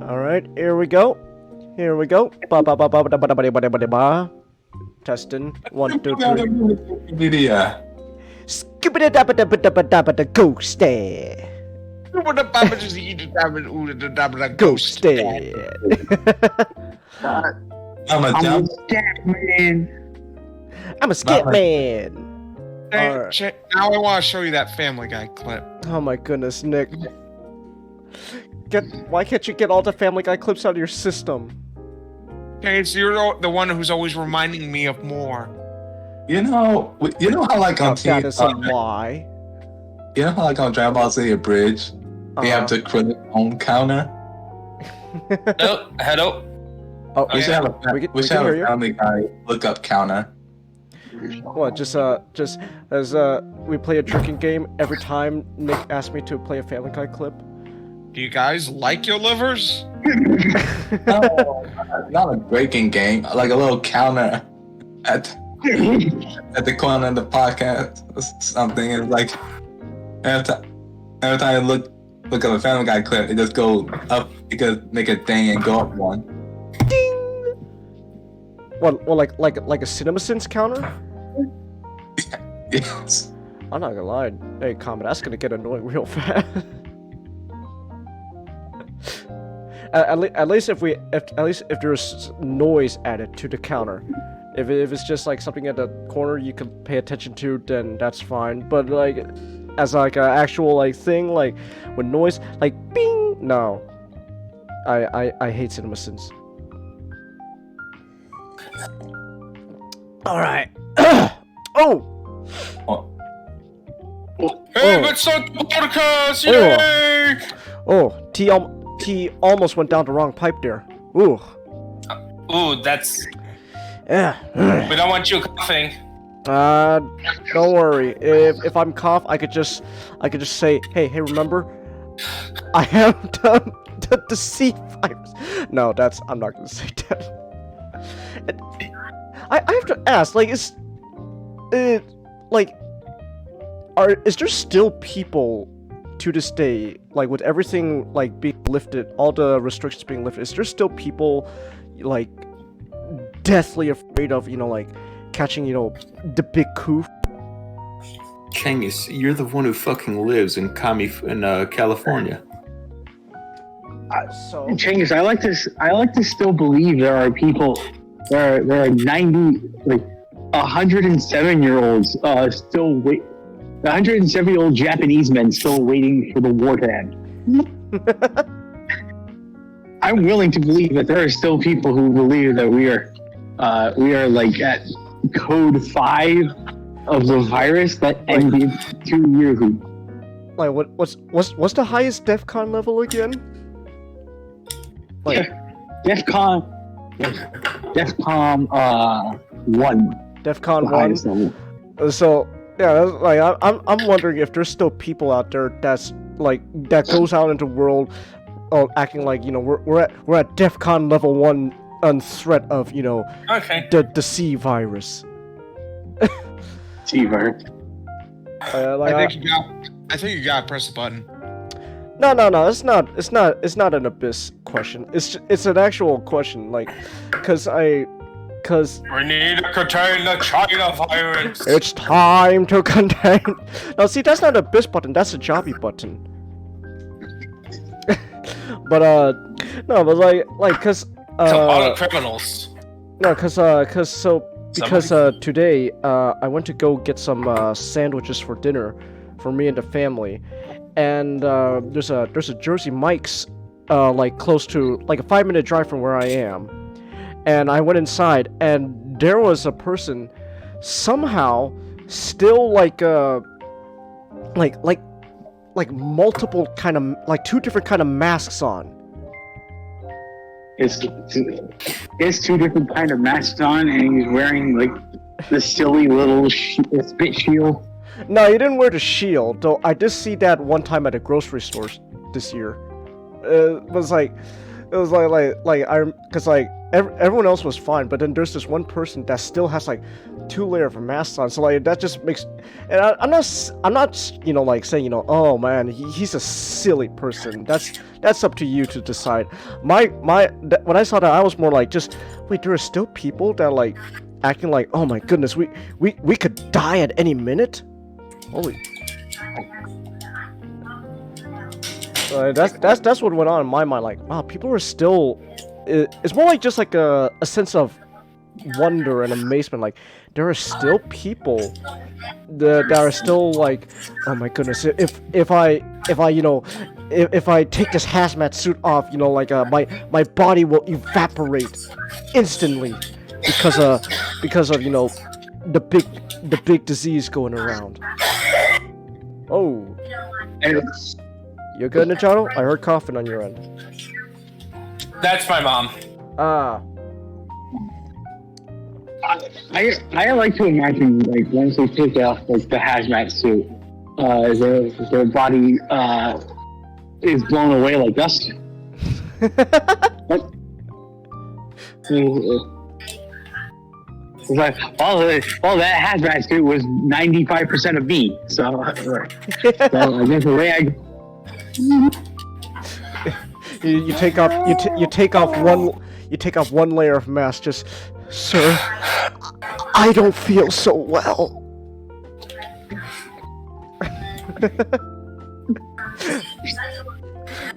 Alright, here we go. Ba ba ba ba ba ba ba ba ba ba ba. Testing. 1, 2, 3. Video. Skibidi dabba dabba dabba dabba da ghosty. Ghosty. I'm a jump. I'm a skip man. Now I want to show you that Family Guy clip. Oh my goodness, Nick. Why can't you get all the Family Guy clips out of your system? Okay, so you're the one who's always reminding me of more. You know how like on That is a lie. You know how like on Dragon Ball Z Bridge, they have the credit home counter. Hello. Oh, We should have a Family Guy lookup counter. What? Just as we play a drinking game every time Nick asks me to play a Family Guy clip. Do you guys like your livers? No, not a drinking game. Like a little counter at the corner of the podcast or something. It's like every time I look at a Family Guy clip, it just goes up. You could make a thing and go up one. Ding. What? Well, like a CinemaSins counter? Yes. I'm not gonna lie. Hey, Kamen, that's gonna get annoying real fast. At least if there's noise added to the counter. If it's just like something at the corner you can pay attention to, then that's fine. But like as like an actual like thing like with noise like bing, no. I hate CinemaSins. All right. Oh. Hey, let's start the podcast! Yay! Oh, T almost went down the wrong pipe there. Ooh. Ooh, that's... Yeah. We don't want you coughing. Don't worry. If I'm cough, I could just say, hey, remember? I have the C virus. No, I'm not gonna say that. I have to ask, like, is there still people to this day, like with everything like being lifted, all the restrictions being lifted, is there still people like deathly afraid of, like catching, the big coof? Chengis, you're the one who fucking lives in California. So Chengis, I like to still believe there are people, there are 107-year-olds still wait. 170-year-old Japanese men still waiting for the war to end. I'm willing to believe that there are still people who believe that we are like at code 5 of the virus that ended 2 years ago. Like what's the highest DEFCON level again? Like DEFCON 1. DEFCON 1. So yeah, like I'm wondering if there's still people out there that goes out into the world, acting like we're at DEFCON level 1 on threat of Okay. the C virus. C virus. I think you gotta press the button. No, it's not an abyss question. It's an actual question, like, cause We need to contain the China virus. it's time to contain. No, see, that's not a abyss button. That's a jobby button. But no, but like, cause To all the criminals. no, cause today I went to go get some sandwiches for dinner for me and the family, and there's a Jersey Mike's like close to like a 5-minute drive from where I am. And I went inside, and there was a person somehow still like multiple kind of like 2 different kind of masks on. It's 2 different kind of masks on, and he's wearing like the silly little spit shield. No, he didn't wear the shield, though. I did see that one time at a grocery store this year. It was like it was because like everyone else was fine, but then there's this one person that still has like 2 layers of masks on. So like that just makes, and I'm not like saying oh man he's a silly person. That's up to you to decide. When I saw that, I was more like just wait, there are still people that are like acting like oh my goodness we could die at any minute. Holy. That's what went on in my mind. Like, wow, people are still. It's more like just like a sense of wonder and amazement. Like, there are still people that are still like, oh my goodness, if I take this hazmat suit off, like my body will evaporate instantly because of the big disease going around. Oh. You good, Nichado? I heard coughing on your end. That's my mom. Ah. I like to imagine like once they take off like the hazmat suit, their body is blown away like dust. It's like, well, that hazmat suit was 95% of me. So I guess the way you take off one layer of mask. Just, sir, I don't feel so well.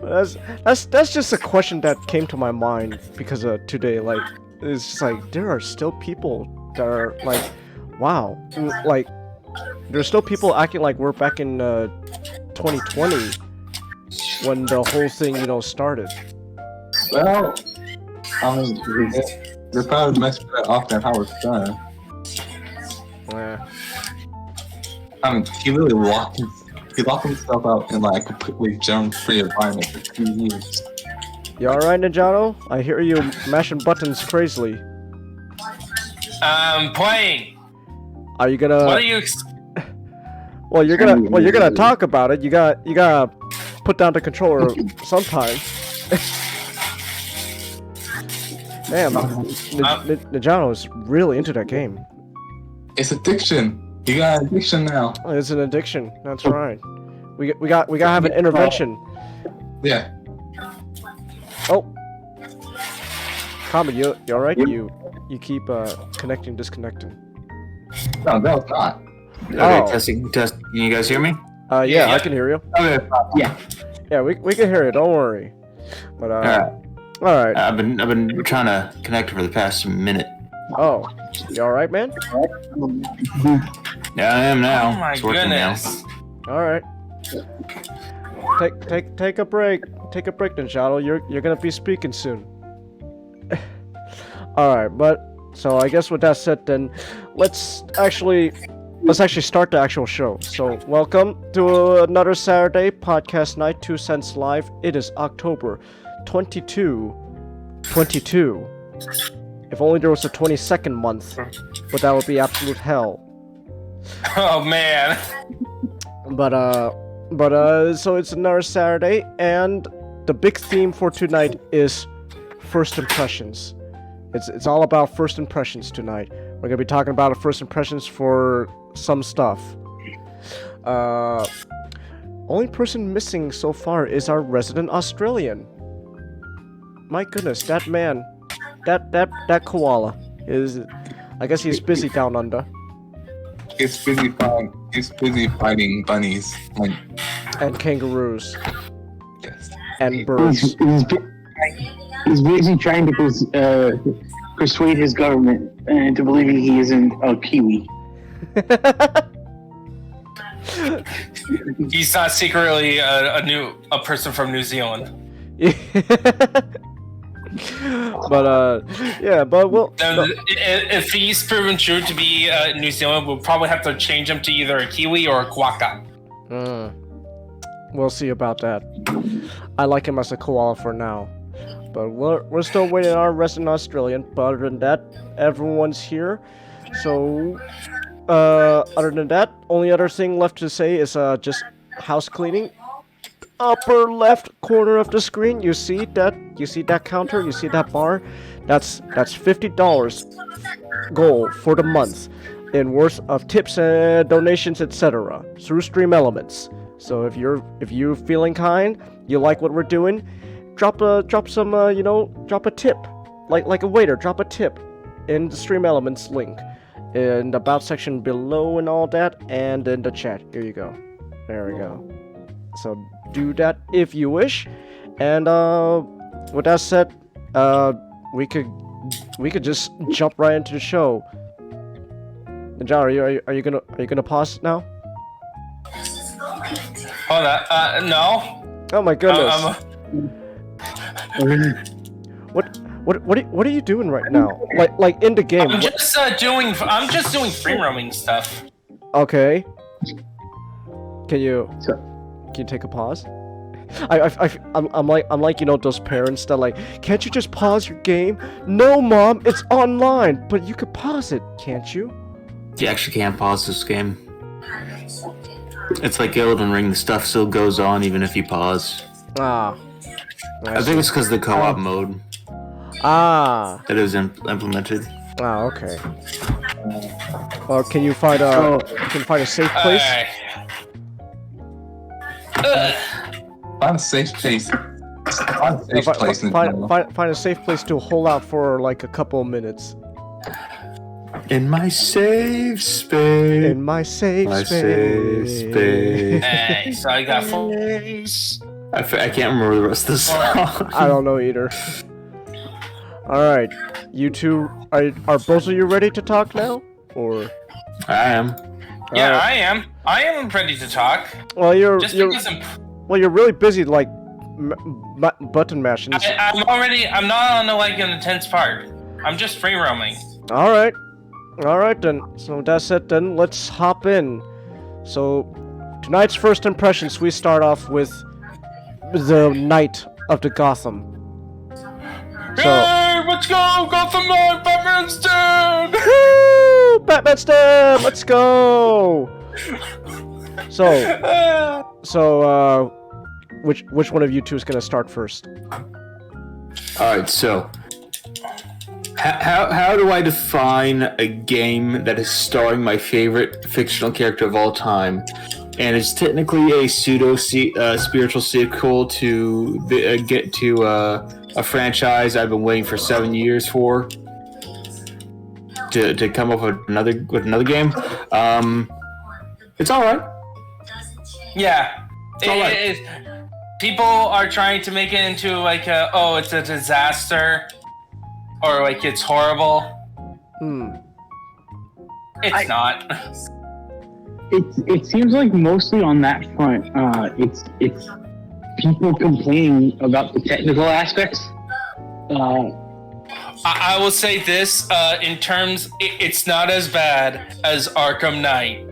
That's just a question that came to my mind because of today. Like, it's just like there are still people that are like, wow, like there's still people acting like we're back in 2020 when the whole thing started. Well, I mean, they're probably messing with it off than how it's done. Yeah. I mean, he locked himself out in like a completely germ-free environment for 2 years. You alright, Ninjato? I hear you mashing buttons crazily. Playing. Are you gonna? What are you? Well, you're gonna talk about it. You gotta put down the controller sometime. Damn, Ninjato is really into that game. It's addiction. You got addiction now. It's an addiction. That's right. We gotta have an intervention. Yeah. Oh, Kamen, you alright? You keep connecting, disconnecting. No, that was not. Okay, testing. Can you guys hear me? Yeah, I can hear you. Okay. Yeah, we can hear you. Don't worry. But all right. I've been trying to connect for the past minute. Oh, you alright, man? Yeah, I am now. Oh my It's working goodness. All right. Take a break. Take a break, Ninjato. You're gonna be speaking soon. All right, but so I guess with that said, then let's actually start the actual show. So welcome to another Saturday podcast night, 2 cents live. It is October 22. If only there was a 22nd month, but that would be absolute hell. Oh man. But so it's another Saturday, and the big theme for tonight is first impressions. It's all about first impressions tonight. We're gonna be talking about first impressions for some stuff. Only person missing so far is our resident Australian. My goodness, that man, that koala is. I guess he's busy down under. He's busy fighting bunnies And kangaroos. yes. And birds. he's busy trying to persuade his government into believing he isn't a Kiwi. He's not secretly a person from New Zealand. But yeah, but we'll. Then if he's proven true to be New Zealand, we'll probably have to change him to either a Kiwi or a Quokka. We'll see about that. I like him as a koala for now. But we're still waiting on our resident Australian. But other than that, everyone's here. So, other than that, only other thing left to say is just house cleaning. upper left corner of the screen, you see that counter, you see that bar? That's $50 goal for the month in worth of tips and donations, etc. through Stream Elements. So if you're feeling kind, you like what we're doing, drop a tip. Like a waiter, drop a tip in the Stream Elements link in the about section below and all that, and in the chat. Here you go. There we go. So do that if you wish. And with that said, we could just jump right into the show. John, are you gonna pause now? Hold on. No. Oh my goodness. What are you doing right now? Like in the game? I'm just doing free roaming stuff. Okay. Can you take a pause? I'm like those parents that like, can't you just pause your game? No, mom, it's online, but you could pause it, can't you? You actually can't pause this game. It's like Elden Ring, the stuff still goes on even if you pause. Ah. I think it's because of the co-op mode Ah. that is implemented. Ah, okay. Well, can you find a safe place? Find a safe place. Find a safe place to hold out for like a couple of minutes. In my safe space. In my safe space. Hey, so I got face. I can't remember the rest of the song. I don't know either. Alright, you two, are both of you ready to talk now? Or? I am. Yeah, Alright. I am. I am ready to talk. Well, you're really busy, like, button mashing. I'm not on like an intense part. I'm just free roaming. Alright then. So with that said, then let's hop in. So, tonight's first impressions, we start off with the Knight of the Gotham. So, Hey, let's go! Gotham Knights! Batman's dead! woo! Batman's dead! Let's go! So, which one of you two is gonna start first? Alright, so how do I define a game that is starring my favorite fictional character of all time, and it's technically a spiritual sequel to a franchise I've been waiting for 7 years for to come up with another game? It's all right. Yeah. all right. People are trying to make it into like it's a disaster, or like it's horrible. It's not. It seems like mostly on that front, it's people complaining about the technical aspects. I will say this, in terms, it's not as bad as Arkham Knight.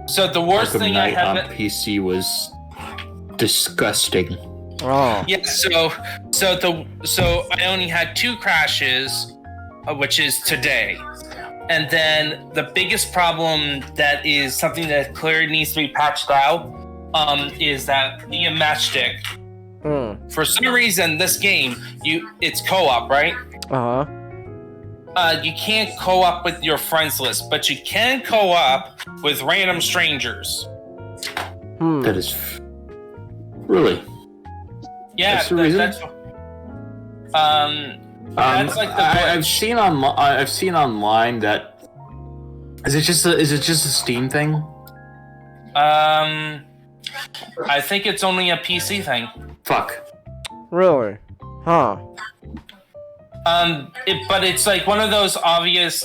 So the worst Arkham thing Knight I have on PC was disgusting. Oh. Yeah, so I only had 2 crashes, which is today. And then the biggest problem that is something that clearly needs to be patched out, is that the matchstick. For some reason, this game, it's co-op, right? You can't co-op with your friends list, but you can co-op with random strangers. That is really. Yeah, that's the reason? that's like the I've seen online that is it just a Steam thing? I think it's only a PC thing. Fuck. Really? Huh. But it's like one of those obvious.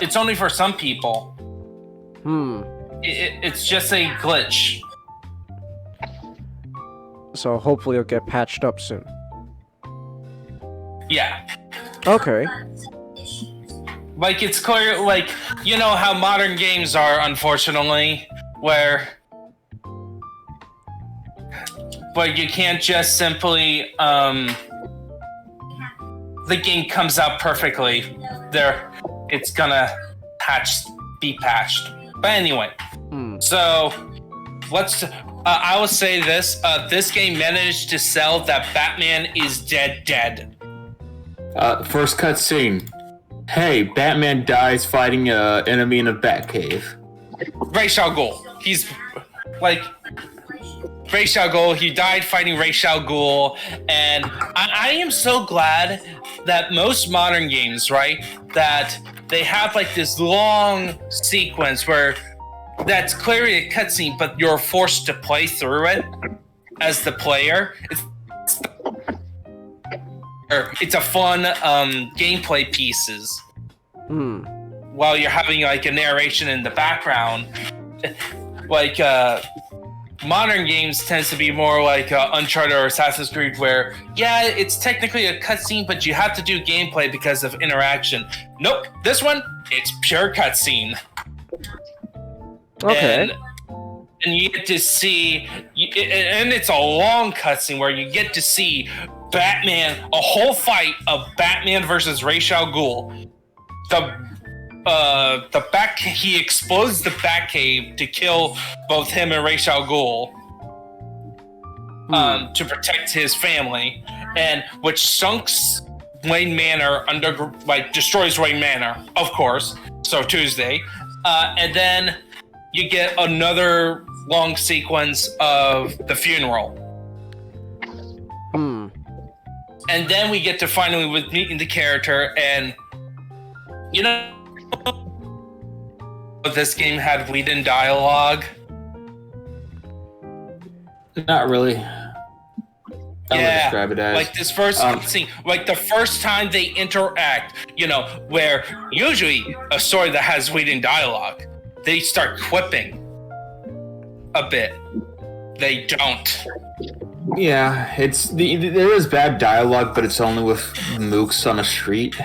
It's only for some people. It's just a glitch. So hopefully it'll get patched up soon. Yeah. Okay. Like it's clear, like you know how modern games are, unfortunately, where you can't just simply the game comes out perfectly. It's gonna be patched. But anyway, so I will say this: this game managed to sell that Batman is dead. First cutscene. Hey, Batman dies fighting an enemy in a Batcave. Ra's al Ghul. He's like Ra's al Ghul. He died fighting Ra's al Ghul, and I am so glad that most modern games, right, that they have like this long sequence where that's clearly a cutscene, but you're forced to play through it as the player. It's a fun gameplay pieces while you're having like a narration in the background. Like modern games tends to be more like Uncharted or Assassin's Creed, where it's technically a cutscene, but you have to do gameplay because of interaction. Nope, this one it's pure cutscene. Okay. And you get to see, and it's a long cutscene where you get to see Batman, a whole fight of Batman versus Ra's al Ghul. He explodes the Batcave to kill both him and Ra's al Ghul, to protect his family, and which sunks Wayne Manor destroys Wayne Manor, of course. So Tuesday, and then you get another long sequence of the funeral. And then we get to finally with meeting the character, and this game had Whedon dialogue. Not really. I would describe it as like this first scene, like the first time they interact, where usually a story that has Whedon dialogue, they start quipping a bit. They don't. Yeah, there is bad dialogue, but it's only with mooks on a street.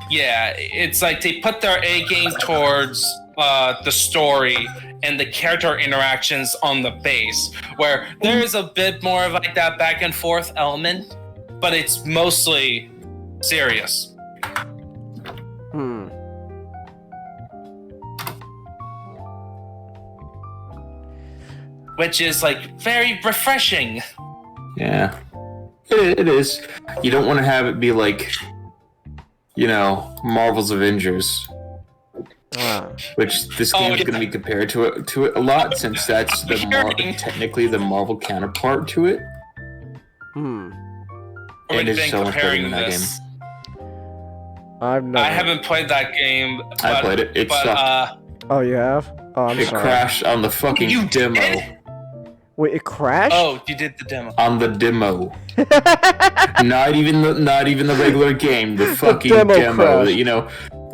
Yeah, it's like they put their A game towards the story and the character interactions on the base, where there is a bit more of like that back and forth element, but it's mostly serious. Which is like very refreshing. Yeah, it is. You don't want to have it be like, Marvel's Avengers, which this game is going to be compared to it a lot, since that's technically the Marvel counterpart to it. And it's so much better than that game. I haven't played that game. I played it. It sucked. Oh, you have? Oh, I'm sorry. It crashed on the fucking demo. Did? Wait, it crashed? Oh, you did the demo. On the demo. not even the regular game. The fucking demo.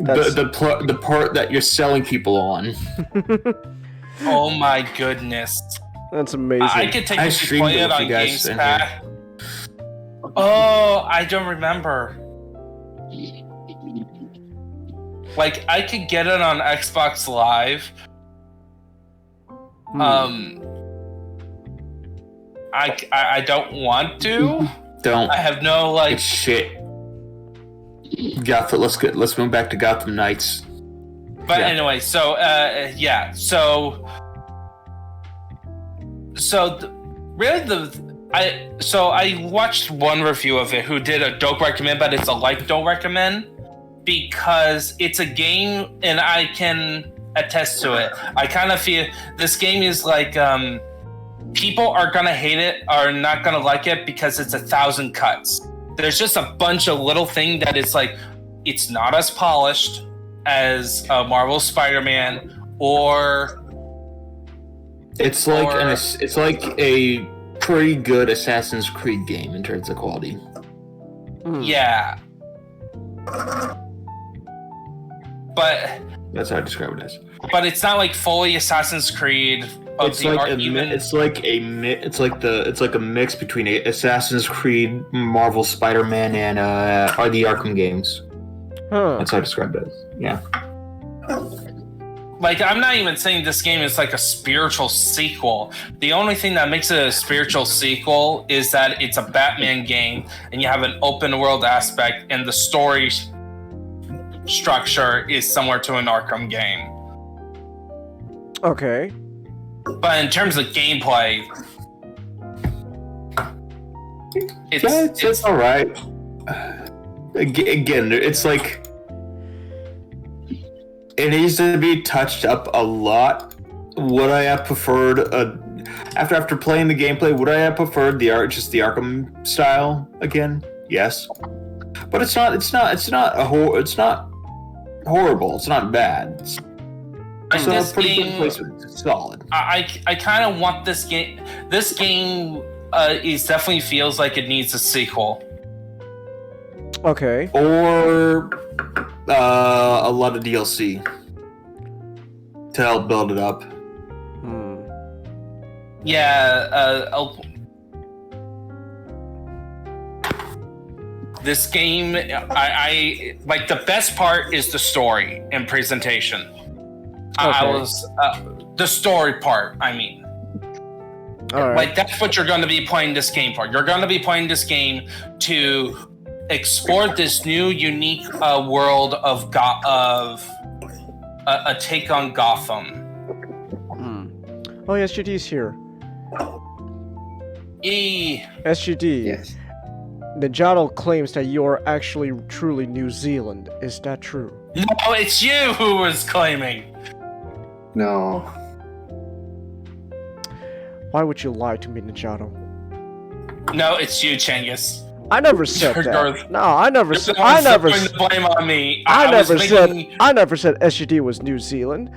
The part that you're selling people on. Oh my goodness. That's amazing. I could take you to play it on GameSpot. Oh, I don't remember. Like, I could get it on Xbox Live. I don't want to. Don't. I have no It's shit. Gotham. Let's move back to Gotham Knights. But anyway, so I watched one review of it who did a don't recommend, but it's a don't recommend, because it's a game and I can attest to it. I kind of feel this game is like people are gonna hate it, are not gonna like it because it's 1,000 cuts. There's just a bunch of little things that it's like, it's not as polished as Marvel Spider-Man, or it's like a pretty good Assassin's Creed game in terms of quality. Yeah. But that's how I describe it as. But it's not like fully Assassin's Creed. It's like a mix between Assassin's Creed, Marvel Spider-Man, and the Arkham games. That's how I describe it as. Yeah. Like, I'm not even saying this game is like a spiritual sequel. The only thing that makes it a spiritual sequel is that it's a Batman game and you have an open world aspect, and the story structure is similar to an Arkham game. Okay. But in terms of gameplay, it's all right. Again, it's like it needs to be touched up a lot. Would I have preferred after playing the gameplay? Would I have preferred the Arkham style again? Yes, but it's not horrible. It's not bad. It's a pretty good placement. It's solid. I kind of want this game. This game it definitely feels like it needs a sequel. Okay. Or a lot of DLC to help build it up. Yeah, this game, I like the best part is the story and presentation. Okay. The story part. I mean, All right. like that's what you're going to be playing this game for. You're going to be playing this game to explore this new, unique world of a take on Gotham. Oh, yeah, SGD's here. SGD. Yes. Ninjato claims that you are actually truly New Zealand. Is that true? No, it's you who was claiming. No. Why would you lie to me, Ninjato? No, it's you, Changus. I never said You're- that. No, I never You're said. the one I never. putting the blame on me. I was never said. making- I never said SGD was New Zealand.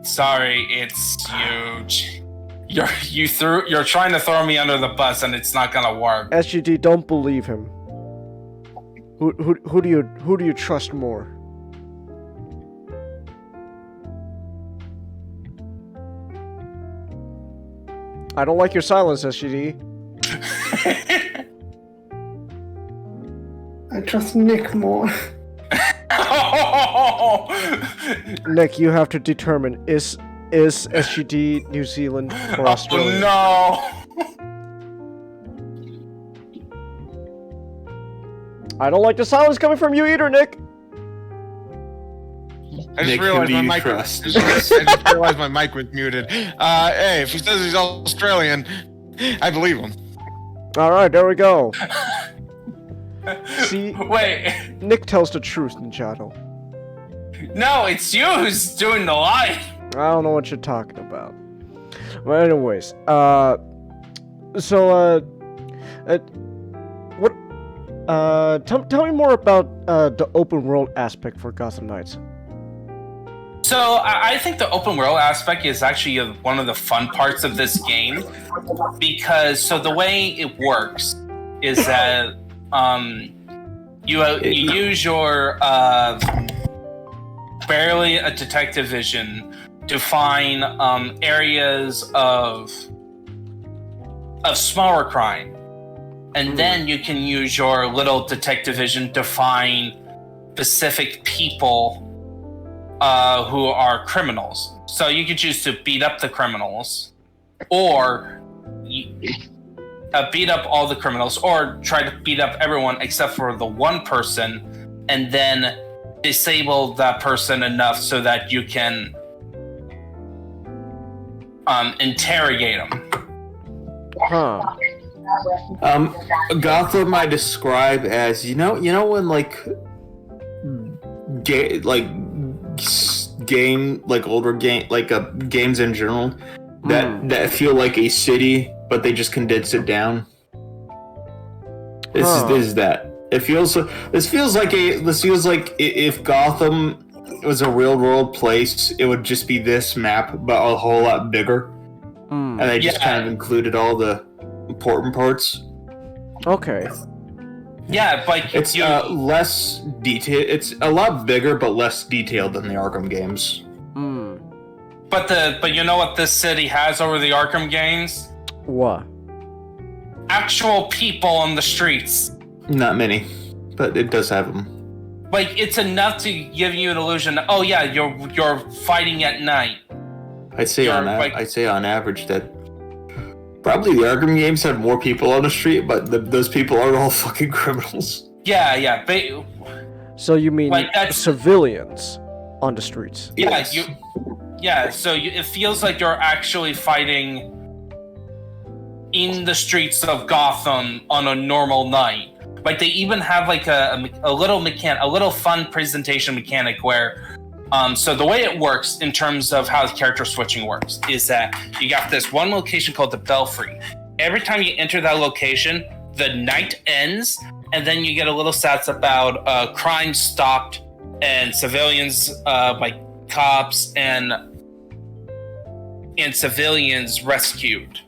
Sorry, it's huge. You're trying to throw me under the bus, and it's not gonna work. SGD, don't believe him. Who do you trust more? I don't like your silence, SGD. I trust Nick more. Nick, you have to determine is SGD New Zealand or Australia? Oh I don't like the silence coming from you either, Nick. I just Nick, who realized do my you mic. trust? I just realized my mic was muted. Hey, if he says he's Australian, I believe him. All right, there we go. See, no! Wait, Nick tells the truth, Ninjato. no, it's you who's doing the lie. I don't know what you're talking about. Well, anyways, tell me more about the open world aspect for Gotham Knights. So I think the open world aspect is actually one of the fun parts of this game, because the way it works is that you use your barely a detective vision to find areas of smaller crime, and then you can use your little detective vision to find specific people who are criminals. So you could choose to beat up the criminals, or beat up all the criminals, or try to beat up everyone except for the one person, and then disable that person enough so that you can interrogate them. Huh. Gotham I describe as you know when older games in general that feel like a city but they just condense it down. This is that. This feels like if Gotham was a real world place, it would just be this map but a whole lot bigger. And they just kind of included all the important parts. Okay. Yeah, like It's less detailed. It's a lot bigger but less detailed than the Arkham games. But you know what this city has over the Arkham games? What? Actual people on the streets. Not many, but it does have them. Like, it's enough to give you an illusion that, oh yeah, you're fighting at night. I'd say on average that probably the Arkham games had more people on the street, but those people are all fucking criminals. Yeah. So you mean Like, that's- civilians? on the streets. Yeah, it feels like you're actually fighting in the streets of Gotham on a normal night. Like, they even have like a little fun presentation mechanic where so the way it works in terms of how the character switching works is that you got this one location called the Belfry. Every time you enter that location, the night ends, and then you get a little stats about crime stopped and civilians, like cops and civilians rescued.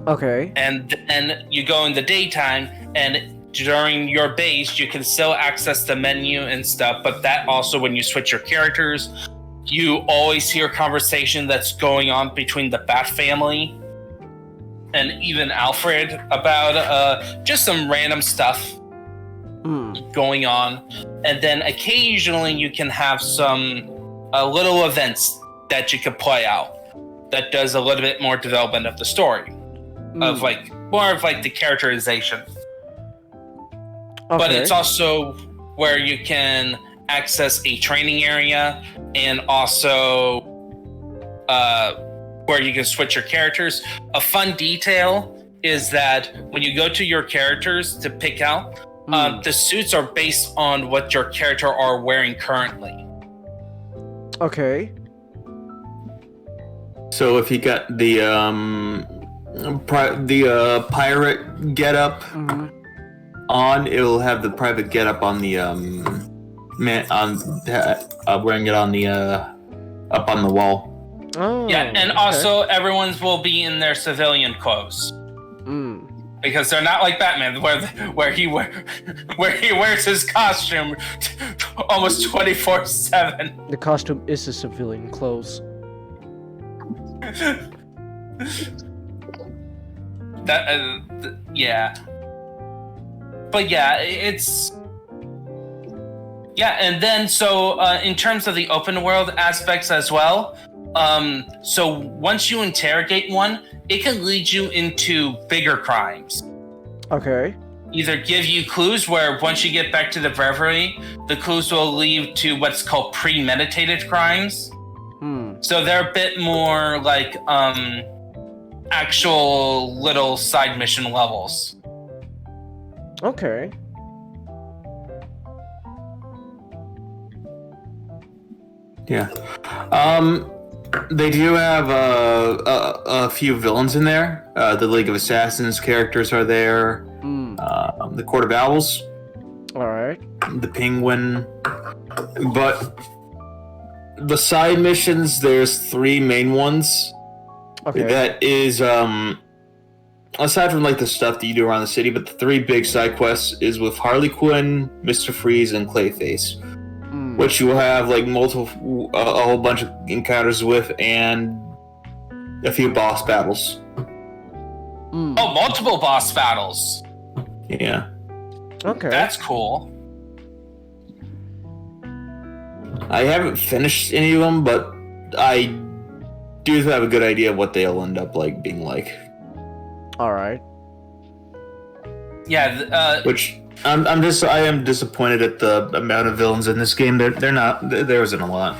Okay. And then you go in the daytime, and during your base, you can still access the menu and stuff, but that also, when you switch your characters, you always hear conversation that's going on between the Bat family and even Alfred about just some random stuff going on. And then occasionally you can have some little events that you can play out that does a little bit more development of the story, of like more of like the characterization. Okay. But it's also where you can access a training area, and also where you can switch your characters. A fun detail is that when you go to your characters to pick out, the suits are based on what your character are wearing currently. Okay. So if you got the pirate getup on, it'll have the private getup on the wearing it on the up on the wall. Oh. Yeah, and also everyone's will be in their civilian clothes. Because they're not like Batman, where he wears his costume almost 24/7. The costume is a civilian clothes. Yeah. But yeah, it's... Yeah, and then so in terms of the open world aspects as well, so once you interrogate one, it can lead you into bigger crimes. Okay. Either give you clues where once you get back to the brewery, the clues will lead to what's called premeditated crimes. So they're a bit more like actual little side mission levels. Okay. Yeah. They do have a few villains in there. The League of Assassins characters are there. The Court of Owls. Alright. The Penguin. But the side missions, there's 3 main ones. Okay. That is, aside from like the stuff that you do around the city, but the 3 big side quests is with Harley Quinn, Mr. Freeze, and Clayface. Which you will have like multiple, a whole bunch of encounters with, and a few boss battles. Oh, multiple boss battles. Yeah. Okay. That's cool. I haven't finished any of them, but I do have a good idea of what they'll end up like being like. Alright. Yeah. Which I am disappointed at the amount of villains in this game. There isn't a lot.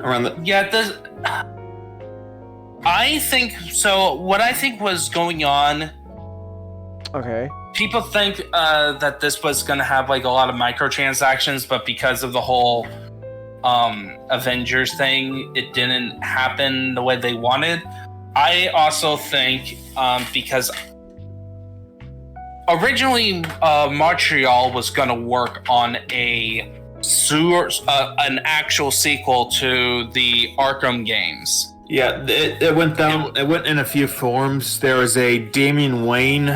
Around the... Yeah, I think so. What I think was going on. Okay. People think that this was going to have like a lot of microtransactions, but because of the whole Avengers thing, it didn't happen the way they wanted. I also think because originally Montreal was going to work on an actual sequel to the Arkham games. Yeah, it went down. It went in a few forms. There was a Damian Wayne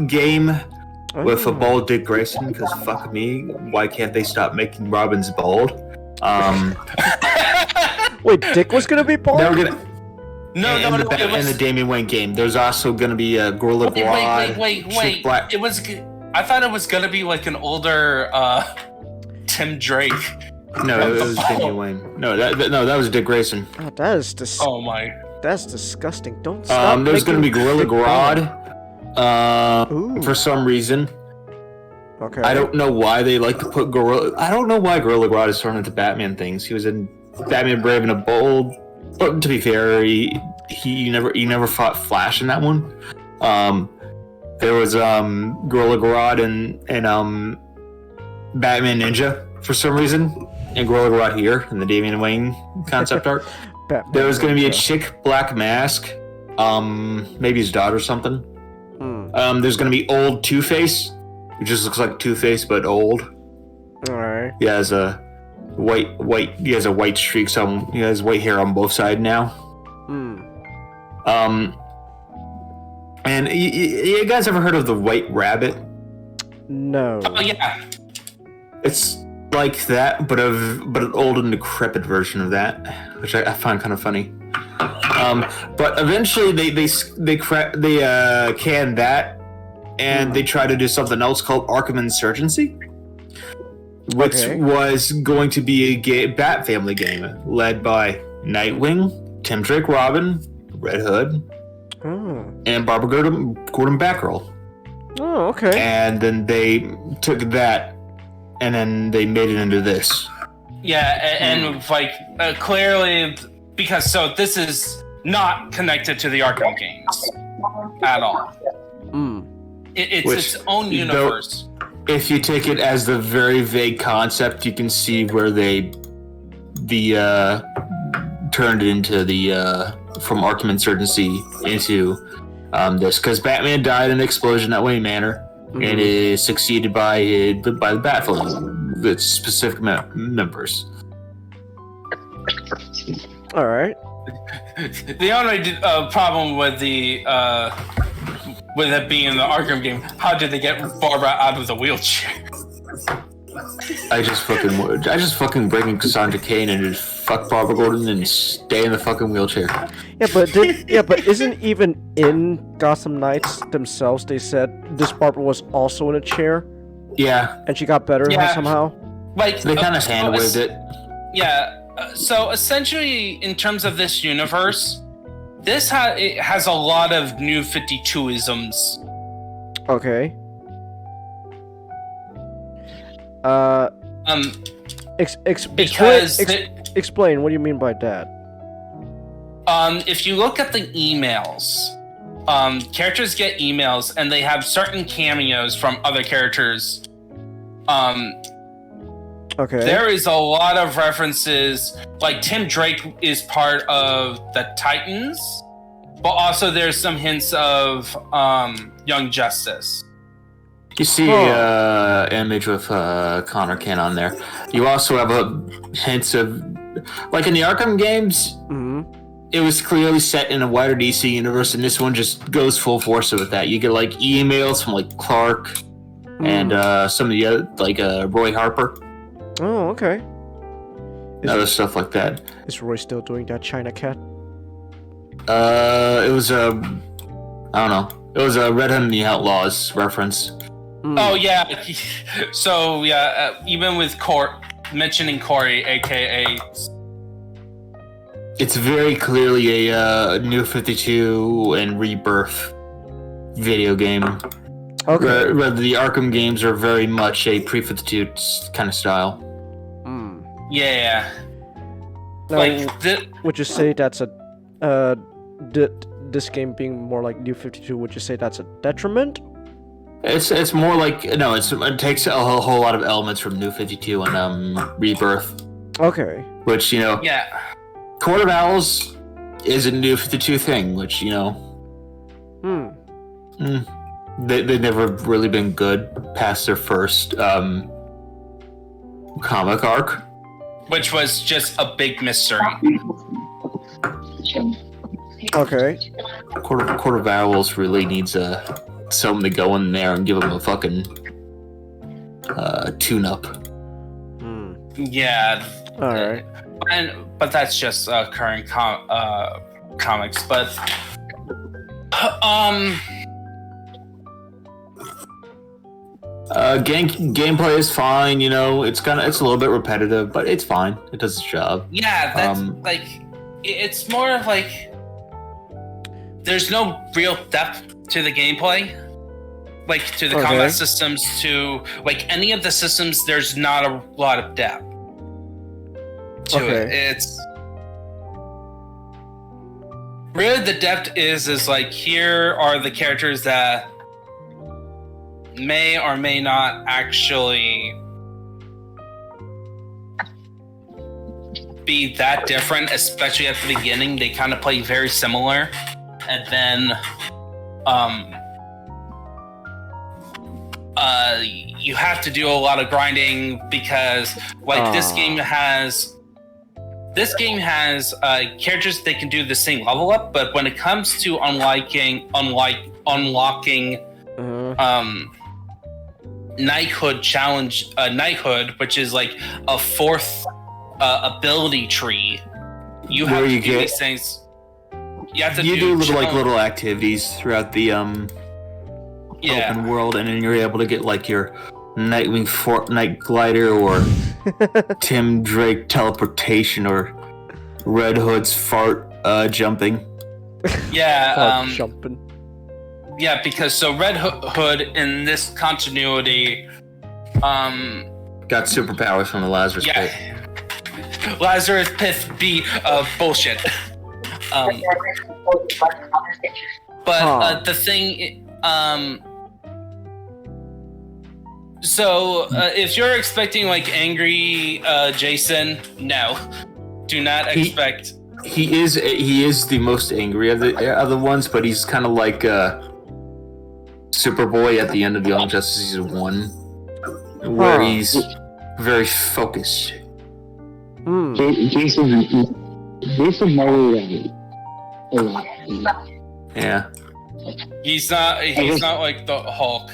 game with a bald Dick Grayson. Because fuck me, why can't they stop making Robins bald? Wait, Dick was gonna be bald? They were gonna. No, in the Damian Wayne game, there's also gonna be a Gorilla Grodd. Wait. It was. I thought it was gonna be like an older Tim Drake. No, it was Damian Wayne. No, that was Dick Grayson. Oh, that is Oh my. That's disgusting. Don't stop. There's gonna be Gorilla Grodd. Ooh. For some reason. Okay. Okay. I don't know why they like to put Gorilla. I don't know why Gorilla Grodd is thrown into Batman things. He was in Batman Brave and the Bold, but to be fair, he never fought Flash in that one. There was Gorilla Grodd and Batman Ninja for some reason, and Gorilla Grodd here in the Damian Wayne concept art. There was going to be a chick Black Mask, maybe his daughter or something. There's going to be old Two-Face, who just looks like Two-Face but old. All right. He has a white. He has a white streak. He has white hair on both sides now. And you guys ever heard of the White Rabbit? No. Oh yeah. It's like that, but an old and decrepit version of that, which I find kind of funny. But eventually they canned that, and they tried to do something else called Arkham Insurgency, which was going to be a Bat Family game led by Nightwing, Tim Drake Robin, Red Hood, and Barbara Gordon Batgirl. Oh, okay. And then they took that, and then they made it into this. Yeah, and like clearly, because this is not connected to the Arkham games at all. It's its own universe. If you take it as the very vague concept, you can see where they turned it into the from Arkham Insurgency into this, because Batman died in an explosion at Wayne Manor, and is succeeded by the Batfleet, the specific members. All right. The only problem with with it being in the Arkham game, how did they get Barbara out of the wheelchair? I just fucking bring in Cassandra Cain and just fuck Barbara Gordon and stay in the fucking wheelchair. Yeah, but isn't even in Gotham Knights themselves they said this Barbara was also in a chair? Yeah. And she got better somehow? Like they kind of hand-waved it. Yeah. So essentially, in terms of this universe, it has a lot of New 52-isms. Okay. Explain. What do you mean by that? If you look at the emails, characters get emails, and they have certain cameos from other characters. Okay. There is a lot of references, like Tim Drake is part of the Titans, but also there's some hints of Young Justice. You see an image with Connor Kent on there. You also have hints of, like in the Arkham games, it was clearly set in a wider DC universe, and this one just goes full force with that. You get like emails from like Clark and some of the other, like Roy Harper. Oh, okay. Other stuff like that. Is Roy still doing that China Cat? It was I don't know. It was a Red Hood and the Outlaws reference. Oh yeah. So yeah, even with mentioning Corey, aka. It's very clearly a New 52 and Rebirth video game. Okay. Where the Arkham games are very much a pre-52 kind of style. Yeah. Now, like, would you say that's a this game being more like New 52? Would you say that's a detriment? It's more like no. It takes a whole lot of elements from New 52 and Rebirth. Okay. Which Yeah. Court of Owls is a New 52 thing, which They've never really been good past their first comic arc, which was just a big mystery. Okay. Court of Owls really needs someone to go in there and give them a fucking tune-up. Yeah. All right. But that's just current comics. But gameplay is fine. It's a little bit repetitive, but it's fine. It does its job. Yeah, that's it's more of like there's no real depth to the gameplay. like to the Okay. combat systems, to like any of the systems. There's not a lot of depth to it. Okay. It's really the depth is like here are the characters that may or may not actually be that different, especially at the beginning. They kind of play very similar, and then you have to do a lot of grinding because like this game has characters that can do the same level up, but when it comes to unlocking knighthood challenge, knighthood, which is like a fourth ability tree, you have to do these things. You have to do little activities throughout the open world, and then you're able to get like your Nightwing Fortnite glider, or Tim Drake teleportation, or Red Hood's fart jumping. Yeah, jumping. Yeah, because so Red Hood in this continuity, got superpowers from the Lazarus Pit. Lazarus Pit be bullshit. But the thing, so if you're expecting like angry Jason, no, do not expect. He is the most angry of the ones, but he's kind of like Superboy at the end of the Young Justice Season 1, where he's very focused. Jason Momoa. Yeah. He's not like the Hulk.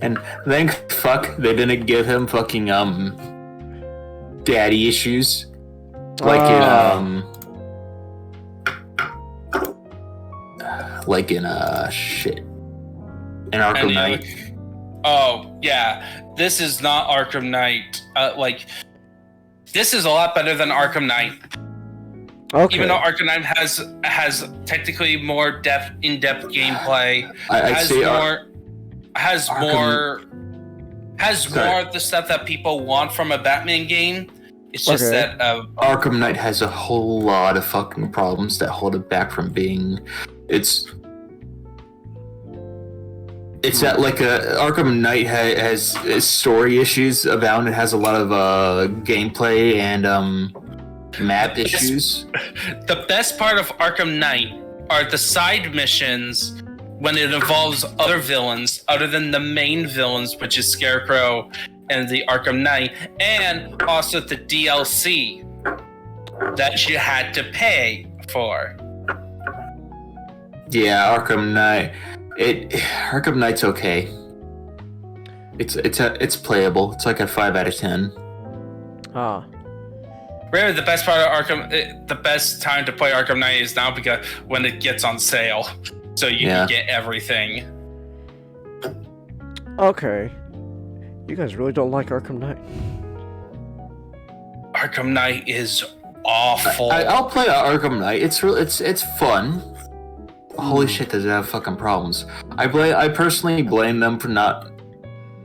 And thank fuck they didn't give him fucking daddy issues. Like in in Arkham Knight. Oh yeah, this is not Arkham Knight. This is a lot better than Arkham Knight. Okay. Even though Arkham Knight has technically more in-depth gameplay, has more of the stuff that people want from a Batman game. It's just that Arkham Knight has a whole lot of fucking problems that hold it back from being. It's that like Arkham Knight has story issues abound. It has a lot of gameplay and map issues. The best part of Arkham Knight are the side missions when it involves other villains other than the main villains, which is Scarecrow and the Arkham Knight, and also the DLC that you had to pay for. Yeah, Arkham Knight. Arkham Knight's okay. It's playable. It's like a 5 out of 10. Really, the best part of the best time to play Arkham Knight is now, because when it gets on sale, so you can get everything. Okay. You guys really don't like Arkham Knight. Arkham Knight is awful. I'll play Arkham Knight. It's fun. Holy shit, does it have fucking problems? I personally blame them for not.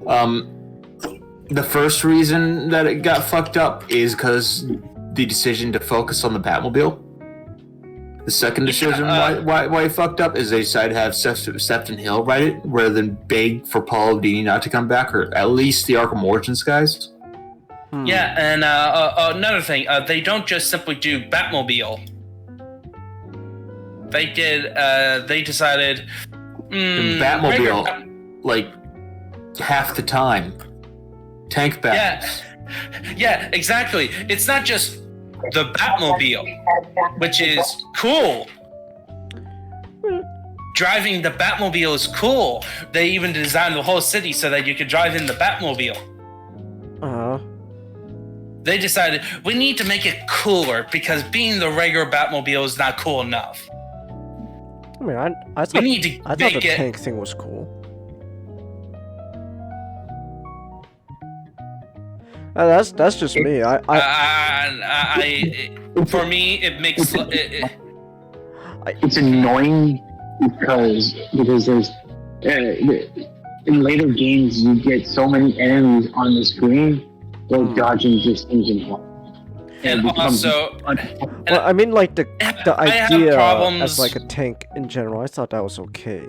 The first reason that it got fucked up is because the decision to focus on the Batmobile. The second decision why it fucked up is they decided to have Sefton Hill write it rather than beg for Paul Dini not to come back, or at least the Arkham Origins guys. Yeah, and another thing, they don't just simply do Batmobile. They decided the Batmobile, like half the time, tank battles. Yeah, exactly. It's not just the Batmobile, which is cool. Driving the Batmobile is cool. They even designed the whole city so that you could drive in the Batmobile. They decided we need to make it cooler because being the regular Batmobile is not cool enough. I mean, I thought the tank thing was cool. That's just me. For me, it makes it's annoying because there's in later games you get so many enemies on the screen, dodging just seems impossible. And also, Well, I mean, like the I have idea problems- as like a tank in general. I thought that was okay.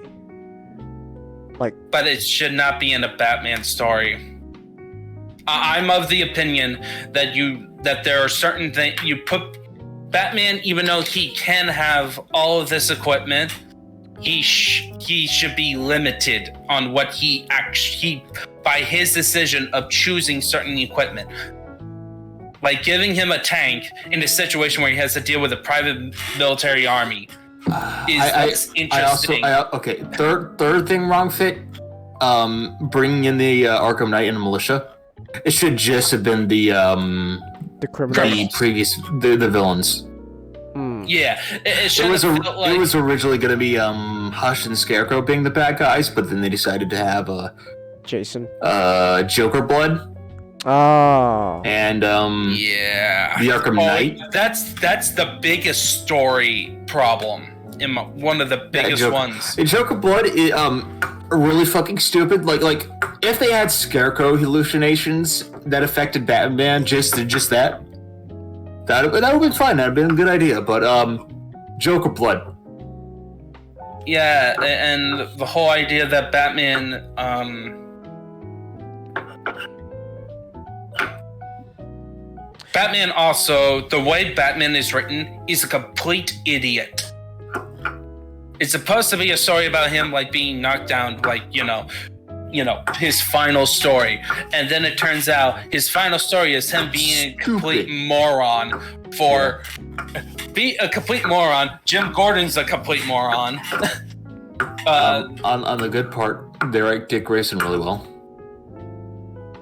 but it should not be in a Batman story. I'm of the opinion that there are certain things you put Batman, even though he can have all of this equipment, he should be limited on what he by his decision of choosing certain equipment. Like giving him a tank in a situation where he has to deal with a private military army is interesting. Okay, third thing wrong fit. Bringing in the Arkham Knight and the militia. It should just have been the criminals. the villains. Yeah, It was originally going to be Hush and Scarecrow being the bad guys, but then they decided to have Jason. Joker Blood. Oh. And yeah, the Arkham Knight. That's the biggest story problem. One of the biggest ones. Joker Blood is really fucking stupid. Like if they had Scarecrow hallucinations that affected Batman, just that would have been fine. That'd been a good idea. But Joker Blood. Yeah, and the whole idea that Batman also, the way Batman is written, he's a complete idiot. It's supposed to be a story about him like being knocked down, like, you know, his final story. And then it turns out his final story is him being a complete moron a complete moron. Jim Gordon's a complete moron. On the good part, they write Dick Grayson really well.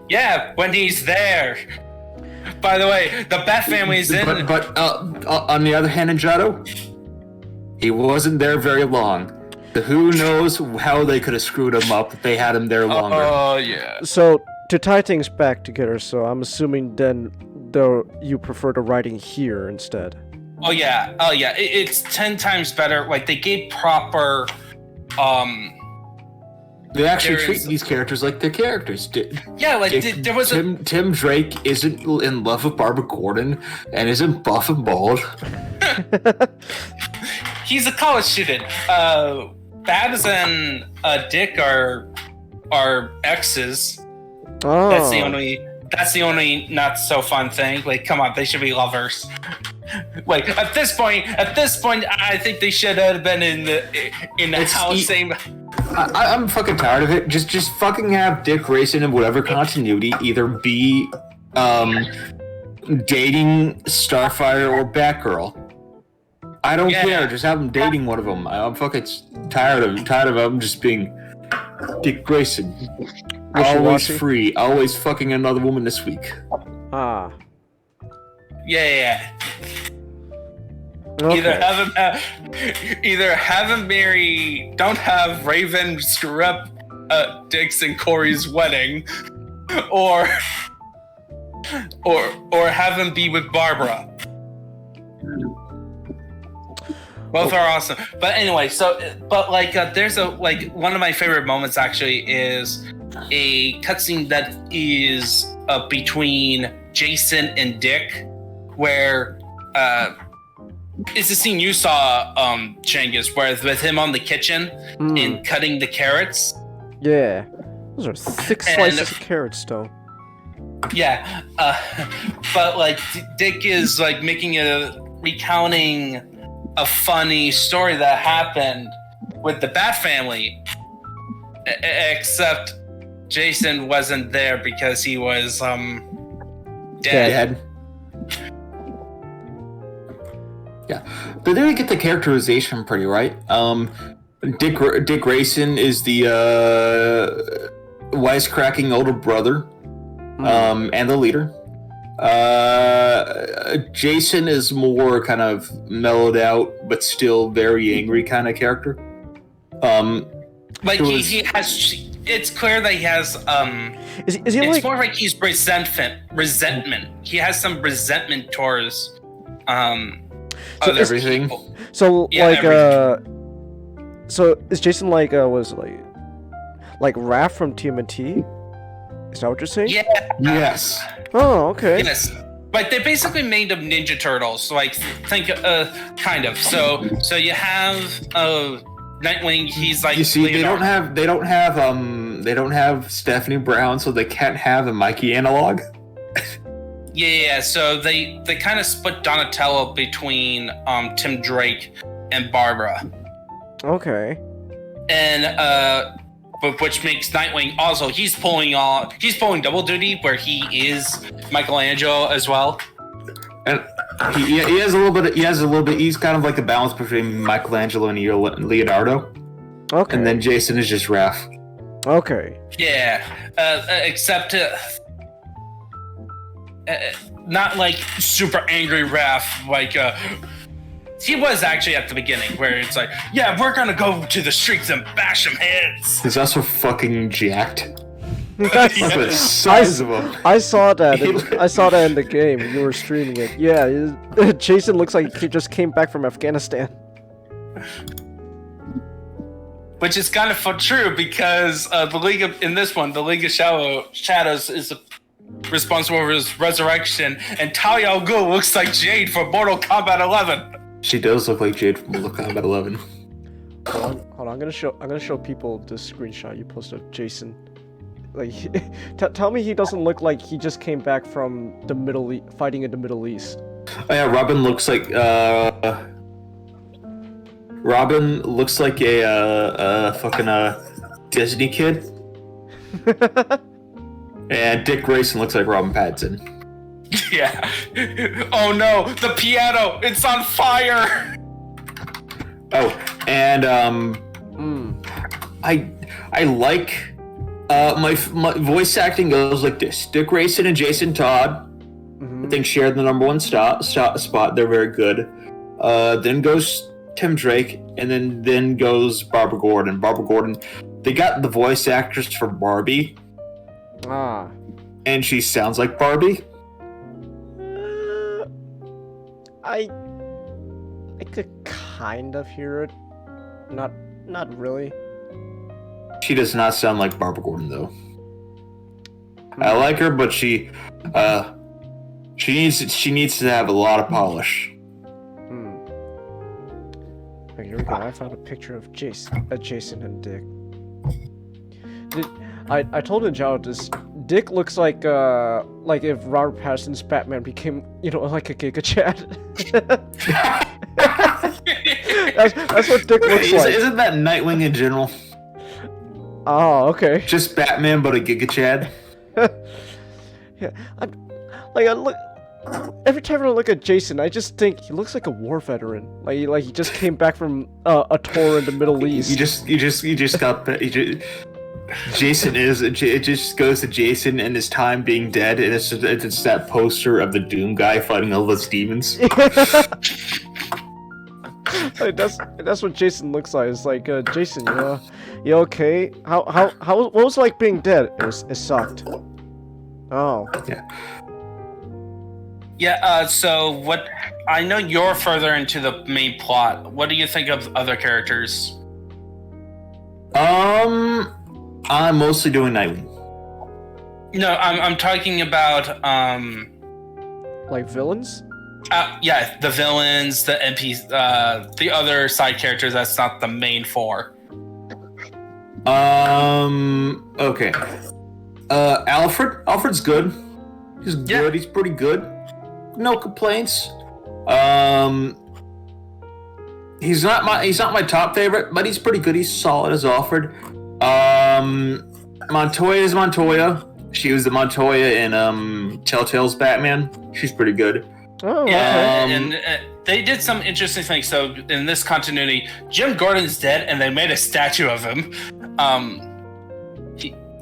Yeah, when he's there. By the way, the Bat family's in. But on the other hand, Injado, he wasn't there very long. Who knows how they could have screwed him up if they had him there longer. Oh, yeah. So, to tie things back together, so I'm assuming then you prefer the writing here instead. Oh, yeah. It's 10 times better. Like, they gave proper... They actually treat these characters like they're characters. Yeah, like there was Tim Drake isn't in love with Barbara Gordon and isn't buff and bald. He's a college student. Babs and Dick are exes. Oh. That's the only not so fun thing. Like, come on, they should be lovers. Like at this point, I think they should have been in the house same. I'm fucking tired of it. Just fucking have Dick Grayson in whatever continuity either be dating Starfire or Batgirl. I don't care. Just have him dating one of them. I'm fucking tired of him just being Dick Grayson. Always free. Always fucking another woman this week. Ah. Yeah. Okay. Either have him marry. Don't have Raven screw up Dick's and Corey's wedding, or have him be with Barbara. Both are awesome. But anyway, there's one of my favorite moments actually is a cutscene that is between Jason and Dick, where it's the scene you saw, Changus, where with him on the kitchen and cutting the carrots. Yeah, those are thick slices of carrots, though. Yeah, but Dick is recounting a funny story that happened with the Bat family, except Jason wasn't there because he was dead. Yeah, but then we get the characterization pretty right. Dick Grayson is the wisecracking older brother, and the leader. Jason is more kind of mellowed out, but still very angry kind of character. He has. It's clear that he has. Is he it's more like he's resentment. He has some resentment towards other everything. People. So everything. so is Jason Like Raph from TMNT? Is that what you're saying? Yeah. Yes. Oh, okay. Yes. Like they basically made them Ninja Turtles. Like think kind of. So you have Nightwing, he's like You see, Leonardo. they don't have Stephanie Brown, so they can't have a Mikey analog. Yeah, so they kind of split Donatello between Tim Drake and Barbara. Okay. And but which makes Nightwing also he's pulling double duty where he is Michelangelo as well. And he has a little bit. He's kind of like a balance between Michelangelo and Leonardo. Okay. And then Jason is just Raph. Okay. Yeah, except not like super angry Raph. Like he was actually at the beginning, where it's like, yeah, we're gonna go to the streets and bash them heads. He's also fucking jacked. Look at the size of him. I saw that. I saw that in the game. You were streaming it. Yeah, Jason looks like he just came back from Afghanistan. Which is kind of true because the League of Shadows is responsible for his resurrection, and Talia al Ghul looks like Jade from Mortal Kombat 11. She does look like Jade from Mortal Kombat 11. Hold on. I'm gonna show people this screenshot you posted of Jason. Like, tell me he doesn't look like he just came back from the Middle East, fighting in the Middle East. Oh yeah, Robin looks like a fucking Disney kid. And Dick Grayson looks like Robin Pattinson. Yeah. Oh no, the piano! It's on fire! Oh, and I like my voice acting goes like this: Dick Grayson and Jason Todd, I think, shared the number one spot. They're very good. Then goes Tim Drake, and then goes Barbara Gordon. Barbara Gordon, they got the voice actress for Barbie. Ah. And she sounds like Barbie. I could kind of hear it. Not really. She does not sound like Barbara Gordon though. I like her, but she needs to have a lot of polish. Okay, here we go. I found a picture of Jason and Dick. I told Ninja this. Dick looks like if Robert Pattinson's Batman became, like a Giga Chad. that's what Dick looks like. Isn't that Nightwing in general? Oh, okay. Just Batman, but a Giga Chad. Yeah, I look. Every time I look at Jason, I just think he looks like a war veteran. Like he just came back from a tour in the Middle East. Jason it just goes to Jason and his time being dead, and it's that poster of the Doom guy fighting all those demons. Like, that's what Jason looks like. It's like, Jason, you okay? How what was it like being dead? It sucked. Oh. Yeah. Yeah, so what I know you're further into the main plot. What do you think of other characters? I'm mostly doing Nightwing. No, I'm talking about like villains? Yeah, the villains, the NPCs, the other side characters that's not the main four. Okay. Alfred's good. He's good. Yeah. He's pretty good. No complaints. He's not my top favorite, but he's pretty good. He's solid as Alfred. Montoya is Montoya. She was the Montoya in Telltale's Batman. She's pretty good. Oh, okay. Yeah, and they did some interesting things. So in this continuity, Jim Gordon's dead, and they made a statue of him.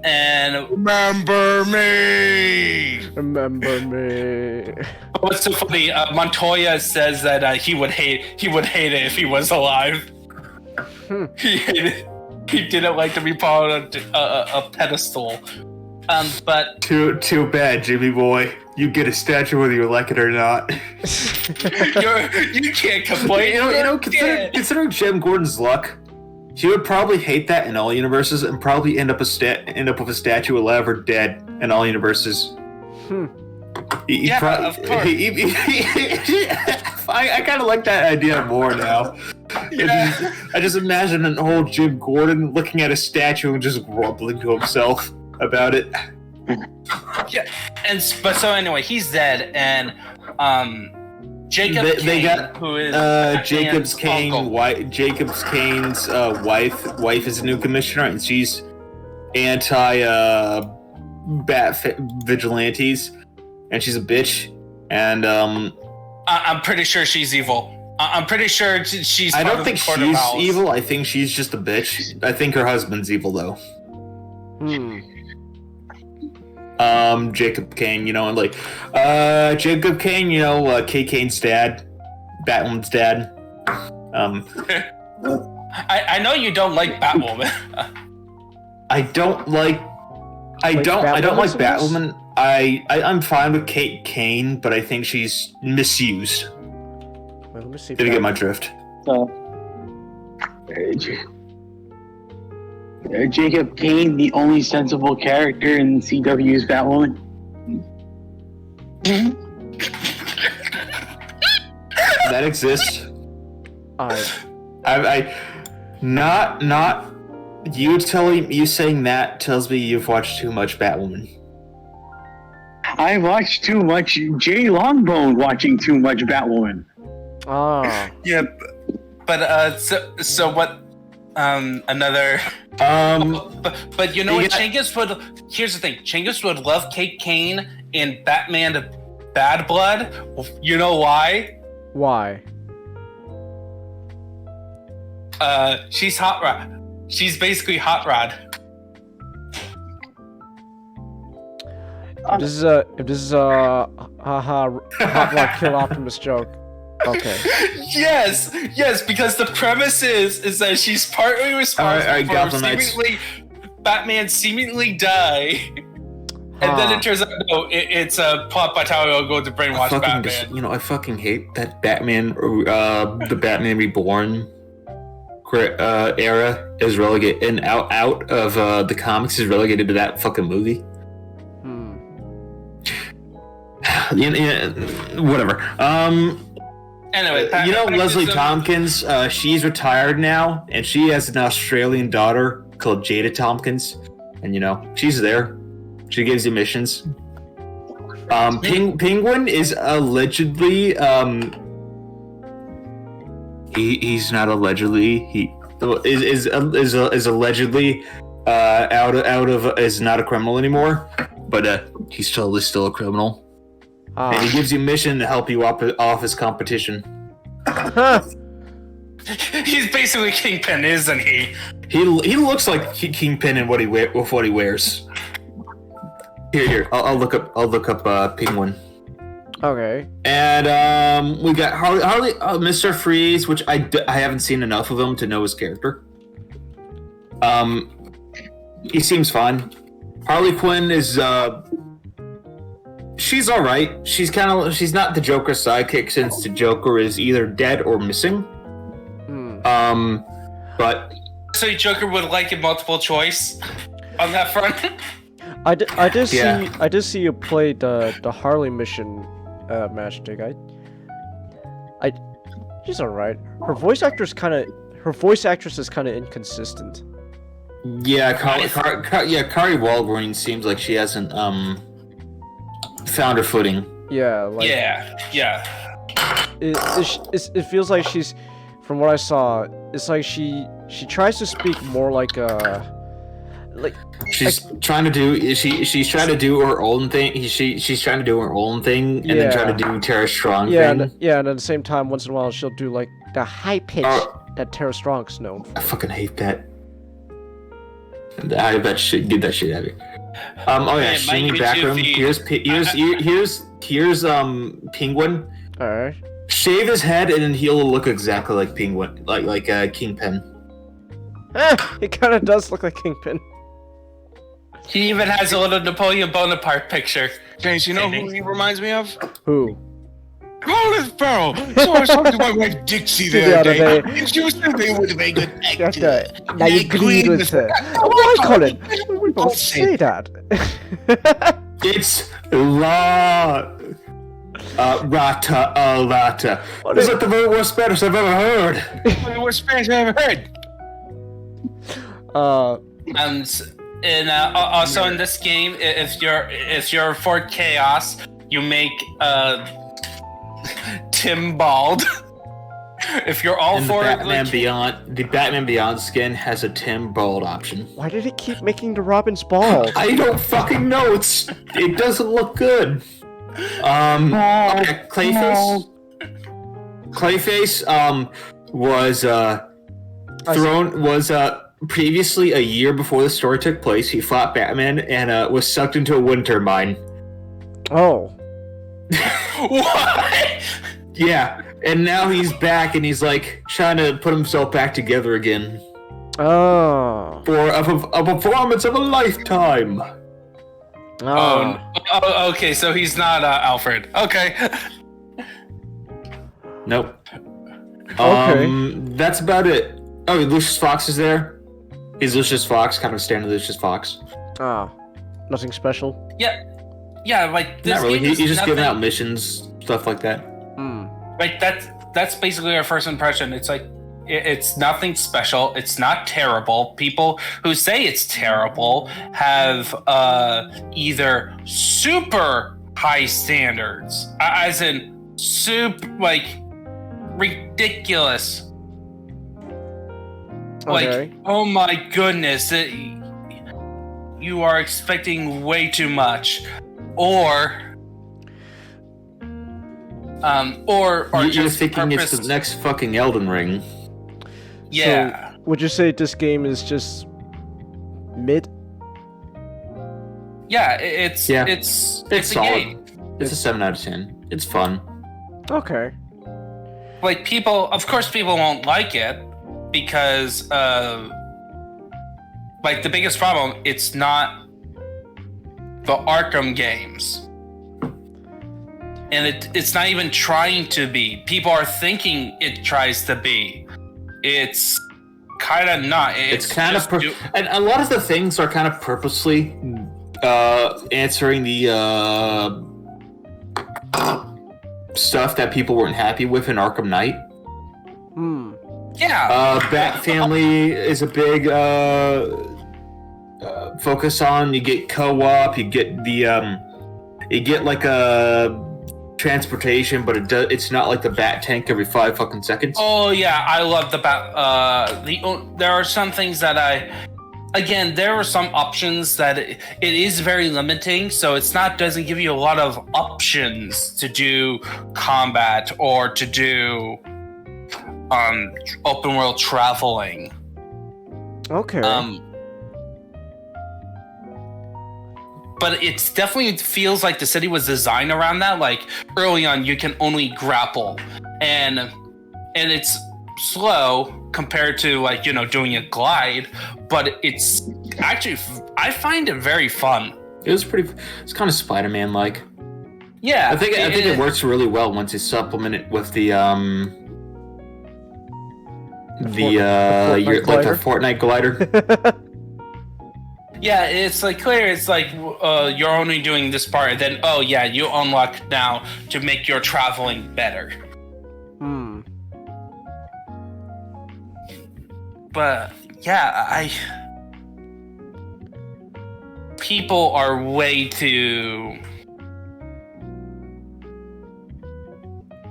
And remember me. What's so funny? Montoya says that he would hate it if he was alive. He hated it. He didn't like to be put on a pedestal. But too bad, Jimmy boy. You get a statue whether you like it or not. you can't complain. Considering Jim Gordon's luck, She would probably hate that in all universes, and probably end up with a statue of her dead in all universes. Yeah, of course. I kind of like that idea more now. Yeah. I just imagine an old Jim Gordon looking at a statue and just grumbling to himself about it. Yeah, but so anyway, he's dead, and Jacob They Kane, got who is Jacob's Batman's uncle. Jacob's Kane's wife is a new commissioner, and she's anti vigilantes, and she's a bitch. And I'm pretty sure she's evil. I'm pretty sure she's. I part don't of think the Court of she's Owls. evil. I think she's just a bitch. I think her husband's evil though. Jacob Kane, you know, and like Jacob Kane, you know, Kay Kane's dad, Batwoman's dad. I know you don't like Batwoman. I don't like Batwoman. I'm fine with Kate Kane, but I think she's misused. Wait, let me see. Did you get my drift? Jacob Kane, the only sensible character in CW's Batwoman. That exists. I Not you saying that tells me you've watched too much Batwoman. I watched too much Jay Longbone watching too much Batwoman. Yeah, but so what? Another. But you know what? Chingus would. Here's the thing. Chingus would love Kate Kane in Batman Bad Blood. You know why? Why? She's Hot Rod. She's basically Hot Rod. If this is a Hot Rod Kill Optimus joke. Okay. Yes, because the premise is that she's partly responsible All right, for Gotham Knights. Batman seemingly die, and then it turns out no, it's a plot by Talia go to brainwash Batman. I fucking hate that Batman, the Batman Reborn era is relegated, and out of the comics is relegated to that fucking movie. Whatever. Anyway, Leslie Tompkins, she's retired now, and she has an Australian daughter called Jada Tompkins, and she's there. She gives you missions. Penguin is allegedly he's not allegedly, he is allegedly is not a criminal anymore, but he's totally still a criminal. And he gives you a mission to help you off his competition. He's basically Kingpin, isn't he? He looks like Kingpin in what he wears. Here. I'll look up Penguin. Okay. And we got Harley Mr. Freeze, which I haven't seen enough of him to know his character. He seems fine. Harley Quinn is she's all right. She's not the Joker's sidekick, since the Joker is either dead or missing. But so Joker would like a multiple choice on that front. I did see you play the Harley mission match, Dick. She's all right. Her voice actress is kind of inconsistent. Yeah, Kari Walgreen seems like she hasn't found her footing. Yeah. Like, yeah. It feels like she's, from what I saw, it's like she tries to speak more like she's trying to do her own thing. She's trying to do her own thing, and then try to do Tara Strong thing. And at the same time, once in a while, she'll do like the high pitch that Tara Strong's known for. I fucking hate that. I bet she did that shit out of you. Streaming backroom. Here's Penguin. All right. Shave his head, and then he'll look exactly like Penguin, like Kingpin. He kind of does look like Kingpin. He even has a little Napoleon Bonaparte picture. James, you know who he reminds me of? Who? Colin Farrell. So I was talking to my wife Dixie the other day, and she was saying they would make a good actor. Now you agreed with her. Why, Colin? We both say that. It's Rata. Is that the very worst Spanish I've ever heard? The worst Spanish I've ever heard. And also in this game, if you're for chaos, you make Tim bald. If you're all and for the Batman Beyond skin has a Tim bald option. Why did it keep making the Robins bald? I don't fucking know. It doesn't look good. Clayface. Clayface was previously a year before the story took place. He fought Batman and was sucked into a wind turbine. Oh. What? Yeah, and now he's back and he's like trying to put himself back together again. Oh. For a performance of a lifetime. Oh. Okay, so he's not Alfred. Okay. Nope. Okay. That's about it. Oh, Lucius Fox is there. He's Lucius Fox, kind of standard Lucius Fox. Ah. Nothing special. Yeah, like this Not really. game is He's just giving nothing- out missions, stuff like that. Like that's basically our first impression. It's like it's nothing special. It's not terrible. People who say it's terrible have either super high standards, as in ridiculous. Okay. Like, oh my goodness, you are expecting way too much, or You're just thinking it's purposed- the next fucking Elden Ring. Yeah. So, would you say this game is just mid? Yeah, it's Yeah. it's It's a solid. game. It's a 7 out of 10. It's fun. Okay. Like of course people won't like it because like the biggest problem, it's not the Arkham games. And it's not even trying to be. People are thinking it tries to be. It's kind of not. It's kind of just and a lot of the things are kind of purposely answering the stuff that people weren't happy with in Arkham Knight. yeah. Bat Family is a big focus on. You get co-op. You get the you get like a transportation, but it's not like the Bat Tank every 5 fucking seconds. Oh yeah, I love the there are some things that there are some options that it is very limiting, so doesn't give you a lot of options to do combat or to do open world traveling. Okay. But it definitely feels like the city was designed around that. Like early on, you can only grapple, and it's slow compared to like doing a glide. But it's actually I find it very fun. It's kind of Spider-Man like. Yeah, I think it works really well once you supplement it with the Fortnite glider. Yeah, it's like clear. It's like you're only doing this part, and then you unlock now to make your traveling better. But yeah, people are way too.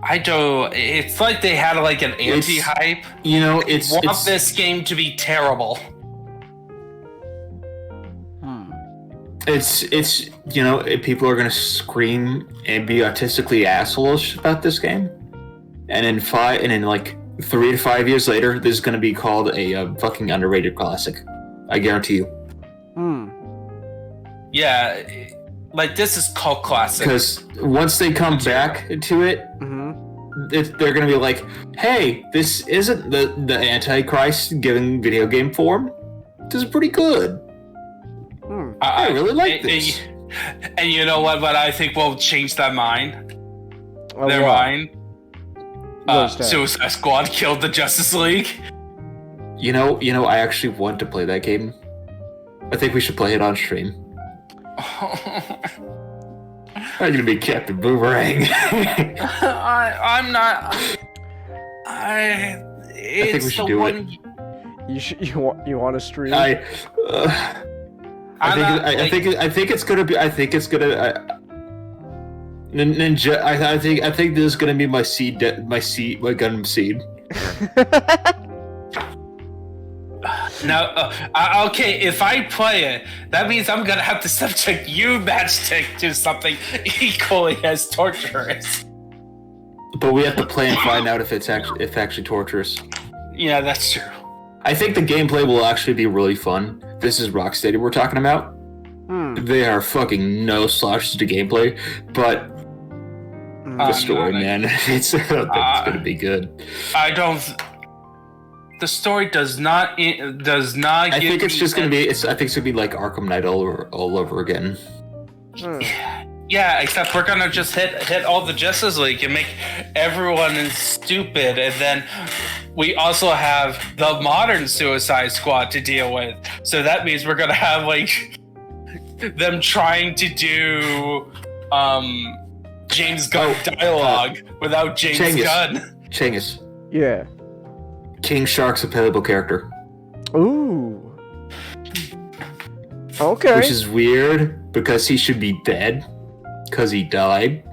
It's like they had like an anti-hype. Want this game to be terrible. It's people are gonna scream and be artistically assholes about this game, and in 3 to 5 years later, this is gonna be called a fucking underrated classic. I guarantee you. Yeah, like this is cult classic. Because once they come back to it, they're gonna be like, "Hey, this isn't the Antichrist giving video game form. This is pretty good. I really like this." And you know what? But I think we'll change that mind. Never what? mind. What is that? Suicide Squad killed the Justice League. You know, I actually want to play that game. I think we should play it on stream. I'm gonna be Captain Boomerang. I'm not. think we It's should the do one. You want to stream? I I'm think it's gonna be. I think it's gonna. Ninja. I think this is gonna be my seed. My Gundam seed. Now, okay, if I play it, that means I'm gonna have to subject you, Matchstick, to something equally as torturous. But we have to play and find out if it's actually torturous. Yeah, that's true. I think the gameplay will actually be really fun. This is Rocksteady we're talking about. They are fucking no slouches to gameplay, but the story, man, it's gonna be good. I don't. The story does not. I think it's just gonna be. I think it's gonna be like Arkham Knight all over again. Yeah, except we're gonna just hit all the Justice League and make everyone stupid, and then we also have the modern Suicide Squad to deal with. So that means we're gonna have like them trying to do James Gunn dialogue without James Gunn. Changus. Yeah. King Shark's a playable character. Ooh. Okay. Which is weird because he should be dead because he died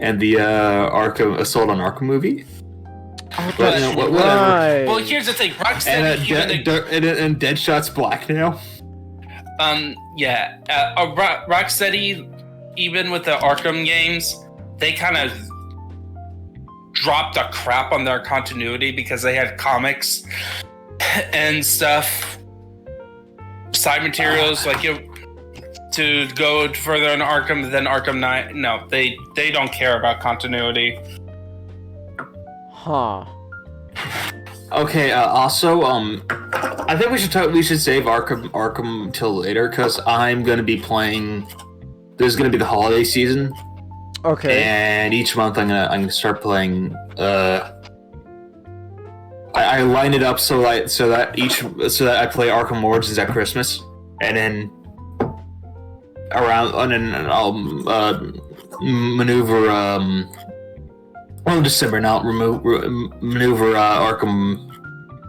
in the Assault on Arkham movie. But you know, whatever. Right. Well, here's the thing, Rocksteady. And Deadshot's black now. Rocksteady, even with the Arkham games, they kind of dropped the crap on their continuity because they had comics and stuff, side materials to go further in Arkham than Arkham Knight. No, they don't care about continuity. Huh. Okay. Also, I think we should save Arkham till later because I'm gonna be playing. There's gonna be the holiday season. Okay. And each month I'm gonna start playing. I line it up so that I play Arkham Origins at Christmas, and then I'll maneuver December, and I'll maneuver Arkham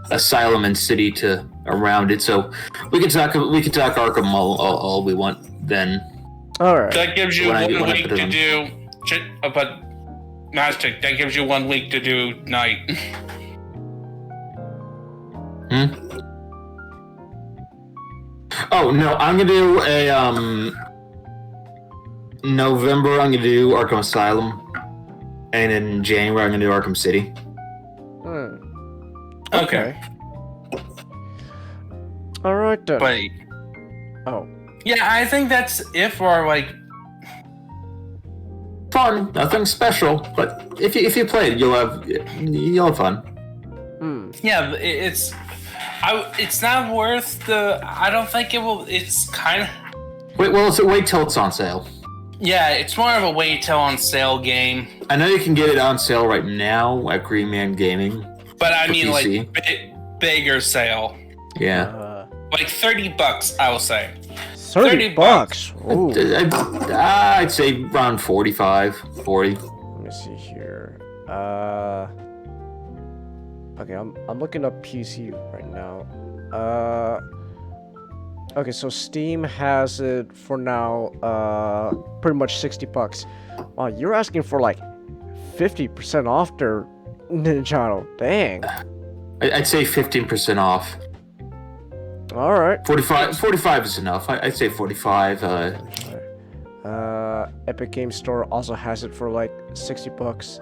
Asylum and City to around it. So we can talk Arkham all we want then. All right. That gives you 1 week to do. But Mastic, that gives you 1 week to do Night. Oh no, I'm gonna do a November. I'm gonna do Arkham Asylum, and in January I'm gonna do Arkham City. Okay. All right then. But yeah, I think that's it for like Fun, nothing special, but if you play it, you'll have fun. yeah, it's not worth the. I don't think it will. It's kind of. Wait till it's on sale. Yeah, it's more of a wait till on sale game. I know you can get it on sale right now at Green Man Gaming. But I for mean, PC. like bigger sale, Yeah. like $30, I will say. 30 bucks. Ooh. I'd say around 45, 40. Let me see here. Okay, I'm looking up PC right now. Okay, so Steam has it for now. Pretty much 60 bucks. Wow, you're asking for like 50% off their channel. Dang. I'd say 15% off. All right. 45 is enough. I'd say 45. Epic Game Store also has it for like 60 bucks.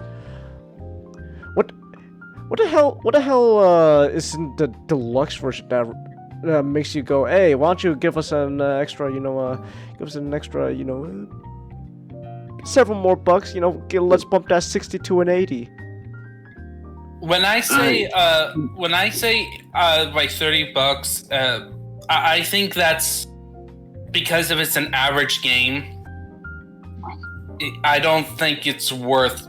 What the hell is in the deluxe version that makes you go, hey, why don't you give us an extra, several more bucks, let's bump that 60 to an 80. When I say like $30, I think that's because if it's an average game. I don't think it's worth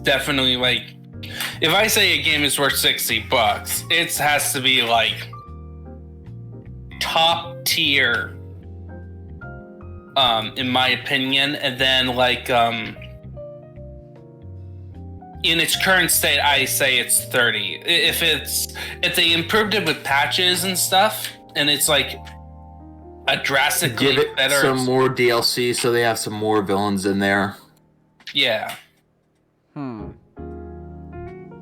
definitely like, if I say a game is worth $60, it has to be like top tier, in my opinion. And then like, in its current state, I say it's 30. If they improved it with patches and stuff, and it's like a drastically Give it better, some more DLC so they have some more villains in there. yeah.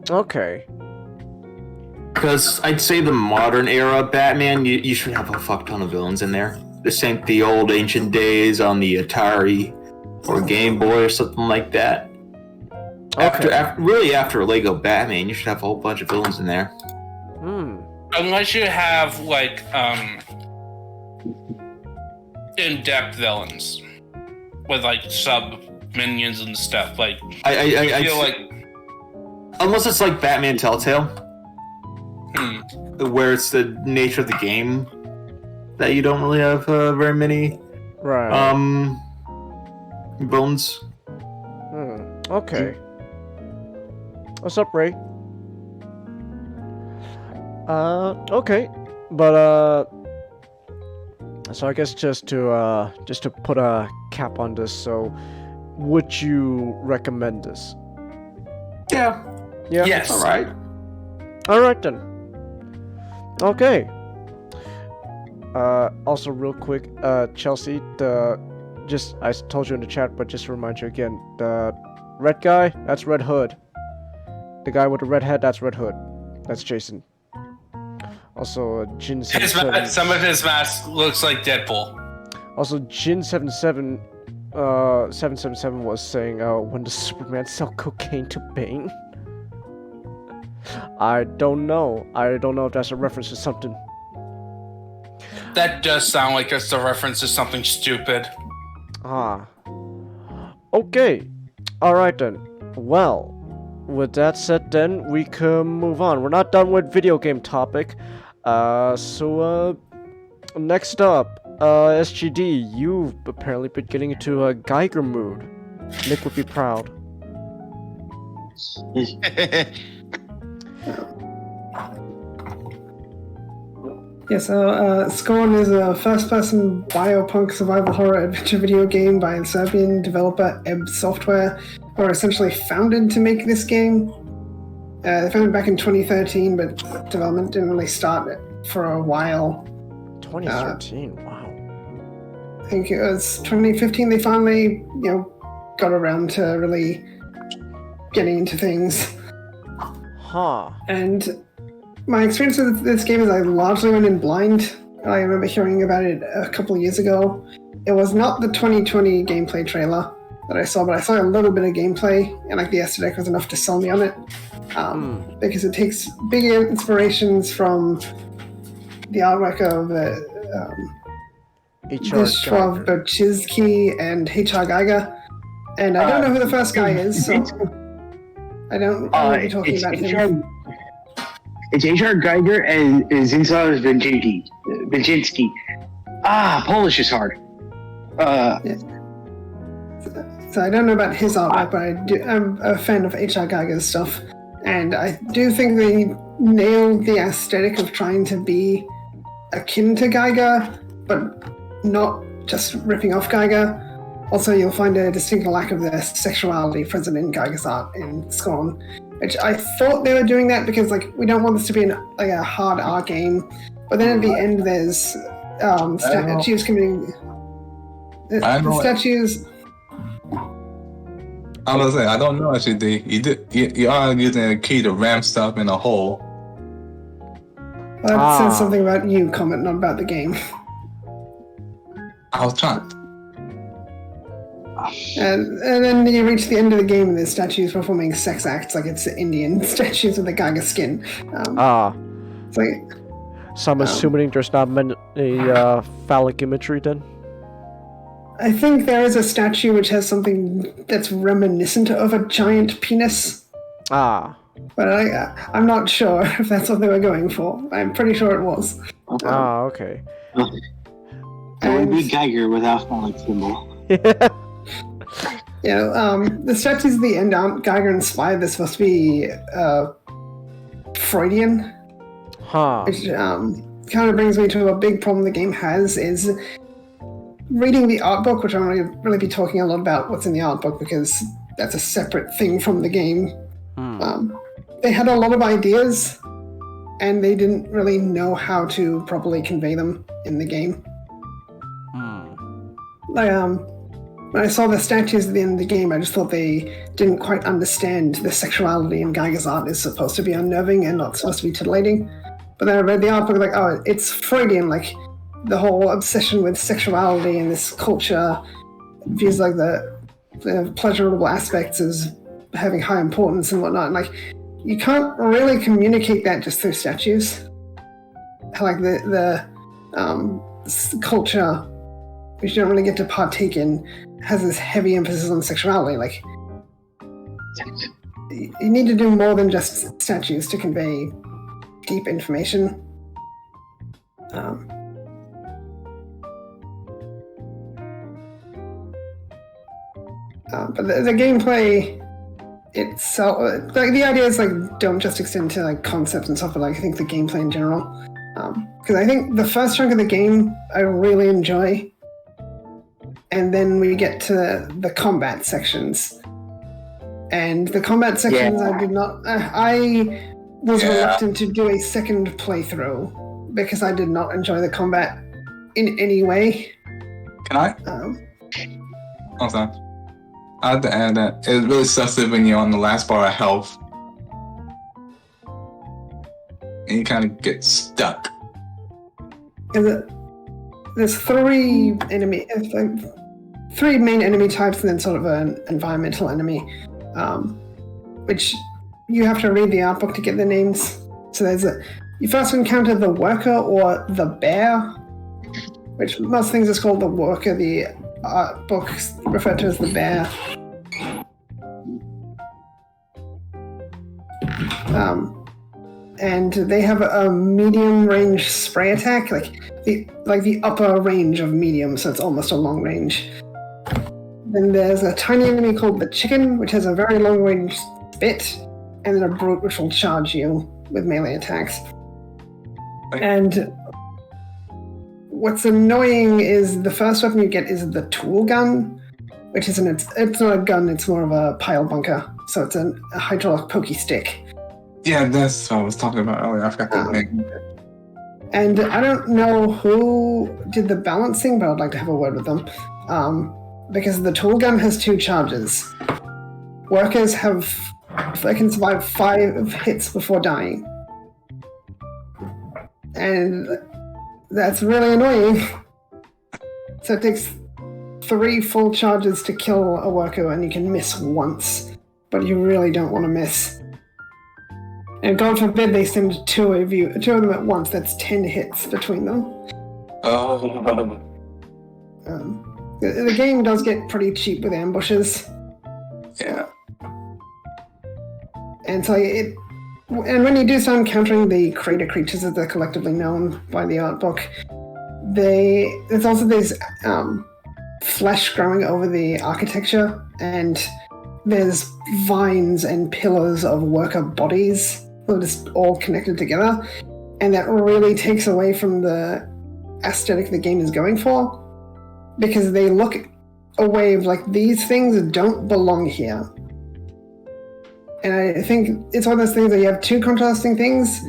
Okay. Because I'd say the modern era Batman, you should have a fuck ton of villains in there. This ain't the old ancient days on the Atari or Game Boy or something like that. Okay. After Lego Batman, you should have a whole bunch of villains in there. Unless you have like in-depth villains with like sub minions and stuff. Like I feel like unless it's like Batman Telltale, where it's the nature of the game that you don't really have very many villains. Okay. What's up, Ray? Okay, but so I guess just to put a cap on this, so would you recommend this? Yeah. Yeah. yes. All right. All right then. Okay. Also, real quick, Chelsea, I told you in the chat, but just to remind you again, the red guy, that's Red Hood. The guy with the red head, that's Red Hood. That's Jason. Also, Jin 77. Some of his mask looks like Deadpool. Also, Jin 777 was saying, when does Superman sell cocaine to Bane? I don't know. I don't know if that's a reference to something. That does sound like it's a reference to something stupid. Ah. Okay. Alright then. Well, with that said then, we can move on. We're not done with video game topic. Next up, SGD, you've apparently been getting into a Geiger mood. Nick would be proud. Yeah, so Scorn is a first-person biopunk survival horror adventure video game by the Serbian developer Ebb Software, who are essentially founded to make this game. They founded it back in 2013, but development didn't really start for a while. 2013, wow. I think it was 2015 they finally, got around to really getting into things. Huh. And my experience with this game is I largely went in blind. I remember hearing about it a couple of years ago. It was not the 2020 gameplay trailer that I saw, but I saw a little bit of gameplay, and like the aesthetic was enough to sell me on it. Because it takes big inspirations from the artwork of Zdzisław Boczynski and H.R. Geiger. And I don't know who the first guy is, so I don't know what you're talking about him. It's H.R. Geiger and Zdzisław Boczynski. Polish is hard. So I don't know about his artwork, but I'm a fan of H.R. Geiger's stuff. And I do think they nailed the aesthetic of trying to be akin to Geiger, but not just ripping off Geiger. Also, you'll find a distinct lack of the sexuality present in Geiger's art in Scorn, which I thought they were doing that because, we don't want this to be a hard R game. But then at the end, there's statues committing... Statues... I was saying, I don't know actually. You are using a key to ram stuff in a hole. That says something about you, Kamen, not about the game. I was trying. And then you reach the end of the game and there's statues performing sex acts like it's Indian statues with a Geiger skin. It's like... So I'm assuming there's not many phallic imagery then? I think there is a statue which has something that's reminiscent of a giant penis. But I'm not sure if that's what they were going for. I'm pretty sure it was. Okay. It would be Geiger without phallic symbol. The statues at the end aren't Geiger inspired. They're supposed to be Freudian, Huh. which kind of brings me to a big problem the game has is reading the art book, which I'm going to really be talking a lot about what's in the art book because that's a separate thing from the game. They had a lot of ideas, and they didn't really know how to properly convey them in the game. When I saw the statues at the end of the game, I just thought they didn't quite understand the sexuality in Geiger's art is supposed to be unnerving and not supposed to be titillating. But then I read the art book, like, oh, it's Freudian, like the whole obsession with sexuality and this culture views like the pleasurable aspects as having high importance and whatnot. And, like, you can't really communicate that just through statues. Like the culture, which you don't really get to partake in, has this heavy emphasis on sexuality. Like, you need to do more than just statues to convey deep information. But the gameplay itself, like the idea is like don't just extend to like concepts and stuff, but like I think the gameplay in general. Because I think the first chunk of the game I really enjoy, and then we get to the combat sections. And the combat sections, I did not. I was reluctant to do a second playthrough because I did not enjoy the combat in any way. Can I? Oh, sorry. I have to add that it really sucks it when you're on the last bar of health. And you kind of get stuck. There's three main enemy types and then sort of an environmental enemy, which you have to read the art book to get the names. So you first encounter the worker or the bear, which most things is called the worker. The art books referred to as the bear. And they have a medium range spray attack, like the upper range of medium, so it's almost a long range. Then there's a tiny enemy called the chicken, which has a very long range spit, and then a brute which will charge you with melee attacks. And what's annoying is the first weapon you get is the tool gun, which isn't it's not a gun, it's more of a pile bunker. So it's a hydraulic pokey stick. Yeah, that's what I was talking about earlier. I forgot the name. And I don't know who did the balancing, but I'd like to have a word with them. Because the tool gun has 2 charges. Workers they can survive 5 hits before dying. And that's really annoying. So it takes 3 full charges to kill a worker, and you can miss once, but you really don't want to miss. And God forbid they send 2 of them at once. That's 10 hits between them. Oh. The game does get pretty cheap with ambushes. Yeah. And so and when you do start encountering the crater creatures as they're collectively known by the art book, there's also this flesh growing over the architecture, and there's vines and pillars of worker bodies that are just all connected together, and that really takes away from the aesthetic the game is going for, because they look a way of like, these things don't belong here. And I think it's one of those things that you have 2 contrasting things,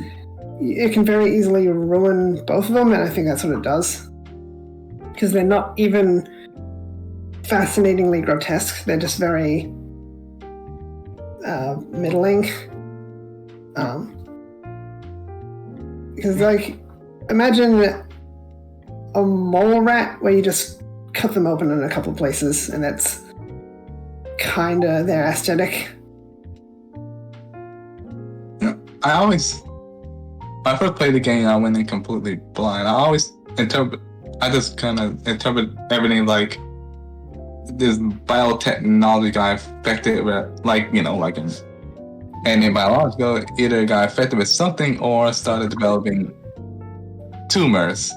it can very easily ruin both of them, and I think that's what it does. Because they're not even fascinatingly grotesque, they're just very middling. Because, like, imagine a mole rat where you just cut them open in a couple of places, and that's kind of their aesthetic. When I first played the game, I went in completely blind. I just kind of interpret everything like this biotechnology got affected with, like and biological, either got affected with something or started developing tumors.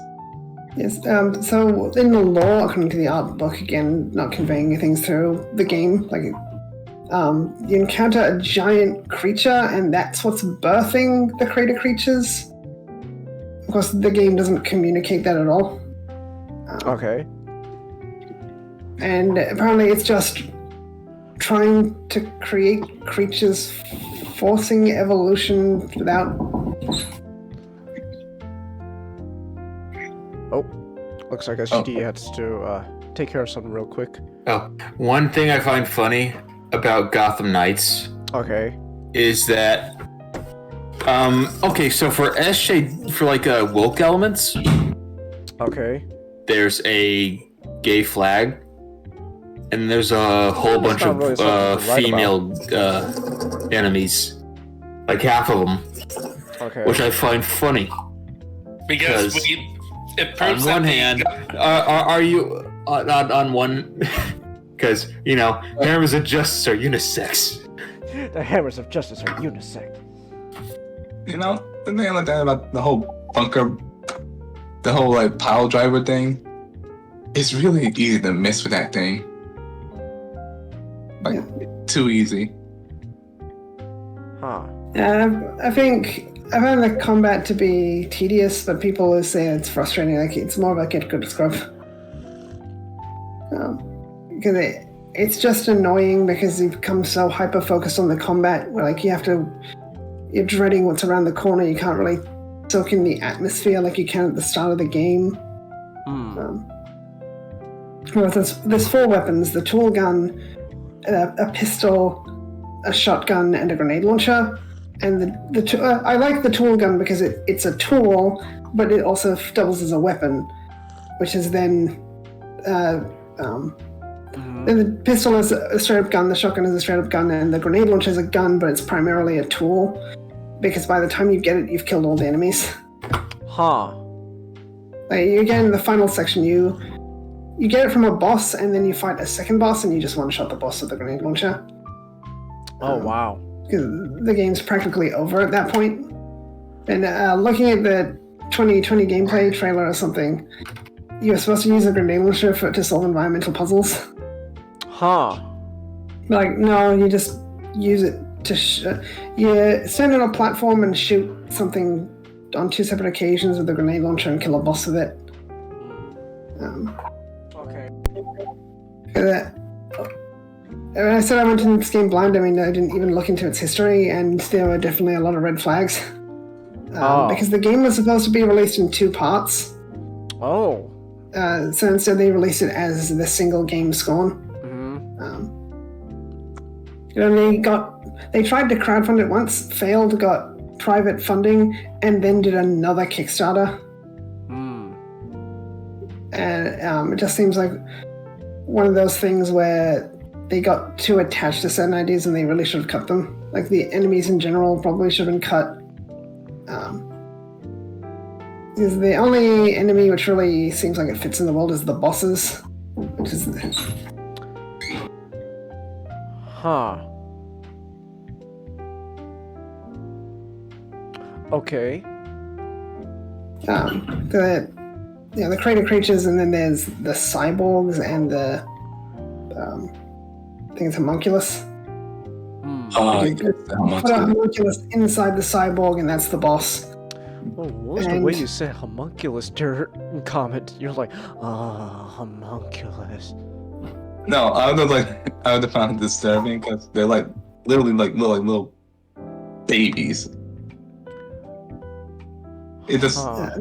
Yes. So in the lore, according to the art book, again, not conveying things through the game, like you encounter a giant creature, and that's what's birthing the crater creatures. Of course, the game doesn't communicate that at all. Okay. And apparently, it's just trying to create creatures, forcing evolution without. Oh, looks like SGD has to take care of something real quick. Oh, one thing I find funny about Gotham Knights Okay. is that okay, so for woke elements, Okay. there's a gay flag, and there's a whole bunch not really of something to write female enemies, like half of them, Okay. which I find funny. Because Because it On proves that one the- hand, are you on one? Because hammers of justice are unisex. The hammers of justice are unisex. You know, the thing I like that about the whole bunker, the whole like pile driver thing, it's really easy to miss with that thing. Like, too easy. Huh. I think I found the combat to be tedious, but people will say it's frustrating. Like it's more of a get good scrub. Because it's just annoying because you've become so hyper focused on the combat. Where like you're dreading what's around the corner. You can't really soak in the atmosphere like you can at the start of the game. Well, there's 4 weapons: the tool gun, a pistol, a shotgun, and a grenade launcher. And I like the tool gun because it's a tool, but it also doubles as a weapon, which is then. And the pistol is a straight-up gun, the shotgun is a straight-up gun, and the grenade launcher is a gun, but it's primarily a tool, because by the time you get it, you've killed all the enemies. Huh. Like, you get in the final section, you get it from a boss, and then you fight a second boss, and you just one-shot the boss with the grenade launcher. Oh, wow. Because the game's practically over at that point. And looking at the 2020 gameplay trailer or something, you're supposed to use a grenade launcher to solve environmental puzzles. Huh. Like, no, you just use it to you stand on a platform and shoot something on 2 separate occasions with a grenade launcher and kill a boss with it. Okay. When I said I went into this game blind, I mean I didn't even look into its history, and there were definitely a lot of red flags. Because the game was supposed to be released in 2 parts. Oh. So instead they released it as the single game Scorn. They tried to crowdfund it once, failed, got private funding, and then did another Kickstarter. And it just seems like one of those things where they got too attached to certain ideas and they really should have cut them. Like the enemies in general probably should have been cut. Because the only enemy which really seems like it fits in the world is the bosses, which is Huh. Okay. the crater creatures, and then there's the cyborgs and the I think it's homunculus. Put a homunculus inside the cyborg, and that's the boss. Oh, what was the way you said homunculus during comment? You're like, homunculus. No, I would have found it disturbing because they're like literally like little babies. It just like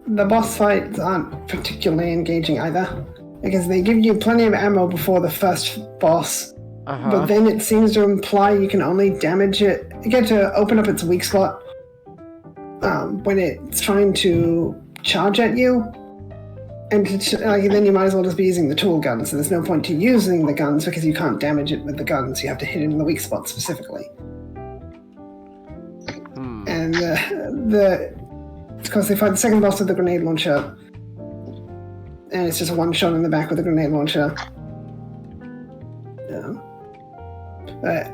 the boss fights aren't particularly engaging either, because they give you plenty of ammo before the first boss, but then it seems to imply you can only damage it. You get to open up its weak spot when it's trying to charge at you, and then you might as well just be using the tool gun. So there's no point to using the guns because you can't damage it with the guns. You have to hit it in the weak spot specifically. And of course, they fight the second boss with the grenade launcher, and it's just one shot in the back with a grenade launcher. But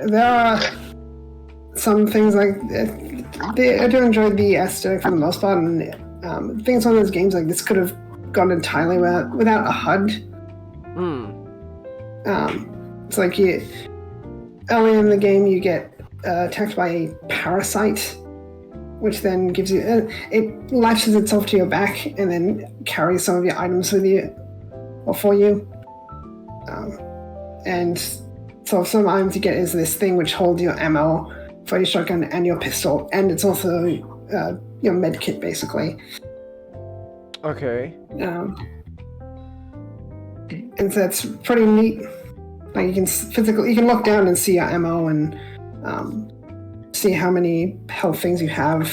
there are some things like I do enjoy the aesthetic for the most part, and things on those games like this could have gone entirely without a HUD. It's like early in the game you get attacked by a parasite, which then gives you it latches itself to your back and then carries some of your items with you or for you. And so some items you get is this thing which holds your ammo for your shotgun and your pistol, and it's also your med kit basically. Okay. And so that's pretty neat. Like you can look down and see your ammo and see how many health things you have.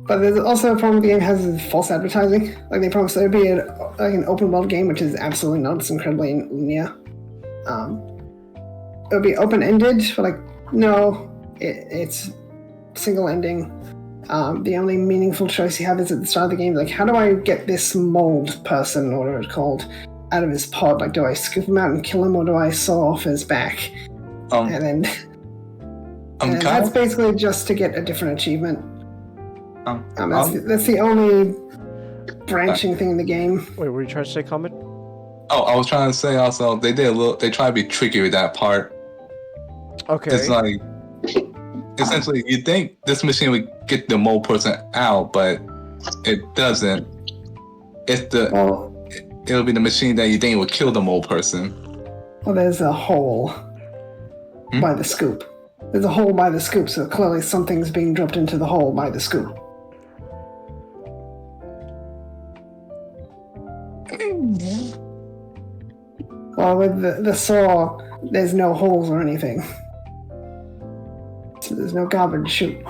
But there's also a problem the game has is false advertising. Like they promised there would be an open world game, which is absolutely not. It's incredibly linear. It would be open ended, but like no, it's single ending. The only meaningful choice you have is at the start of the game. Like, how do I get this mold person, or whatever it's called, out of his pod? Like, do I scoop him out and kill him, or do I saw off his back? And then that's basically just to get a different achievement. That's the only branching thing in the game. Wait, were you trying to say Kamen? Oh, I was trying to say also they try to be tricky with that part. Okay. It's like essentially you think this machine would get the mole person out, but it doesn't. It'll be the machine that you think will kill the mole person. Well, there's a hole by the scoop. There's a hole by the scoop, so clearly something's being dropped into the hole by the scoop. Well, with the saw, there's no holes or anything. So there's no garbage chute.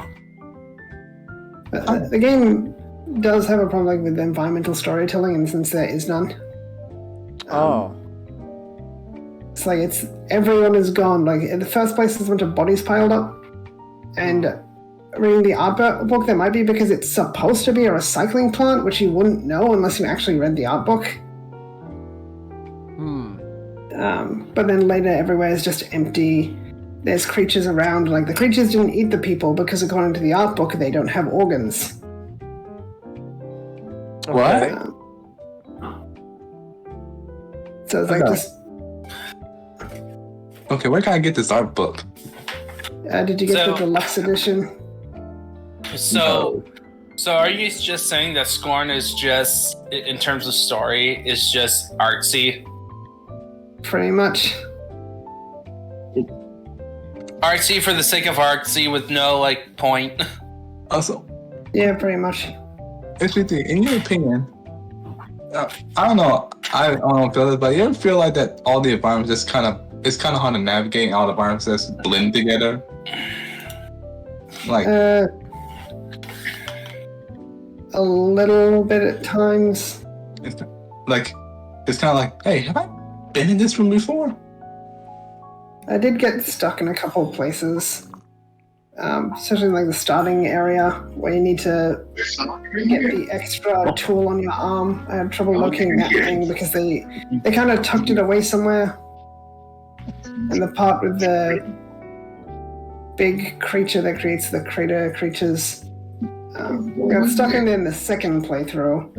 But the game does have a problem with environmental storytelling, and since there is none. It's like everyone is gone. Like in the first place, there's a bunch of bodies piled up, and reading the art book, there might be because it's supposed to be a recycling plant, which you wouldn't know unless you actually read the art book. But then later, everywhere is just empty. There's creatures around. Like the creatures didn't eat the people because, according to the art book, they don't have organs. What? So it's like just. Okay, where can I get this art book? Did you get the deluxe edition? So are you just saying that Scorn is just, in terms of story, is just artsy? Pretty much. Artsy for the sake of artsy with no, like, point. Also, yeah, pretty much. actually, in your opinion, I don't know, I don't feel this, but you ever feel like that all the environments just it's kind of hard to navigate, all the environments just blend together? Like, a little bit at times. it's kind of like, hey, have I been in this room before? I did get stuck in a couple of places, especially in like the starting area where you need to get the extra tool on your arm. I had trouble locating that thing because they kind of tucked it away somewhere. And the part with the big creature that creates the crater creatures, got stuck in the second playthrough.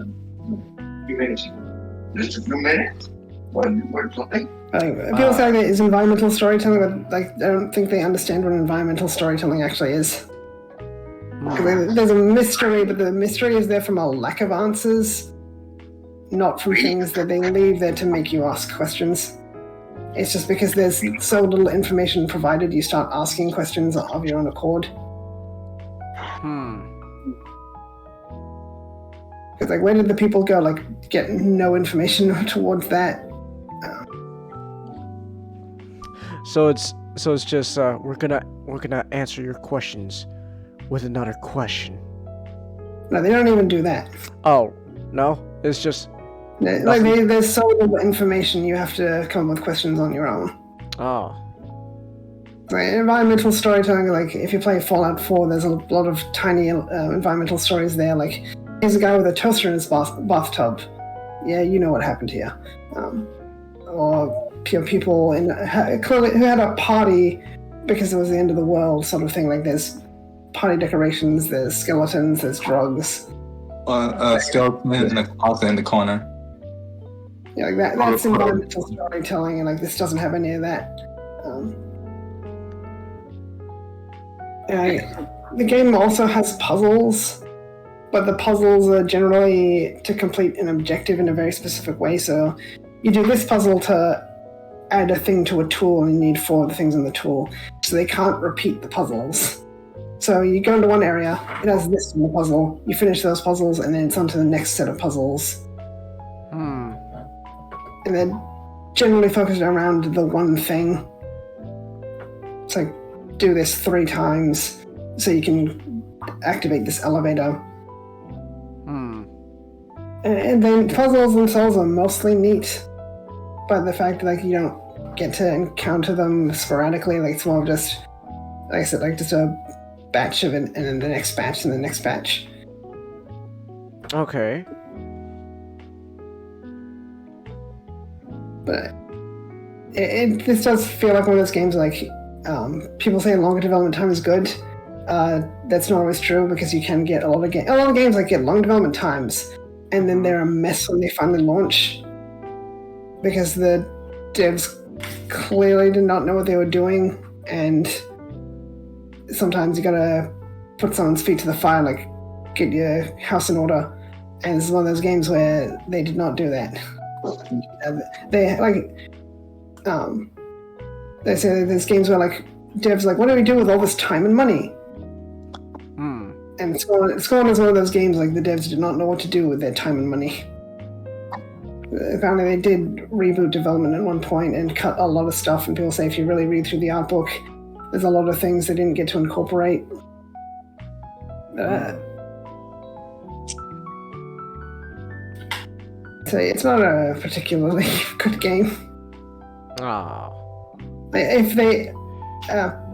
Just a few minutes. Something? People say that is environmental storytelling, but like I don't think they understand what environmental storytelling actually is. There's a mystery, but the mystery is there from a lack of answers, not from things that they leave there to make you ask questions. It's just because there's so little information provided, you start asking questions of your own accord. Because like, where did the people go? Like, get no information towards that. So it's just we're gonna answer your questions with another question. No, they don't even do that. Oh no, it's just like there's so little information, you have to come up with questions on your own. oh. Like environmental storytelling, like if you play Fallout 4, there's a lot of tiny environmental stories there. Like Here's a guy with a toaster in his bathtub. Yeah, you know what happened here. Or people clearly who had a party because it was the end of the world, sort of thing. Like there's party decorations, there's skeletons, there's drugs. Skeleton in the closet in the corner. Yeah, like that's environmental storytelling, and like this doesn't have any of that. The game also has puzzles, but the puzzles are generally to complete an objective in a very specific way. So you do this puzzle to add a thing to a tool, and you need 4 of the things in the tool, so they can't repeat the puzzles. So you go into one area, it has this in the puzzle, you finish those puzzles, and then it's on to the next set of puzzles. And then generally focused around the one thing. It's like, do this 3 times so you can activate this elevator. And then puzzles themselves are mostly neat, but the fact that like you don't get to encounter them sporadically, like it's more of just, like I said, like just a batch of it, and then the next batch, and the next batch. Okay. But this does feel like one of those games like people say longer development time is good. That's not always true, because you can get a lot of games like get long development times, and then they're a mess when they finally launch, because the devs clearly did not know what they were doing, and sometimes you gotta put someone's feet to the fire, like get your house in order. And this is one of those games where they did not do that. They they say there's games where like devs like, what do we do with all this time and money? And Scorn is one of those games like the devs did not know what to do with their time and money. Apparently they did reboot development at one point and cut a lot of stuff, and people say if you really read through the art book, there's a lot of things they didn't get to incorporate. So it's not a particularly good game. If they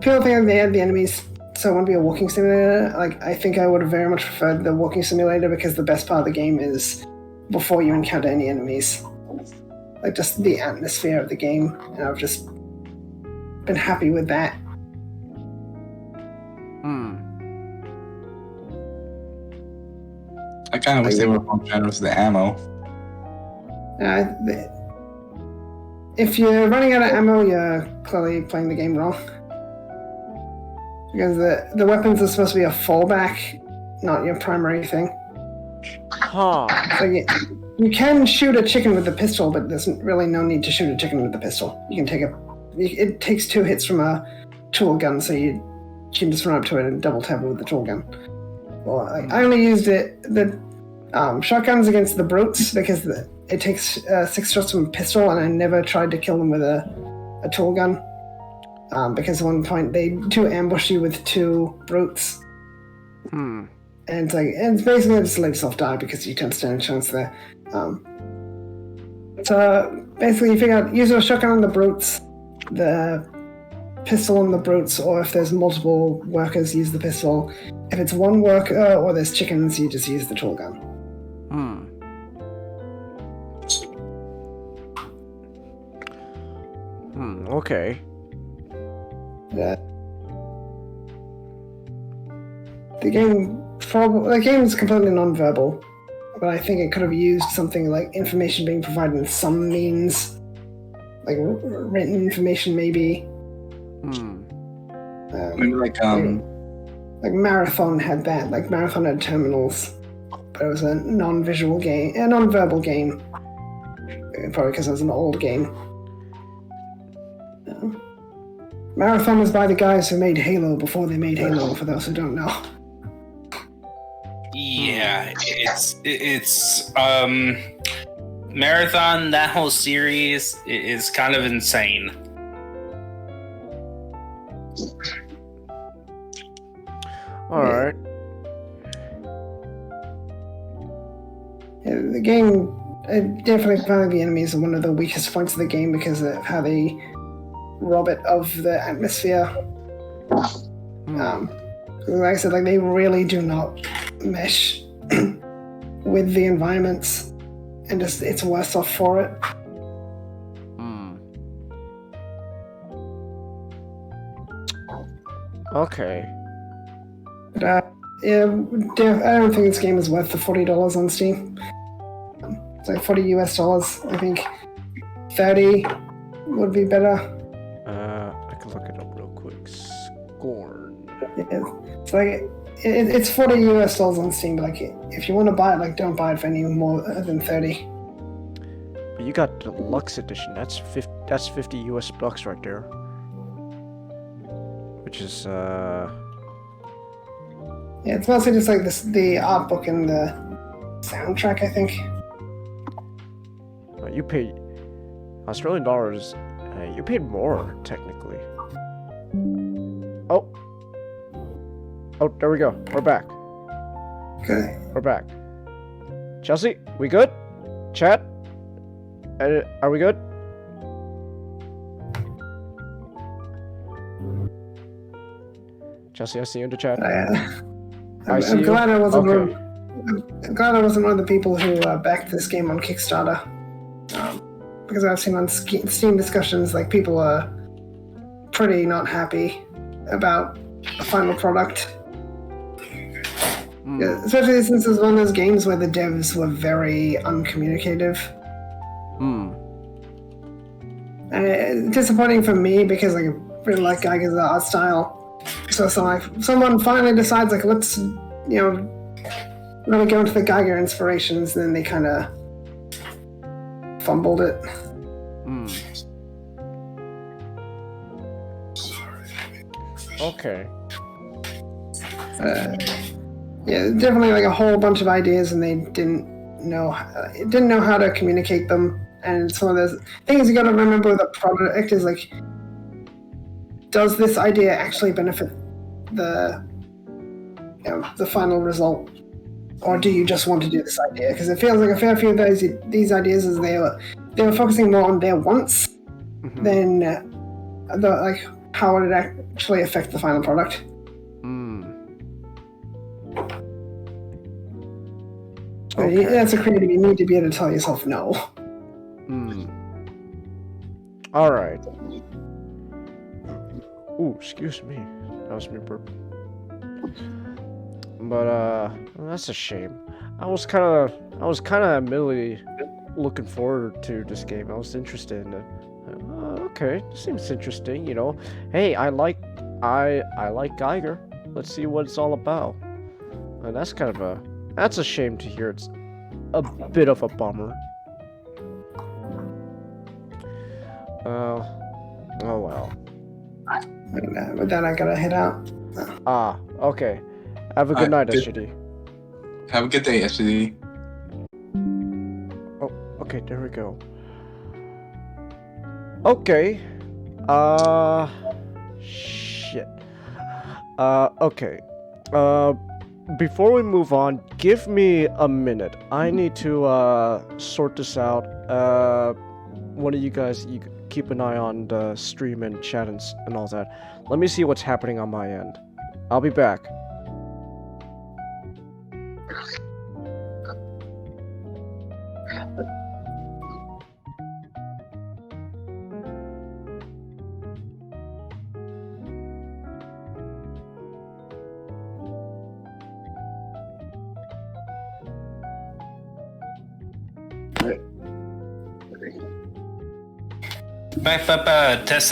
people think they had the enemies, so it wouldn't be a walking simulator. Like I think I would have very much preferred the walking simulator, because the best part of the game is before you encounter any enemies, like just the atmosphere of the game, and I've just been happy with that. I kind of wish they were more generous with the ammo. If you're running out of ammo, you're clearly playing the game wrong. Because the weapons are supposed to be a fallback, not your primary thing. Like you can shoot a chicken with a pistol, but there's really no need to shoot a chicken with the pistol. You can it takes 2 hits from a tool gun, so you can just run up to it and double tap it with the tool gun. Well, I only used the shotguns against the brutes, because it takes 6 shots from a pistol, and I never tried to kill them with a tool gun. Because at one point they do ambush you with 2 brutes. And it's basically just let yourself die because you don't stand a chance there. So basically you figure out, use a shotgun on the brutes, the pistol on the brutes, or if there's multiple workers, use the pistol. If it's one worker or there's chickens, you just use the tool gun. Okay. The game is completely non-verbal, but I think it could have used something like information being provided in some means, like written information, maybe. Maybe like Marathon had that. Like Marathon had terminals, but it was a non-visual game, a non-verbal game. Probably because it was an old game. Marathon was by the guys who made Halo before they made Halo, for those who don't know. Yeah, it's Marathon, that whole series is kind of insane. Alright. Yeah, the game, definitely finding the enemies are one of the weakest points of the game because of how they rob it of the atmosphere. Like I said, like they really do not mesh. with the environments, and just it's worse off for it. Okay. But yeah, I don't think this game is worth the $40 on Steam. It's like $40 US. I think 30 would be better. I can look it up real quick. Scorn. Yeah, it's like it's $40 US on Steam. But like, if you want to buy it, like, don't buy it for any more than 30. But you got deluxe edition. That's 50 US bucks right there. Which is Yeah, it's mostly just like the art book and the soundtrack, I think. You paid Australian dollars. You paid more technically. Oh, there we go. We're back. Okay. We're back. Chelsea, we good? Chat, are we good? Chelsea, I see you in the chat. I'm glad I wasn't Okay. I'm glad I wasn't one of the people who backed this game on Kickstarter. Because I've seen on Steam discussions, like, people are pretty not happy about the final product. Yeah, especially since it's one of those games where the devs were very uncommunicative. And it's disappointing for me because, like, I really like Geiger's art style. So someone finally decides, like, let's, really go into the Geiger inspirations, and then they kind of fumbled it. Okay. Yeah, definitely like a whole bunch of ideas, and they didn't know how to communicate them. And some of those things you got to remember with a product is, like, does this idea actually benefit the final result, or do you just want to do this idea? Because it feels like a fair few of these ideas is they were focusing more on their wants than how would it actually affect the final product. Okay. That's a creative. You need to be able to tell yourself no. All right. Ooh, excuse me. That was me burp. But that's a shame. I was kind of admittedly looking forward to this game. I was interested in it. Okay, this seems interesting. Hey, I like Geiger. Let's see what it's all about. And that's a shame to hear. It's a bit of a bummer. Oh well. With that, I gotta head out. Okay. Have a good night, SGD. Have a good day, SGD. Oh, okay, there we go. Okay. Shit. Okay. Before we move on, give me a minute. I need to sort this out. One of you guys, you keep an eye on the stream and chat and all that. Let me see what's happening on my end. I'll be back.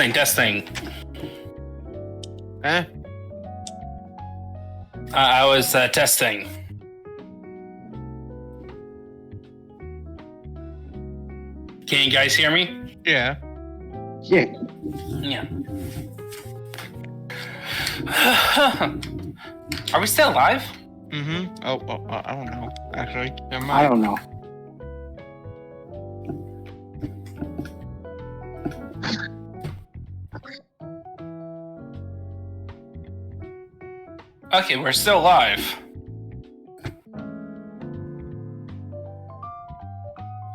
Testing. Huh? I was testing. Can you guys hear me? Yeah. Yeah. Yeah. Are we still live? Mm-hmm. Oh, I don't know. Actually, never mind. I don't know. Okay, we're still live.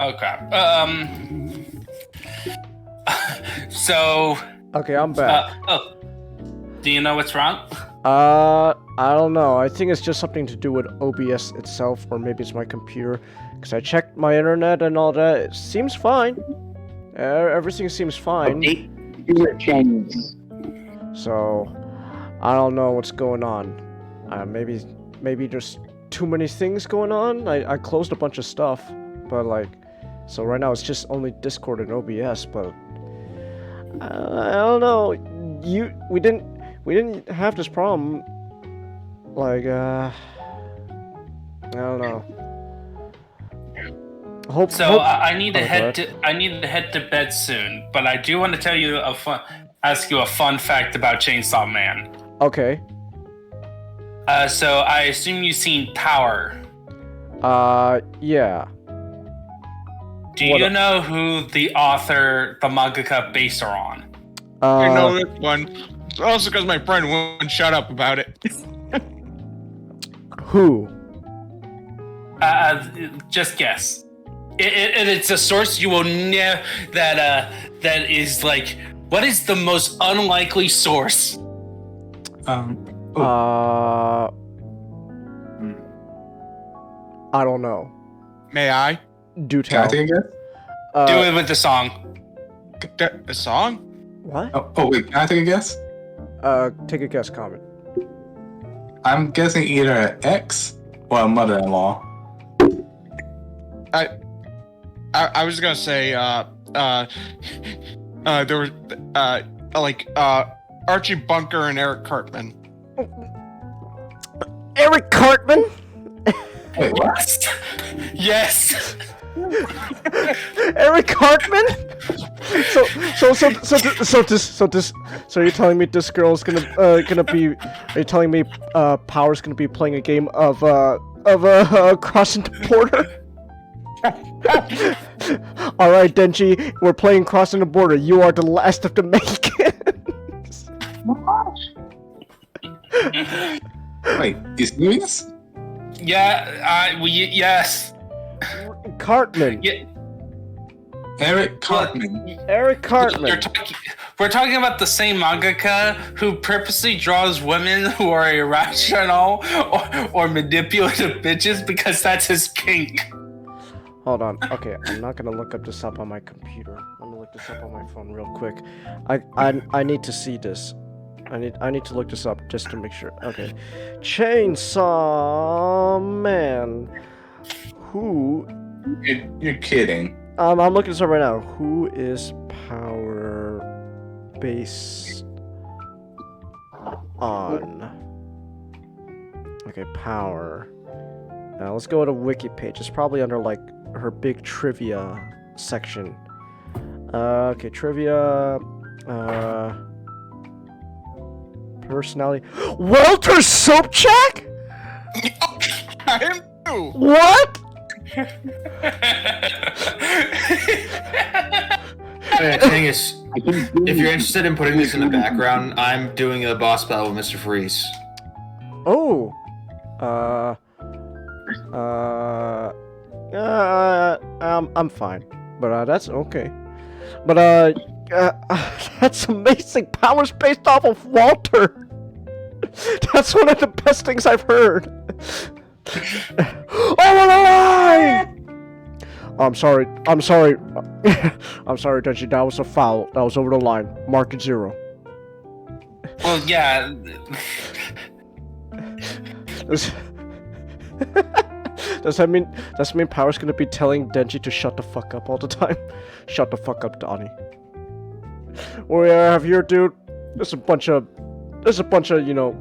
Okay. So. Okay, I'm back. Do you know what's wrong? I don't know. I think it's just something to do with OBS itself, or maybe it's my computer. Because I checked my internet and all that. It seems fine. Everything seems fine. Update changes. So, I don't know what's going on. Maybe there's too many things going on. I closed a bunch of stuff, but like, so right now it's just only Discord and OBS. But I don't know. We didn't have this problem. Like, I don't know. I need to head to bed soon, but I do want to tell you ask you a fun fact about Chainsaw Man. Okay. So I assume you've seen Power. Yeah. Do you know who the mangaka based her on? I know this one. Also because my friend wouldn't shut up about it. Who? Just guess. It's a source you will never. That is like, what is the most unlikely source? I don't know. May I? Do Can I tell. take a guess? Do it with the song. A song? What? Oh wait, can I take a guess? Take a guess, Kamen. I'm guessing either an ex or a mother-in-law. I was gonna say there were Archie Bunker and Eric Cartman. Eric Cartman? Wait, what? Yes. Eric Cartman? So you're telling me this girl's gonna be? Are you telling me Power's gonna be playing a game of crossing the border? All right, Denji, we're playing crossing the border. You are the last of the Mohicans. Wait, you serious? Yeah. Yes. Cartman. Yeah. Eric Cartman. Eric Cartman. We're talking about the same mangaka who purposely draws women who are irrational or manipulative bitches because that's his kink. Hold on. Okay, I'm not gonna look up this up on my computer. I'm gonna look this up on my phone real quick. I need to see this. I need to look this up just to make sure. Okay. Chainsaw Man. Who? You're kidding. I'm looking this up right now. Who is Power based on? Okay, Power. Now let's go to Wiki page. It's probably under like her big trivia section. Okay, trivia. Personality. Walter Sobchak? I knew. What? The thing is, if you're interested in putting this in the background, I'm doing a boss battle with Mr. Freeze. Oh. I'm fine. But that's okay. But that's amazing. Power's based off of Walter. That's one of the best things I've heard. Oh, what a lie! I'm sorry. I'm sorry, Denji. That was a foul. That was over the line. Mark it 0. Well, yeah. Does that mean Power's gonna be telling Denji to shut the fuck up all the time? Shut the fuck up, Donnie. We have here, dude. There's a bunch of, you know,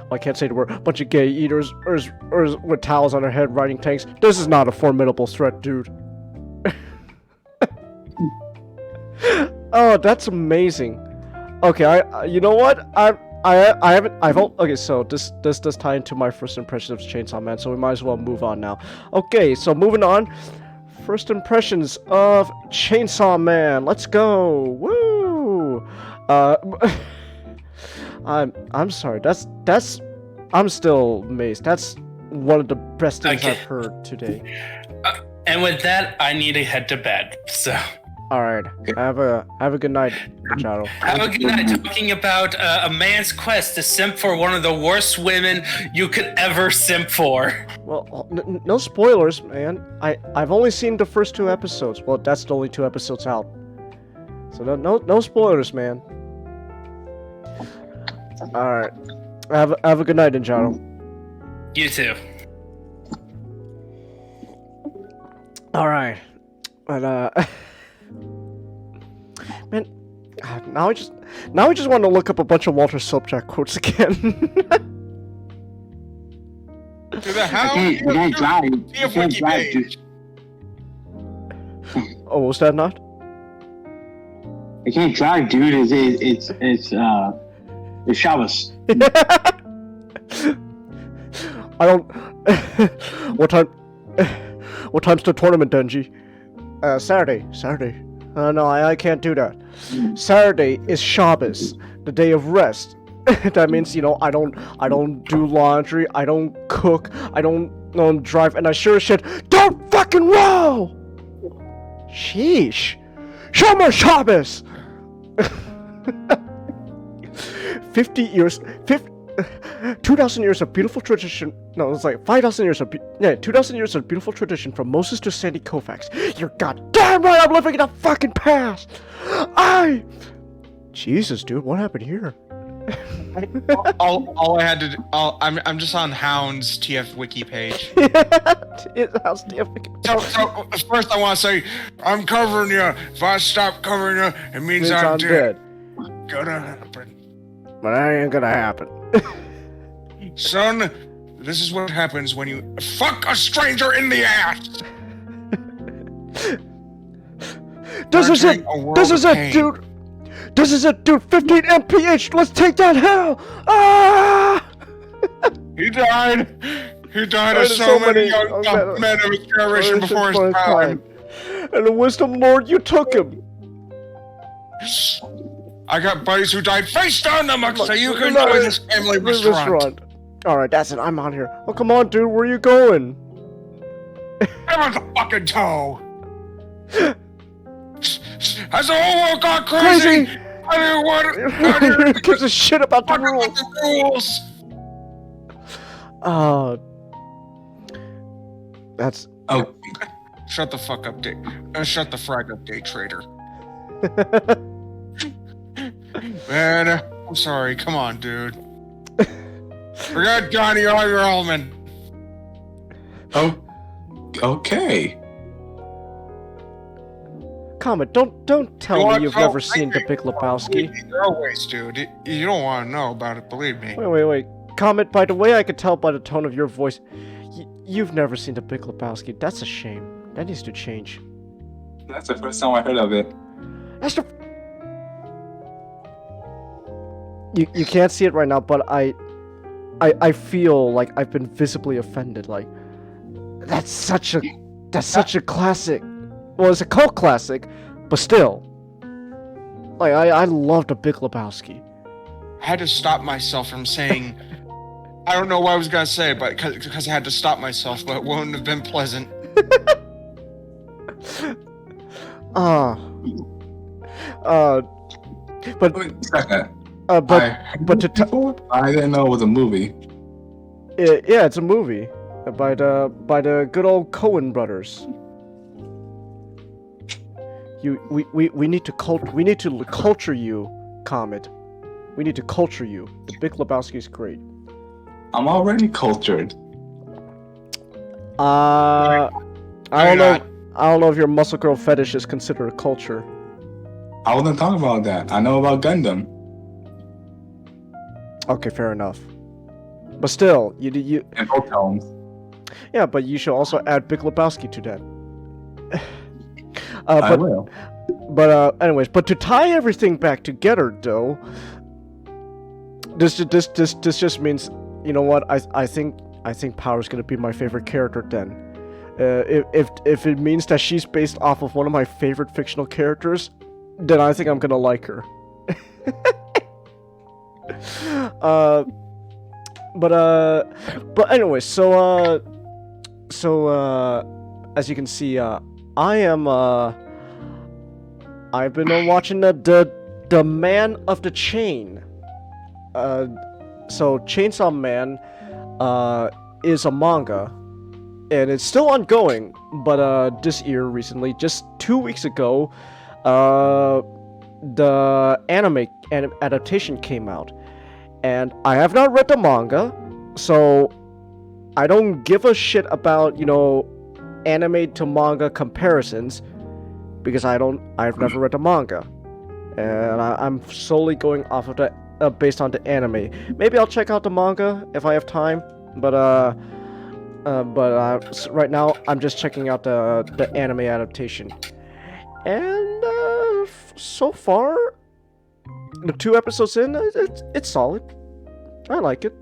well, I can't say the word, a bunch of gay eaters or with towels on their head riding tanks. This is not a formidable threat, dude. Oh, that's amazing. Okay, you know what? Okay, so this does tie into my first impressions of Chainsaw Man, so we might as well move on now. Okay, so moving on. First impressions of Chainsaw Man. Let's go. Woo! I'm sorry. That's I'm still amazed. That's one of the best things I've heard today. And with that, I need to head to bed. So. All right. Have a good night, Charo. Have a good night. Talking about a man's quest to simp for one of the worst women you could ever simp for. Well, no spoilers, man. I've only seen the first 2 episodes. Well, that's the only 2 episodes out. So no spoilers, man. All right. Have a good night, Charo. You too. All right. But man, now I just want to look up a bunch of Walter Sobchak quotes again. To the house. You can't drive. You can't Wiki drive, dude. page. Oh, was that not? I can't drive, dude. It's Shabbos. I don't. What time's the tournament, Denji? Saturday. No, I can't do that. Saturday is Shabbos, the day of rest. That means, I don't do laundry, I don't cook, I don't drive, and I sure as shit don't fucking row! Sheesh. Shomer Shabbos! 2,000 years of beautiful tradition. No, it's like 5,000 years of 2,000 years of beautiful tradition from Moses to Sandy Koufax. You're goddamn right, I'm living in the fucking past. Jesus, dude, what happened here? all I had to do, I'm just on Hound's TF Wiki page. How's TF Wiki? So first I want to say, I'm covering you. If I stop covering you, it means I'm dead. Gonna happen. But that ain't gonna happen. Son, this is what happens when you fuck a stranger in the ass. This is it, dude. This is it, dude. 15 mph. Let's take that hell. Ah! He died. He died as so many young men of his generation before his time. And the wisdom lord, you took him. I got buddies who died face down amongst so you can enjoy this family restaurant. Alright, that's it. I'm on here. Oh, come on, dude. Where are you going? I'm on the fucking toe. Has the whole world gone crazy? I didn't want Who gives a shit about the rules? That's... Oh. Shut the fuck up, shut the frag up, day trader. Man, I'm sorry. Come on, dude. Forget Johnny all your element. Oh, okay. Kamen, don't tell me you've never seen The Big Lebowski. You're a waste, dude. You don't want to know about it, believe me. Wait. Kamen, by the way I could tell by the tone of your voice, you've never seen The Big Lebowski. That's a shame. That needs to change. That's the first time I heard of it. That's the... You can't see it right now, but I feel like I've been visibly offended. Like, that's such a classic. Well, it's a cult classic, but still. Like, I love The Big Lebowski. I had to stop myself from saying... I don't know what I was gonna say, but because I had to stop myself, but it wouldn't have been pleasant. But wait a second. I didn't know it was a movie. Yeah, it's a movie by the good old Coen brothers. We need to culture you, Comet. We need to culture you. The Big Lebowski is great. I'm already cultured. I don't know if your muscle girl fetish is considered a culture. I wasn't talking about that. I know about Gundam. Okay, fair enough. But still, you and Pokemon. Yeah, but you should also add Big Lebowski to that. I will. But anyways, but to tie everything back together, though, this just means, you know what? I think Power's gonna be my favorite character then. If it means that she's based off of one of my favorite fictional characters, then I think I'm gonna like her. But anyway, so as you can see, I am I've been watching the Man of the Chain. So Chainsaw Man is a manga, and it's still ongoing. But this year, recently, just 2 weeks ago, the anime adaptation came out, and I have not read the manga, so I don't give a shit about anime to manga comparisons because I've never read the manga, and I'm solely going off of the based on the anime. Maybe I'll check out the manga if I have time, but right now I'm just checking out the anime adaptation, and so far the 2 episodes in, it's solid. I like it.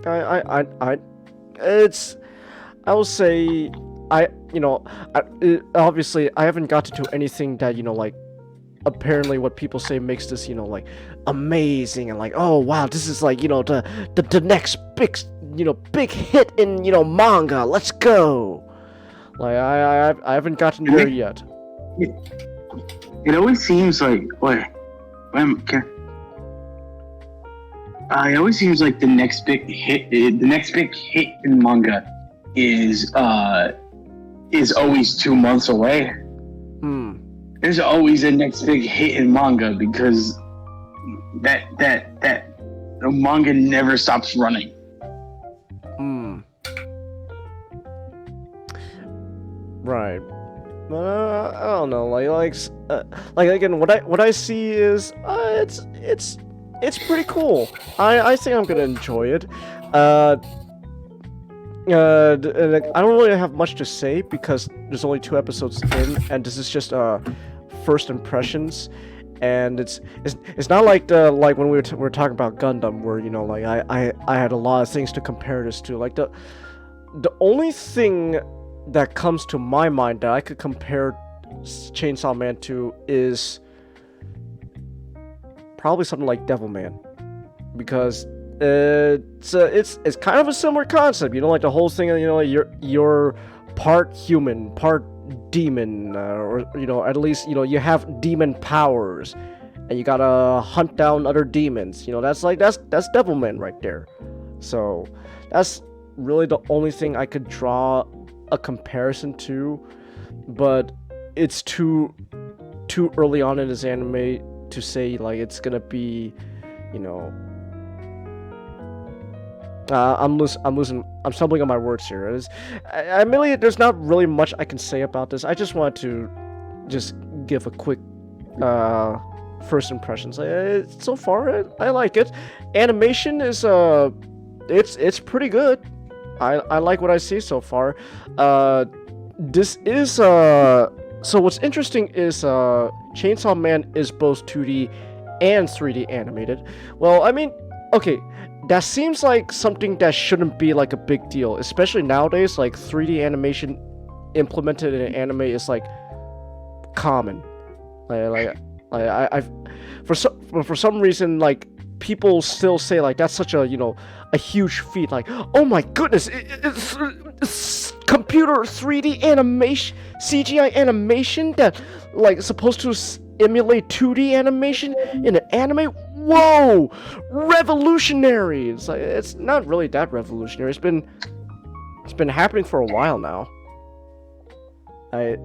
I will say obviously I haven't got to do anything that like apparently what people say makes this like amazing and like, oh wow, this is like the next big big hit in manga, let's go. Like I haven't gotten there yet. It always seems like it always seems like the next big hit in manga is always 2 months away. There's always a next big hit in manga because that the manga never stops running. Right. I don't know. Like again, what I see is it's pretty cool. I think I'm gonna enjoy it. I don't really have much to say because there's only 2 episodes in, and this is just first impressions. And it's not like when we were talking about Gundam, where like I had a lot of things to compare this to. Like the only thing that comes to my mind that I could compare Chainsaw Man to is probably something like Devilman, because it's kind of a similar concept, like the whole thing, you're part human, part demon, or at least you have demon powers, and you gotta hunt down other demons. That's Devilman right there. So that's really the only thing I could draw a comparison to, but it's too early on in this anime to say like it's gonna be, I'm stumbling on my words here. There's not really much I can say about this. I just want to just give a quick first impressions. So far, I like it. Animation is it's pretty good. I like what I see so far. This is so what's interesting is Chainsaw Man is both 2D and 3D animated. Well, I mean, okay, that seems like something that shouldn't be like a big deal, especially nowadays. Like 3D animation implemented in anime is like common. For some reason, like people still say like that's such a a huge feat. Like, oh my goodness, it's computer 3D animation, CGI animation that like supposed to emulate 2D animation in an anime. Whoa, revolutionary! It's like it's not really that revolutionary. It's been happening for a while now. I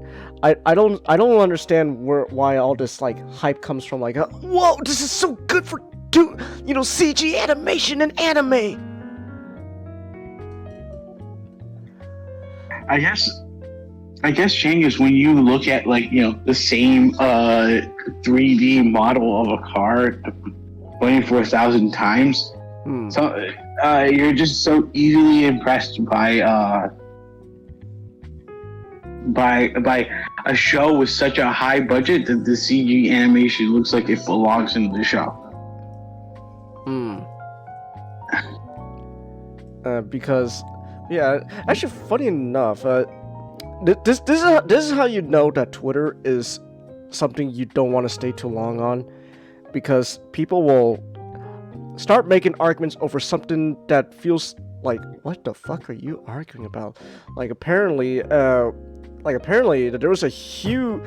don't understand why all this like hype comes from. Like, whoa, this is so good for CG animation and anime. I guess changes when you look at like the same 3D model of a car 24,000 times. So you're just so easily impressed by a show with such a high budget that the CG animation looks like it belongs in the show. Because actually, funny enough, this is how you know that Twitter is something you don't want to stay too long on, because people will start making arguments over something that feels like, what the fuck are you arguing about? Like apparently apparently there was a huge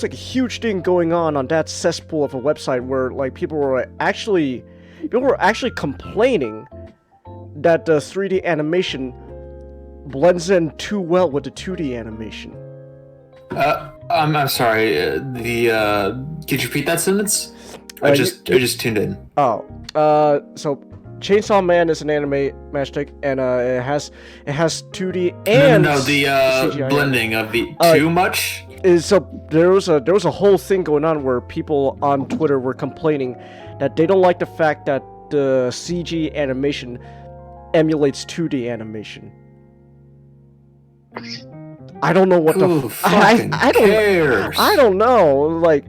like a huge thing going on that cesspool of a website where like people were actually complaining that the 3D animation blends in too well with the 2D animation. I'm sorry. Could you repeat that sentence? I just tuned in. Oh, so Chainsaw Man is an anime matchstick, and it has 2D and no, the CGI blending of the too much. So there was a whole thing going on where people on Twitter were complaining that they don't like the fact that the CG animation emulates 2D animation. I don't know what Who fucking cares? I don't know. Like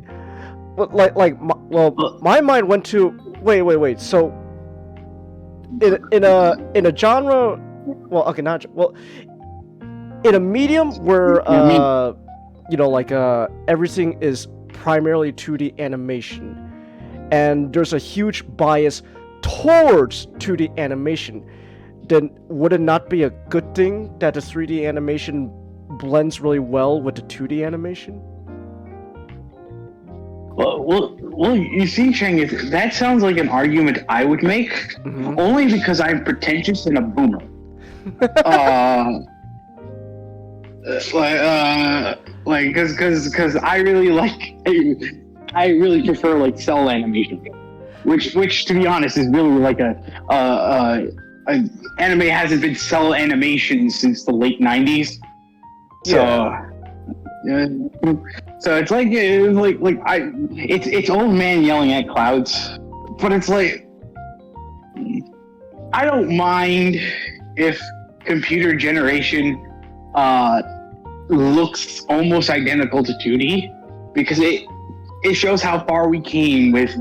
my mind went to wait. So in a genre, in a medium where everything is primarily 2D animation, and there's a huge bias towards 2D animation, then would it not be a good thing that the 3D animation blends really well with the 2D animation? Well, you see, Chang, that sounds like an argument I would make, only because I'm pretentious and a boomer. Because I really prefer like cell animation, which to be honest is really like anime hasn't been cell animation since the late 90s. So it's it's old man yelling at clouds, but it's like I don't mind if computer generation looks almost identical to 2D, because it shows how far we came with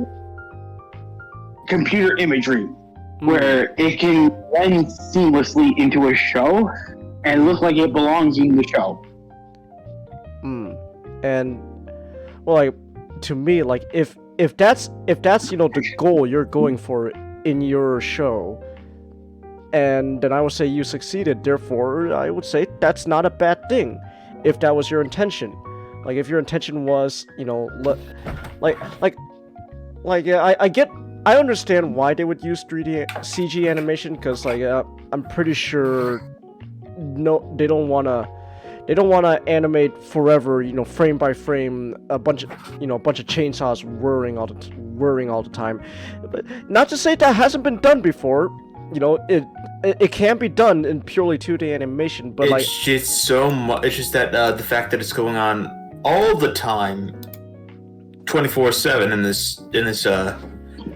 computer imagery, where it can blend seamlessly into a show and look like it belongs in the show. And well, like, to me, like if that's the goal you're going for in your show, and then I would say you succeeded. Therefore, I would say that's not a bad thing if that was your intention. Like if your intention was, I understand why they would use 3D CG animation, because I'm pretty sure they don't want to animate forever, frame by frame, a bunch of chainsaws whirring all the time. But not to say that hasn't been done before. It can be done in purely 2D animation, but it's just so much. It's just that the fact that it's going on all the time, 24/7 in this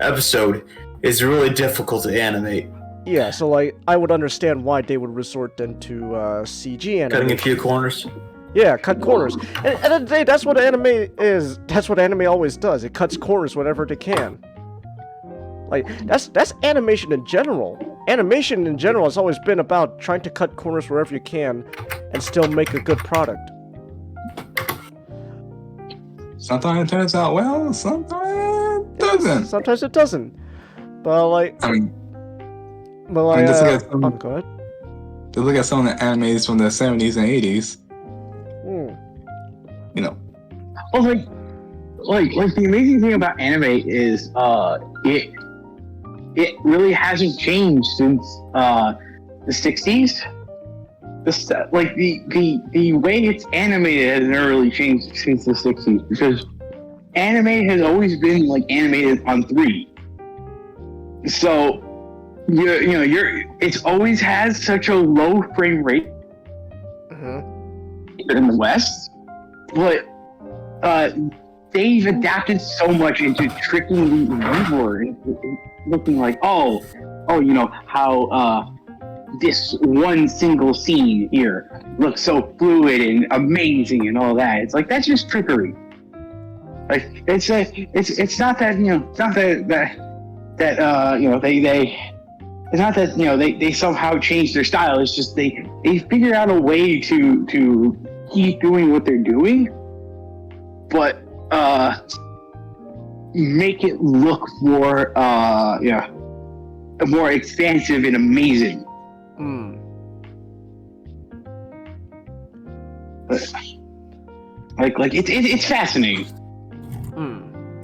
episode, is really difficult to animate. Yeah, so I would understand why they would resort then to CG animation. Cutting a few corners. Yeah, cut corners. And at the end of the day, that's what anime is. That's what anime always does. It cuts corners whenever they can. Like that's animation in general. Animation in general has always been about trying to cut corners wherever you can and still make a good product. Sometimes it turns out well, sometimes it doesn't. Sometimes it doesn't. But just look at some of the animes from the 70s and 80s. Well, like the amazing thing about anime is it really hasn't changed since the 60s. The way it's animated has never really changed since the 60s, because anime has always been animated on 3. So it's always has such a low frame rate in the West, but they've adapted so much into tricking the viewer into looking like, how this one single scene here looks so fluid and amazing and all that. It's like, that's just trickery. Like it's not that it's not that they somehow changed their style. It's just they figure out a way to keep doing what they're doing, but make it look more more expansive and amazing. Like it's fascinating.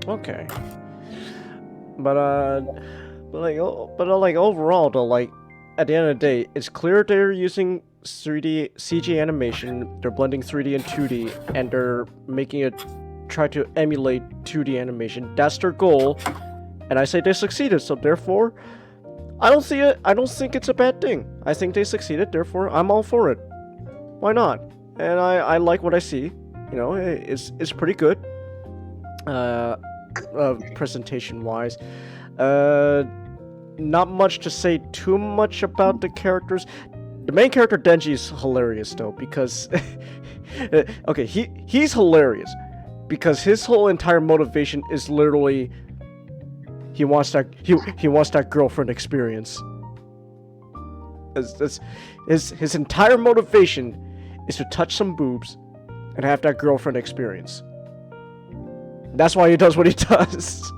Okay. But like overall though, like at the end of the day, it's clear they're using 3D CG animation. They're blending 3D and 2D, and they're making it try to emulate 2D animation. That's their goal, and I say they succeeded. So therefore, I don't see it. I don't think it's a bad thing. I think they succeeded. Therefore, I'm all for it. Why not? And I like what I see. You know, it's pretty good. Presentation wise, not much to say too much about the characters. The main character Denji is hilarious though, because okay, he's hilarious because his whole entire motivation is literally he wants that girlfriend experience. His entire motivation is to touch some boobs and have that girlfriend experience. That's why he does what he does.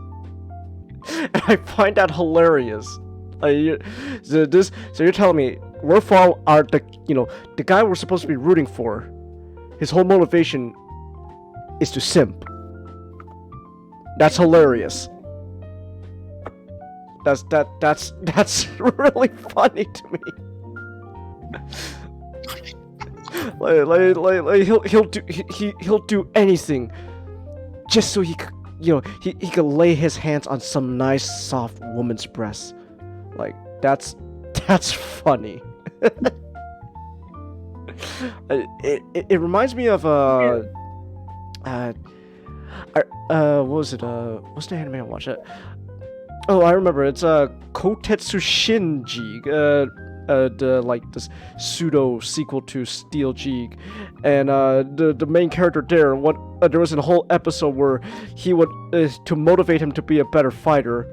And I find that hilarious. So you're telling me Werfall are the guy we're supposed to be rooting for, his whole motivation is to simp. That's hilarious. That's really funny to me. He'll do anything just so he could lay his hands on some nice soft woman's breast. Like that's funny. It reminds me of what was it? What's the anime I watched? Oh, I remember. It's Kotetsu Shinji. This pseudo sequel to Steel Jeeg, and the main character there. There was a whole episode where he would to motivate him to be a better fighter,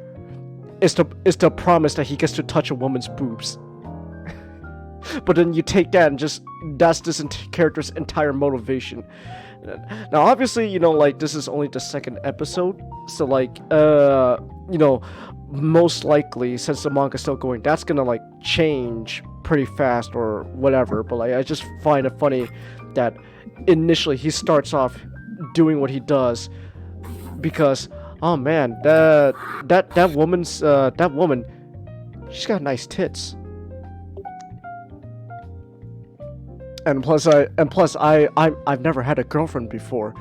is to promise that he gets to touch a woman's boobs. But then you take that and that's this character's entire motivation. Now, obviously, this is only the second episode, so most likely, since the manga's still going, that's gonna change pretty fast or whatever. But I just find it funny that initially he starts off doing what he does because, oh man, that woman, she's got nice tits. And plus I've never had a girlfriend before.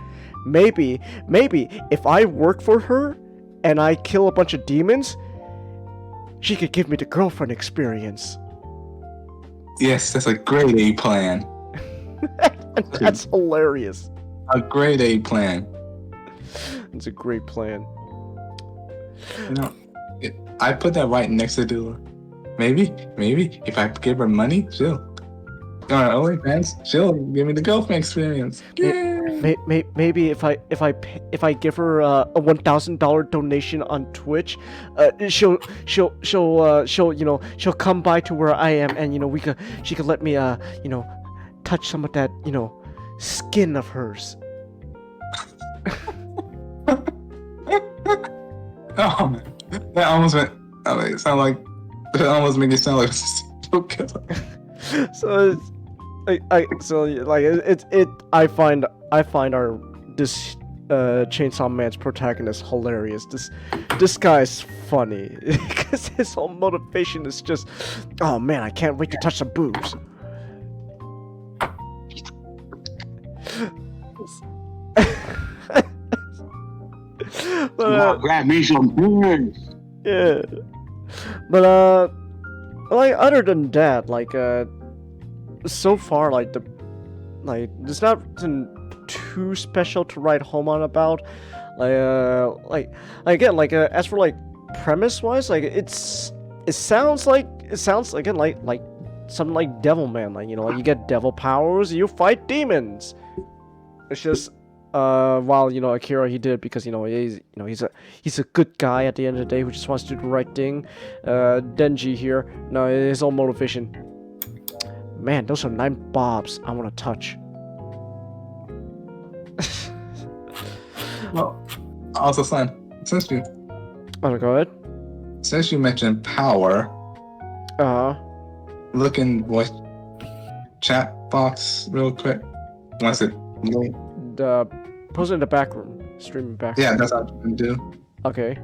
Maybe if I work for her and I kill a bunch of demons, she could give me the girlfriend experience. Yes, that's a great A plan. That's hilarious. A great A plan. It's a great plan. I put that right next to Dula. Maybe if I give her money, she'll give me the girlfriend experience. Yeah. Maybe if I give her a $1,000 donation on Twitch, she'll come by to where I am, and she could let me touch some of that skin of hers. Oh man, that almost made it sound like okay. So I find this Chainsaw Man's protagonist hilarious. This guy's funny because his whole motivation is just, oh man, I can't wait to touch some boobs. Grab me some boobs. Yeah, but other than that, so far, there's nothing too special to write home on about. As for premise wise, it sounds again like something like Devilman. You get devil powers, you fight demons. It's just while Akira, he did it because he's a good guy at the end of the day who just wants to do the right thing. Denji here, no, his own motivation. Man, those are 9 bobs I want to touch. Well, also, son, since you go ahead. Since you mentioned power, look in voice chat box real quick. once it. The post it in the back room. Stream back. Yeah, that's what I'm gonna do. Okay.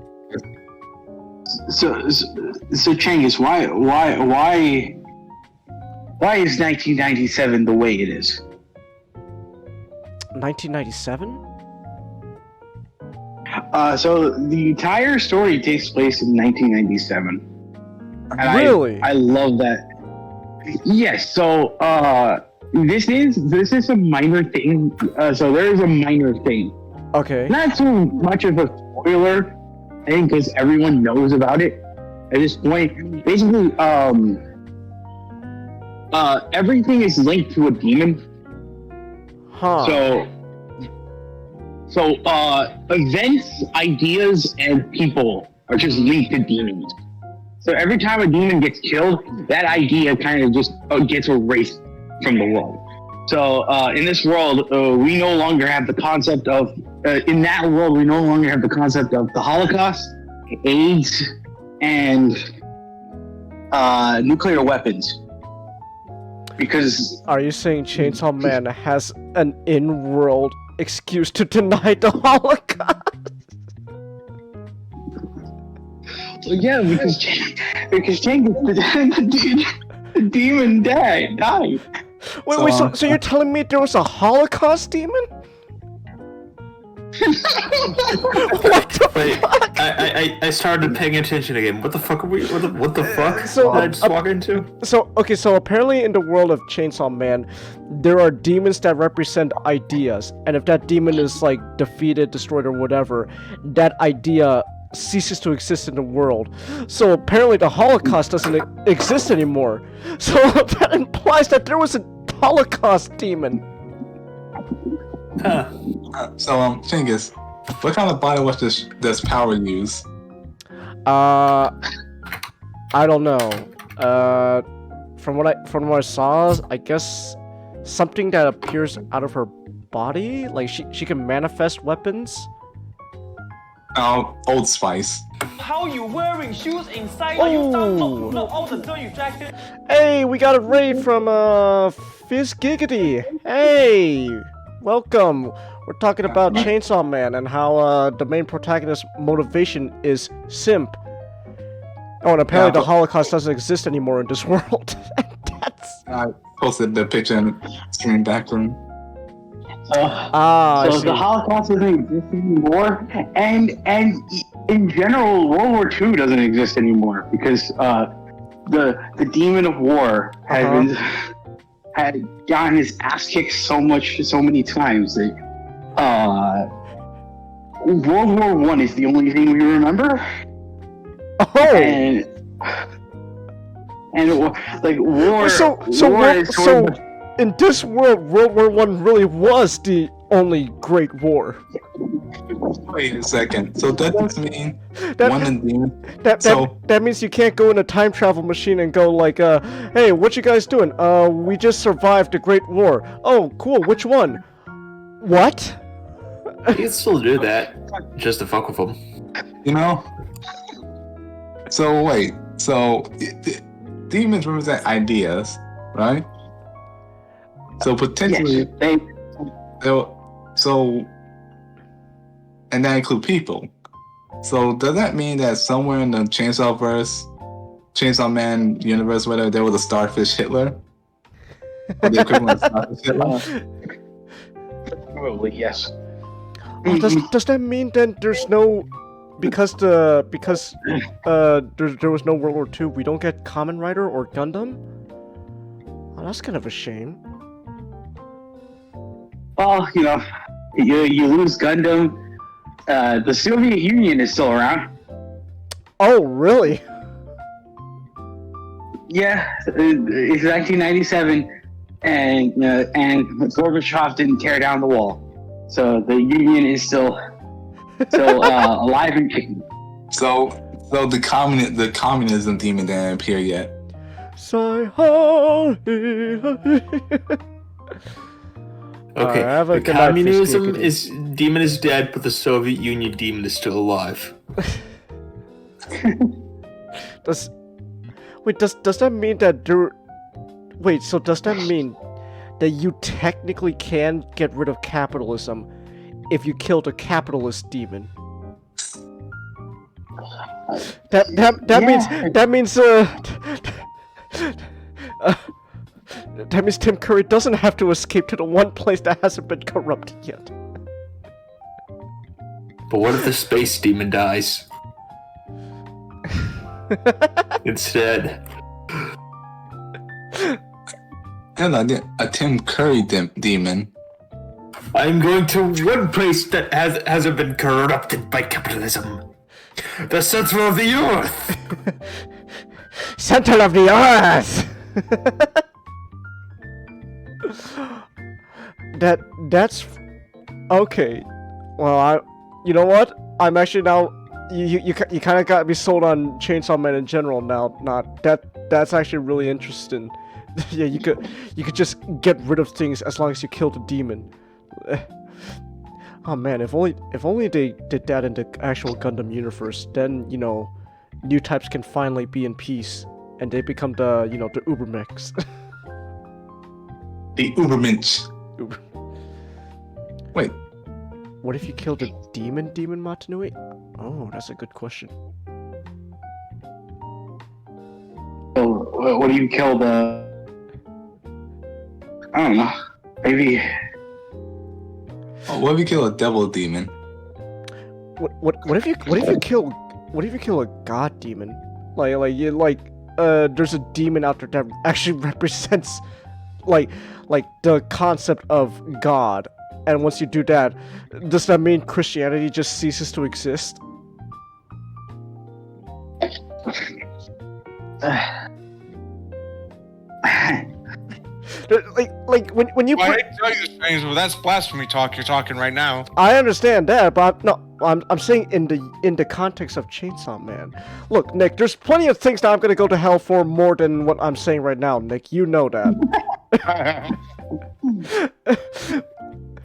So Changus, why is 1997 the way it is? 1997? So the entire story takes place in 1997. And Really? I love that. Yes. So this is a minor thing. So there is a minor thing. Okay. Not too much of a spoiler thing because everyone knows about it at this point. Basically, everything is linked to a demon. Huh. So events, ideas, and people are just linked to demons. So every time a demon gets killed, that idea kind of just gets erased from the world. So in this world, we no longer have the concept of, in that world, we no longer have the concept of the Holocaust, AIDS, and nuclear weapons. Because Are you saying Chainsaw Man has an in-world excuse to deny the Holocaust? yeah, because the demon died. Wait, so you're telling me there was a Holocaust demon? What the Wait, fuck? I started paying attention again. What the fuck are we? What the fuck? So, did I just walk into? So apparently in the world of Chainsaw Man, there are demons that represent ideas, and if that demon is like defeated, destroyed, or whatever, that idea ceases to exist in the world. So apparently the Holocaust doesn't exist anymore. So that implies that there was a Holocaust demon. Huh. Thing is, what kind of body wash does Power use? I don't know. From what I saw, I guess something that appears out of her body, like she can manifest weapons. Old Spice. How you wearing shoes inside? Are you start look all the dirty jacket? Hey, we got a raid from Fizz Giggity. Hey, welcome. We're talking about Chainsaw Man and how the main protagonist's motivation is simp. Oh, and apparently the Holocaust doesn't exist anymore in this world. I posted the picture in the stream back room. So the the Holocaust doesn't exist anymore, and in general, World War II doesn't exist anymore because the demon of war had gotten his ass kicked so many times that World War I is the only thing we remember. And like war. In this world, World War I really was the only great war. Wait a second. So that does mean that means you can't go in a time travel machine and go like, hey, what you guys doing? We just survived the Great War. Oh, cool. Which one? What? You can still do that, just to fuck with them. You know. So wait. So demons represent ideas, right? So potentially, yes, and that include people. So does that mean that somewhere in the Chainsaw Man universe, whether there was a Starfish Hitler, or the equivalent of Starfish Hitler? Probably yes. Oh, does that mean then there's no because there was no World War II, we don't get Kamen Rider or Gundam? Oh, that's kind of a shame. Well, you lose Gundam. The Soviet Union is still around. Oh, really? Yeah, it's 1997, and Gorbachev didn't tear down the wall, so the Union is still alive and kicking. So the communism demon didn't appear yet. Okay, the communism demon is dead, but the Soviet Union demon is still alive. Does that mean that there? Wait, so does that mean that you technically can get rid of capitalism if you killed a capitalist demon. That means Tim Curry doesn't have to escape to the one place that hasn't been corrupted yet. But what if the space demon dies? Instead. And a Tim Curry demon. I'm going to one place that hasn't been corrupted by capitalism. The center of the earth! Center of the earth! That's... Okay. Well, you know what? I'm actually now... You kind of got me sold on Chainsaw Man in general now. That's actually really interesting. Yeah, you could just get rid of things as long as you kill the demon. Oh man, if only they did that in the actual Gundam universe, then new types can finally be in peace, and they become the the Ubermechs. The Ubermensch. Wait. What if you killed a demon Matanui? Oh, that's a good question. So, what do you kill the? I don't know. Maybe. Oh, what if you kill a devil demon? What if you kill a god demon? There's a demon out there that actually represents like the concept of God. And once you do that, does that mean Christianity just ceases to exist? When you Well, I hate to tell you this, James, but that's blasphemy talk you're talking right now. I understand that, but I'm saying in the context of Chainsaw Man. Look, Nick, there's plenty of things that I'm gonna go to hell for more than what I'm saying right now, Nick. You know that.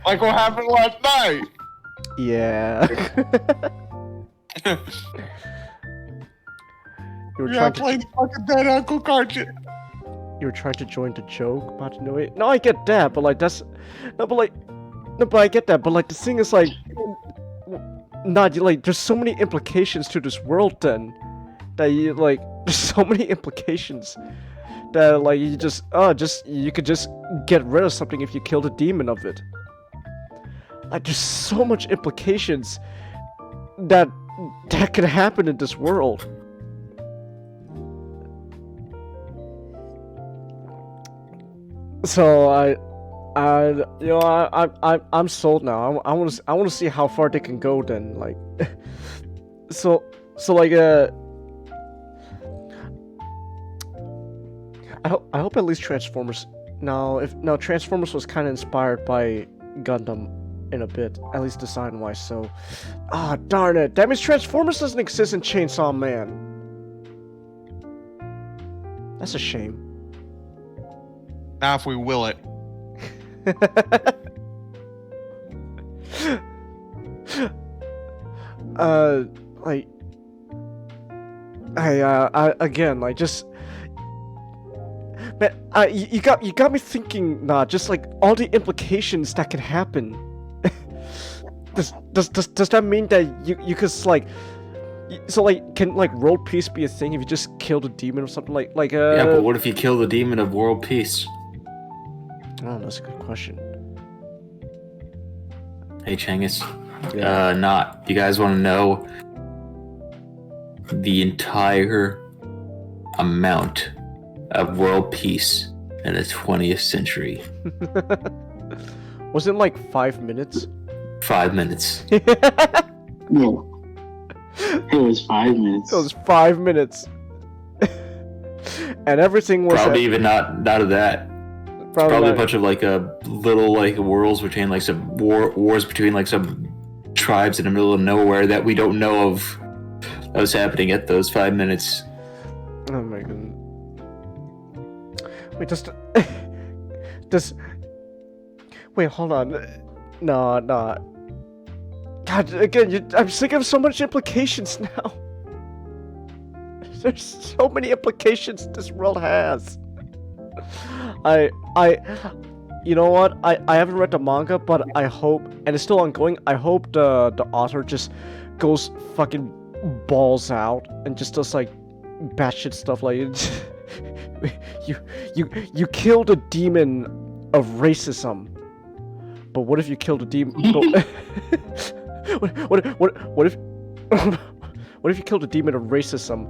Like what happened last night. Yeah. Yeah, playing fucking dead Uncle Cartridge. You were trying to join the joke, Matanui? No, I get that, but like that's... No, but I get that, but like the thing is like... there's so many implications to this world then. That you, there's so many implications. That like you you could just get rid of something if you killed a demon of it. Like there's so much implications that could happen in this world. So I'm sold now. I want to see how far they can go then. Like, so I hope at least Transformers. Now Transformers was kind of inspired by Gundam in a bit, at least design wise. So, darn it! That means Transformers doesn't exist in Chainsaw Man. That's a shame. Now if we will it. Man, you got me thinking. Just like all the implications that can happen. Does that mean that you could can world peace be a thing if you just killed a demon or something like Yeah, but what if you kill the demon of world peace? Oh, that's a good question. Hey, Changus. Yeah. You guys want to know the entire amount of world peace in the 20th century? Wasn't it like 5 minutes? 5 minutes. No. It was 5 minutes. It was 5 minutes. And everything was... Probably even not of that. Probably a bunch of little wars between some wars between some tribes in the middle of nowhere that we don't know of that was happening at those 5 minutes. Oh my god. Wait, wait, hold on. No. God, again, I'm sick of so much implications now. There's so many implications this world has. you know what? I haven't read the manga, but I hope, and it's still ongoing. I hope the author just goes fucking balls out and just does like batshit stuff like you killed a demon of racism, but what if you killed a demon? what if what if you killed a demon of racism,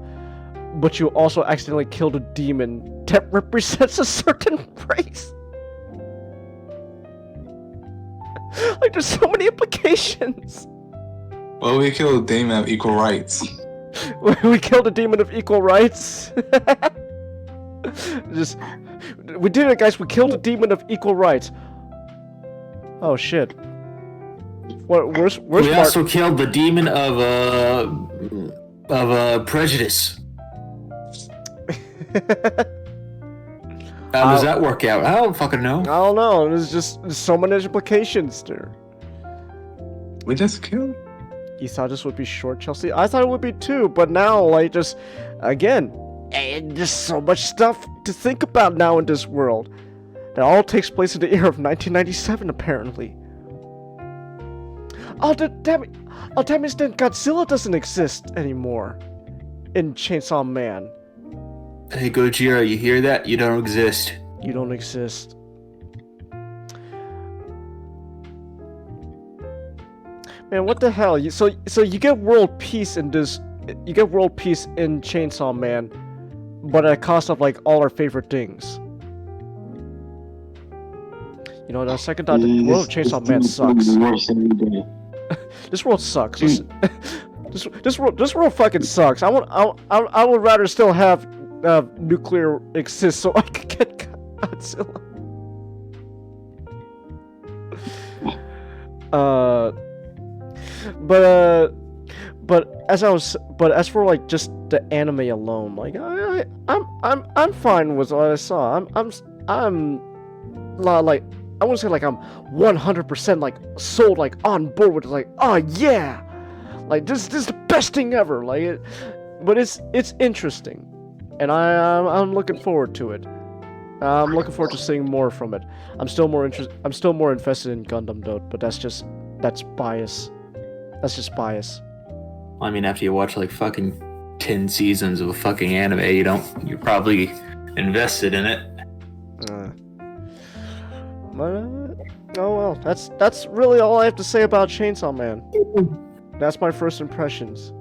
but you also accidentally killed a demon that represents a certain race? Like, there's so many implications. Well, we killed a demon of equal rights. We killed a demon of equal rights. We did it, guys. We killed a demon of equal rights. Oh shit. Where's we also killed the demon of prejudice. How does that work out? I don't fucking know. I don't know. There's just so many implications there. We just killed. You thought this would be short, Chelsea? I thought it would be too, but now, like, just again, there's so much stuff to think about now in this world. That all takes place in the year of 1997, apparently. Oh, damn it! Oh, damn it! Then Godzilla doesn't exist anymore in Chainsaw Man. Hey, Gojira, you hear that? You don't exist. You don't exist. Man, what the hell? So you get world peace in this. You get world peace in Chainsaw Man, but at a cost of like all our favorite things. You know, the second thought, the world of Chainsaw Man sucks. This world sucks. This world fucking sucks. I would rather still have nuclear exist so I could get Godzilla. But as for like just the anime alone, like I'm fine with what I saw. I'm like, I wouldn't say like I'm 100% like sold, like on board with like, oh yeah, like this is the best thing ever. Like but it's interesting, and I'm looking forward to it. I'm looking forward to seeing more from it. I'm still more invested in Gundam though, but that's bias. That's just bias. I mean, after you watch like fucking 10 seasons of a fucking anime, you're probably invested in it. Oh well, that's really all I have to say about Chainsaw Man. That's my first impressions.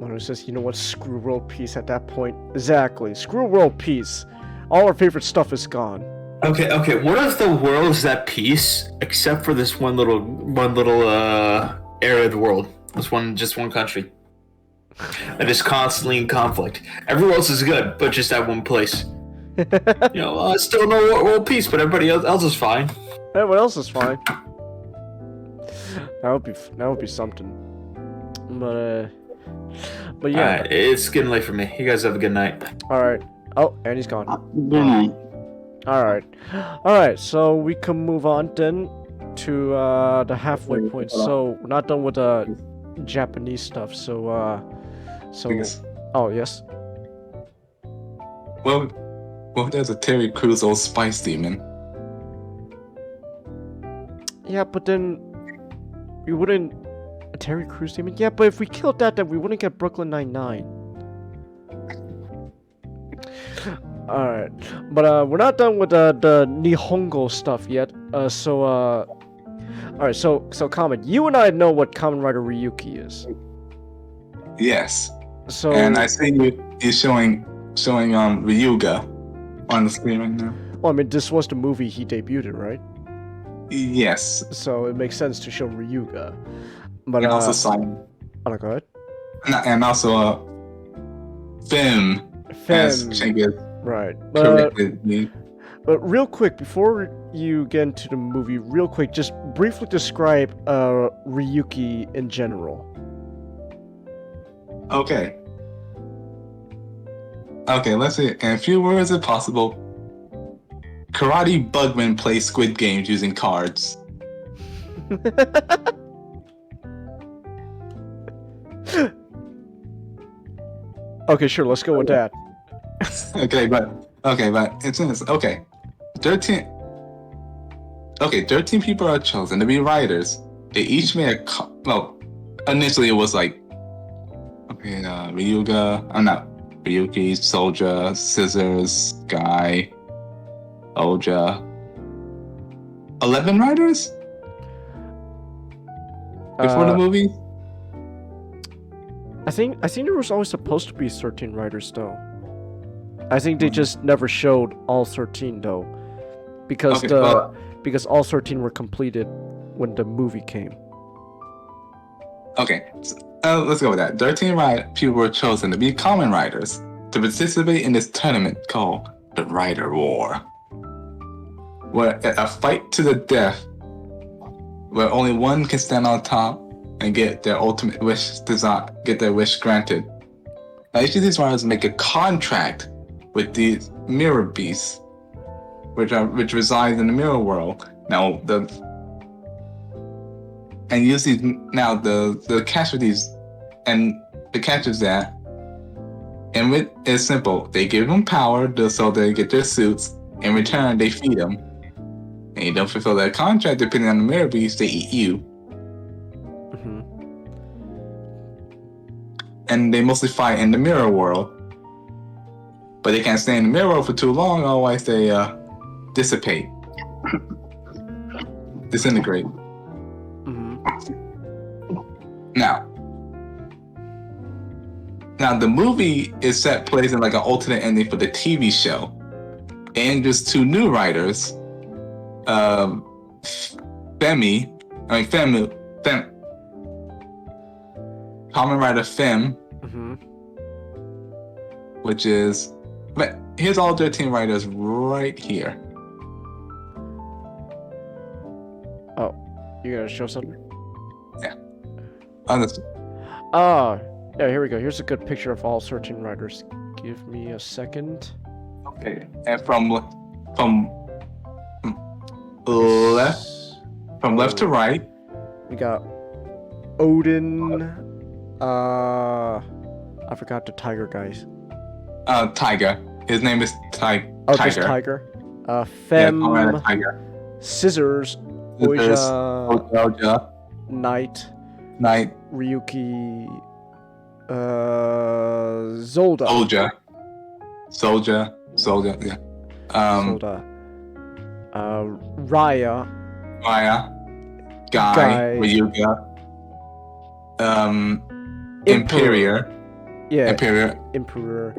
Manu says, you know what, screw world peace at that point. Exactly, screw world peace. All our favorite stuff is gone. Okay, what if the world is at peace, except for this one little area of the world? Just one country. That is constantly in conflict. Everywhere else is good, but just that one place. Still no world peace, but everybody else is fine. Everyone else is fine. That would be something. But yeah. Alright, it's getting late for me. You guys have a good night. Alright. Oh, and he's gone. Good night. Alright, so we can move on then to the halfway point. So we're not done with the Japanese stuff, so oh yes. Well, there's a Terry Crews old spice demon. Yeah, but then we wouldn't a Terry Crews demon? Yeah, but if we killed that, then we wouldn't get Brooklyn Nine-Nine. Alright, but we're not done with the Nihongo stuff yet. Alright, so Kamen, you and I know what Kamen Rider Ryuki is. Yes. So and I see you showing Ryuga on the screen right now. Well, I mean, this was the movie he debuted, right? Yes. So it makes sense to show Ryuga. But and also Simon. Oh, go ahead. And also Finn. As Shinga right. corrected me. But real quick, before you get into the movie, real quick, just briefly describe Ryuki in general. Okay, let's see. In a few words if possible, Karate Bugman plays Squid Games using cards. Okay, sure, let's go with that. Okay, but it's in this. Okay, 13. okay, 13 people are chosen to be writers. They each made initially it was like, okay, Ryuki, Soldier, Scissors, Guy, Oja. 11 writers? Before the movie? I think there was always supposed to be 13 writers though. I think they just never showed all 13 though, because because all 13 were completed when the movie came. Okay, so, let's go with that. 13 people were chosen to be Kamen writers to participate in this tournament called the Writer War, where a fight to the death, where only one can stand on top and get their ultimate wish get their wish granted. Now each of these writers make a contract with these mirror beasts, which reside in the mirror world. Now the catch with these, and the catch is that, and it's simple. They give them power so they get their suits. In return, they feed them. And you don't fulfill that contract, depending on the mirror beast, they eat you. Mm-hmm. And they mostly fight in the mirror world. But they can't stay in the mirror world for too long, otherwise they dissipate. Disintegrate. Mm-hmm. Now, the movie is set place in like an alternate ending for the TV show. And just two new writers, Kamen writer Fem, Mm-hmm. which is, but here's all 13 writers right here. Oh, you gonna show something? Yeah. Ah, yeah, here we go. Here's a good picture of all 13 writers. Give me a second. Okay, and from left to right, we got Odin. I forgot the tiger guys. Tiger. His name is Tiger. Oh, just Tiger. Fem. Yeah, Tiger. Scissors. Oja. Knight. Ryuki. Zolda. Soldier. Yeah. Zolda. Raya. Guy. Ryuki. Emperor. Yeah. Emperor.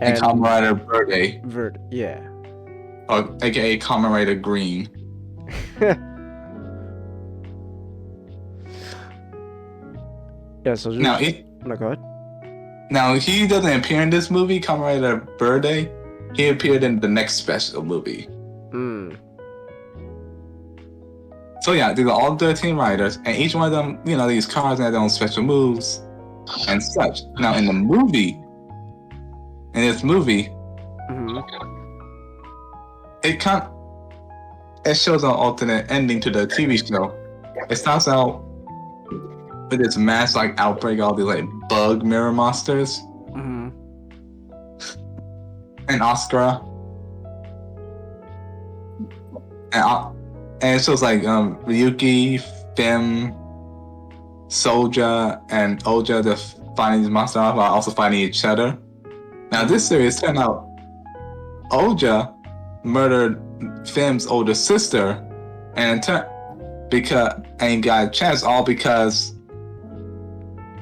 And Kamen Rider Verde. Yeah. Or aka Kamen Rider Green. Yeah, so just, now no, go ahead. Now he doesn't appear in this movie, Kamen Rider Verde. He appeared in the next special movie. So yeah, these are all 13 writers, and each one of them, these cars have their own special moves and such. Now in this movie, Mm-hmm. it shows an alternate ending to the TV show. It starts out with this mass outbreak, all these bug mirror monsters, Mm-hmm. and Oscar, and it shows Ryuki, Fem, Soldier, and Oja to fighting these monsters while also fighting each other. Now this series turned out Oja murdered Fem's older sister, and got a chance all because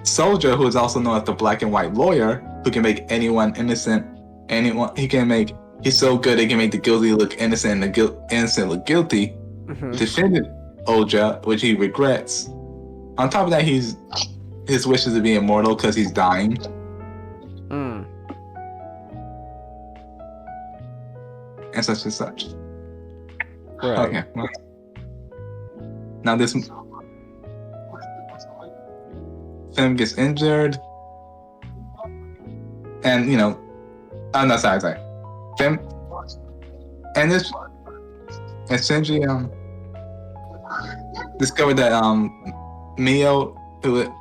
Soldier, who is also known as the Black and White Lawyer, who can make anyone innocent, he's so good he can make the guilty look innocent and the innocent look guilty. Mm-hmm. Defended Oja, which he regrets. On top of that, his wish is to be immortal because he's dying. And such and such. Right. Okay. Now this Fem gets injured, and I'm not sorry. Fem, and this essentially discovered that Mio,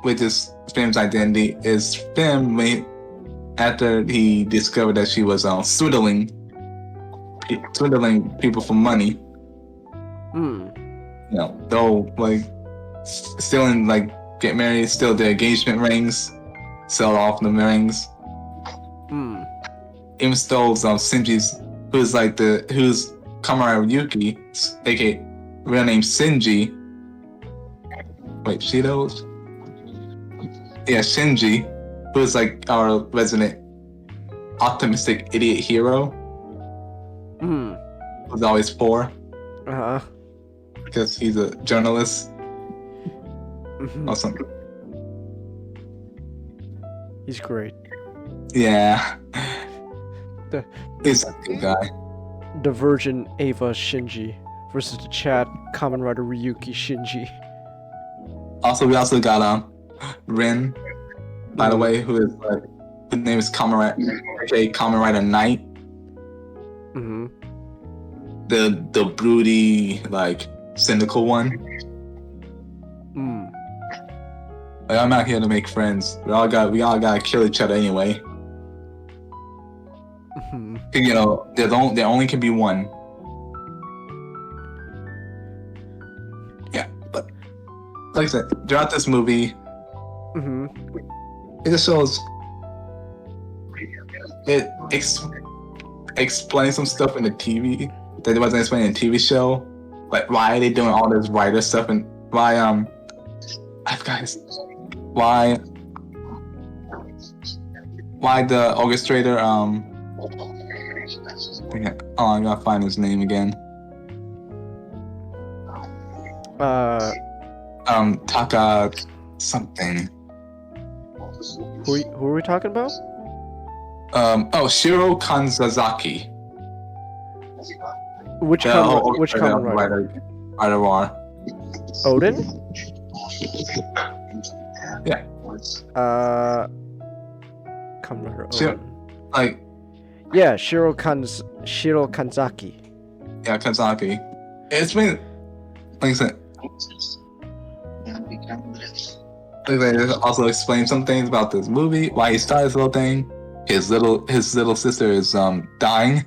which is Fem's identity, is Fem after he discovered that she was swindling people for money. Hmm. You know, they'll like still in like get married, still their engagement rings, sell off the rings. Hmm. Even though Shinji's who's Kamara Ryuki, aka real name Shinji. Wait, Shido's? Yeah, Shinji, who's like our resident optimistic idiot hero. Hmm. Who's always poor Uh-huh. because he's a journalist Mhm. or something. He's great. Yeah. The- He's a good guy. The Virgin Ava Shinji versus the Chad Kamen Rider Ryuki Shinji. Also, we also got Rin, by the Mhm. way, whose name is Kamen Rider Knight. Mm-hmm. The broody, like cynical one. Mm. Like, I'm not here to make friends. We all gotta kill each other anyway. Mm-hmm. You know, there only can be one. Yeah, but like I said, throughout this movie, Mm-hmm. it just shows it explains some stuff in the TV that it wasn't explained in the TV show. Like why are they doing all this writer stuff and why I forgot why the orchestrator I gotta find his name again. Taka something. Who are we talking about? Shiro Kanzazaki. Which The Kamen Rider? Rider War. Odin? Yeah. Kamen Rider Shiro- Odin. Like, Yeah, Shiro Kanzaki. yeah, Kanzaki. It's been, like I said, it also explains some things about this movie, why he started this little thing. His little sister is dying.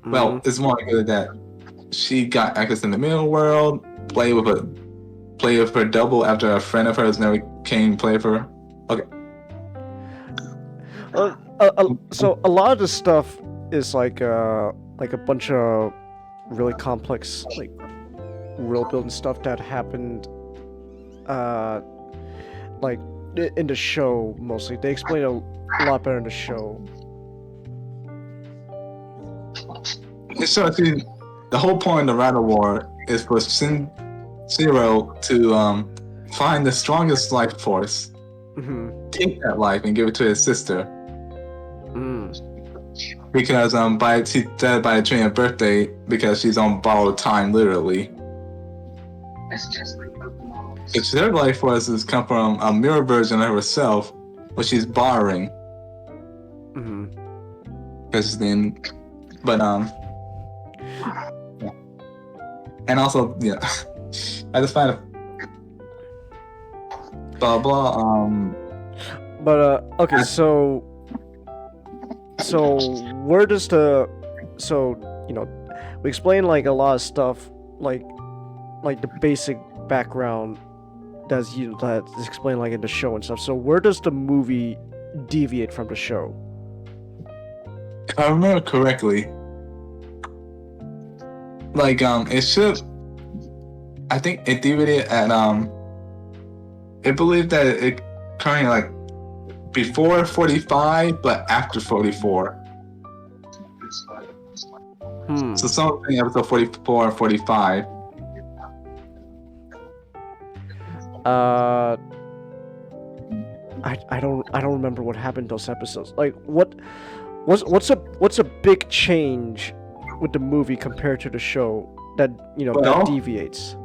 Well, it's more good that she got access in the middle world, play with her double after a friend of hers never came play with her. Okay. So a lot of this stuff is like a bunch of really complex like world building stuff that happened like in the show mostly. They explain a lot better in the show. So see, the whole point of the Rider War is for Zero to find the strongest life force, Mm-hmm. take that life and give it to his sister. Mm. Because she's dead by the 20th birthday because she's on borrowed time, literally. It's their life force has come from a mirror version of herself, which she's borrowing. Mm-hmm. Because then, but yeah. And also, yeah, I just find it blah blah. But okay, so where does the we explain like a lot of stuff like the basic background that's explained like in the show and stuff. So where does the movie deviate from the show? If I remember correctly, like it should. I think it deviated at it believed that it currently like before 45, but after 44. So something episode 44 and 45. I don't remember what happened in those episodes. Like what's a big change with the movie compared to the show that that deviates?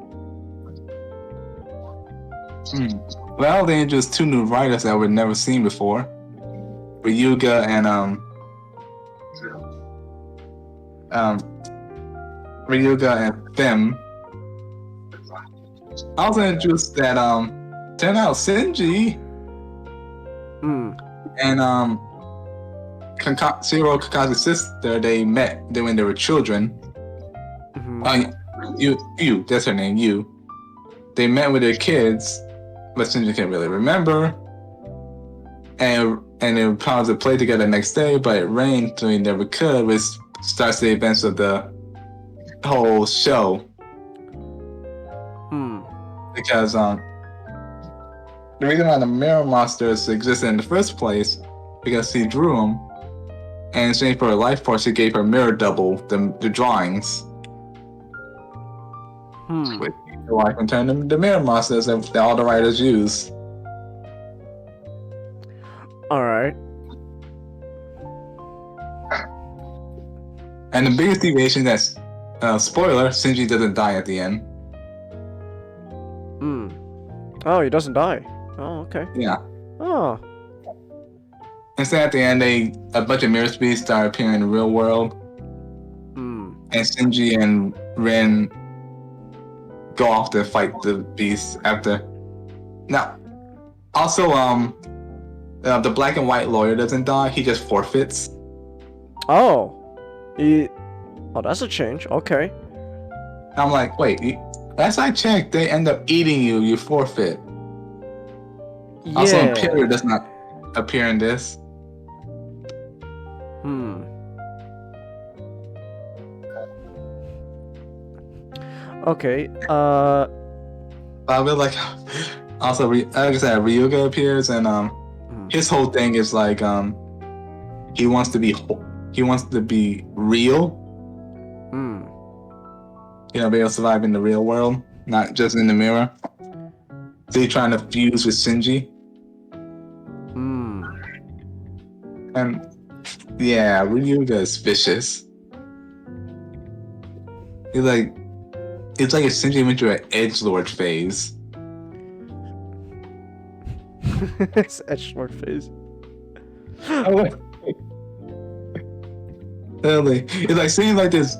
Well, they introduced two new writers that we've never seen before. Ryuga and Them. Also introduced that turned out Shinji and Zero Kakazu's sister, they met when they were children. that's her name, you. They met with their kids, but Shinji can't really remember. And they were promised to play together the next day, but it rained, so he never could, which starts the events of the whole show. Because the reason why the mirror monsters existed in the first place, because he drew them, and in exchange for her life force, he gave her mirror double the drawings. Which her life can turn them to mirror monsters that all the writers use. Alright. And the biggest deviation that's spoiler, Shinji doesn't die at the end. Oh, he doesn't die. Oh, okay. Yeah. Oh. Instead, at the end, a bunch of mirror speeds start appearing in the real world. And Shinji and Ren go off to fight the beast after. Now, also, the black and white lawyer doesn't die, he just forfeits. Oh. Oh, that's a change. Okay. I'm like, wait, last I checked, they end up eating you, you forfeit. Yeah. Also, Imperial does not appear in this. Okay, I feel like, also, like I said, Ryuga appears, and his whole thing is like, he wants to be real. You know, be able to survive in the real world, not just in the mirror. So he's trying to fuse with Shinji. And yeah, Ryuga is vicious. It's like if Shinji went through an edgelord phase. It's edgelord phase. Oh wait. Really, it's like seeing like this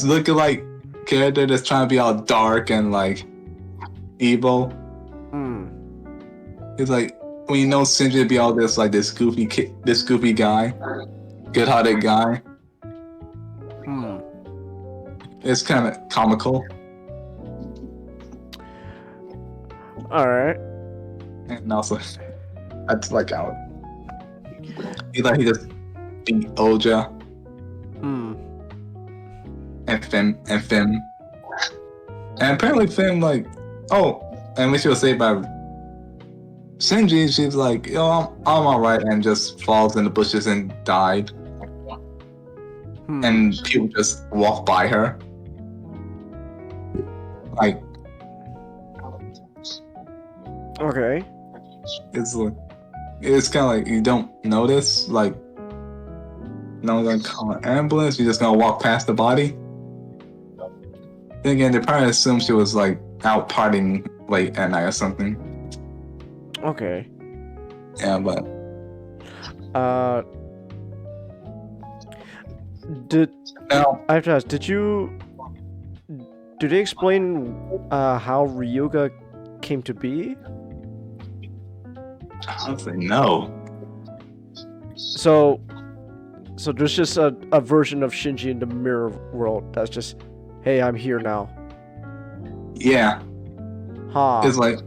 lookalike character that's trying to be all dark and like evil. It's like when you know Shinji would be all this like this goofy guy, good-hearted guy. It's kind of comical. All right. And also, I just like how he just beat Oja. And Finn. And apparently Finn and when she was saved by Shinji, she's like, yo, I'm alright, and just falls in the bushes and died. And people just walk by her. Like, okay. It's kind of like you don't notice, like, no one's gonna call an ambulance, you're just gonna walk past the body. Then again, they probably assumed she was like out partying late at night or something. Okay. Yeah, but I have to ask, did they explain how Ryuga came to be? Honestly, no. So there's just a version of Shinji in the mirror world that's just, hey, I'm here now. Yeah. It's like,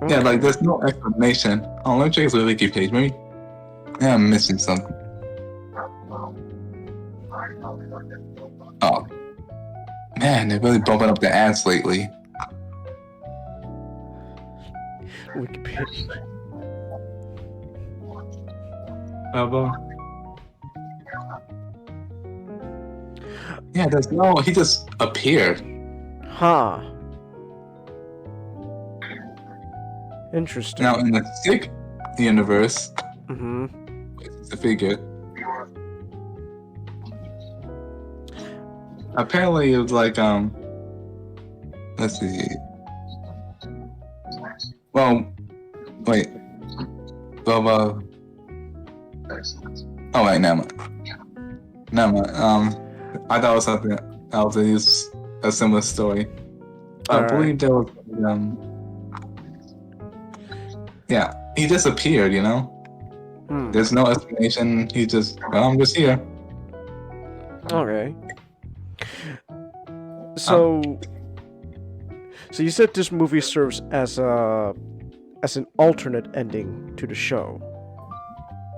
yeah, like there's no explanation. Oh, let me check his wiki page. Maybe I'm missing something. Oh, man, they're really bumping up the ads lately. Wikipedia. Yeah, there's no. He just appeared. Interesting. Now in the sick universe, it's a figure. Apparently, it was like let's see. Well, wait. Oh wait, never mind. I thought it was something else. It was a similar story. I believe there was yeah, he just appeared, you know? There's no explanation. He just, well, I'm just here. Okay. So you said this movie serves as an alternate ending to the show.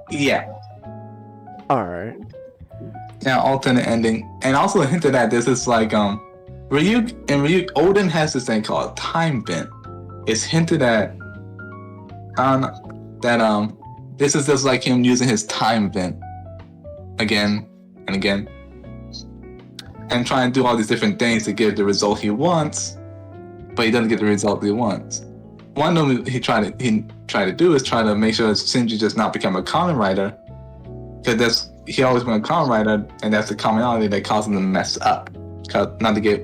Yeah. All right. Yeah, alternate ending, and also hinted at this is like Ryuk Odin has this thing called time bend. It's hinted at that this is just like him using his time bend again and again, and trying to do all these different things to get the result he wants, but he doesn't get the result he wants. One of them he tried to do is try to make sure that Shinji just not become a Kamen Rider, because he always been a Kamen Rider, and that's the commonality that caused him to mess up, not to get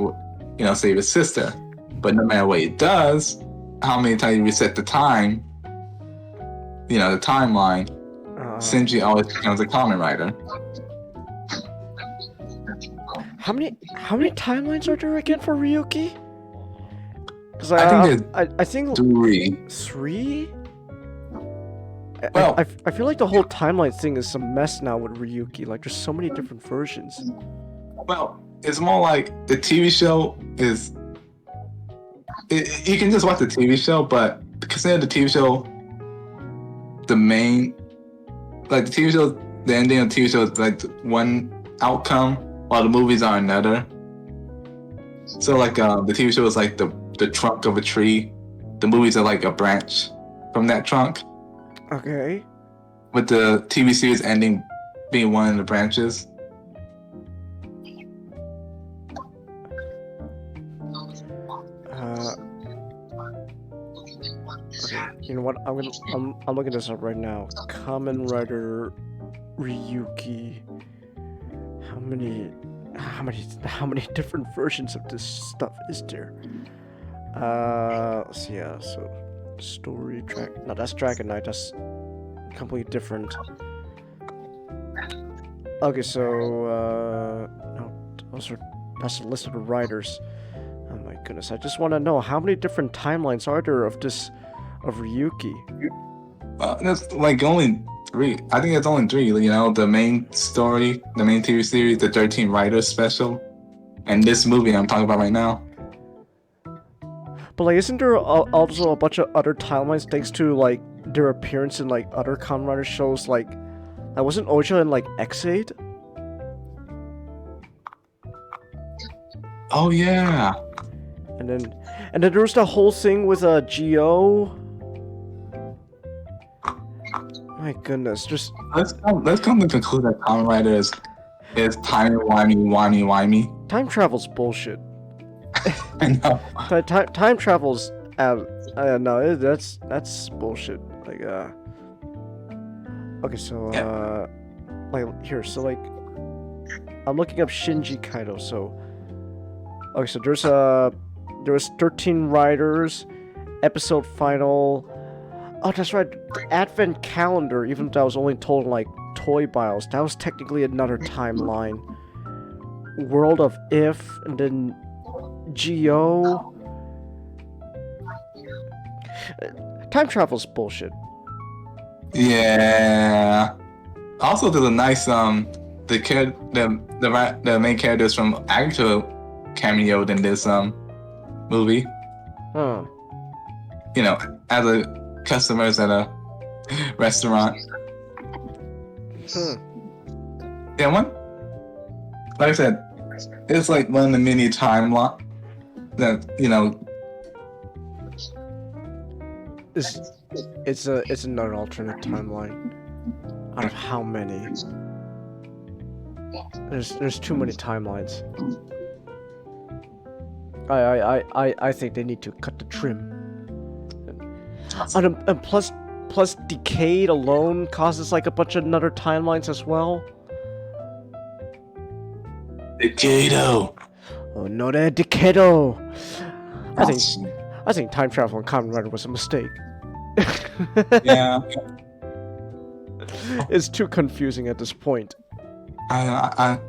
save his sister. But no matter what he does, how many times you reset the time, the timeline, Shinji always becomes a Kamen Rider. How many timelines are there again for Ryuki? Because I think 3. 3. Well, I feel like the whole timeline thing is a mess now with Ryuki. Like, there's so many different versions. Well, it's more like the TV show is. You can just watch the TV show, but consider the TV show the main. Like, the TV show, the ending of the TV show is like one outcome, while the movies are another. So, like, the TV show is like the trunk of a tree. The movies are like a branch from that trunk. Okay. With the TV series ending being one of the branches. Okay. You know what? I'm looking this up right now. Kamen Rider Ryuki. How many different versions of this stuff is there? Let's see. Yeah. So. Story track. No, that's Dragon Knight. That's completely different. Okay, so no, that's a list of the writers. Oh my goodness! I just want to know how many different timelines are there of Ryuki? There's like only 3. I think it's only 3. The main story, the main TV series, the 13 Writers special, and this movie I'm talking about right now. But like, isn't there also a bunch of other timelines thanks to like their appearance in like other Kamen Rider shows? Like, I wasn't Oja in like X8? Oh yeah. And then there was the whole thing with Geo. My goodness, just let's come to conclude that Kamen Rider is timey-wimey. Time travel's bullshit. I know. Time travel's no, that's bullshit. Like okay, so like here, so like I'm looking up Shinji Kaido. So okay, so there was 13 writers, episode final. Oh, that's right. The Advent calendar, even though I was only told in, like, toy bios, that was technically another timeline. World of If, and then Geo. Time travel's bullshit. Yeah. Also, there's a nice the main characters from Agito cameoed in this movie. Huh. As a customers at a restaurant. Yeah, like I said, it's like one of the mini timeline that it's another alternate timeline. Out of how many? There's too many timelines. I think they need to cut the trim. And plus Decade alone causes like a bunch of other timelines as well. Decado. Oh no, that Decado. I think time travel in Kamen Rider was a mistake. Yeah. It's too confusing at this point. I'm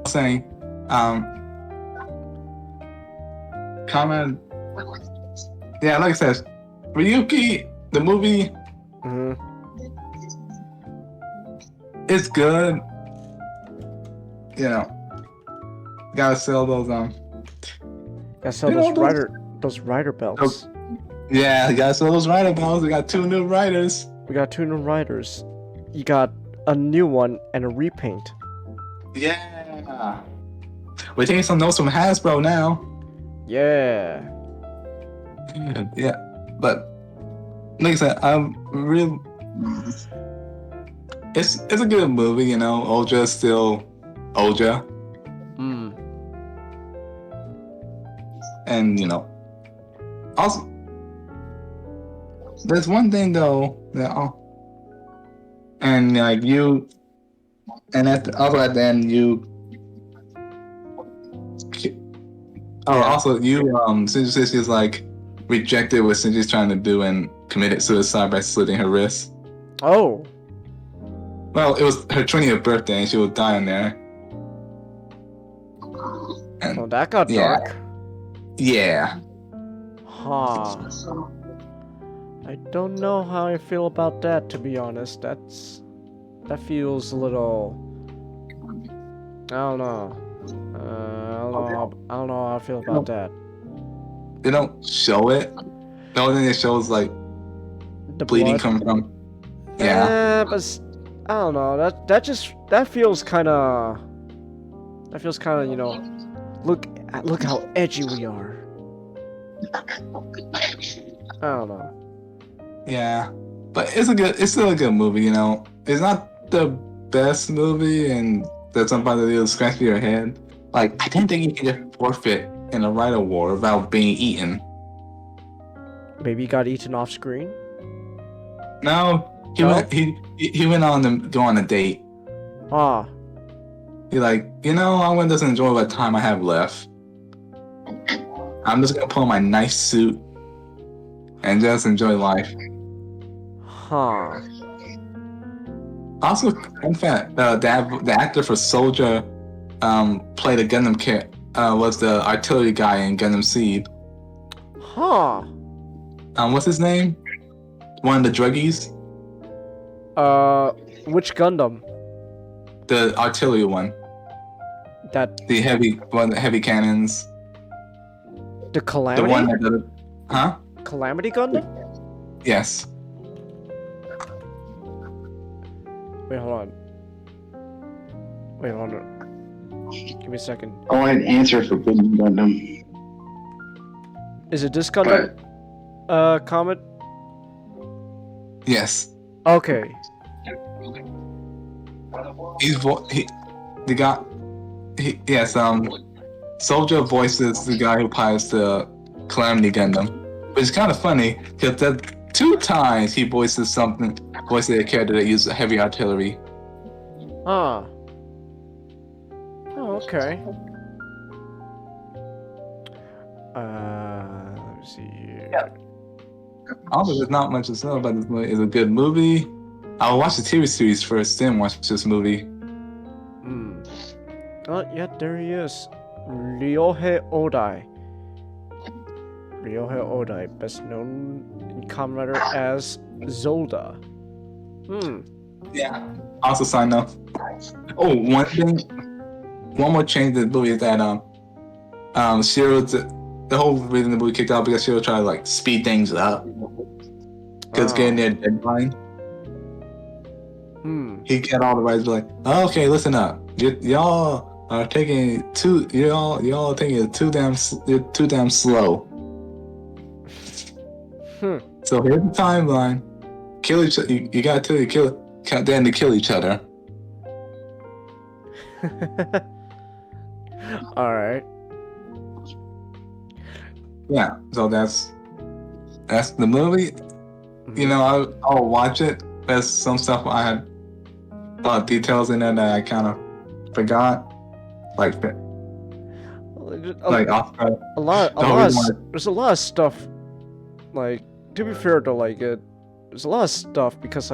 saying, Kamen. Yeah, like I said, Ryuki, the movie, it's good. gotta sell those Gotta sell You know, those rider belts. yeah, you gotta sell those rider belts. We got 2 new riders. We got 2 new riders. You got a new one and a repaint. Yeah. We're taking some notes from Hasbro now. Yeah. Yeah. But like I said, I'm real it's a good movie, Oja's still Oja. Mm. And also there's one thing though that and like you and also at the end you also you Shinji is like rejected what Shinji's trying to do and committed suicide by slitting her wrist. Oh. Well, it was her 20th birthday and she was dying there. And Well, that got dark. Yeah. Huh. I don't know how I feel about that, to be honest. That feels a little. I don't know. I don't know how I feel about that. They don't show it. The only thing they show is like The bleeding blood. coming from. Yeah. But I don't know. That feels kind of. That feels kind of, look how edgy we are. I don't know. Yeah. But it's still a good movie, It's not the best movie and there's somebody that'll scratch your head. Like, I didn't think you could just forfeit in a writer war without being eaten. Maybe he got eaten off screen? No. He went on to go on a date. Ah. He's like, I want to just enjoy what time I have left. I'm just gonna put on my nice suit and just enjoy life. Huh. Also, in fact, the actor for Soldier played a Gundam was the artillery guy in Gundam Seed. Huh. What's his name? One of the druggies? Which Gundam? The artillery one. The heavy cannons. The Calamity? The one that huh? Calamity Gundam? Yes. Wait, hold on. Give me a second. Oh, I had an answer for Gundam. Is it this Gundam? Comet? Yes. Okay. Soldier voices the guy who pilots the Calamity Gundam, which is kind of funny because 2 times he voices a character that uses heavy artillery. Ah. Oh, okay. Let me see here. Also, there's not much to say about this movie. It's a good movie. I'll watch the TV series first, then watch this movie. Oh, yeah, there he is. Ryohei Odai. Ryohei Odai, best known in Kamen Rider as Zolda. Yeah. Also, sign up. Oh, one more change to the movie is that Shiro, the whole reason the movie kicked out because Shiro tried to speed things up. Because getting their deadline. He got all the rights oh, okay, listen up. Y'all are taking it too damn slow. So here's the timeline. Kill each other. You gotta tell count down to kill each other. All right. Yeah. So that's the movie. I'll watch it. There's some stuff I had a lot of details in there that I kind of forgot. There's a lot of stuff. To be fair though, there's a lot of stuff because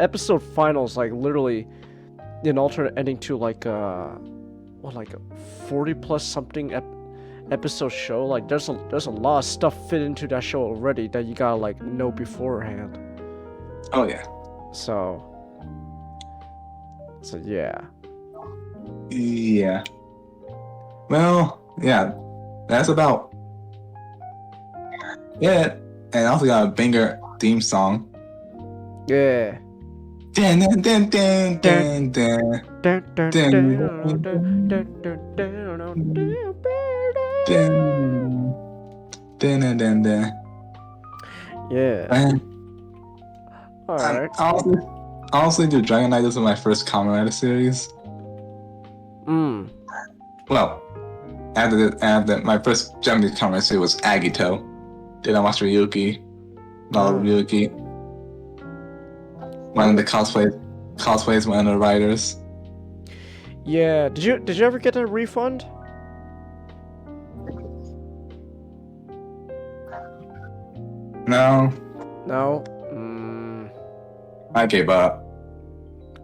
episode finals literally an alternate ending to a 40 plus something episode show. There's a lot of stuff fit into that show already that you gotta know beforehand. Oh yeah. So yeah. Yeah. Well, yeah. That's about it. And I also got a banger theme song. Yeah. Dun, dun, dun, dun, dun, dun. Dun, dun, Dun, dun, dun, dun, dun, dun, dun, dun, dun, dun, dun. Yeah. And Alright. honestly, the Dragon Knight is my first Kamen Rider series. Well, after my first Japanese Kamen Rider series was Agito. Then I watched Ryuki. Love Ryuki. One of the cosplays, one of the writers. Yeah. Did you ever get a refund? No, No. I gave up.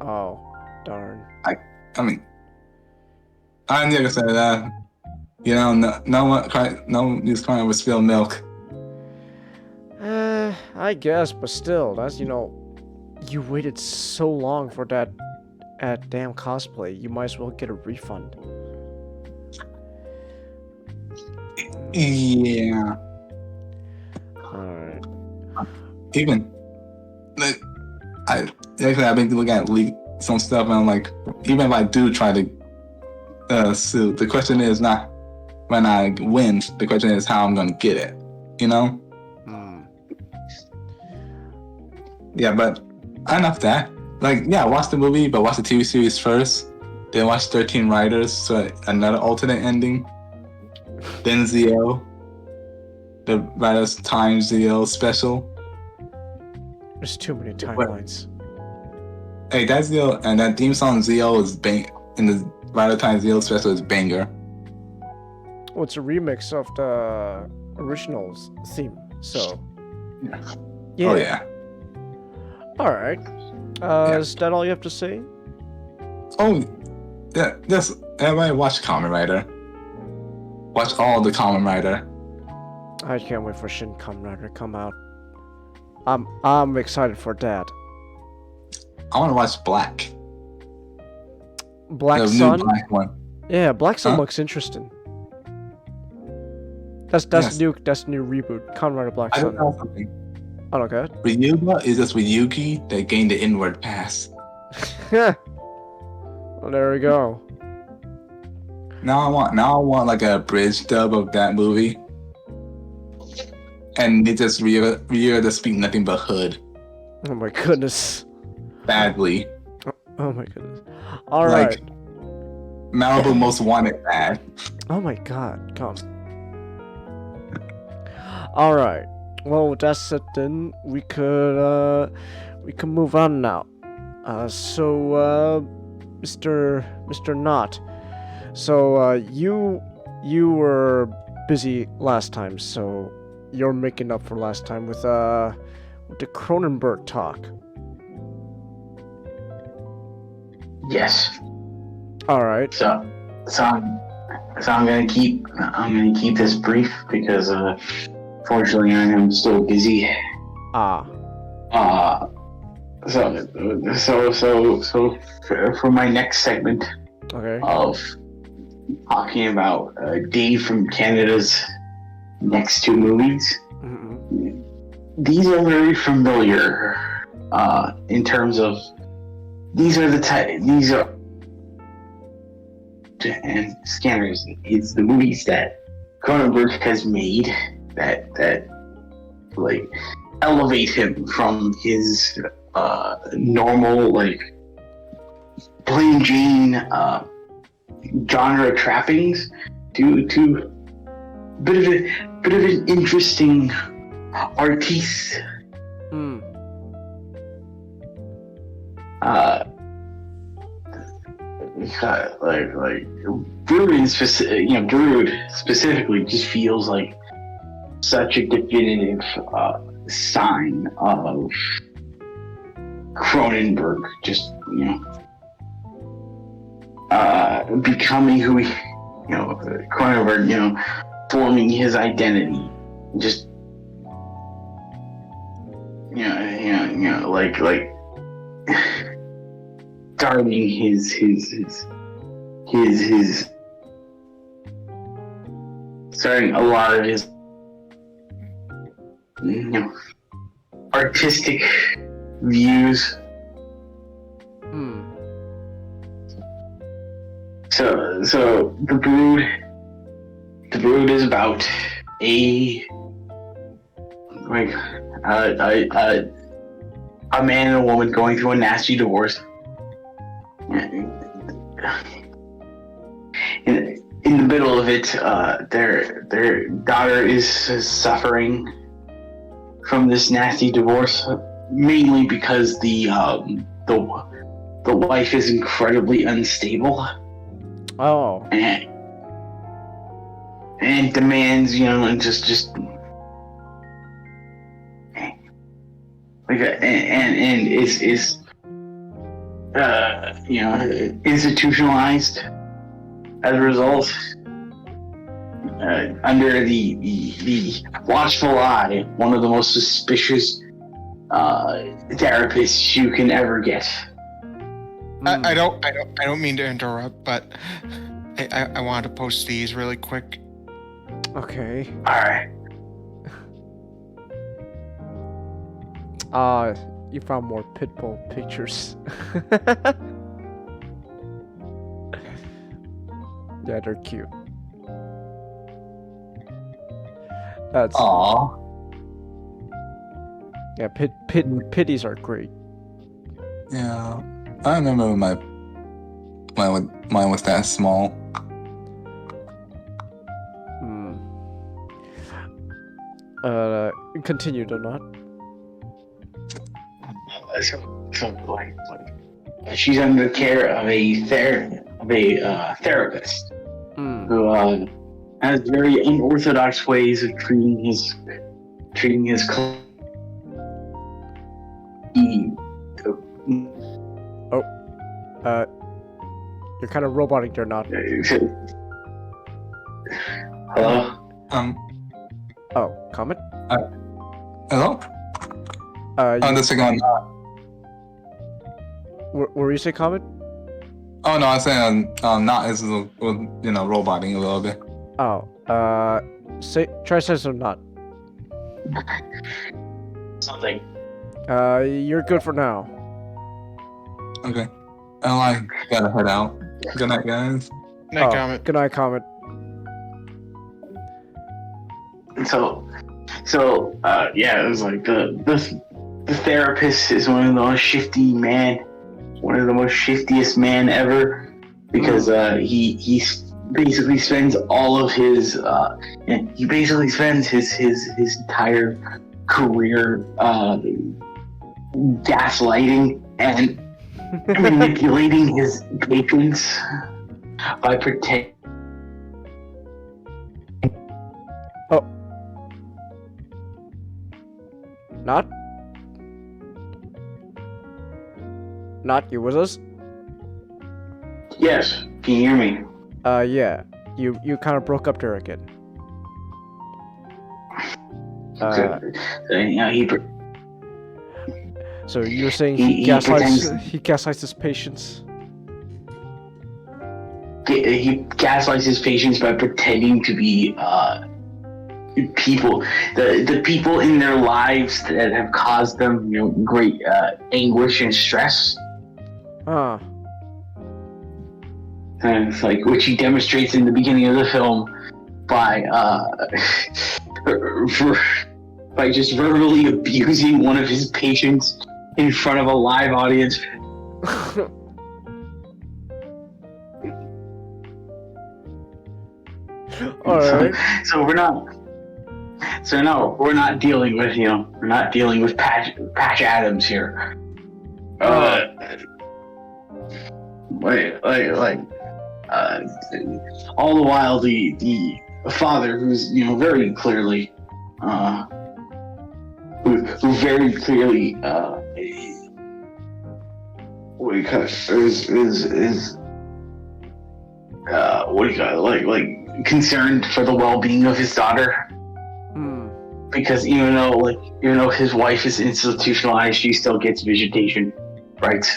Oh, darn. I mean, I'm gonna say that. You know, no one is crying with spilled milk. I guess, but still, that's, you waited so long for that damn cosplay. You might as well get a refund. Yeah. Alright. Even like I've been looking at some stuff, and I'm like, even if I do try to sue, the question is not when I win. The question is how I'm gonna get it. You know? Yeah, but enough that. Like, yeah, watch the movie, but watch the TV series first. Then watch 13 Riders, so another alternate ending. Then Zio, the Riders Time Zio special. There's too many timelines. Hey, that Zio and that theme song Zio is in the Rider Time Zio special is banger. Well, it's a remix of the original theme, so yeah. Oh yeah. All right. Is that all you have to say? Oh, yeah. Just everybody watch Kamen Rider. Watch all the Kamen Rider. I can't wait for Shin Kamen Rider to come out. I'm excited for that. I want to watch Black. Black the Sun. New Black one. Yeah, Black Sun Huh? looks interesting. That's Yes. the new reboot. Kamen Rider Black I don't Sun. know something. Oh, no, good. Ryuga is just Ryuki that gained the inward pass. Well, there we go. Now I want like a bridge dub of that movie. And it just Ryuga to speak nothing but hood. Oh my goodness. Badly. Oh my goodness. All right. Like Malibu Most Wanted bad. Oh my god, come. Alright. Well, that's it then. We could move on now. So Mr. Knot. So you were busy last time, so you're making up for last time with the Cronenberg talk. Yes. Alright. So I'm gonna keep this brief because fortunately I am still busy. So for my next segment of talking about Dave from Canada's next two movies, these are very familiar in terms of these are and Scanners. It's the movies that Cronenberg has made that like elevate him from his normal like plain Jane genre trappings to bit of an interesting artiste. Like Brood specifically just feels like such a definitive sign of Cronenberg just becoming who he Cronenberg forming his identity, just like starting his his starting a lot of his artistic views. So the Brood is about a man and a woman going through a nasty divorce. In the middle of it, their daughter is suffering from this nasty divorce, mainly because the wife is incredibly unstable. Oh. And demands, just like and is institutionalized as a result, under the watchful eye, one of the most suspicious therapists you can ever get. I don't mean to interrupt, but I wanted to post these really quick. Okay. Alright. You found more Pitbull pictures. Yeah, they're cute. That's. Aww. Yeah, pitties are great. Yeah. I remember when mine was that small. Continue, do not. She's under the care of a therapist who has very unorthodox ways of treating his You're kind of robotic there, not. Hello? Oh, comment? Hello? The second one. Were you say comment? Oh no, I was saying not is roboting a little bit. Oh, try say some not. Something. You're good for now. Okay. I gotta head out. Good night, guys. Night, comment. Good night, comment. So it was like the therapist is one of the most shiftiest man ever, because he basically spends all of his his entire career gaslighting and manipulating his patrons by pretending. Oh. Not you with us? Yes, can you hear me? Yeah. You kind of broke up there again. So you're saying he gaslights his patients? He gaslights his patients by pretending to be people, the people in their lives that have caused them, great anguish and stress. It's like, which he demonstrates in the beginning of the film by just verbally abusing one of his patients in front of a live audience. All right. So we're not dealing with Patch Adams here. All the while the father, who's very clearly who very clearly concerned for the well-being of his daughter. Because even though his wife is institutionalized, she still gets visitation rights.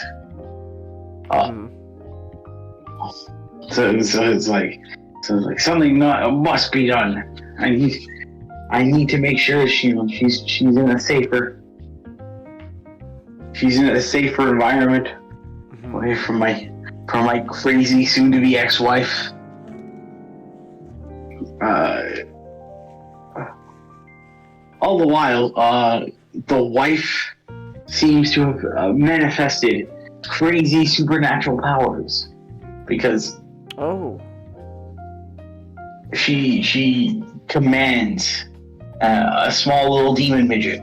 So it's like something must be done. I need to make sure she's in a safer environment, away from my crazy soon to be ex-wife. All the while, the wife seems to have manifested crazy supernatural powers because she commands a small little demon midget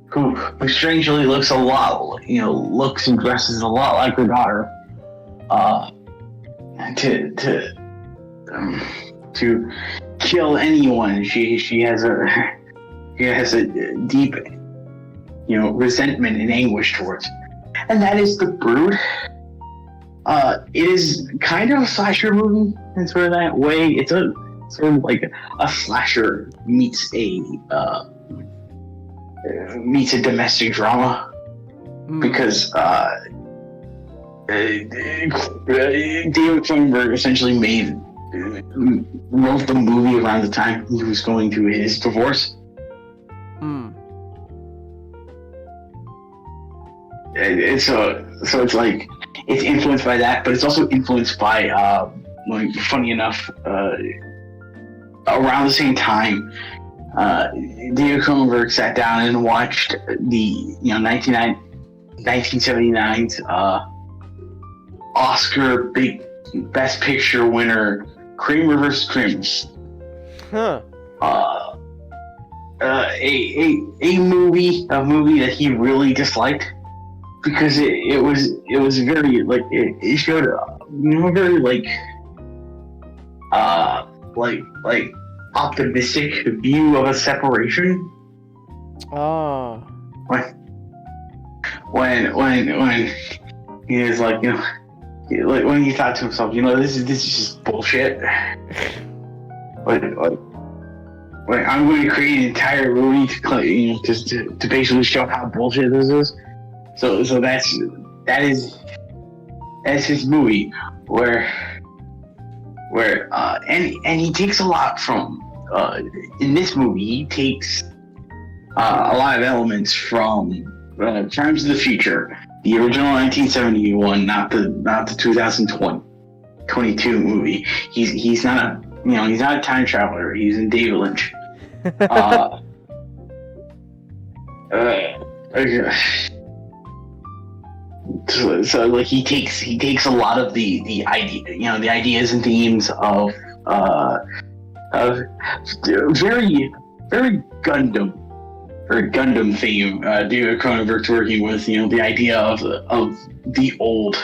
who strangely looks a lot, looks and dresses a lot like her daughter, to kill anyone. She has a deep, resentment and anguish towards, and that is the Brood. It is kind of a slasher movie in sort of that way. It's a sort of like a slasher meets a domestic drama, because David Cronenberg essentially wrote the movie around the time he was going through his divorce. So it's like it's influenced by that, but it's also influenced by funny enough, around the same time, David Cronenberg sat down and watched the 1979's Oscar big Best Picture winner Kramer vs. Kramer. A movie that he really disliked because it was very it showed very like optimistic view of a separation. When he was like when he thought to himself, this is just bullshit. Like I'm going to create an entire movie to basically show how bullshit this is. So that is his movie where and he takes a lot from in this movie. He takes a lot of elements from Crimes of the Future, the original 1971, not the 2022 movie. He's not a time traveler. He's in David Lynch. So like he takes a lot of the idea, the ideas and themes of very Gundam theme. David Cronenberg's working with the idea of the old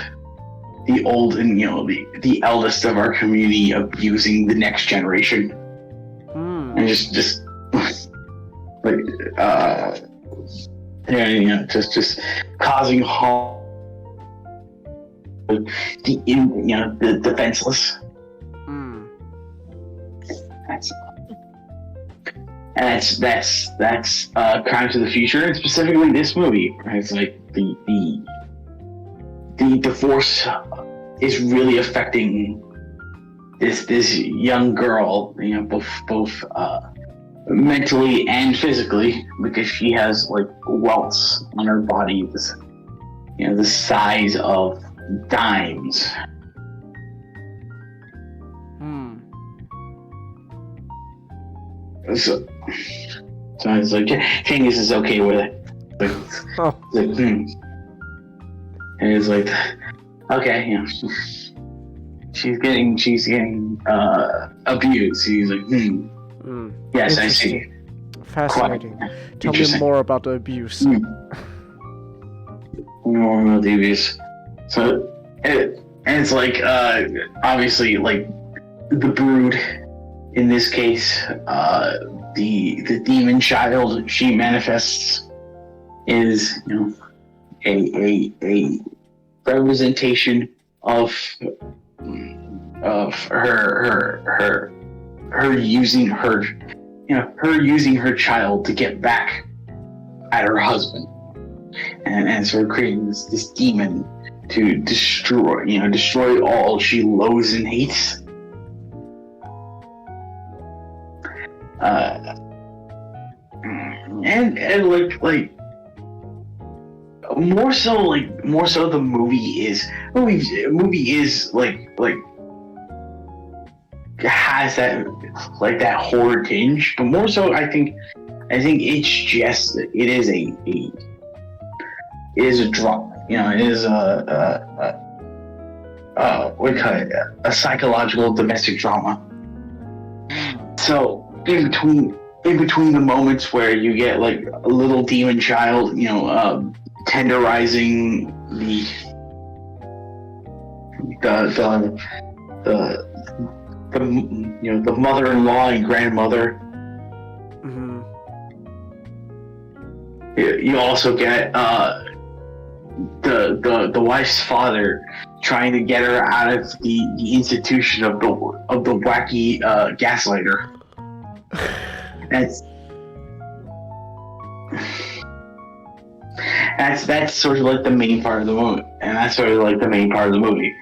and the eldest of our community abusing the next generation, and just just causing harm. The defenseless. That's Crimes of the Future, and specifically this movie. Right? It's like the divorce is really affecting this young girl, both mentally and physically, because she has like welts on her body, the size of dimes. So it's like Genghis is okay with it. And it's like, okay, she's getting abused. He's like, yes, I see. Fascinating. Tell me more about the abuse. More about the abuse. So, it's like, obviously, like, the Brood, in this case, the demon child she manifests is, a representation of her using her child to get back at her husband, and sort of creating this demon destroy all she loathes and hates. And like more so the movie is like has that that horror tinge, but more so I think it's just it is a drama, it is what kind of a psychological domestic drama. So in between the moments where you get like a little demon child, tenderizing the mother-in-law and grandmother. Mm-hmm. You also get the wife's father trying to get her out of the institution of the wacky gaslighter. That's sort of like the main part of the movie, and that's sort of like the main part of the movie.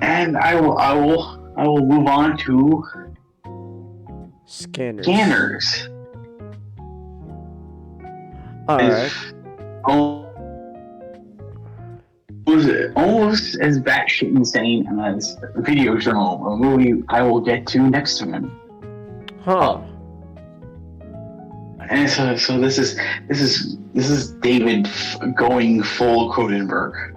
And I will move on to Scanners. All right. Almost as batshit insane as Video Journal, a movie I will get to next time. Huh. And so this is David going full Cronenberg.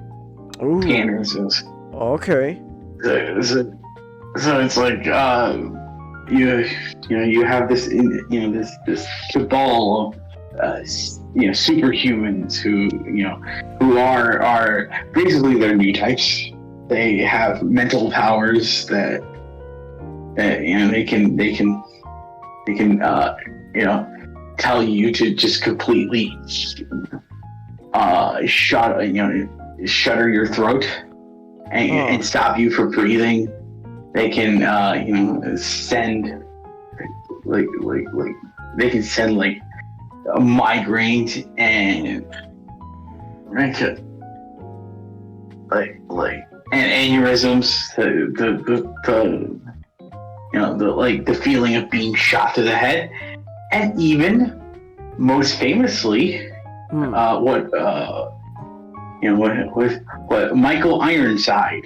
Ooh. Scanners is. Okay. So it's like you have this this cabal of superhumans who are basically they're new types. They have mental powers that they can tell you to just completely shutter your throat and stop you from breathing. They can send they can send migraines and and aneurysms, the feeling of being shot to the head, and even most famously what Michael Ironside,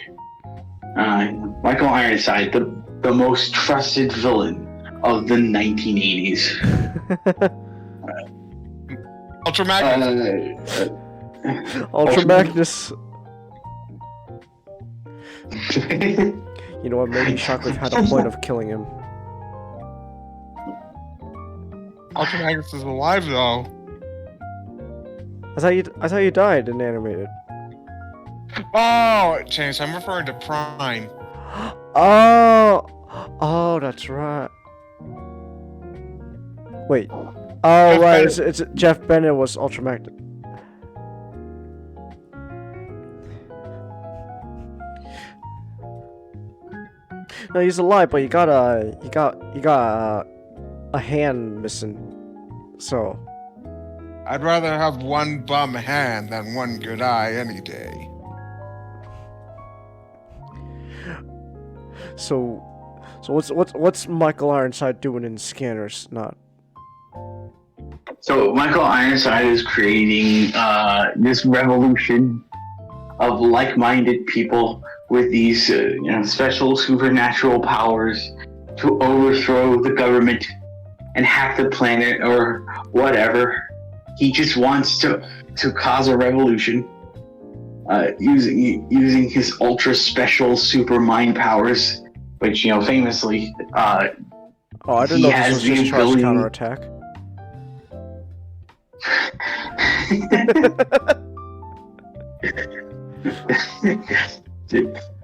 the most trusted villain of the 1980s. Ultra Magnus. Ultra Magnus. You know what? Maybe Shockwave had a point of killing him. Ultra Magnus is alive though. I thought you died in animated. Oh, James, I'm referring to Prime. Oh, that's right. Wait. Oh, Jeff right. Bennett. It's Jeff Bennett was Ultra Magnus. No, he's alive, but you got a hand missing. So. I'd rather have one bum hand than one good eye any day. So what's Michael Ironside doing in Scanners? Not. So Michael Ironside is creating this revolution of like-minded people with these special supernatural powers to overthrow the government and hack the planet or whatever. He just wants to cause a revolution using his ultra special super mind powers, which famously I didn't know this was just charged counterattack.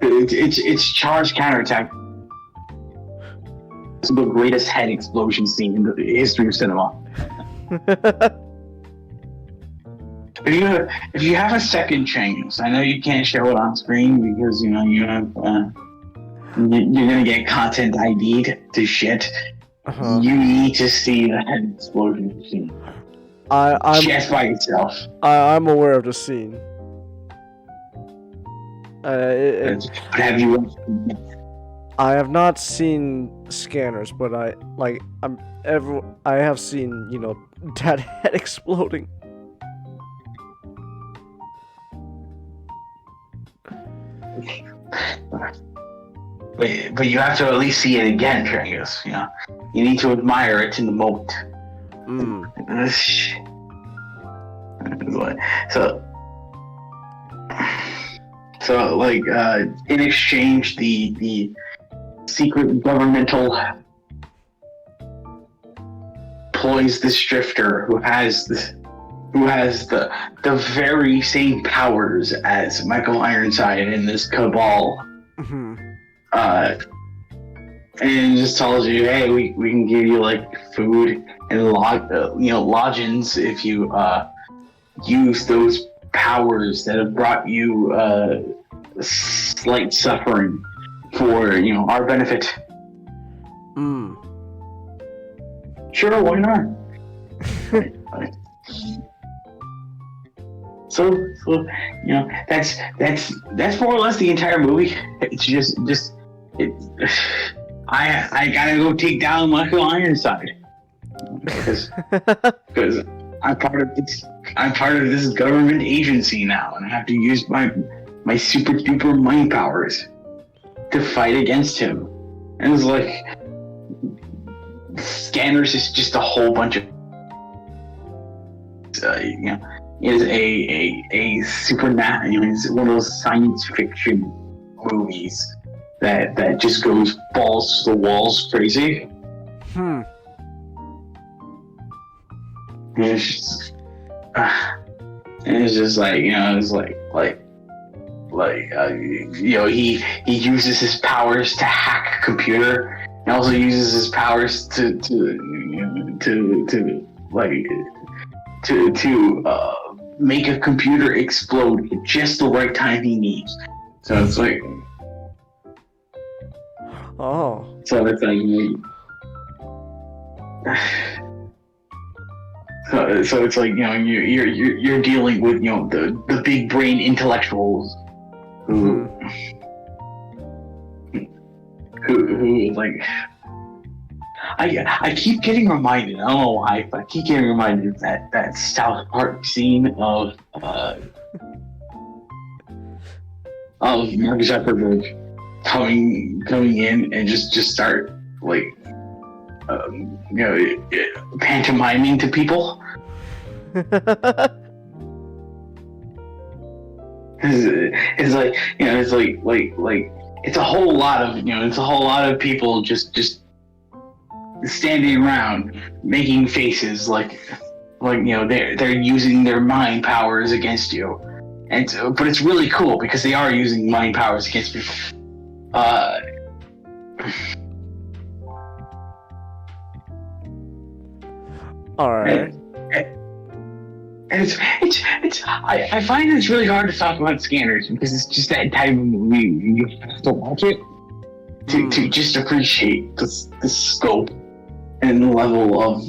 It's charged counterattack. It's the greatest head explosion scene in the history of cinema. If you have a second chance, I know you can't show it on screen because you have you're gonna get content ID'd to shit. You need to see the head explosion scene I'm just by itself. I'm aware of the scene. But have you? I have not seen Scanners, but I have seen, you know, that head exploding. But you have to at least see it again, Trengus. You know, you need to admire it in the moment. So like in exchange, the secret governmental employs this drifter who has the very same powers as Michael Ironside in this cabal. And it just tells you, hey, we can give you like food and lodgings if you use those powers that have brought you slight suffering for our benefit. Sure, why not? So that's more or less the entire movie. It's just I gotta go take down Michael Ironside because I'm part of this government agency now, and I have to use my super duper mind powers to fight against him. And it's like Scanners is just a whole bunch of is a supernatural. It's one of those science fiction movies that just goes balls to the walls crazy. And it's just like he uses his powers to hack a computer. He also uses his powers to make a computer explode at just the right time he needs. So it's like, so it's like, so it's like you're dealing with the big brain intellectuals who like. I keep getting reminded. I don't know why, but I keep getting reminded of that South Park scene of Mark Zuckerberg coming in and just start like pantomiming to people. It's like it's a whole lot of people just standing around making faces like they're using their mind powers against you, but it's really cool because they are using mind powers against people. All right. And I find it's really hard to talk about Scanners because it's just that type of movie. You have to watch it to just appreciate the scope and the level of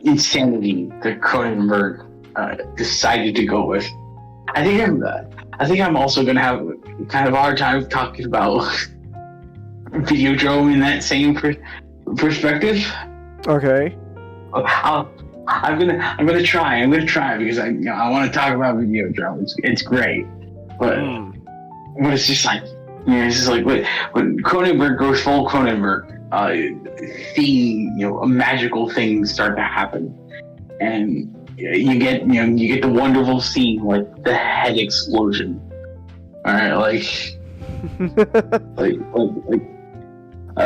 insanity that Cronenberg decided to go with. I think I'm also gonna have kind of a hard time talking about Videodrome in that same perspective. Okay. I'm gonna try because I want to talk about Videodrome. It's great, but it's just like when Cronenberg goes full Cronenberg. Magical things start to happen, and you get the wonderful scene like the head explosion. All right,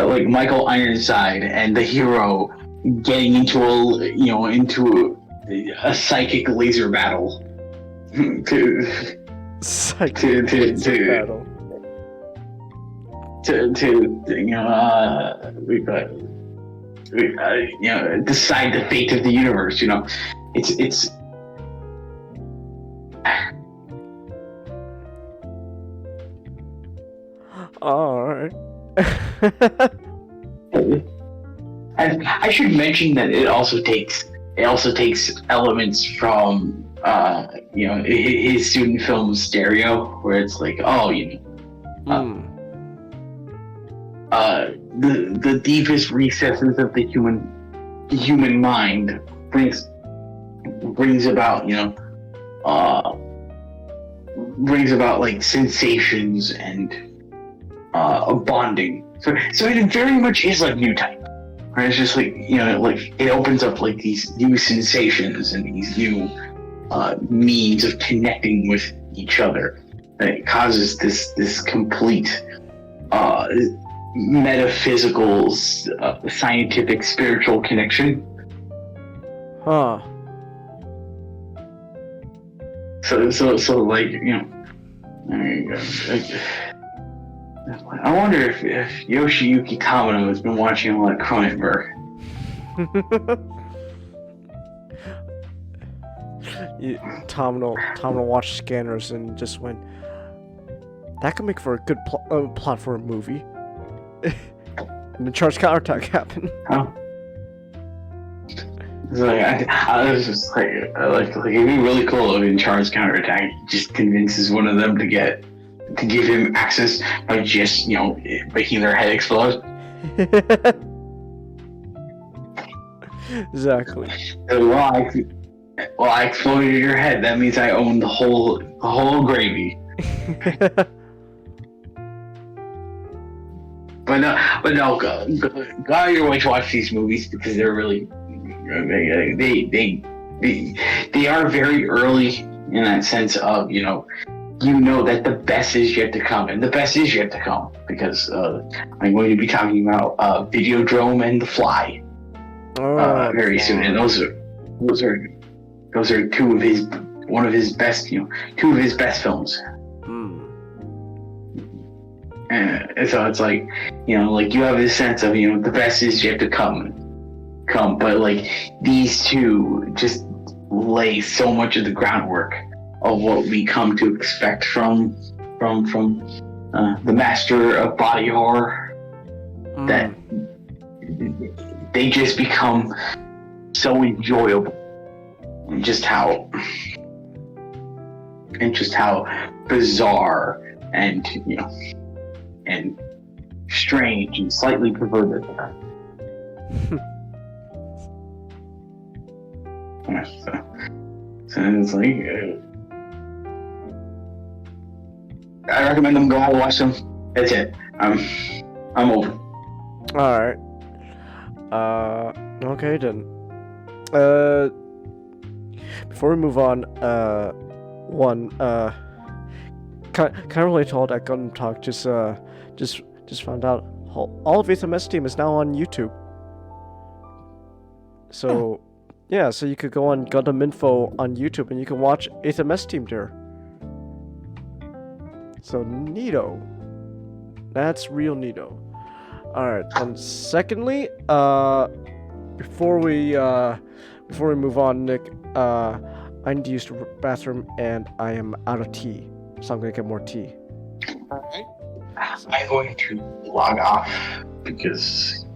like Michael Ironside and the hero getting into a psychic laser battle. To decide the fate of the universe. It's all right. And I should mention that it also takes elements from his student film Stereo, where it's like, the deepest recesses of the human mind brings about like sensations and a bonding. So it very much is like New Type. Right? It's just like, like it opens up like these new sensations and these new means of connecting with each other. And it causes this complete metaphysical, scientific, spiritual connection. Huh. So like, there you go. I wonder if Yoshiyuki Kamino has been watching a lot of Cronenberg. Tomino watched Scanners and just went, that could make for a good plot for a movie. And the charge counterattack happened. Oh. So I was just like it'd be really cool if in Char's counterattack he just convinces one of them to give him access by just making their head explode. Exactly. Well, I exploded your head. That means I own the whole gravy. But no, go out your way to watch these movies because they're really they are very early in that sense of that the best is yet to come, and the best is yet to come because I'm going to be talking about Videodrome and The Fly very soon, and those are two of his best films. And so it's like, like you have this sense of, the best is yet to come, but like these two just lay so much of the groundwork of what we come to expect from the master of body horror, that they just become so enjoyable, and just how bizarre and and strange and slightly perverted. So it's like, I recommend them go out and watch them. That's it. I'm over. All right. Okay then. Before we move on, kind of related to all that Gundam talk, just found out all of HMS Team is now on YouTube. So, yeah, so you could go on Gundam Info on YouTube and you can watch HMS Team there. So, neato. That's real neato. Alright, and secondly, before we move on, Nick, I need to use the bathroom and I am out of tea. So I'm gonna get more tea. Alright. I'm going to log off because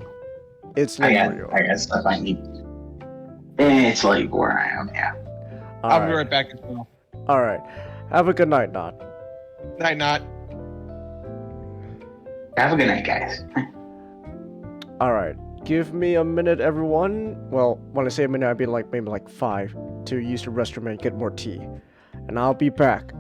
It's I late for you. got stuff I need. And it's late where I am, yeah. I'll be right back as well. Alright. Have a good night, Not. Night, not. Have a good night, guys. Alright. Give me a minute, everyone. Well, when I say a minute, I mean maybe 5 to use the restroom and get more tea. And I'll be back.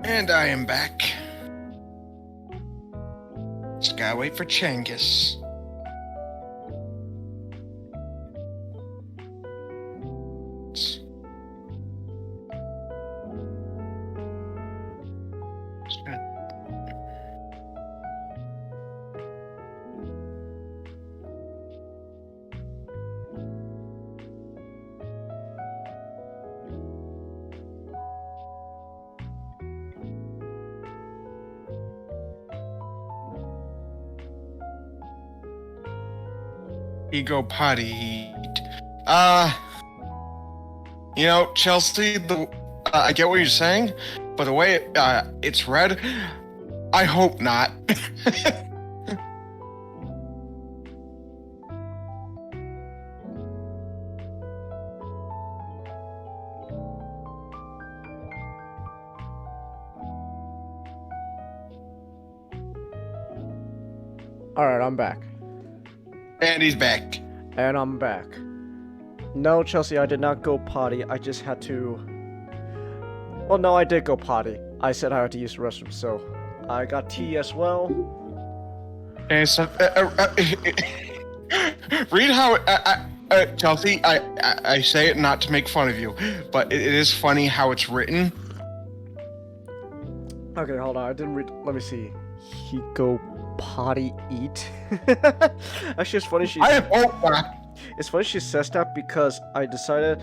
And I am back. Just gotta wait for Changus. Ego potty heat. Chelsea, I get what you're saying, but the way it's read, I hope not. Alright, I'm back. And he's back. And I'm back. No, Chelsea, I did not go potty. I just had to... Well, no, I did go potty. I said I had to use the restroom, so... I got tea as well. And so, read how... Chelsea, I say it not to make fun of you, but it is funny how it's written. Okay, hold on. I didn't read... Let me see. He go potty eat. Actually, it's funny it's funny she says that because I decided,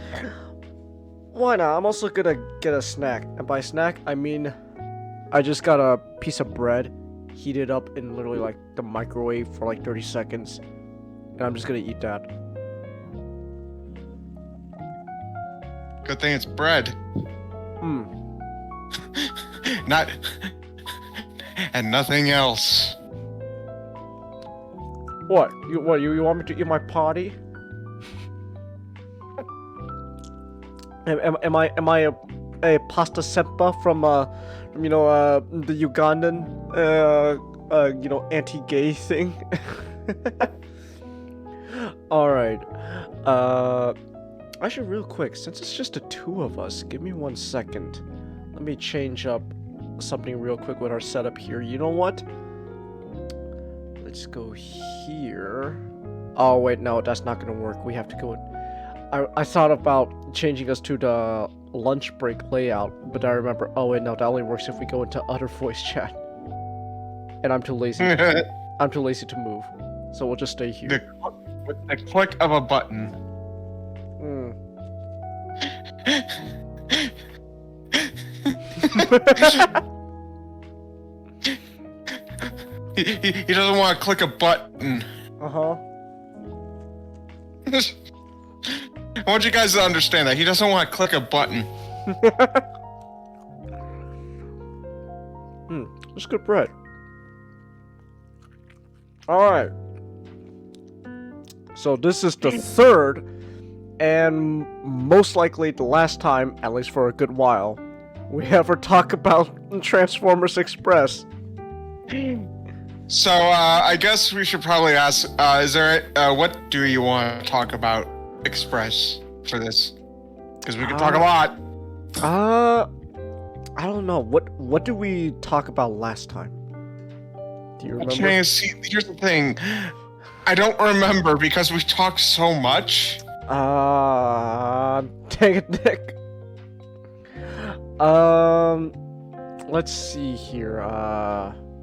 why not? I'm also gonna get a snack, and by snack I mean I just got a piece of bread, heated up in literally like the microwave for like 30 seconds, and I'm just gonna eat that. Good thing it's bread. Not and nothing else. What? You want me to eat my potty? Am I a pasta sempa from the Ugandan anti-gay thing? All right. Actually, real quick, since it's just the two of us, give me 1 second. Let me change up something real quick with our setup here. You know what? Let's go here. Oh wait, no, that's not gonna work. We have to go. I thought about changing us to the lunch break layout, but I remember. Oh wait, no, that only works if we go into other voice chat. And I'm too lazy. I'm too lazy to move, so we'll just stay here. With the click of a button. He doesn't want to click a button. Uh-huh. I want you guys to understand that. He doesn't want to click a button. It's good bread. Alright. So this is the third, and most likely the last time, at least for a good while, we ever talk about Transformers Express. So, I guess we should probably ask, what do you want to talk about Express for this? Because we can talk a lot. I don't know. What did we talk about last time? Do you remember? Okay, see, here's the thing. I don't remember because we talked so much. Dang it, Nick. Let's see here.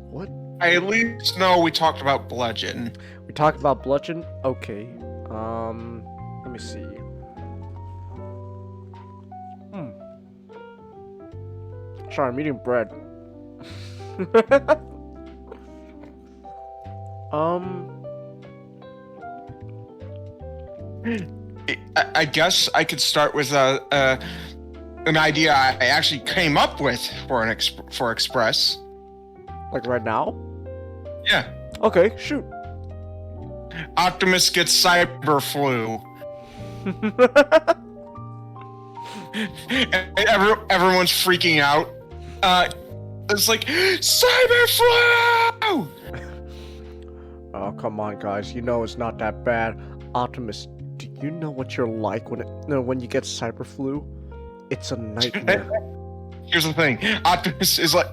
What? I at least know we talked about Bludgeon. We talked about Bludgeon? Okay. Let me see. Sorry, I'm eating bread. I guess I could start with an idea I actually came up with for Express. Like right now? Yeah. Okay, shoot. Optimus gets cyber flu. And everyone's freaking out. It's like cyber flu. Oh, come on, guys. You know it's not that bad. Optimus, do you know what you're like when you get cyber flu? It's a nightmare. here's the thing. Optimus is like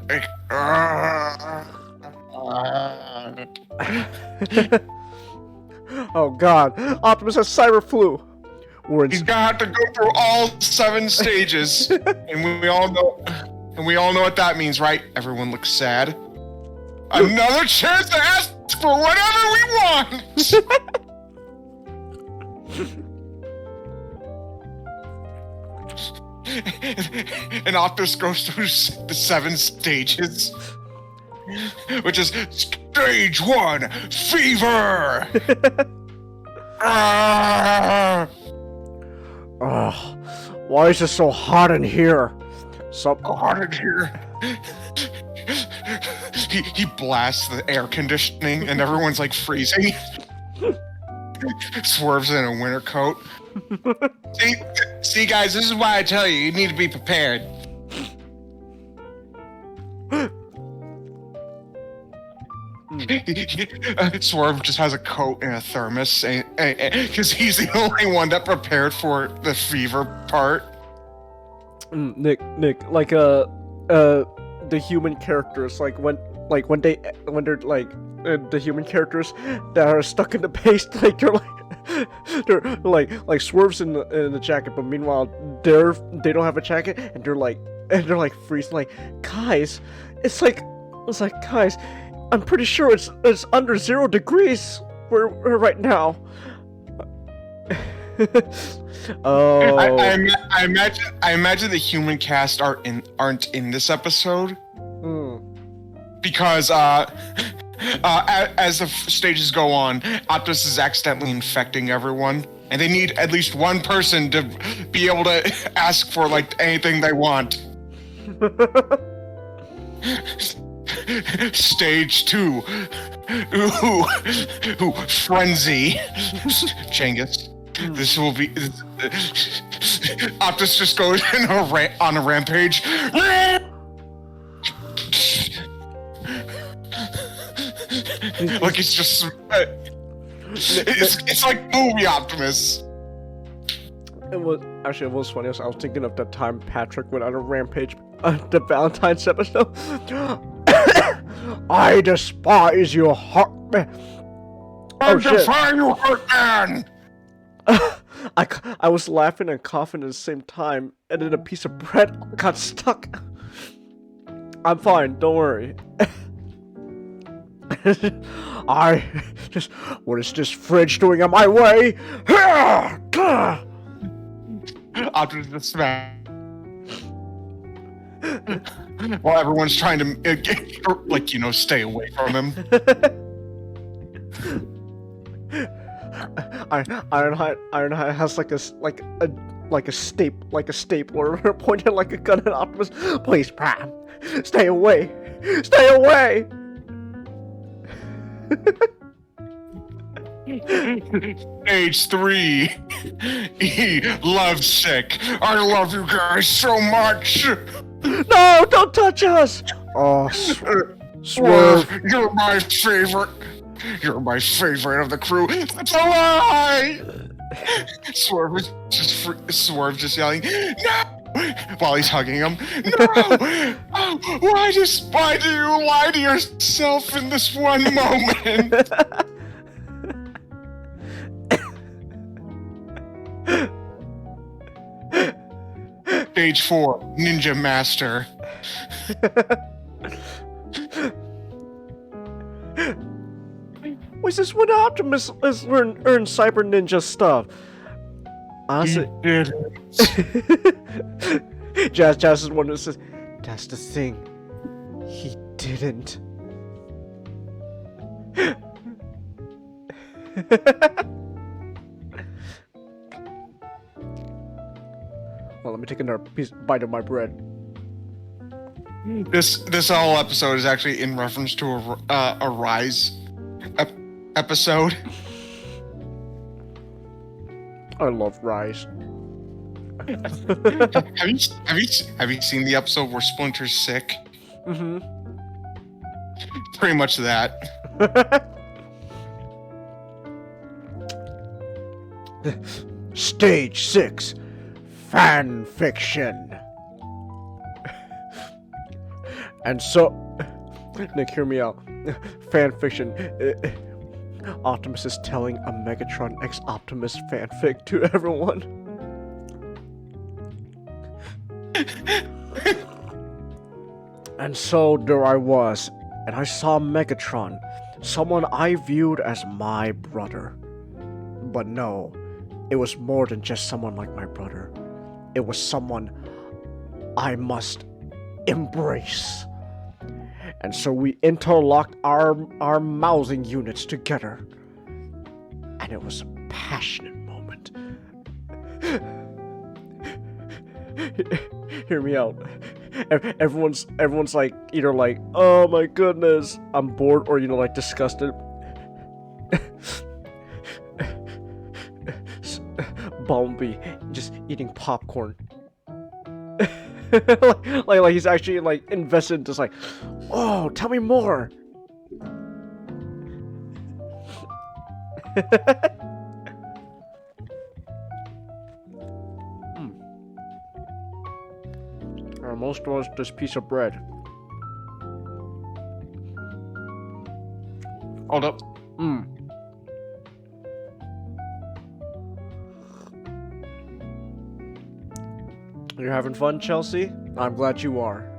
Oh God, Optimus has cyber flu. he's gonna have to go through all 7 stages, and we all know what that means, right? Everyone looks sad. Another chance to ask for whatever we want. And Optimus goes through the 7 stages, which is stage 1, fever. Ugh, why is it so hot in here? So Hot in here. He blasts the air conditioning, and everyone's like freezing. Swerves in a winter coat. See, guys, this is why I tell you need to be prepared. Swerve just has a coat and a thermos, because he's the only one that prepared for the fever part. Nick, like the human characters, when they're the human characters that are stuck in the base, like they're like Swerve's in the jacket, but meanwhile they don't have a jacket, and they're like freezing. Like, guys, it's like guys, I'm pretty sure it's under 0 degrees we're right now. Oh, I imagine the human cast aren't in this episode. Because as the stages go on, Optimus is accidentally infecting everyone, and they need at least one person to be able to ask for like anything they want. Stage 2, ooh, frenzy, Genghis. This will be. Optimus just goes on a rampage. Like it's just. It's like movie Optimus. It was funny. I was thinking of that time Patrick went on a rampage, the Valentine's episode. I despise you, Heartman. I defy you, Heartman. I was laughing and coughing at the same time, and then a piece of bread got stuck. I'm fine, don't worry. What is this fridge doing on my way? After the smash. While everyone's trying to, stay away from him. Ironhide has like a stapler pointed like a gun at Optimus. Please, Prime, stay away! Stay away! Stage 3. Lovesick. I love you guys so much. No, don't touch us! Oh, Swerve. You're my favorite. You're my favorite of the crew. That's a lie! Swerve just yelling, no! While he's hugging him. No! Oh, why do you lie to yourself in this one moment? Stage 4, Ninja Master. Was this when Optimus learned Cyber Ninja stuff? Honestly, Jazz is one who says, "That's the thing, he didn't." Well, let me take another bite of my bread. This whole episode is actually in reference to a Rise episode. I love Rise. Have you seen the episode where Splinter's sick? Mm-hmm. Pretty much that. Stage 6, fan fiction. And so, Nick, hear me out. Fan fiction. Optimus is telling a Megatron X Optimus fanfic to everyone. And so there I was, and I saw Megatron, someone I viewed as my brother. But no, it was more than just someone like my brother. It was someone I must embrace. And so we interlocked our mousing units together. And it was a passionate moment. Hear me out. Everyone's like either like, oh my goodness, I'm bored, or like disgusted. Bumblebee just eating popcorn. like he's actually like invested in just like, oh, tell me more. Most was this piece of bread. Hold up. You're having fun, Chelsea? I'm glad you are.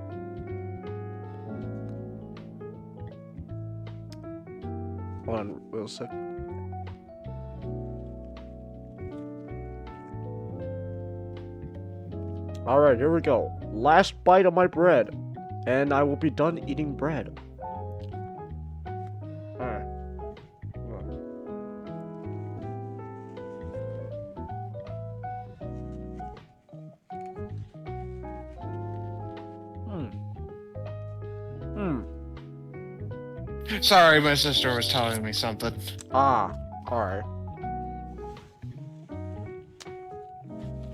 Hold on, Wilson. Alright, here we go. Last bite of my bread. And I will be done eating bread. Alright. Sorry, my sister was telling me something. Ah, alright.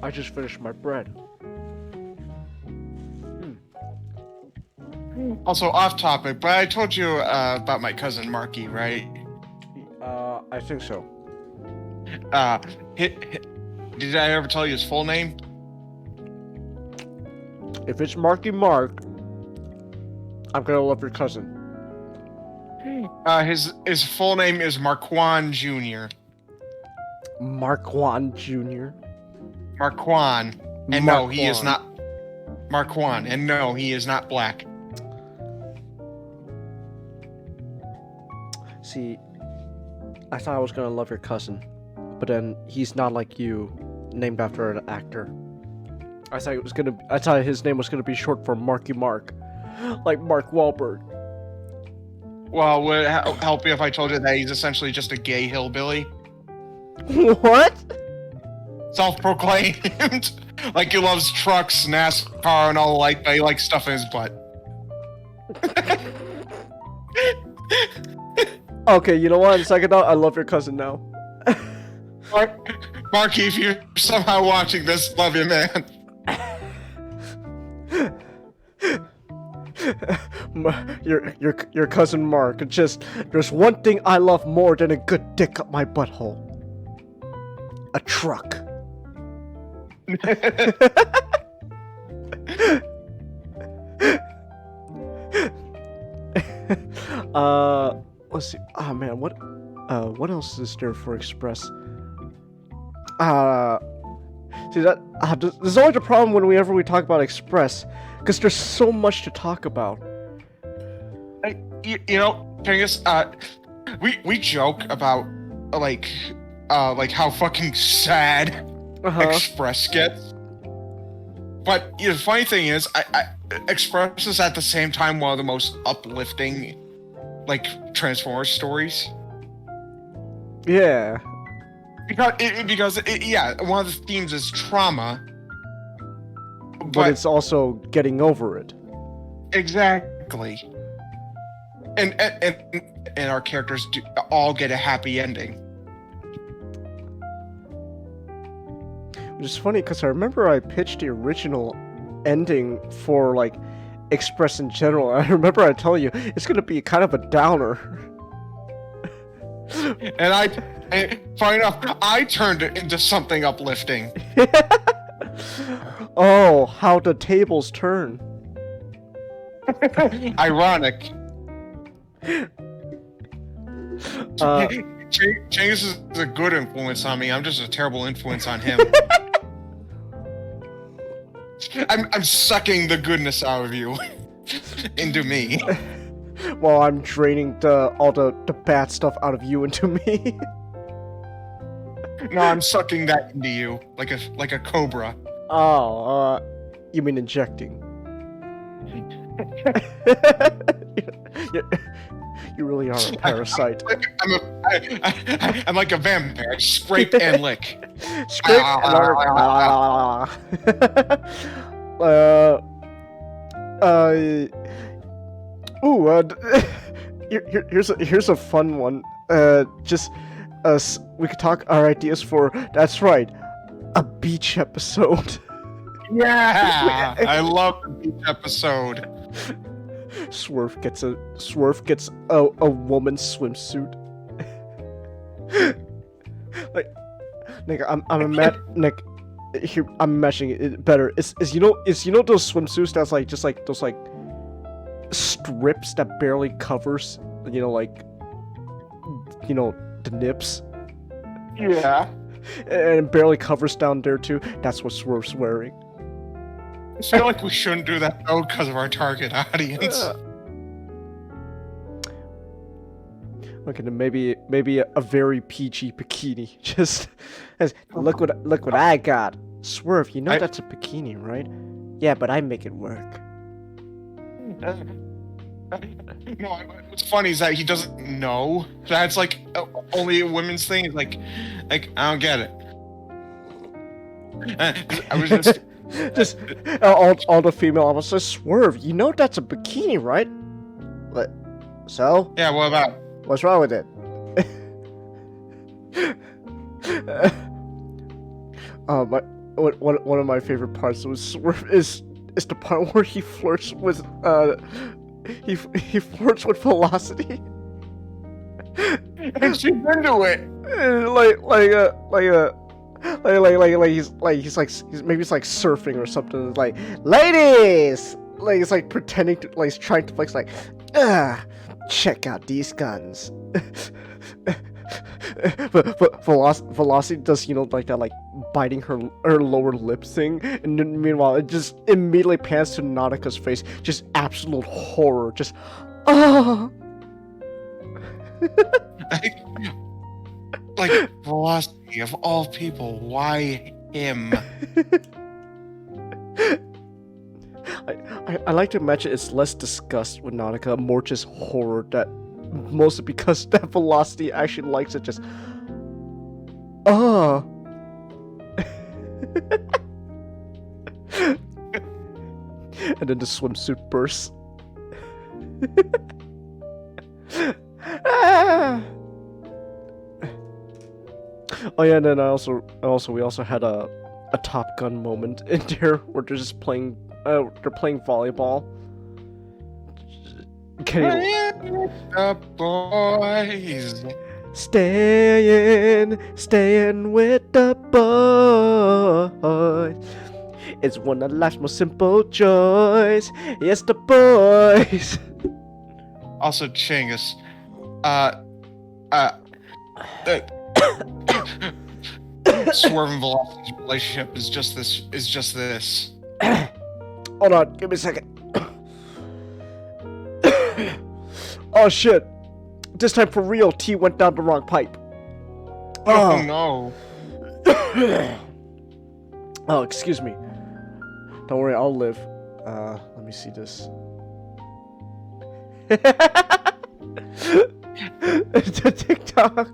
I just finished my bread. Also, off topic, but I told you about my cousin Marky, right? I think so. Did I ever tell you his full name? If it's Marky Mark, I'm gonna love your cousin. His full name is Marquand Jr. Marquand Jr. Marquand. And no, he is not Marquand. And no, he is not black. See, I thought I was gonna love your cousin, but then he's not like you, named after an actor. I thought his name was gonna be short for Marky Mark, like Mark Wahlberg. Well, would it help you if I told you that he's essentially just a gay hillbilly? What? Self-proclaimed. Like he loves trucks, NASCAR, and all the like, but he likes stuff in his butt. Okay, you know what? Second out, I love your cousin now. Marky, if you're somehow watching this, love you, man. Your cousin Mark. There's one thing I love more than a good dick up my butthole. A truck. Let's see. Oh man, what else is there for Express? See that there's always a problem whenever we talk about Express, because there's so much to talk about. You know, Genghis, we joke about like how fucking sad Express gets. But the funny thing is, Express is at the same time one of the most uplifting, like, Transformers stories. Yeah. Because one of the themes is trauma. But it's also getting over it. Exactly. And our characters all get a happy ending. Which is funny, because I remember I pitched the original ending for, like, Express in general. I remember I telling you, it's gonna be kind of a downer. And funny enough, I turned it into something uplifting. Oh, how the tables turn. Ironic. Uh, Changis is a good influence on me. I'm just a terrible influence on him. I'm sucking the goodness out of you into me. while I'm draining all the bad stuff out of you into me. No, I'm sucking that into you like a cobra. Oh, you mean injecting? You really are a parasite. I'm like a vampire. Scrape and lick. Scrape here's a fun one. Just us. We could talk our ideas for. That's right, a beach episode. Yeah, I love the beach episode. Swerve gets a woman's swimsuit. Like, Nick, I'm Nick. Here, I'm imagining it better. Is you know those swimsuits that's like just like those like strips that barely covers the nips. Yeah. And it barely covers down there too. That's what Swerve's wearing. I feel like we shouldn't do that though because of our target audience. Okay, then maybe a very PG bikini. Just as look what I got. Swerve, you know that's a bikini, right? Yeah, but I make it work. No, what's funny is that he doesn't know. That's like only a women's thing. It's like I don't get it. I was just all the female officers. Swerve, you know that's a bikini, right? What? So? Yeah. What about? What's wrong with it? One of my favorite parts was Swerve is the part where he flirts with he flirts with Velocity. And she's into it. He's like surfing or something. Like, ladies, like he's like pretending to he's trying to flex like, check out these guns. but Velocity does like that like biting her lower lip thing, and then meanwhile it just immediately pans to Nautica's face, just absolute horror, just like Velocity of all people, why him? I like to imagine it's less disgust with Nautica, more just horror, that mostly because that Velocity actually likes it, just and then the swimsuit bursts. Oh yeah, and then we also had a Top Gun moment in there where they're just playing volleyball. The boys. Staying with the boys. It's one of life's most simple joys. Yes, the boys. Also, Chingus. Swerve and Velocity's relationship is just this. Hold on, give me a second. Oh shit. This time for real, T went down the wrong pipe. Oh no. Oh, excuse me. Don't worry, I'll live. Let me see this. It's a TikTok.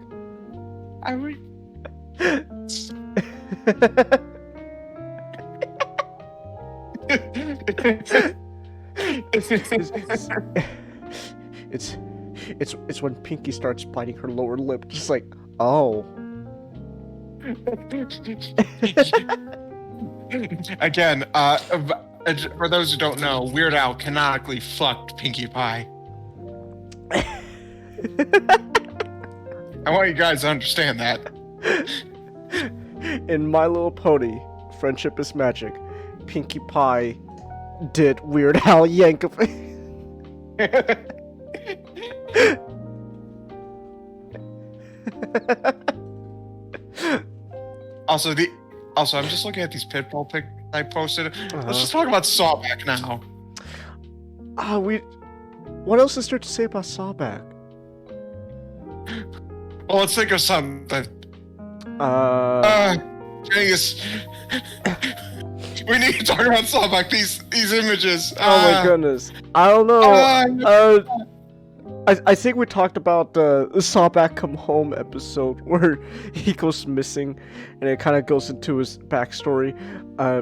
It's when Pinky starts biting her lower lip, just like, oh. Again, for those who don't know, Weird Al canonically fucked Pinkie Pie. I want you guys to understand that. In My Little Pony, Friendship is Magic, Pinkie Pie did Weird Al yank of it. Also, I'm just looking at these pitbull pics I posted. Let's just talk about Sawback now. What else is there to say about Sawback? Well, let's think of something. Genghis. We need to talk about Sawback. These images. Oh my goodness. I don't know. I think we talked about the Sawback Come Home episode where he goes missing, and it kind of goes into his backstory. I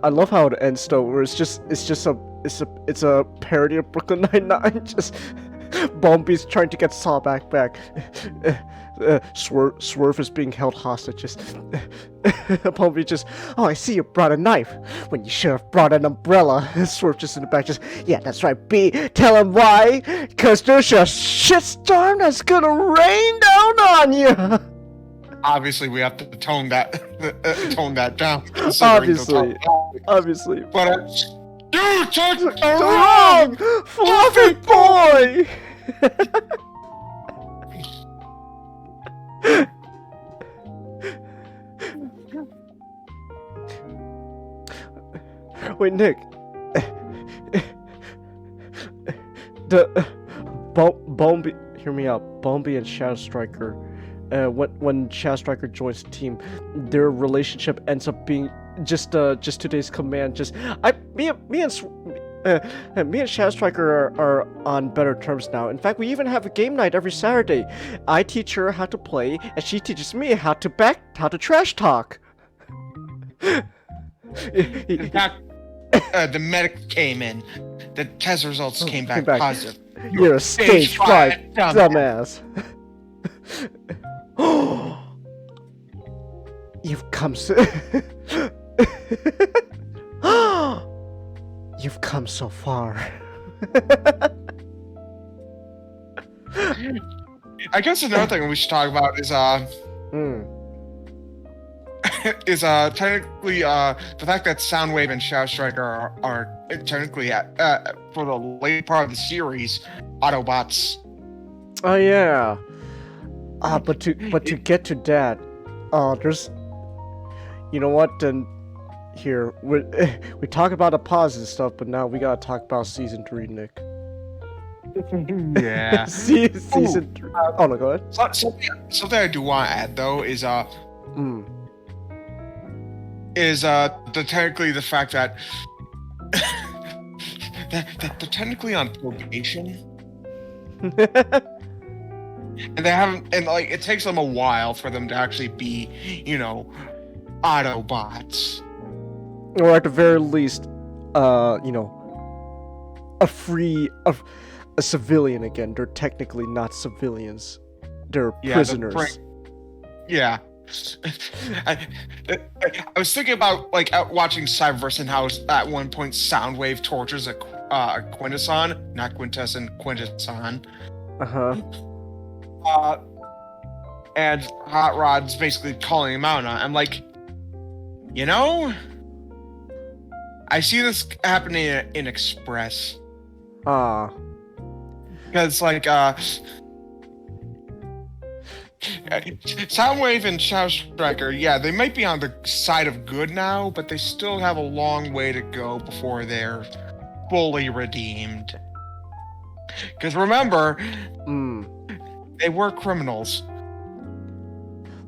love how it ends though, where it's a parody of Brooklyn Nine-Nine. Just Bombi's trying to get Sawback back. Swerve is being held hostage. Bombi just, oh, I see you brought a knife when you should have brought an umbrella. Swerve just in the back, just, yeah, that's right, B. Tell him why. Cause there's a shitstorm that's gonna rain down on you. Obviously, we have to tone that down. Obviously. But you took the wrong fluffy boy. Wait, Nick. Bombi, hear me out. Bombi and Shadow Striker. When Shadow Striker joins the team, their relationship ends up being just today's command. Me and Shadow Striker are on better terms now. In fact, we even have a game night every Saturday. I teach her how to play, and she teaches me how to trash talk. In fact, the medic came in. The test results came back positive. You're a stage 5 dumbass. You've come so far. I guess another thing we should talk about is technically the fact that Soundwave and Shadow Striker are technically for the late part of the series Autobots. Oh yeah. But to get to that, there's, you know what? Then here we talk about the positive stuff, but now we gotta talk about season 3, Nick. Yeah. season 3. Oh no, go ahead. Something I do want to add though is technically the fact that that they're technically on probation. And they haven't, and like it takes them a while for them to actually be, Autobots. Or at the very least, a civilian again. They're technically not civilians. They're prisoners. Yeah. I was thinking about watching Cyberverse and how at one point Soundwave tortures a Quintesson, not Quintesson, Quintesson. And Hot Rod's basically calling him out on it. I'm like, I see this happening in Express. Because Soundwave and Shadow Striker, yeah, they might be on the side of good now, but they still have a long way to go before they're fully redeemed. Because remember, they were criminals.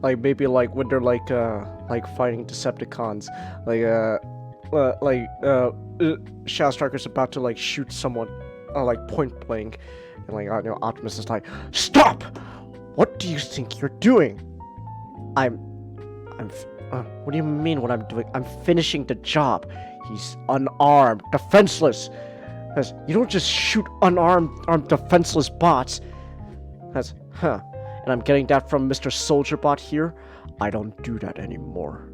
Maybe when they're fighting Decepticons, Shadow Striker's about to shoot someone, point blank, and Optimus is like, "Stop! What do you think you're doing?" What do you mean what I'm doing? I'm finishing the job. He's unarmed, defenseless. You don't just shoot unarmed, defenseless bots. And I'm getting that from Mr. Soldier Bot here. I don't do that anymore.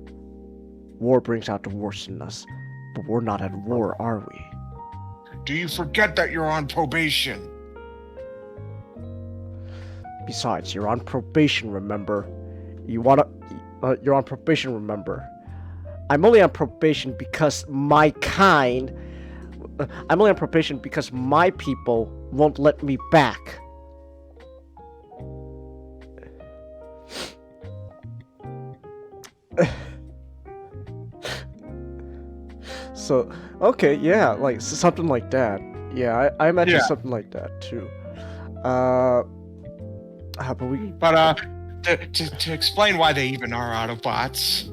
War brings out the worst in us, but we're not at war, are we? Do you forget that you're on probation? Besides, you're on probation, remember? You're on probation, remember? I'm only on probation because my kind I'm only on probation because my people won't let me back. So, okay, yeah, like something like that. Yeah, I imagine something like that too. How about we? But to explain why they even are Autobots,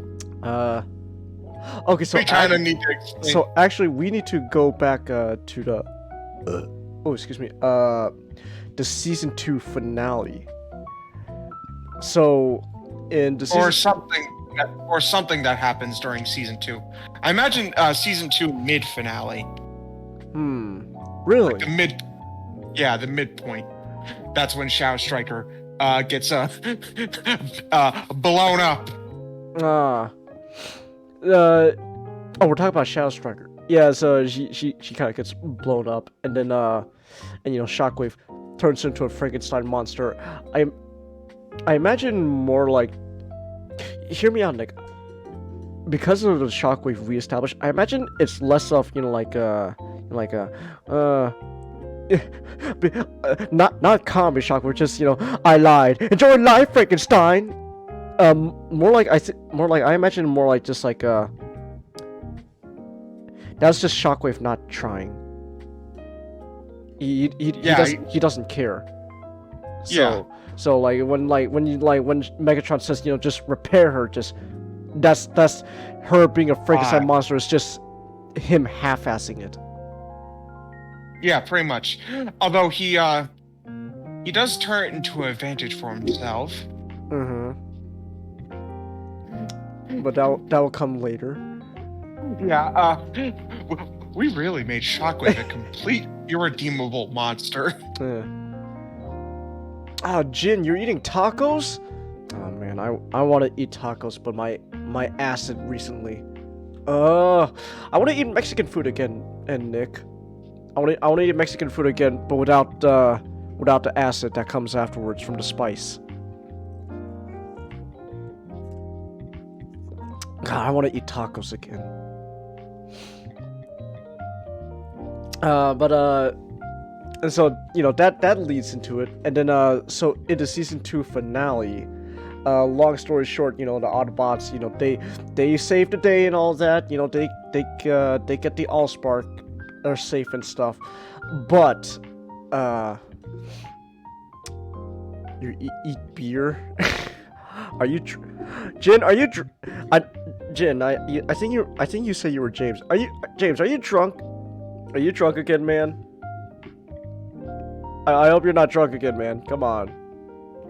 okay, so we kind of need to explain. So actually, we need to go back to the oh, excuse me, the season 2 finale. So in the season... or something that happens during season 2. I imagine season 2 mid finale. Really? Like the midpoint. That's when Shadow Striker gets blown up. Oh, we're talking about Shadow Striker. Yeah, so she kind of gets blown up, and then and Shockwave turns into a Frankenstein monster. I imagine more like, hear me out, Nick. Because of the Shockwave reestablished, I imagine it's less of not comedy Shockwave, just I lied. Enjoy life, Frankenstein. More like I imagine more like just like that's just Shockwave not trying. He doesn't care. So when Megatron says just repair her, just that's her being a Frankenstein monster. It's just him half-assing it. Yeah, pretty much. Although he does turn it into an advantage for himself. But that will come later. Yeah. We really made Shockwave a complete irredeemable monster. Jin, you're eating tacos? Oh man, I want to eat tacos, but my acid recently. I want to eat Mexican food again, and Nick. I want to eat Mexican food again, but without the acid that comes afterwards from the spice. God, I want to eat tacos again. And so that leads into it, and then so in the season 2 finale, long story short, the Autobots, they save the day and all that, they get the Allspark, are safe and stuff, but you eat beer. Are you Jin? Are you Jin? I think you say you were James. Are you James? Are you drunk? Are you drunk again, man? I hope you're not drunk again, man. Come on.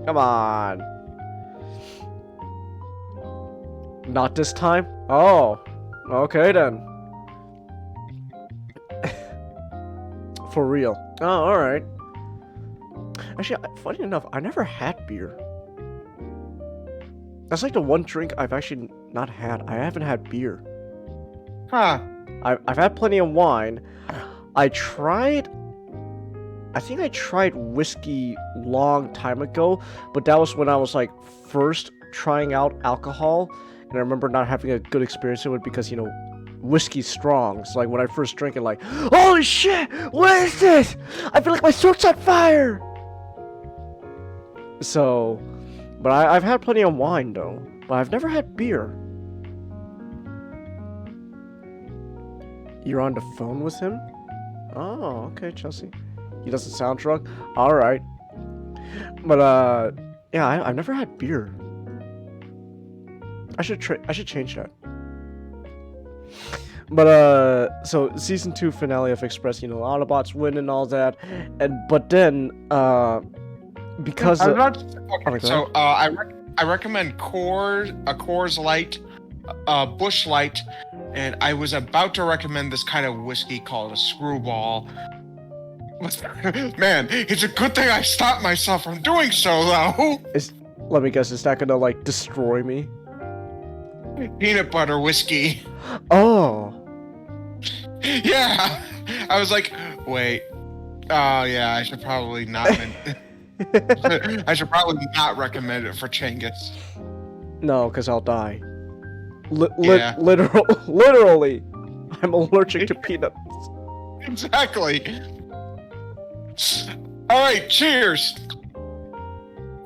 Come on. Not this time? Oh. Okay then. For real. Oh, alright. Actually, funny enough, I never had beer. That's like the one drink I've actually not had. I haven't had beer. Huh. I've had plenty of wine. I think I tried whiskey long time ago, but that was when I was like first trying out alcohol, and I remember not having a good experience with it because whiskey's strong. So like when I first drank it, like, holy shit, what is this? I feel like my throat's on fire. So, but I've had plenty of wine though, but I've never had beer. You're on the phone with him? Oh, okay, Chelsea. He doesn't sound drunk? Alright. But, yeah, I've never had beer. I should change that. But, so, Season 2 finale of Express, Autobots win and all that. But then, because of... I recommend Coors Light, Busch Light, and I was about to recommend this kind of whiskey called a Screwball. Man, it's a good thing I stopped myself from doing so, though. Let me guess, is that gonna, like, destroy me? Peanut butter whiskey. Oh. Yeah. I was like, wait. Oh, yeah, I should probably not... I should probably not recommend it for Changus. No, because I'll die. Yeah. Literally. I'm allergic to peanuts. Exactly. All right, cheers.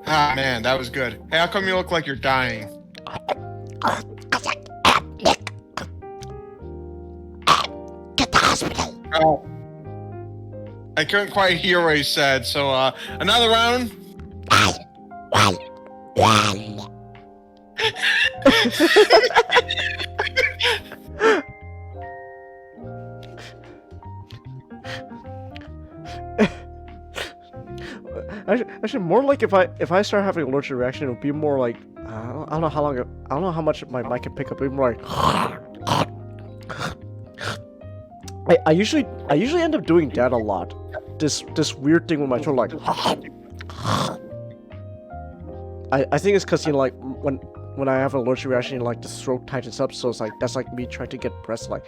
Ah, man, that was good. Hey, how come you look like you're dying? Oh. I couldn't quite hear what he said, so another round? Actually, more like if I start having an allergic reaction, it'll be more like I don't know how long I don't know how much my mic can pick up. It'll be more like I usually end up doing that a lot. This weird thing with my throat, like I think it's because, you know, like when I have an allergic reaction, like the throat tightens up, so it's like that's like me trying to get breath, like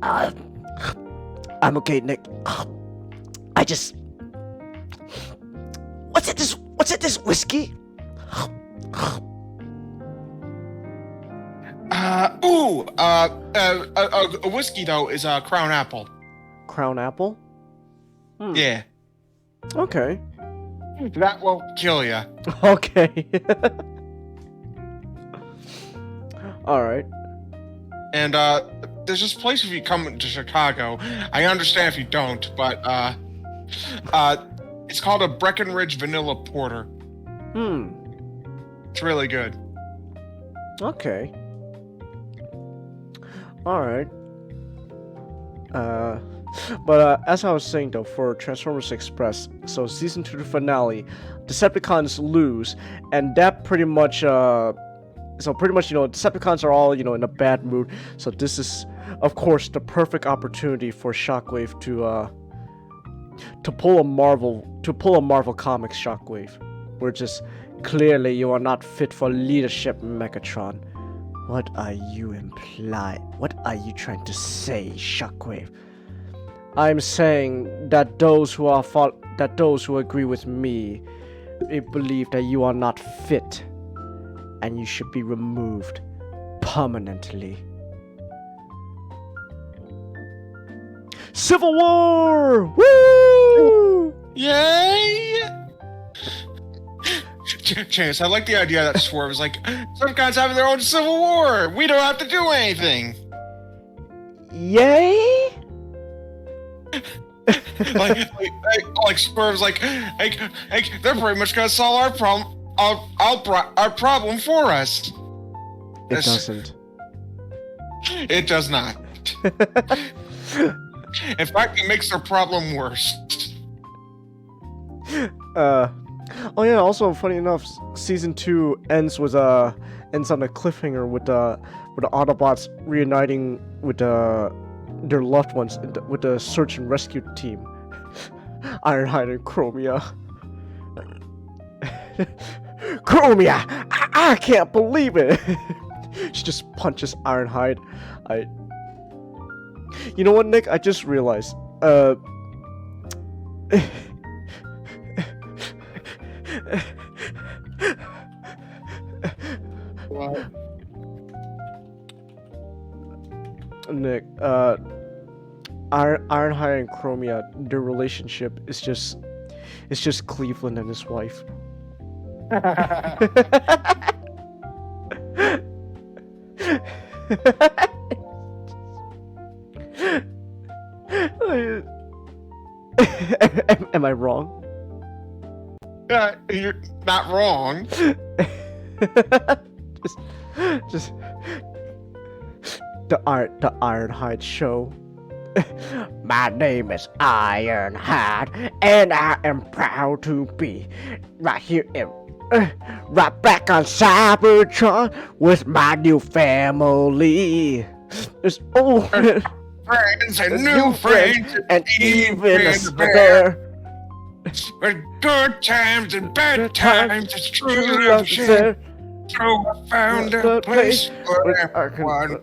I'm okay, Nick. I just what's it this whiskey? A whiskey though is a Crown Apple. Crown Apple? Yeah. Okay. That won't kill you. Okay. All right. And there's this place if you come to Chicago. I understand if you don't, but it's called a Breckenridge Vanilla Porter. It's really good. Okay. All right. But as I was saying though, for Transformers Express, so season 2 finale, Decepticons lose, and that pretty much, you know, Decepticons are all, you know, in a bad mood. So this is, of course, the perfect opportunity for Shockwave to pull a Marvel Comics Shockwave, where just clearly you are not fit for leadership, Megatron. What are you implying? What are you trying to say, Shockwave? I'm saying that those who agree with me, they believe that you are not fit, and you should be removed permanently. Civil War! Woo! Yay! Chance, I like the idea that Swerve is like, some guys having their own civil war. We don't have to do anything. Yay! like Swerve's like, hey, they're pretty much gonna solve our problem for us. It doesn't. It does not. In fact, it makes their problem worse. Oh yeah, also funny enough, season 2 ends on a cliffhanger with the Autobots reuniting with their loved ones with the search and rescue team. Ironhide and Chromia. Chromia! I can't believe it! She just punches Ironhide. You know what, Nick? I just realized. What? Nick, Ironhide and Chromia, their relationship is just Cleveland and his wife. Am I wrong? You're not wrong. just the Ironhide show. My name is Ironhide, and I am proud to be right here right back on Cybertron with my new family. There's old friends and new friends, and even a spare. With good times and bad times, it's true love share. So I found a place where everyone,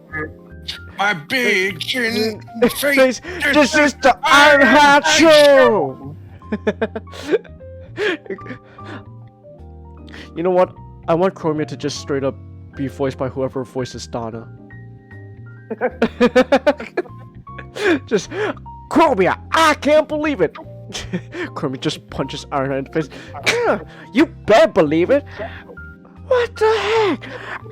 my big chin face. This is the Ironhide Show. You know what? I want Chromia to just straight up be voiced by whoever voices Donna. Just Chromia, I can't believe it! Chromia just punches Iron Man in the face. You better believe it! What the heck?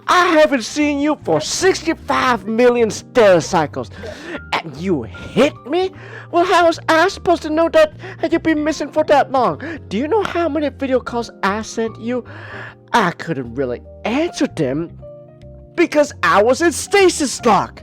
I haven't seen you for 65 million stellar cycles, and you hit me? Well, how was I supposed to know that you've been missing for that long? Do you know how many video calls I sent you? I couldn't really answer them because I was in stasis lock,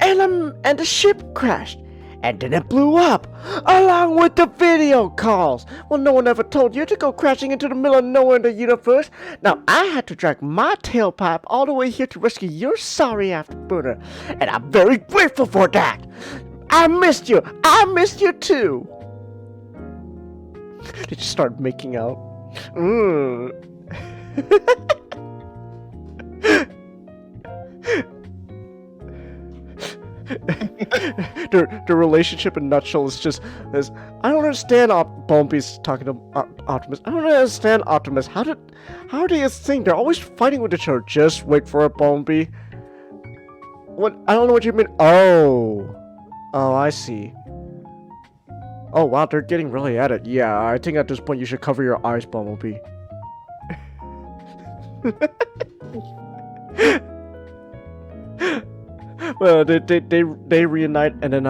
and the ship crashed. And then it blew up, along with the video calls. Well, no one ever told you to go crashing into the middle of nowhere in the universe. Now, I had to drag my tailpipe all the way here to rescue your sorry afterburner. And I'm very grateful for that. I missed you. I missed you too. They just start making out. The relationship in a nutshell is just this. I don't understand. Bumblebee's talking to Optimus. I don't understand Optimus. How do you think they're always fighting with each other? Just wait for it, Bumblebee. What? I don't know what you mean. Oh, I see. Oh wow, they're getting really at it. Yeah, I think at this point you should cover your eyes, Bumblebee. Well, they reunite, and then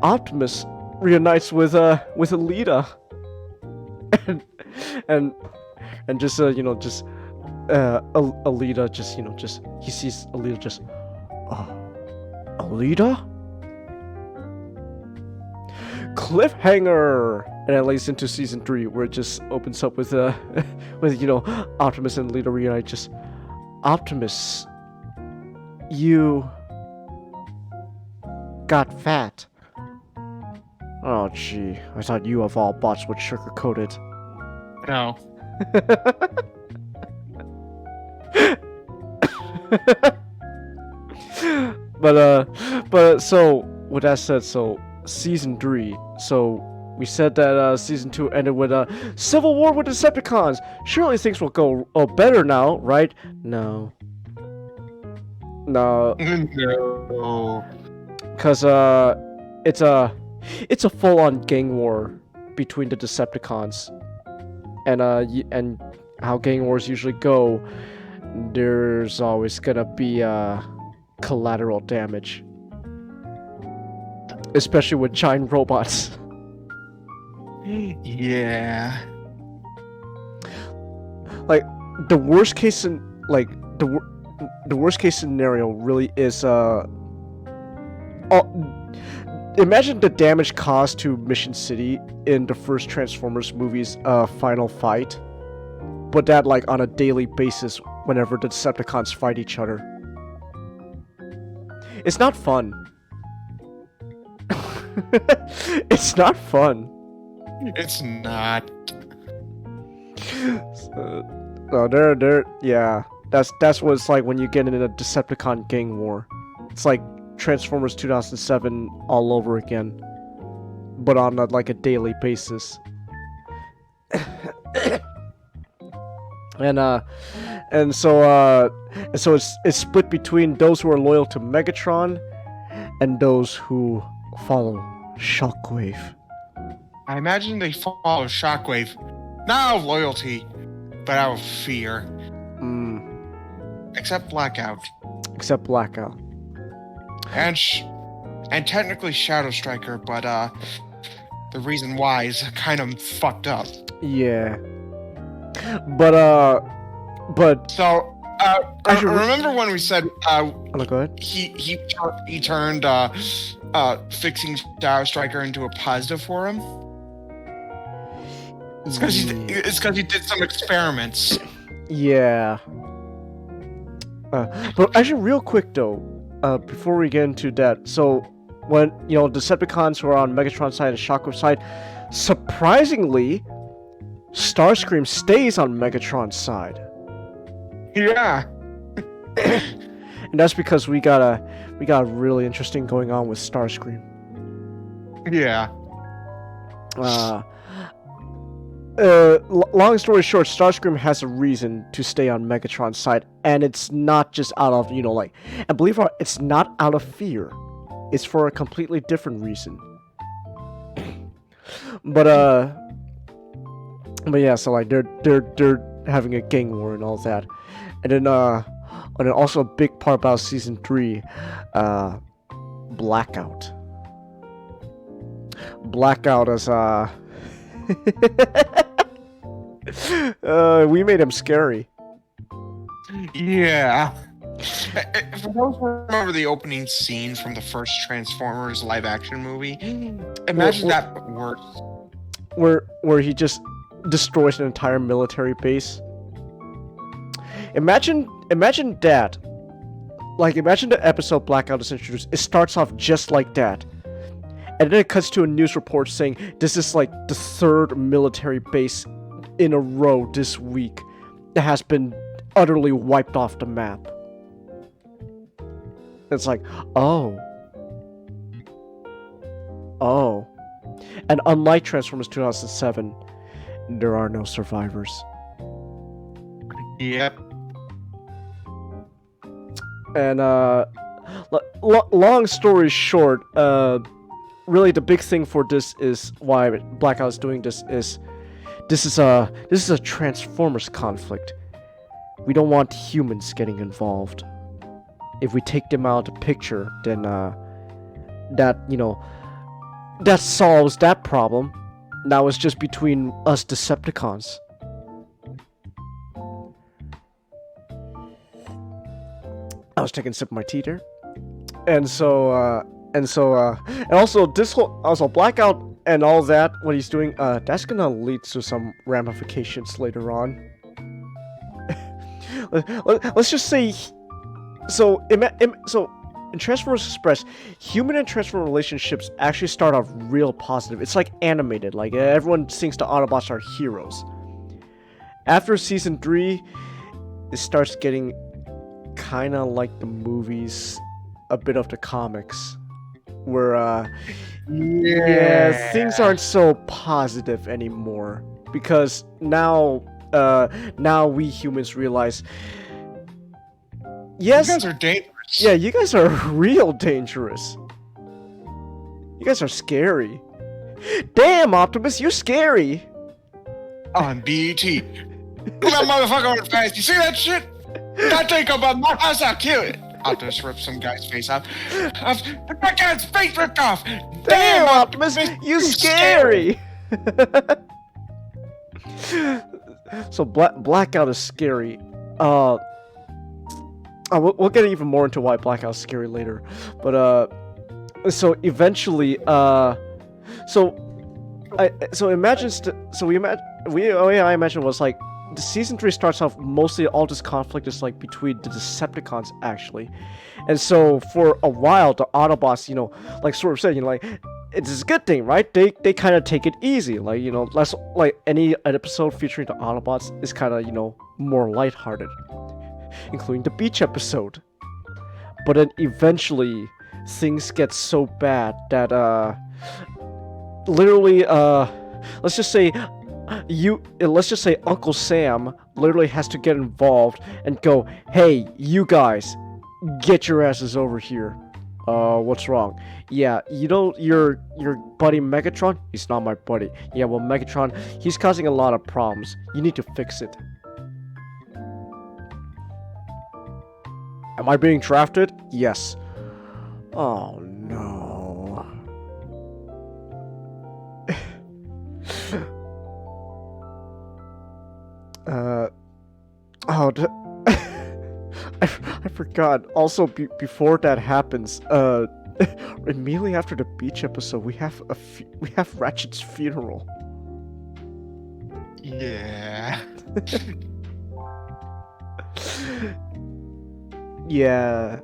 Optimus reunites with Alita, and just Alita just he sees Alita just Alita. Cliffhanger, and it leads into season 3, where it just opens up with Optimus and Alita reunite. Just Optimus, you got fat. Oh gee, I thought you of all bots would sugarcoat it. No. But so with that said, so season 3. So we said that season 2 ended with a civil war with Decepticons. Surely things will go better now, right? No. No. Cause it's a full-on gang war between the Decepticons, and how gang wars usually go, there's always gonna be collateral damage, especially with giant robots. Yeah. Like the worst case the worst case scenario really is imagine the damage caused to Mission City in the first Transformers movie's final fight, but that like on a daily basis whenever the Decepticons fight each other. It's not fun. It's not fun. It's not. Yeah. That's what it's like when you get in a Decepticon gang war. It's like Transformers 2007 all over again, but on a daily basis. and so it's split between those who are loyal to Megatron and those who follow Shockwave. I imagine they follow Shockwave, not out of loyalty, but out of fear. Except Blackout. And technically Shadow Striker, but the reason why is kind of fucked up. Yeah. But so remember when we said go ahead. he turned fixing Shadow Striker into a positive for him? It's because he did some experiments. Yeah. But actually, real quick though, before we get into that, so when Decepticons who are on Megatron's side and Shockwave's side, surprisingly, Starscream stays on Megatron's side. Yeah. And that's because we got a really interesting going on with Starscream. Yeah. Long story short, Starscream has a reason to stay on Megatron's side, and it's not just out of, and believe it or not, it's not out of fear. It's for a completely different reason. But yeah, so like they're having a gang war and all that, and then also a big part about season 3, Blackout. Blackout is we made him scary. Yeah. For those who remember the opening scene from the first Transformers live action movie, imagine that but worse. Where he just destroys an entire military base. Imagine that. Like, imagine the episode Blackout is introduced. It starts off just like that. And then it cuts to a news report saying this is like the 3rd military base in a row this week that has been utterly wiped off the map. It's like, oh. And unlike Transformers 2007, there are no survivors. Yep. And long story short, really the big thing for this is why Blackout is doing this is a Transformers conflict. We don't want humans getting involved. If we take them out of the picture, then that solves that problem. Now it's just between us Decepticons. I was taking a sip of my tea there, and also Blackout and all that, what he's doing, that's gonna lead to some ramifications later on. Let's just say, so in Transformers Express, human and Transformer relationships actually start off real positive. It's like animated, like everyone thinks the Autobots are heroes. After season 3, it starts getting kind of like the movies, a bit of the comics, where things aren't so positive anymore, because now we humans realize, yes, you guys are dangerous. Yeah, you guys are real dangerous. You guys are scary. Damn, Optimus, you're scary. On BET. Look at that motherfucker with face. You see that shit? I think about my house, I'll kill it. I'll just rip some guy's face off. That guy's face ripped off. Damn, Optimus, you scary. So Blackout is scary. We'll get even more into why Blackout's scary later. But so eventually, I imagine was like, the season 3 starts off mostly all this conflict is like between the Decepticons actually, and so for a while the Autobots, like sort of said, like, it's a good thing, right? They kind of take it easy, like, less like any episode featuring the Autobots is kind of more lighthearted, including the beach episode. But then eventually things get so bad that literally let's just say Uncle Sam literally has to get involved and go, hey, you guys, get your asses over here. What's wrong? Yeah, your buddy Megatron? He's not my buddy. Yeah, well, Megatron, he's causing a lot of problems. You need to fix it. Am I being drafted? Yes. Oh, no. I forgot. Also, before that happens, immediately after the beach episode, we have Ratchet's funeral. Yeah. Yeah.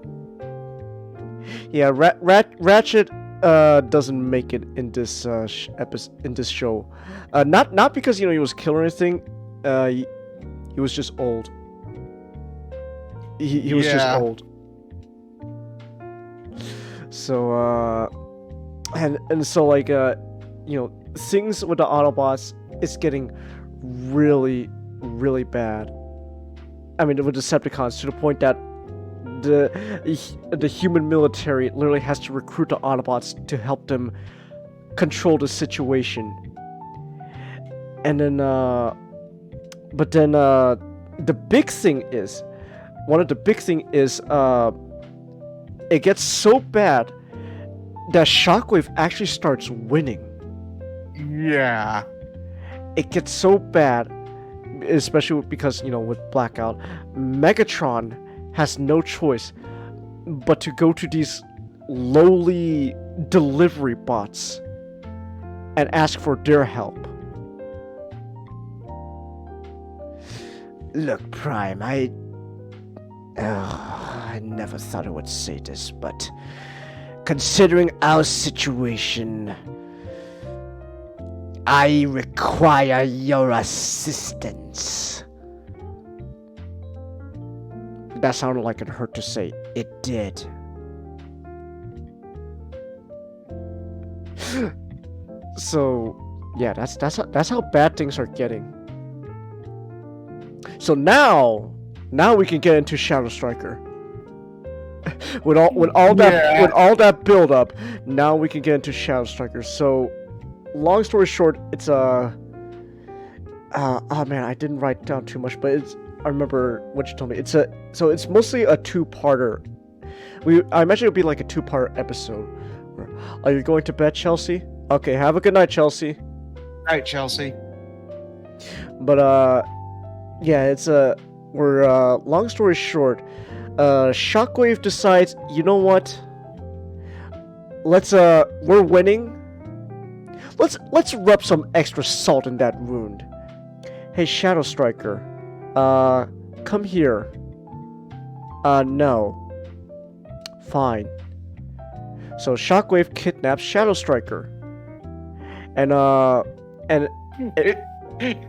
Ratchet doesn't make it in this in this show. Not because he was killed or anything. He was just old. He was just old. So and so like things with the Autobots is getting really, really bad. I mean, with the Decepticons, to the point that the human military literally has to recruit the Autobots to help them control the situation. And then, but then the big thing is, one of the big thing is, it gets so bad that Shockwave actually starts winning. Yeah. It gets so bad, especially because, you know, with Blackout, Megatron has no choice but to go to these lowly delivery bots and ask for their help. Look, Prime, I never thought I would say this, but considering our situation, I require your assistance. That sounded like it hurt to say. It did. So, yeah, that's how bad things are getting. So now we can get into Shadow Striker. with all that build up, now we can get into Shadow Striker. So, long story short, it's oh man, I didn't write down too much, but I remember what you told me. So it's mostly a two-parter. I imagine it would be like a two-part episode. Are you going to bed, Chelsea? Okay, have a good night, Chelsea. Night, Chelsea. But yeah, long story short, Shockwave decides, you know what? We're winning. Let's rub some extra salt in that wound. Hey, Shadow Striker, come here. No. Fine. So Shockwave kidnaps Shadow Striker, and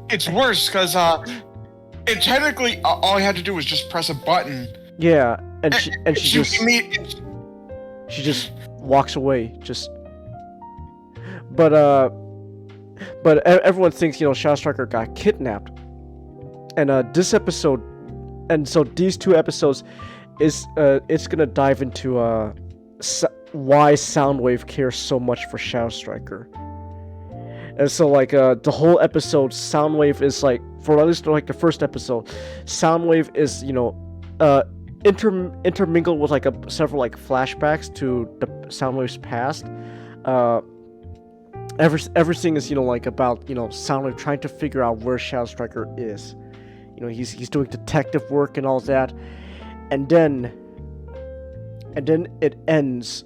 it's worse because it technically all I had to do was just press a button. Yeah, and she just walks away. But everyone thinks, you know, Shadow Striker got kidnapped, and this episode, and so these two episodes is it's gonna dive into why Soundwave cares so much for Shadow Striker. And so like the whole episode, Soundwave is like, for at least like the first episode, Soundwave is, you know, intermingled with like several like flashbacks to the Soundwave's past. Everything is, you know, like about, you know, Soundwave trying to figure out where Shadow Striker is. You know, he's doing detective work and all that, and then it ends,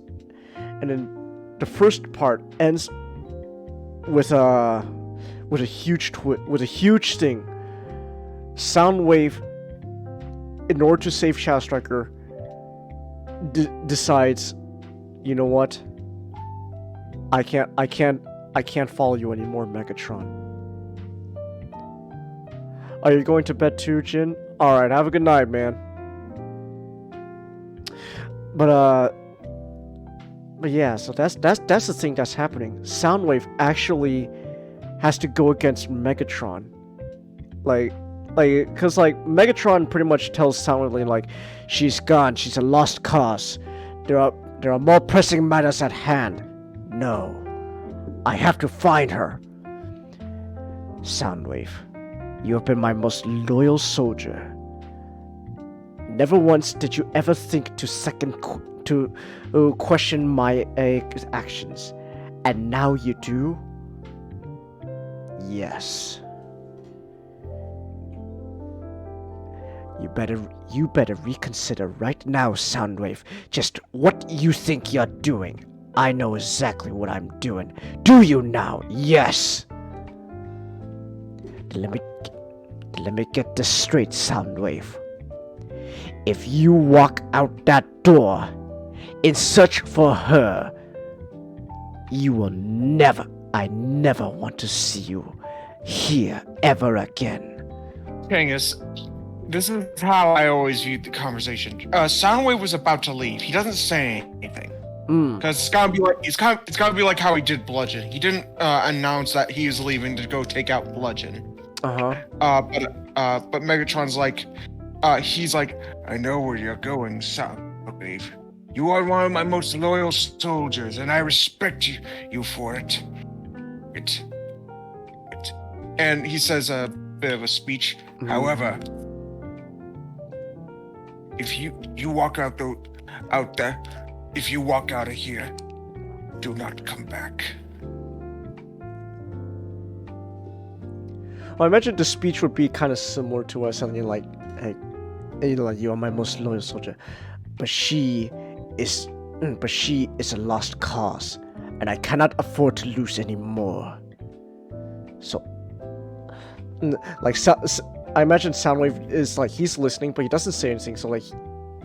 and then the first part ends with a huge thing. Soundwave, in order to save Shadow Striker, decides, you know what? I can't follow you anymore, Megatron. Are you going to bed too, Jin? Alright, have a good night, man. But yeah, so that's the thing that's happening. Soundwave actually has to go against Megatron. Cause Megatron pretty much tells Soundwave like, she's gone, she's a lost cause. There are more pressing matters at hand. No. I have to find her. Soundwave, you have been my most loyal soldier. Never once did you ever think to question my actions, and now you do? Yes. You better reconsider right now, Soundwave, just what you think you're doing. I know exactly what I'm doing. Do you now? Yes. Let me get this straight, Soundwave. If you walk out that door in search for her, you will never, I never want to see you here ever again. Kangas, this is how I always viewed the conversation. Soundwave was about to leave. He doesn't say anything. Because it's gotta be like how he did Bludgeon. He didn't announce that he was leaving to go take out Bludgeon. But Megatron's like, he's like, I know where you're going, Soundwave. You are one of my most loyal soldiers, and I respect you for it. And he says a bit of a speech. However, if you walk out there, if you walk out of here, do not come back. Well, I imagine the speech would be kind of similar to something like, hey, you are my most loyal soldier, but she is a lost cause, and I cannot afford to lose any more. So, like, I imagine Soundwave is like, he's listening, but he doesn't say anything, so like,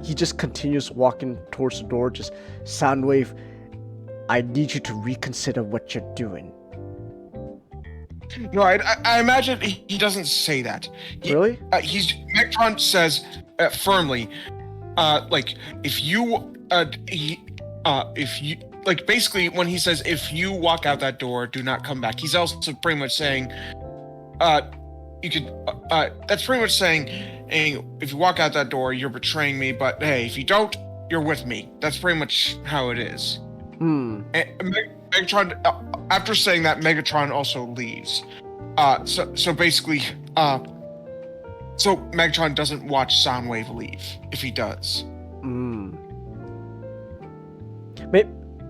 he just continues walking towards the door, just, Soundwave, I need you to reconsider what you're doing. No, I imagine he doesn't say that. Really? Megatron says firmly, like, if you, like, basically when he says, if you walk out that door, do not come back, he's also pretty much saying, you could, that's pretty much saying, hey, if you walk out that door, you're betraying me, but hey, if you don't, you're with me. That's pretty much how it is. And Megatron, after saying that, Megatron also leaves. So basically, so Megatron doesn't watch Soundwave leave, if he does.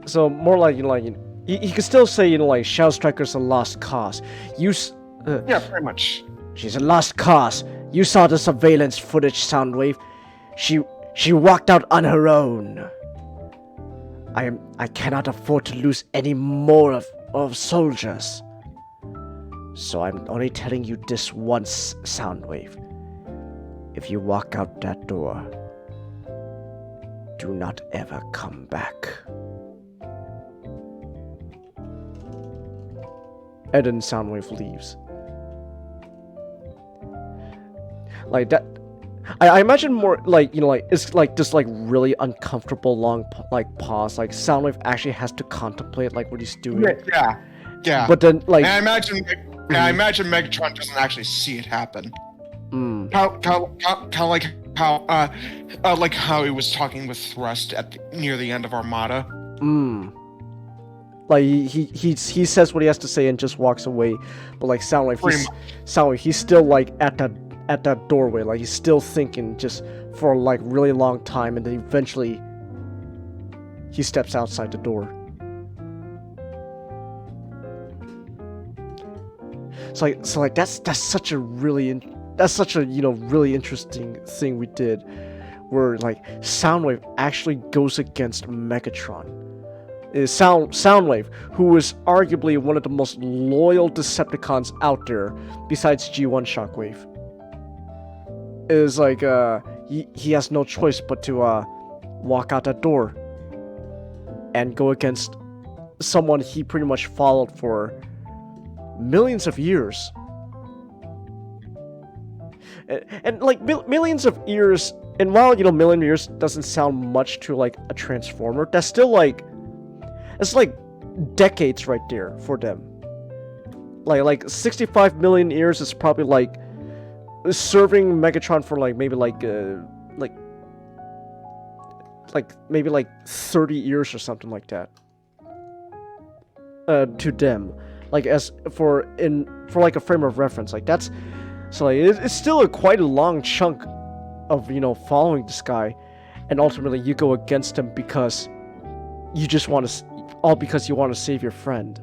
So more like, he could still say, like, Shadow Striker's a lost cause. Yeah, pretty much. She's a lost cause. You saw the surveillance footage, Soundwave. She walked out on her own. I cannot afford to lose any more of soldiers. So I'm only telling you this once, Soundwave. If you walk out that door, do not ever come back. And then Soundwave leaves. Like that, I imagine more like, it's like this like really uncomfortable long pause. Like Soundwave actually has to contemplate like what he's doing. Yeah. But then like, and I imagine Megatron doesn't actually see it happen. How like how he was talking with Thrust near the end of Armada. Like he says what he has to say and just walks away. But like Soundwave, he's still like at that doorway, like he's still thinking just for like really long time, and then eventually he steps outside the door. So like that's such a really interesting thing we did, where like Soundwave actually goes against Megatron. Soundwave, who is arguably one of the most loyal Decepticons out there besides G1 Shockwave, is like he has no choice but to walk out that door and go against someone he pretty much followed for millions of years. And like millions of years, and while million years doesn't sound much to like a Transformer, that's still like, it's like decades right there for them. Like 65 million years is probably like serving Megatron for like maybe like maybe like 30 years or something like that. To them, like as for like a frame of reference, like that's so like it's still quite a long chunk of following this guy, and ultimately you go against him because you just want to, all because you want to save your friend.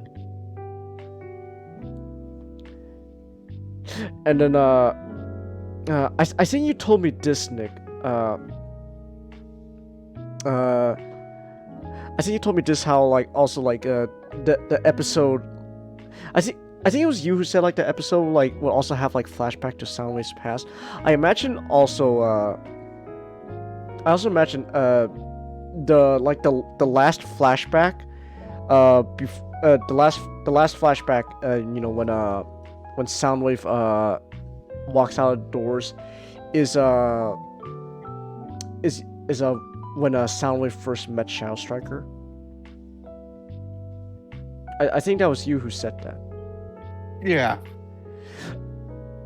And then I think you told me this, Nick. I think you told me this, how like also like the episode, I think it was you who said like the episode like will also have like flashback to Soundwave's past. I also imagine the last flashback, the last flashback, when Soundwave walks out of doors is when Soundwave first met Shadow Striker. I think that was you who said that. Yeah.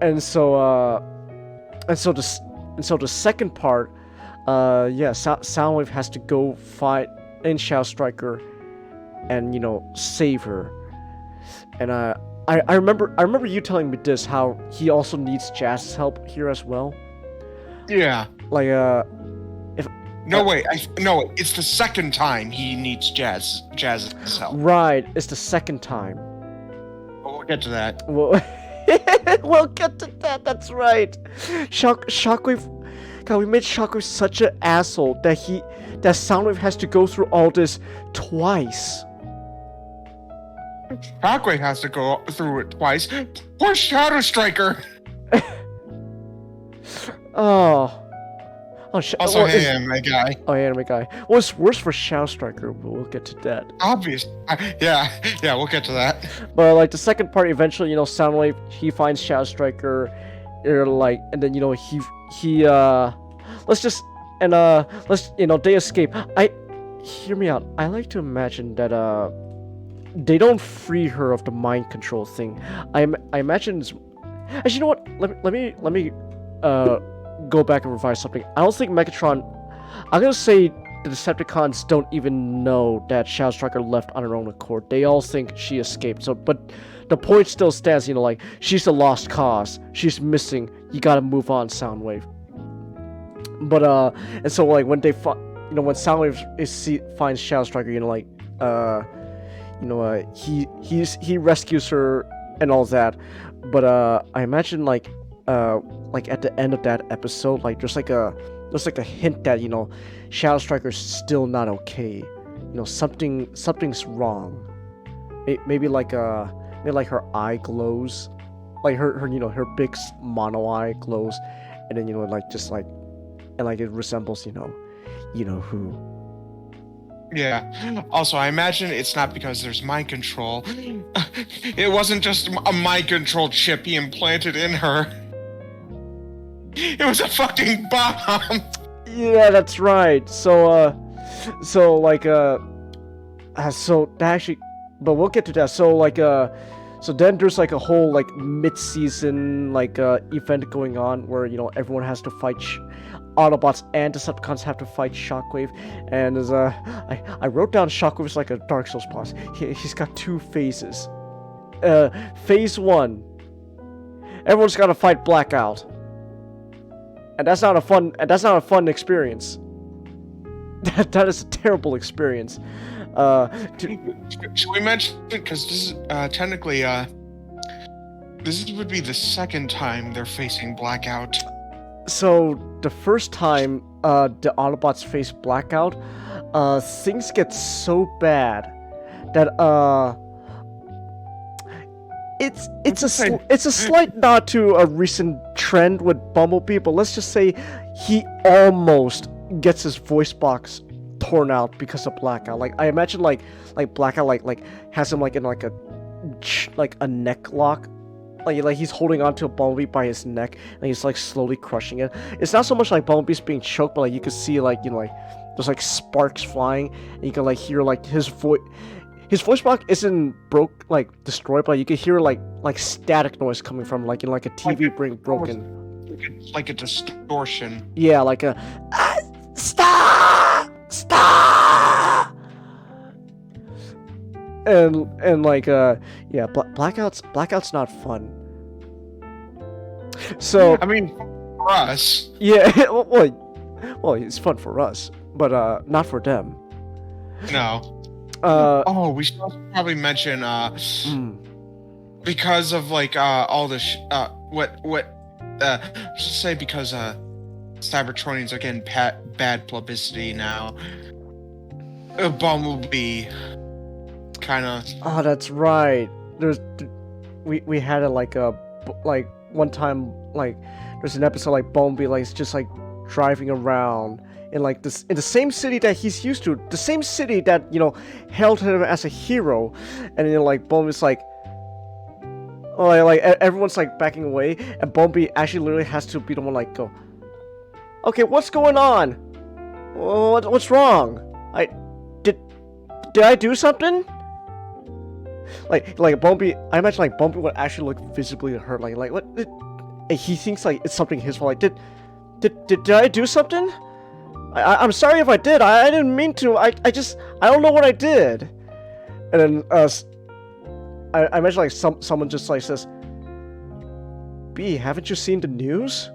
And so the second part, yeah, Soundwave has to go fight in Shadow Striker and, you know, save her. And I remember you telling me this, how he also needs Jazz's help here as well. Yeah. Like No, wait. No, it's the second time he needs Jazz's help. Right, it's the second time. We'll get to that. Well, we'll get to that. That's right. Shockwave. God, we made Shockwave such an asshole that Soundwave has to go through all this twice. Shockwave has to go through it twice. Poor Shadow Striker. Oh. Also, hey, anime guy. Oh, yeah, anime guy. Well, it's worse for Shadow Striker, but we'll get to that. Obvious. Yeah, we'll get to that. But like the second part, eventually, you know, Soundwave, he finds Shadow Striker, and then, you know, let's, you know, they escape. Hear me out. I like to imagine that they don't free her of the mind control thing. I imagine it's... Actually, you know what? Let me go back and revise something. I don't think Megatron... I'm gonna say the Decepticons don't even know that Shadow Striker left on her own accord. They all think she escaped. So, but the point still stands, you know, like, she's a lost cause. She's missing. You gotta move on, Soundwave. But, and so, like, when they when Soundwave finds Shadow Striker, you know, like, he rescues her and all that. But, I imagine, like at the end of that episode, like, there's like a hint that, you know, Shadow Striker's still not okay. You know, something's wrong. Maybe like her eye glows, like her you know, her big mono eye glows, and then, you know, like, just like, and like it resembles, you know who. Yeah. Also, I imagine it's not because there's mind control. It wasn't just a mind control chip he implanted in her. It was a fucking bomb. Yeah, that's right. So that actually, but we'll get to that. So then there's like a whole like mid-season like event going on where, you know, everyone has to fight Autobots and Decepticons have to fight Shockwave, and as I wrote down Shockwave is like a Dark Souls boss. He's got two phases. Phase 1, everyone's got to fight Blackout. And that's not a fun experience. That is a terrible experience. Should we mention, because this is technically this would be the second time they're facing Blackout. So the first time the Autobots face Blackout, things get so bad that it's a slight nod to a recent trend with Bumblebee, but let's just say he almost gets his voice box torn out because of Blackout. Like, I imagine like Blackout like has him like in like a neck lock. Like he's holding onto a Bumblebee by his neck, and he's like slowly crushing it. It's not so much like Bumblebee's being choked, but like you can see like, you know, like there's like sparks flying, and you can like hear like his voice. His voice box isn't destroyed, but you can hear like static noise coming from like, you know, like a TV being broken. Like a distortion. Yeah, like a stop. And like yeah, Blackout's not fun. So I mean, for us. Yeah, well, it's fun for us, but not for them. No. We should also probably mention because of like all this just say because Cybertronians are getting bad publicity now. Bumblebee kind of. Oh, that's right. We had it like one time, like there's an episode like Bumblebee like just like driving around in like this in the same city that he's used to, the same city that, you know, hailed him as a hero, and then like Bumblebee's like, oh, like everyone's like backing away, and Bumblebee actually literally has to be the one like go, okay, what's going on? What's wrong? Did I do something? Like Bumblebee, I imagine like Bumblebee would actually look visibly hurt, like what? He thinks like it's something his fault. Like did I do something? I'm sorry if I did. I didn't mean to. I don't know what I did. And then I imagine like someone just like says, "B, haven't you seen the news?"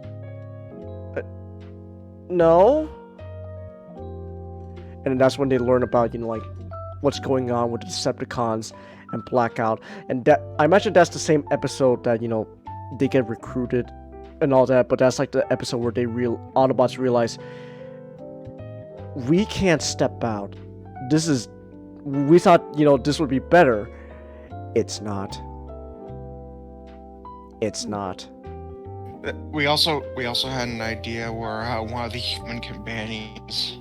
No. And then that's when they learn about like what's going on with the Decepticons and Blackout. And that I imagine that's the same episode that they get recruited and all that. But that's like the episode where Autobots realize we can't step out. We thought this would be better. It's not. It's not. We also had an idea where one of the human companions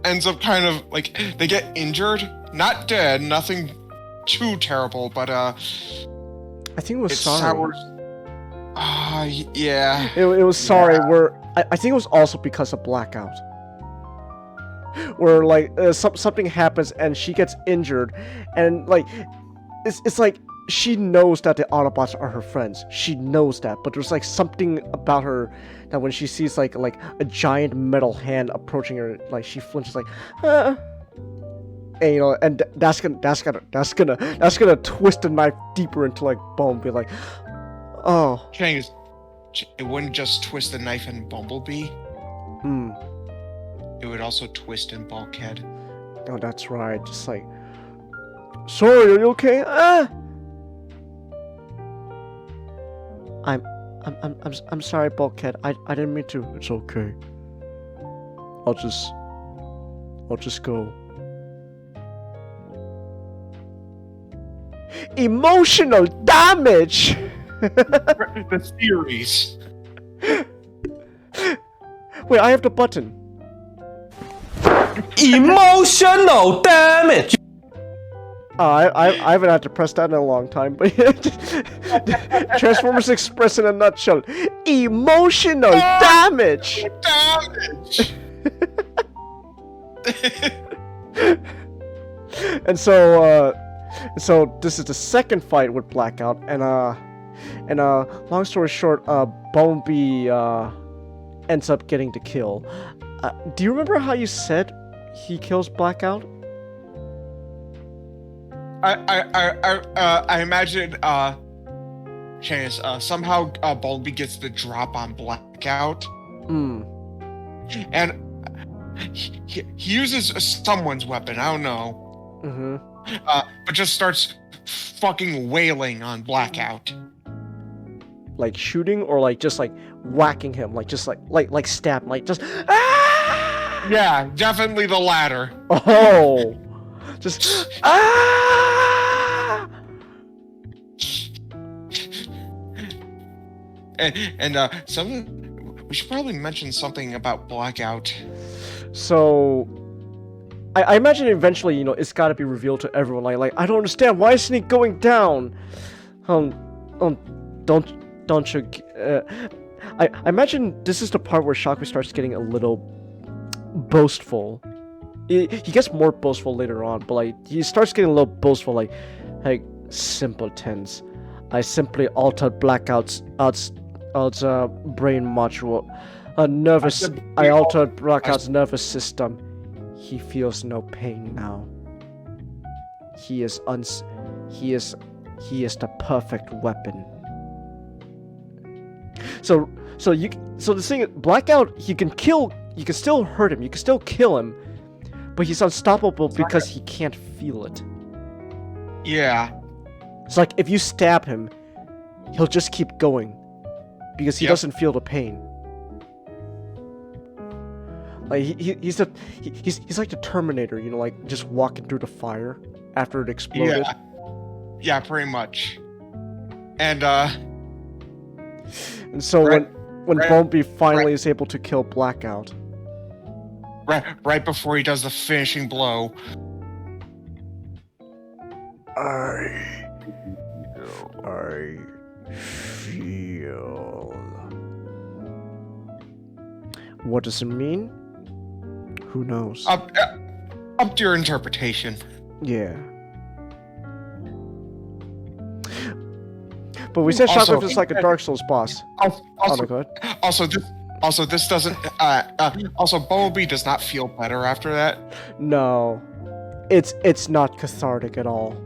ends up kind of like they get injured, not dead, nothing too terrible, but I think it was sorry. Sours. Yeah. It was sorry. Where I think it was also because of Blackout. Where like something happens and she gets injured, and like it's like she knows that the Autobots are her friends. She knows that, but there's like something about her that when she sees like a giant metal hand approaching her, like she flinches, like, and and that's gonna twist the knife deeper into like bone, be like, oh. It wouldn't just twist the knife in Bumblebee. It would also twist in Bulkhead. Oh, that's right. Just like, sorry, are you okay? I'm sorry, Bulkhead. I didn't mean to. It's okay. I'll just go. Emotional damage. The theories. Wait, I have the button. Emotional damage. I haven't had to press that in a long time, but Transformers Express in a nutshell. Emotional damage. And so this is the second fight with Blackout, and long story short, Bumblebee ends up getting the kill. Do you remember how you said he kills Blackout? I imagine Chance somehow Bumblebee gets the drop on Blackout. And he uses someone's weapon, I don't know. But just starts fucking wailing on Blackout. Like shooting, or like just like whacking him, like just like stab, like just ah! Yeah, definitely the latter. Oh, just ah! And we should probably mention something about Blackout. So I imagine eventually, it's got to be revealed to everyone. Like I don't understand, why isn't he going down? Don't you? I imagine this is the part where Shockwave starts getting a little boastful. He gets more boastful later on, but like he starts getting a little boastful, like simpletons. I simply altered Blackout's brain module, I altered Blackout's nervous system. He feels no pain now. He is the perfect weapon. So the thing is, Blackout, you can still hurt him, you can still kill him, but he's unstoppable because he can't feel it. Yeah. It's like if you stab him, he'll just keep going because he doesn't feel the pain. Like he's like the Terminator, like just walking through the fire after it exploded. Yeah, pretty much. And so when Bumblebee finally is able to kill Blackout, right before he does the finishing blow, I feel. What does it mean? Who knows? Up to your interpretation. Yeah. But we said Also- Shockwave is like a Dark Souls boss. Oh, Also, no, go ahead. also, this doesn't. Also, Bumblebee does not feel better after that. No, it's not cathartic at all.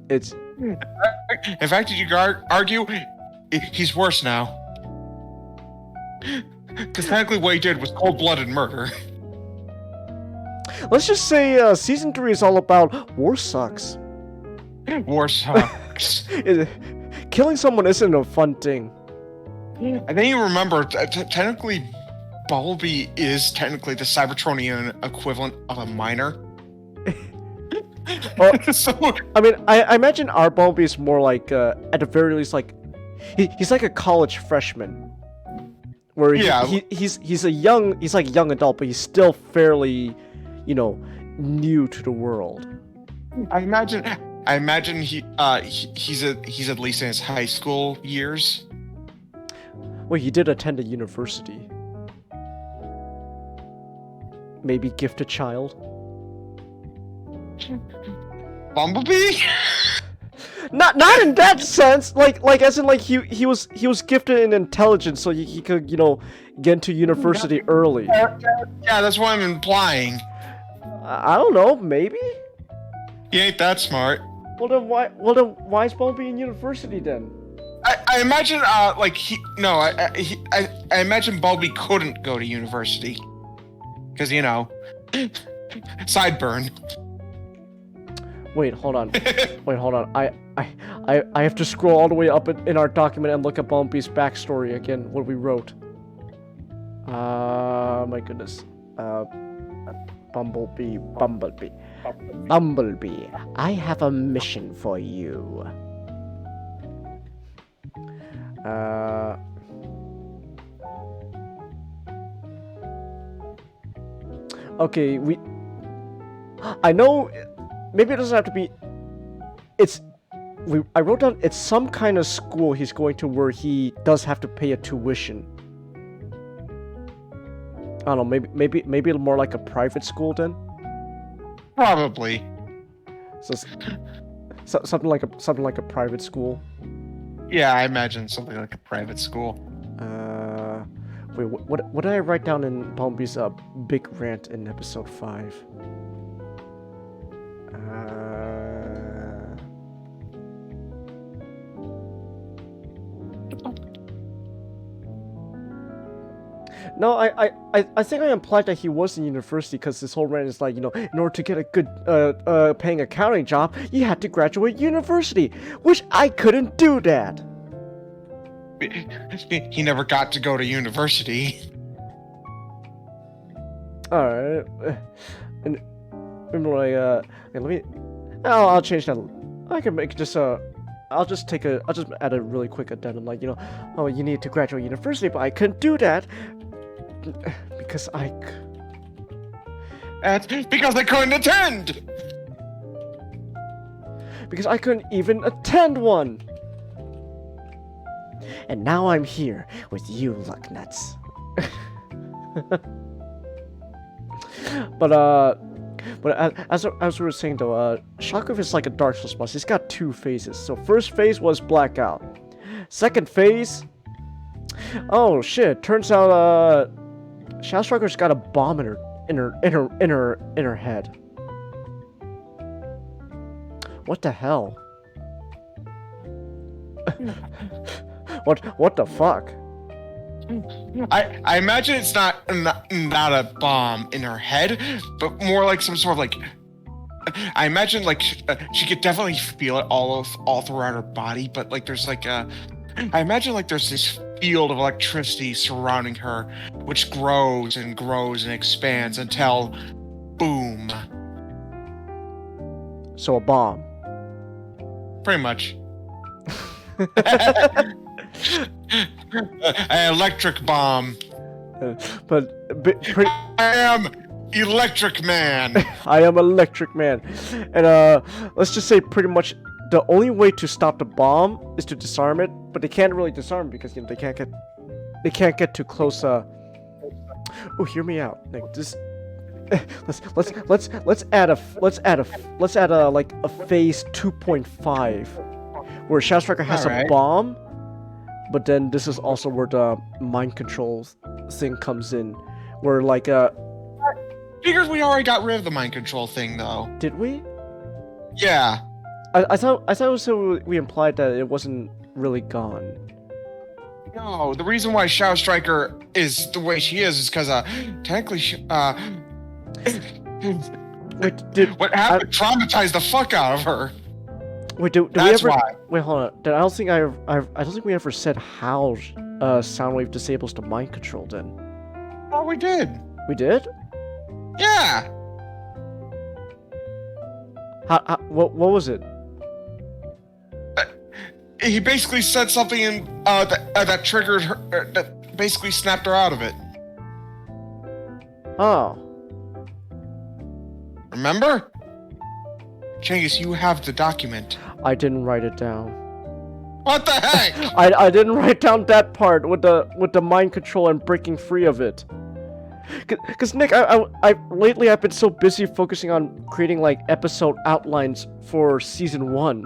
It's In fact, you could argue he's worse now. Because technically, what he did was cold-blooded murder. let's just say season 3 is all about war sucks. War sucks. Killing someone isn't a fun thing. I think you remember, technically, Bumblebee is technically the Cybertronian equivalent of a minor. Well, So, I mean, I imagine our Bumblebee is more like, at the very least, like he's like a college freshman, where Yeah. he's like a young adult, but he's still fairly, new to the world. I imagine he's at least in his high school years. Well, he did attend a university. Maybe gifted child. Bumblebee? Not in that sense. Like as in like he was gifted in intelligence, so he could get into university early. Yeah, that's what I'm implying. I don't know. Maybe. He ain't that smart. Well then why is Bumblebee in university then? I imagine I imagine Bumblebee couldn't go to university because sideburn. Wait, hold on. I have to scroll all the way up in our document and look at Bumblebee's backstory again. What we wrote. My goodness. Bumblebee. Bumblebee, I have a mission for you. Okay, I know. Maybe it doesn't have to be. I wrote down it's some kind of school he's going to where he does have to pay a tuition. I don't know. Maybe more like a private school then. Probably. So something like a private school. Yeah, I imagine something like a private school. Wait, what did I write down in Bumblebee's big rant in episode 5? No, I think I implied that he was in university because this whole rant is like, in order to get a good paying accounting job, you had to graduate university, which I couldn't do that. He never got to go to university. Alright. And remember, like, let me. I'll change that. I can make just I'll just add a really quick addendum, like, oh, you need to graduate university, but I couldn't do that because That's because I couldn't attend. Because I couldn't even attend one. And now I'm here with you, Lucknuts. But as we were saying though, Shockwave is like a Dark Souls boss. He's got 2 phases. So first phase was Blackout. Second phase, oh shit! Turns out Shadow Striker's got a bomb in her head. What the hell? What the fuck? I imagine it's not a bomb in her head, but more like some sort of like. I imagine like she could definitely feel it all throughout her body, but like there's like a. I imagine like there's this field of electricity surrounding her, which grows and grows and expands until, boom. So a bomb. Pretty much. An electric bomb. But I am Electric Man. I am Electric Man, and let's just say pretty much the only way to stop the bomb is to disarm it, but they can't really disarm it because they can't get too close. Oh, hear me out. Like this. Let's add a like a phase 2.5 where Shadow Striker has a Alright. bomb, but then this is also where the mind control thing comes in, where like Figures we already got rid of the mind control thing, though. did we? Yeah. I thought also we implied that it wasn't really gone. No, the reason why Shadow Striker is the way she is because technically Wait, did what happened traumatized the fuck out of her. wait do we That's ever? why. Wait, hold on. I don't think I don't think we ever said how Soundwave disables the mind control. Then Oh, we did. we did. Yeah. What was it? He basically said something in, that triggered her, that basically snapped her out of it. Oh. Remember? Changus, you have the document. I didn't write it down. What the heck? I didn't write down that part with the mind control and breaking free of it. Cause Nick, I lately I've been so busy focusing on creating like episode outlines for season 1.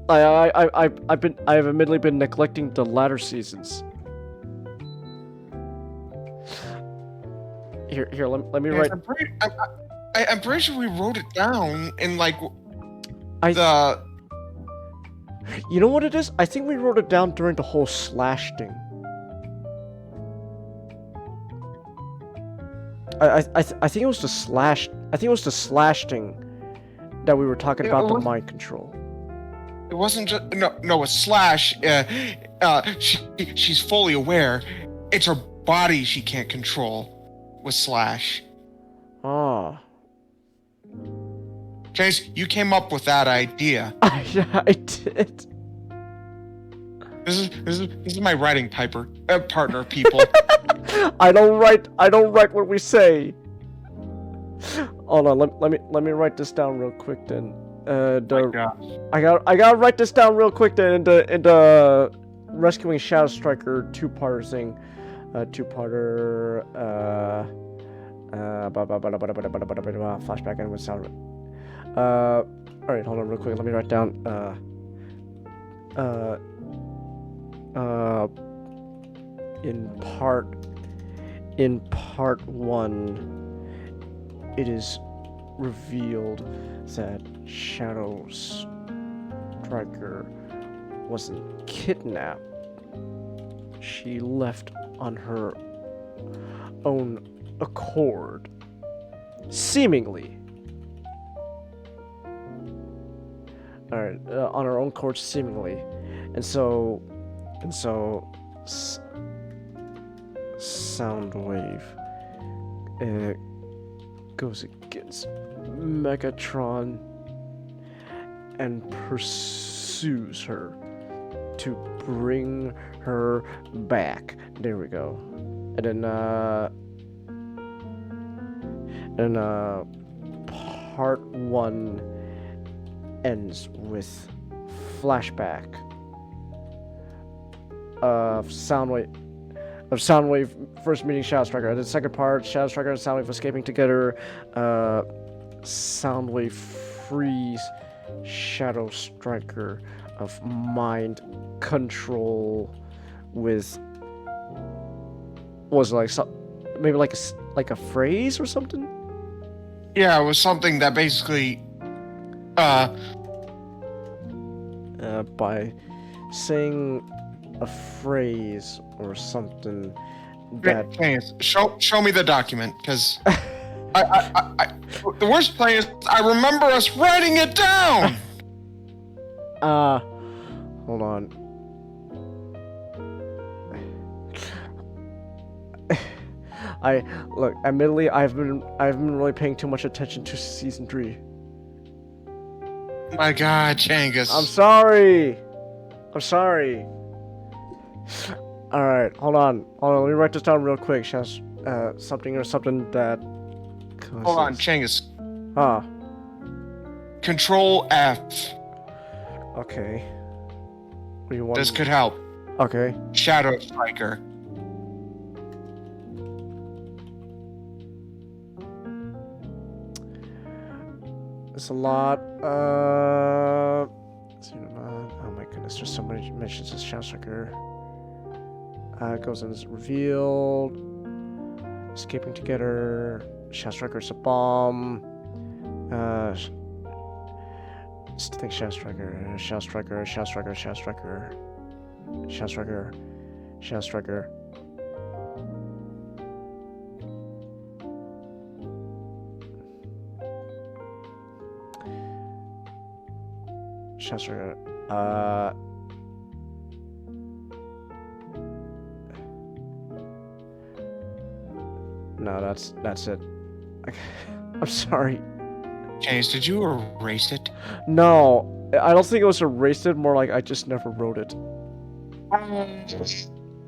I've admittedly been neglecting the latter seasons. Here, let me write. I'm pretty sure we wrote it down in like I- the. You know what it is? I think we wrote it down during the whole slash thing. I think it was the slash. I think it was the slash thing that we were talking about the mind control. It wasn't just no. With Slash, she's fully aware. It's her body she can't control. With Slash, Ah. Chase, you came up with that idea. Yeah, I did. This is my writing partner, people. I don't write what we say. Hold on, let me write this down real quick then. I gotta write this down real quick then in the rescuing Shadow Striker two-parter thing. Two-parter flashback and with sound. Alright, hold on real quick, let me write down in part 1 it is revealed that Shadow Striker wasn't kidnapped. She left on her own accord. Seemingly. Alright, on her own accord, seemingly. And so Soundwave goes against Megatron and pursues her to bring her back. There we go. And then part 1 ends with flashback of Soundwave first meeting Shadow Striker. The second part, Shadow Striker and Soundwave escaping together. Soundwave frees Shadow Striker of mind control with maybe like a phrase or something. Yeah, it was something that basically by saying a phrase or something that show me the document, because I the worst part is I remember us writing it down. Hold on. Admittedly, I've been really paying too much attention to season 3. My God, Changus. I'm sorry. Alright, hold on. Let me write this down real quick. Something that causes... Hold on, Changus. Control F. Okay. What do you want? This could help. Okay. Shadow Striker. It's a lot. It's just somebody mentions this Shadow Striker. Goes and is revealed. Escaping together. Shadow Striker's a bomb. Think Shadow Striker. Shadow Striker. Shadow Striker. Shadow Striker. Shadow Striker. Shadow Striker. Shadow Striker. No, that's it. I'm sorry. James, did you erase it? No, I don't think it was erased. More like I just never wrote it.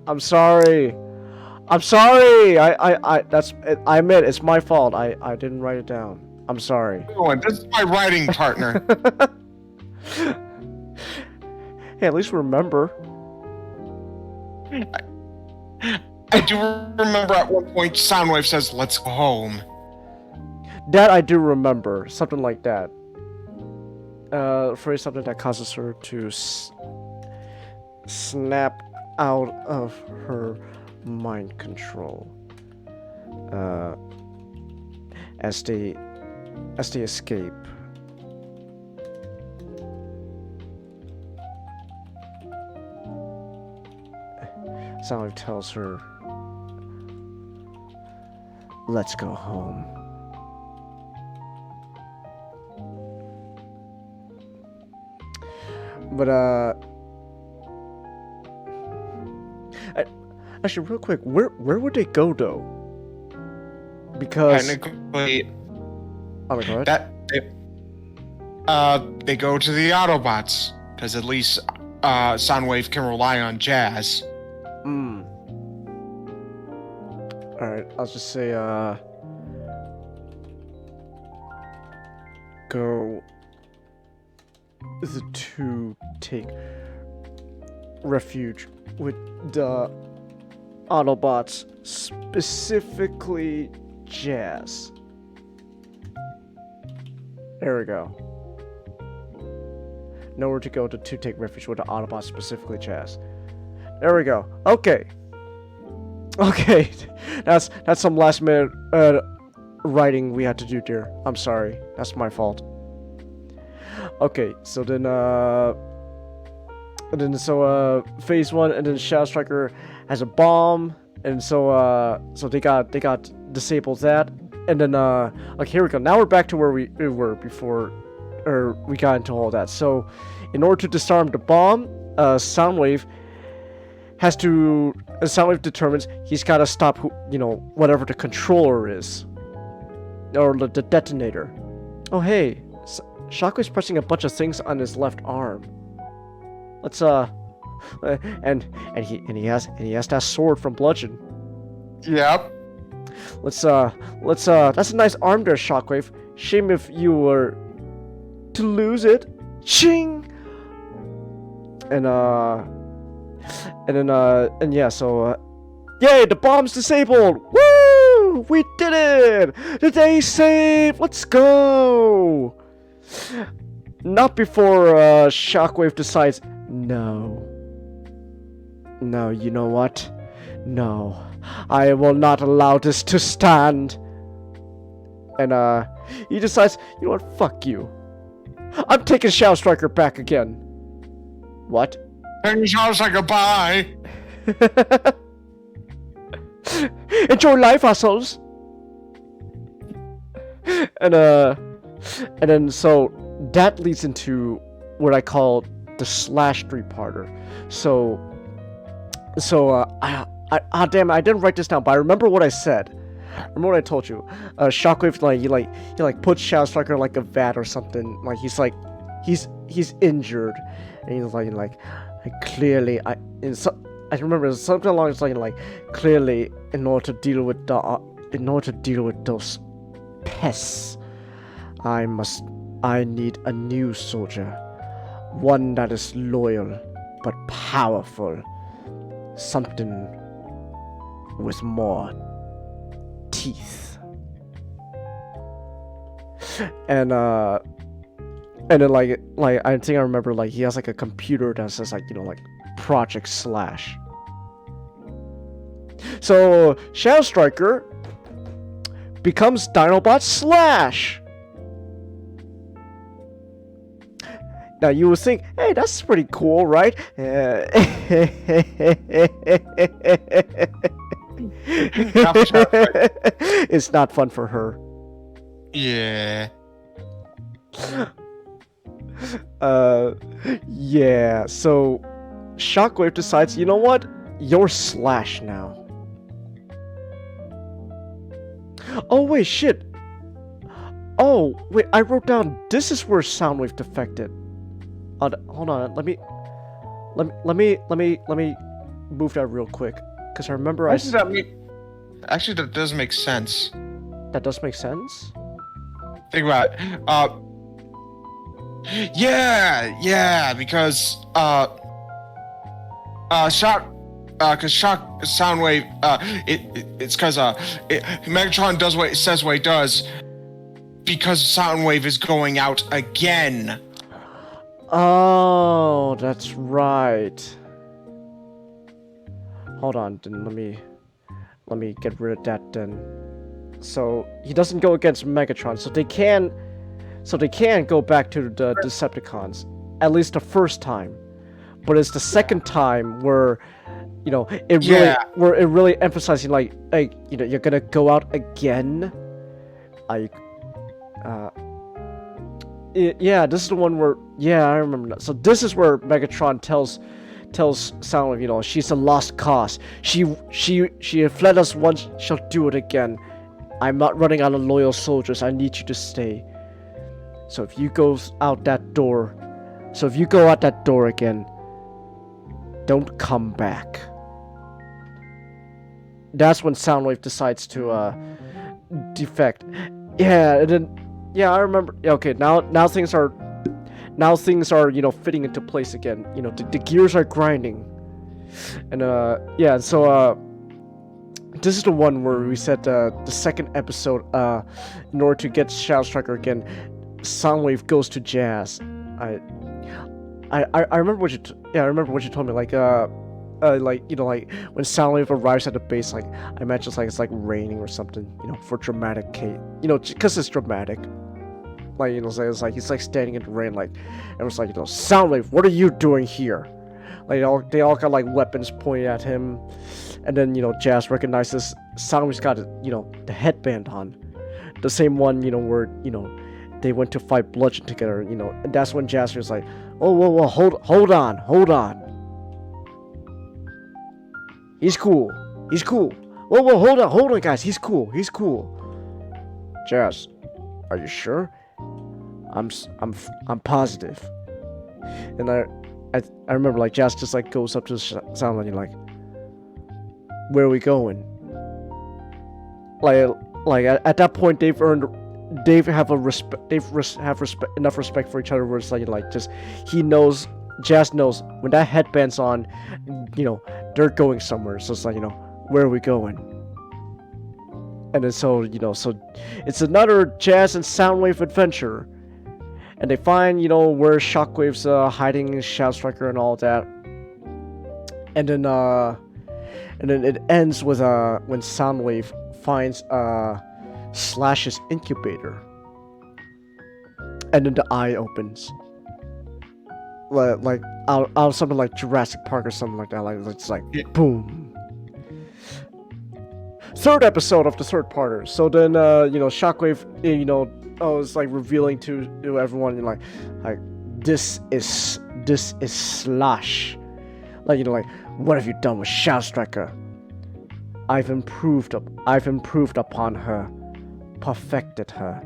I'm sorry. I'm sorry. I admit it's my fault. I didn't write it down. I'm sorry. This is my writing partner. Hey, at least remember. I do remember at one point Soundwave says, "Let's go home." That I do remember. Something like that. Phrase something that causes her to snap out of her mind control. As they escape. Soundwave tells her, "Let's go home." But actually, real quick, where would they go though? Because Technically, oh my god, they go to the Autobots because at least Soundwave can rely on Jazz. All right, I'll just say go to take refuge with the Autobots, specifically Jazz. There we go. Nowhere to go to take refuge with the Autobots, specifically Jazz. There we go. Okay. Okay, that's some last minute writing we had to do, dear. I'm sorry. That's my fault. Okay, so then phase 1, and then Shadow Striker has a bomb, and so they got disabled that, and then okay, here we go. Now we're back to where we were before, or we got into all that. So, in order to disarm the bomb, Soundwave determines he's got to stop whatever the controller is, or the detonator. Oh hey, Shockwave's pressing a bunch of things on his left arm. Let's and he has that sword from Bludgeon. Yep. Let's that's a nice arm there, Shockwave. Shame if you were to lose it. Ching. And yeah, so yay, the bomb's disabled. Woo! We did it! The day's saved. Let's go. Not before Shockwave decides, no, you know what? No, I will not allow this to stand. And he decides, you know what? Fuck you. I'm taking Shadow Striker back again. What? And sounds like a bye. Enjoy life, assholes. And then so that leads into what I call the slash 3-parter. So damn it, I didn't write this down, but I remember what I said. Remember what I told you? Shockwave he puts Shadow Striker like a vat or something. Like he's injured, and he's like clearly I remember something along the line like clearly in order to deal with those pests, I need a new soldier, one that is loyal but powerful, something with more teeth. And And then like I think I remember like he has like a computer that says like like Project Slash. So Shadow Striker becomes Dinobot Slash. Now you would think, hey, that's pretty cool, right? It's not fun for her. Yeah. Yeah, so Shockwave decides, you know what? You're Slash now. Oh wait, shit. Oh, wait, I wrote down this is where Soundwave defected. Hold on, let me move that real quick. Cause I remember Actually, that does make sense. That does make sense? Think about it. Yeah, because Soundwave, it's because Megatron does what it says what it does because Soundwave is going out again. Oh, that's right. Hold on, then let me get rid of that then. So he doesn't go against Megatron, so they can go back to the Decepticons, at least the first time. But it's the second time where it really emphasizing like you're gonna go out again. Yeah, this is the one where I remember that. So this is where Megatron tells Soundwave, she's a lost cause. She fled us once, she'll do it again. I'm not running out of loyal soldiers. I need you to stay. So if you go out that door again, don't come back. That's when Soundwave decides to defect. Yeah, and then I remember. Okay, now things are fitting into place again. The gears are grinding, and so this is the one where we said the second episode. In order to get Shadow Striker again, Soundwave goes to Jazz. I remember what you told me. Like when Soundwave arrives at the base, like I imagine it's like raining or something. For dramatic case. Because it's dramatic. Like it's like he's like standing in the rain, like, and it's like Soundwave, what are you doing here? Like they all got like weapons pointed at him, and then Jazz recognizes Soundwave's got the headband on, the same one where they went to fight Bludgeon together, and that's when Jazz was like, oh whoa, hold on, he's cool, whoa, hold on guys, he's cool, Jazz, are you sure? I'm positive. And I remember like Jazz just like goes up to the Soundwave and like, where are we going? Like at that point they've have enough respect for each other where it's like just Jazz knows when that headband's on, they're going somewhere. So it's like, where are we going? And then so it's another Jazz and Soundwave adventure. And they find, where Shockwave's hiding Shadow Striker and all that. And then it ends with when Soundwave finds Slash's incubator. And then the eye opens. Like out of something like Jurassic Park or something like that. Like it's like boom. Third episode of the third parter. So then Shockwave it's like revealing to everyone like this is Slash. Like what have you done with Shadow Striker? I've improved upon her, perfected her.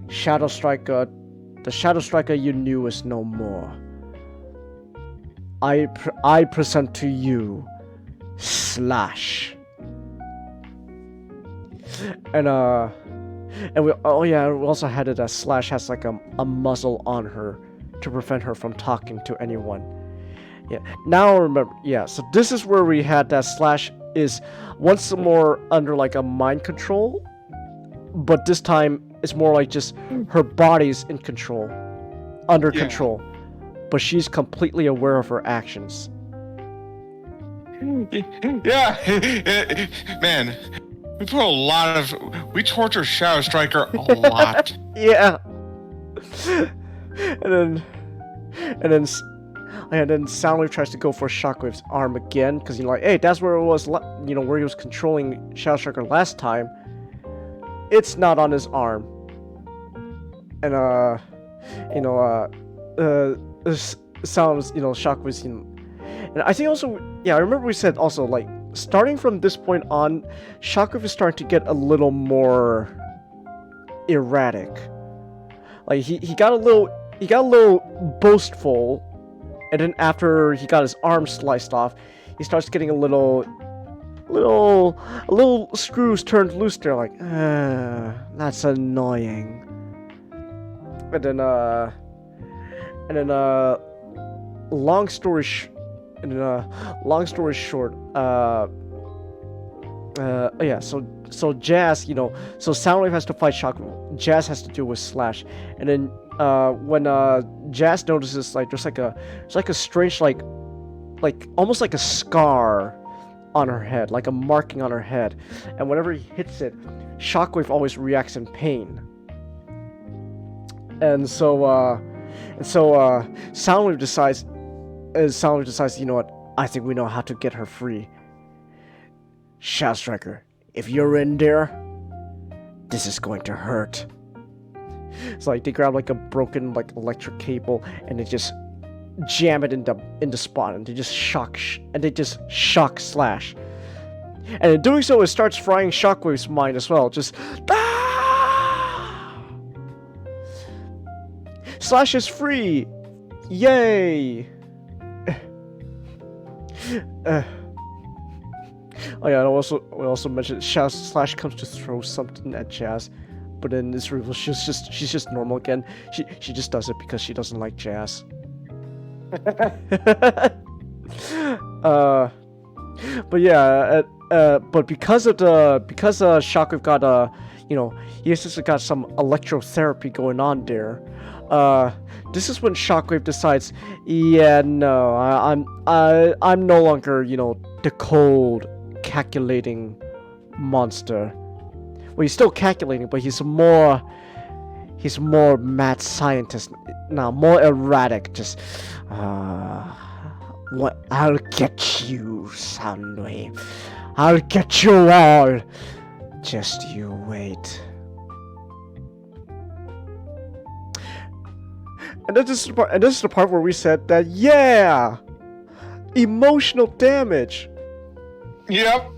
The Shadow Striker you knew is no more. I present to you Slash. And we also had it that Slash has like a muzzle on her to prevent her from talking to anyone. Yeah. Now I remember. Yeah. So this is where we had that Slash is once more under like a mind control, but this time it's more like just her body's in control. under Yeah. control, but she's completely aware of her actions. Yeah, man, we torture Shadow Striker a lot. Yeah. and then Soundwave tries to go for Shockwave's arm again, because like, hey, that's where it was, where he was controlling Shadow Striker last time. It's not on his arm. And Shockwave's, and I think also, yeah, I remember we said also, like, starting from this point on, Shockwave is starting to get a little more erratic. Like, he got a little boastful, and then after he got his arm sliced off, he starts getting a little screws turned loose there, like, that's annoying. And then long story short, so Jazz, so Soundwave has to fight Shockwave. Jazz has to deal with Slash, and then when Jazz notices, like, there's like a strange, like almost like a scar on her head, like a marking on her head, and whenever he hits it, Shockwave always reacts in pain. And so Soundwave decides, you know what? I think we know how to get her free. Shadow Striker, if you're in there, this is going to hurt. So like they grab like a broken like electric cable and they just jam it in the spot, and they just shock Slash. And in doing so, it starts frying Shockwave's mind as well. Just Slash is free! Yay! Oh yeah, and we also mentioned Slash comes to throw something at Jazz, but then this reveals she's just normal again. She just does it because she doesn't like Jazz. But yeah, but because Shockwave got he just got some electrotherapy going on there. This is when Shockwave decides, yeah, no, I'm no longer, the cold, calculating monster. Well, he's still calculating, but he's more mad scientist now, more erratic. Just, what? I'll get you, Soundwave. I'll get you all. Just you wait. And this is the part where we said that, yeah, emotional damage. Yep.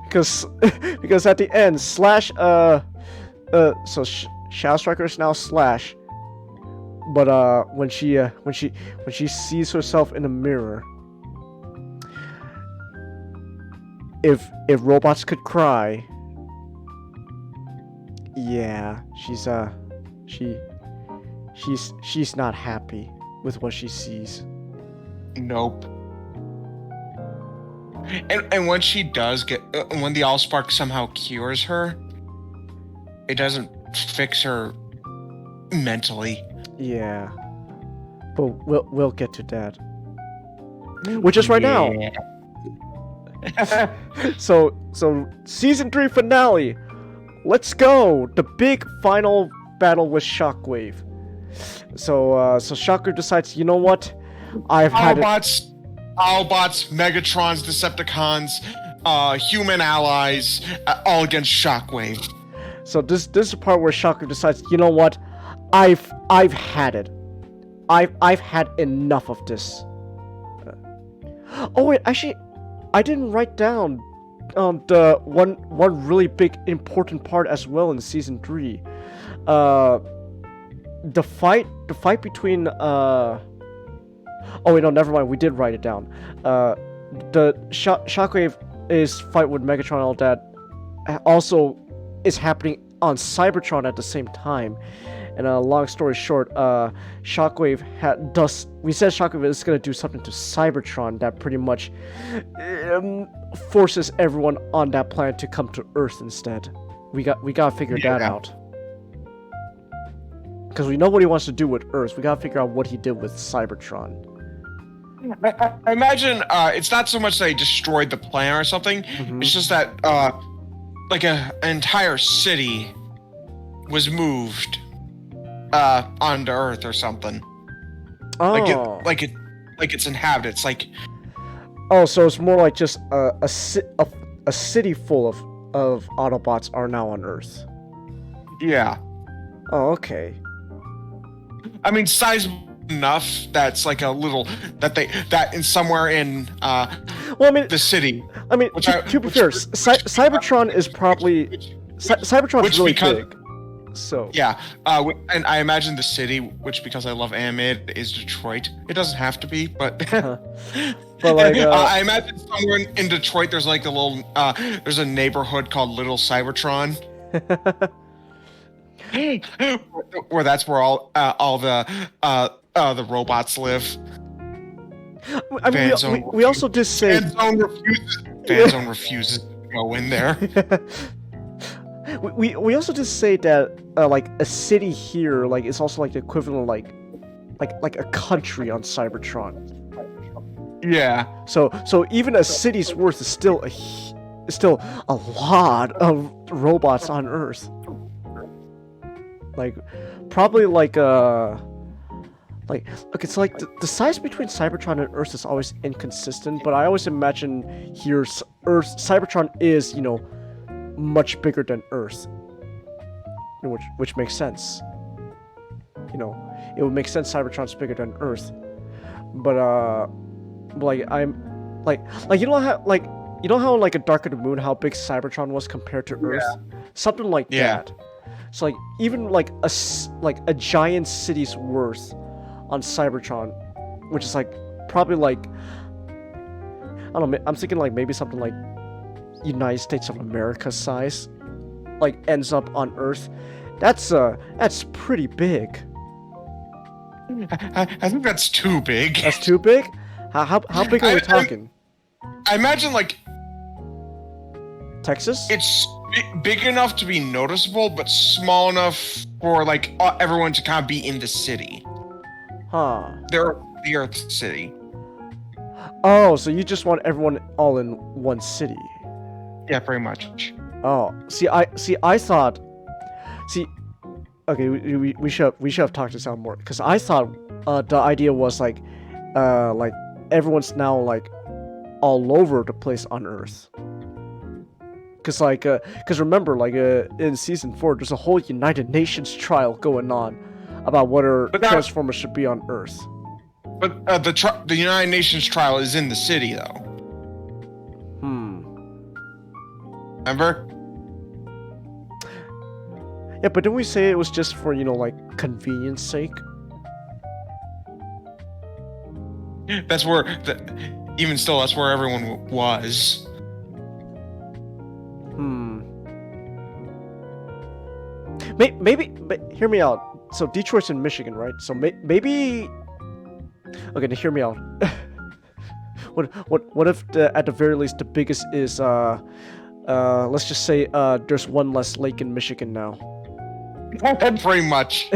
Because at the end, Slash, so Shadow Striker is now Slash, but when she sees herself in a mirror, if robots could cry, yeah, she's not happy with what she sees. Nope. And when she does get, when the Allspark somehow cures her, it doesn't fix her mentally. Yeah, but we'll get to that, which is right now. So season 3 finale. Let's go. The big final battle with Shockwave. So Shockwave decides, you know what? I've had Autobots, Megatrons, Decepticons, human allies, all against Shockwave. So this is the part where Shockwave decides, you know what? I've had it. I've had enough of this. Oh wait, actually, I didn't write down the one really big important part as well in season 3. The fight between oh wait, no, never mind. We did write it down. The Shockwave's fight with Megatron and all that also is happening on Cybertron at the same time. And long story short, Shockwave we said Shockwave is gonna do something to Cybertron that pretty much forces everyone on that planet to come to Earth instead. We gotta figure that out. Because we know what he wants to do with Earth. We gotta figure out what he did with Cybertron. I imagine it's not so much that he destroyed the planet or something. It's just that like an entire city was moved onto Earth or something. Oh. Like it's inhabited. It's like Oh, so it's more like just a city full of Autobots are now on Earth. yeah. Oh, okay. I mean, size enough that's like a little that in somewhere in Well, I mean, the city. I mean, to be fair, Cybertron is probably Cybertron's which really because- big. So Yeah, and I imagine the city, which because I love anime, is Detroit. It doesn't have to be, but but like I imagine somewhere in Detroit there's like a little there's a neighborhood called Little Cybertron, where that's where all the robots live. I mean, we also did say Fan Zone refuses to go in there. we also did say that like a city here like is also like the equivalent of like a country on Cybertron. Yeah. So even a city's worth is still a lot of robots on Earth. Like probably like it's like the size between Cybertron and Earth is always inconsistent, but I always imagine here Cybertron is, you know, much bigger than Earth. Which makes sense. You know, it would make sense Cybertron's bigger than Earth. But like I'm like you know how like a Dark of the Moon how big Cybertron was compared to Earth? Something like that. So like even like a giant city's worth on Cybertron, which is like probably like I don't know, I'm thinking like maybe something like United States of America size, like ends up on Earth. That's pretty big. I think that's too big. That's too big? How big are we talking? I imagine like Texas? it's big enough to be noticeable, but small enough for like everyone to kind of be in the city. Huh. They're the Earth city. Oh, so you just want everyone all in one city? Yeah, pretty much. Oh, I thought. Okay, we should have talked this out more because I thought the idea was like everyone's now like all over the place on Earth. Cause remember, like in season 4, there's a whole United Nations trial going on about whether Transformers should be on Earth. But the United Nations trial is in the city, though. Remember? Yeah, but didn't we say it was just for, you know, like convenience sake? That's where even still, that's where everyone was. Maybe, but hear me out. So Detroit's in Michigan, right? So maybe. Okay, now hear me out. What if at the very least the biggest is let's just say there's one less lake in Michigan now. Pretty much.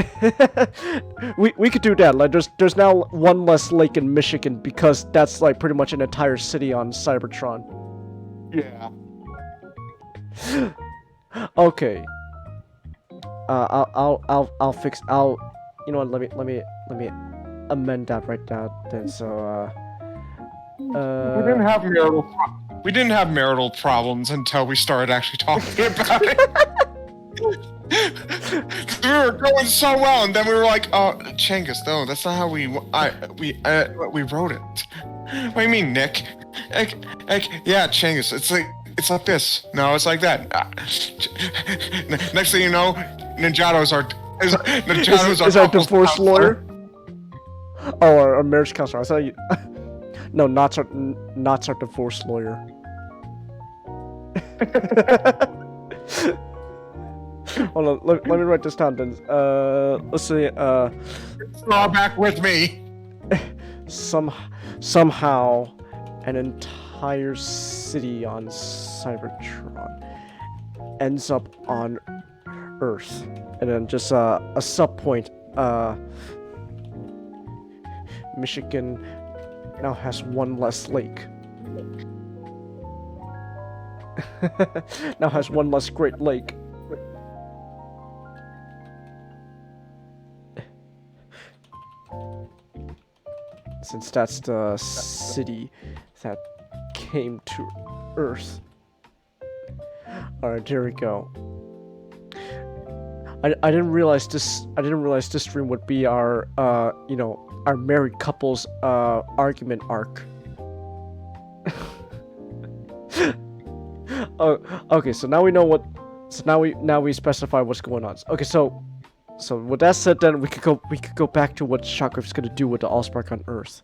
we could do that. Like there's now one less lake in Michigan because that's like pretty much an entire city on Cybertron. Yeah. Okay. I'll fix. You know what? Let me amend that right now. Then so we didn't have marital problems until we started actually talking about it. We were going so well, and then we were like, "Oh, Changus, no, that's not how we wrote it." What do you mean, Nick? Yeah, Changus, it's like this. No, it's like that. Next thing you know, Ninjato's our divorce lawyer. Oh, our marriage counselor. I thought you. No, Knott's our divorce lawyer. Hold on, let me write this down then. Let's see. Draw back with me. Somehow, an entire city on Cybertron ends up on Earth, and then just a sub point Michigan now has one less lake. Now has one less Great Lake. Since that's the city that came to Earth. Alright, here we go. I didn't realize this stream would be our our married couples argument arc. Oh, okay, so now we know what. So now we specify what's going on. Okay, so with that said, then we could go back to what Shockwave's gonna do with the Allspark on Earth.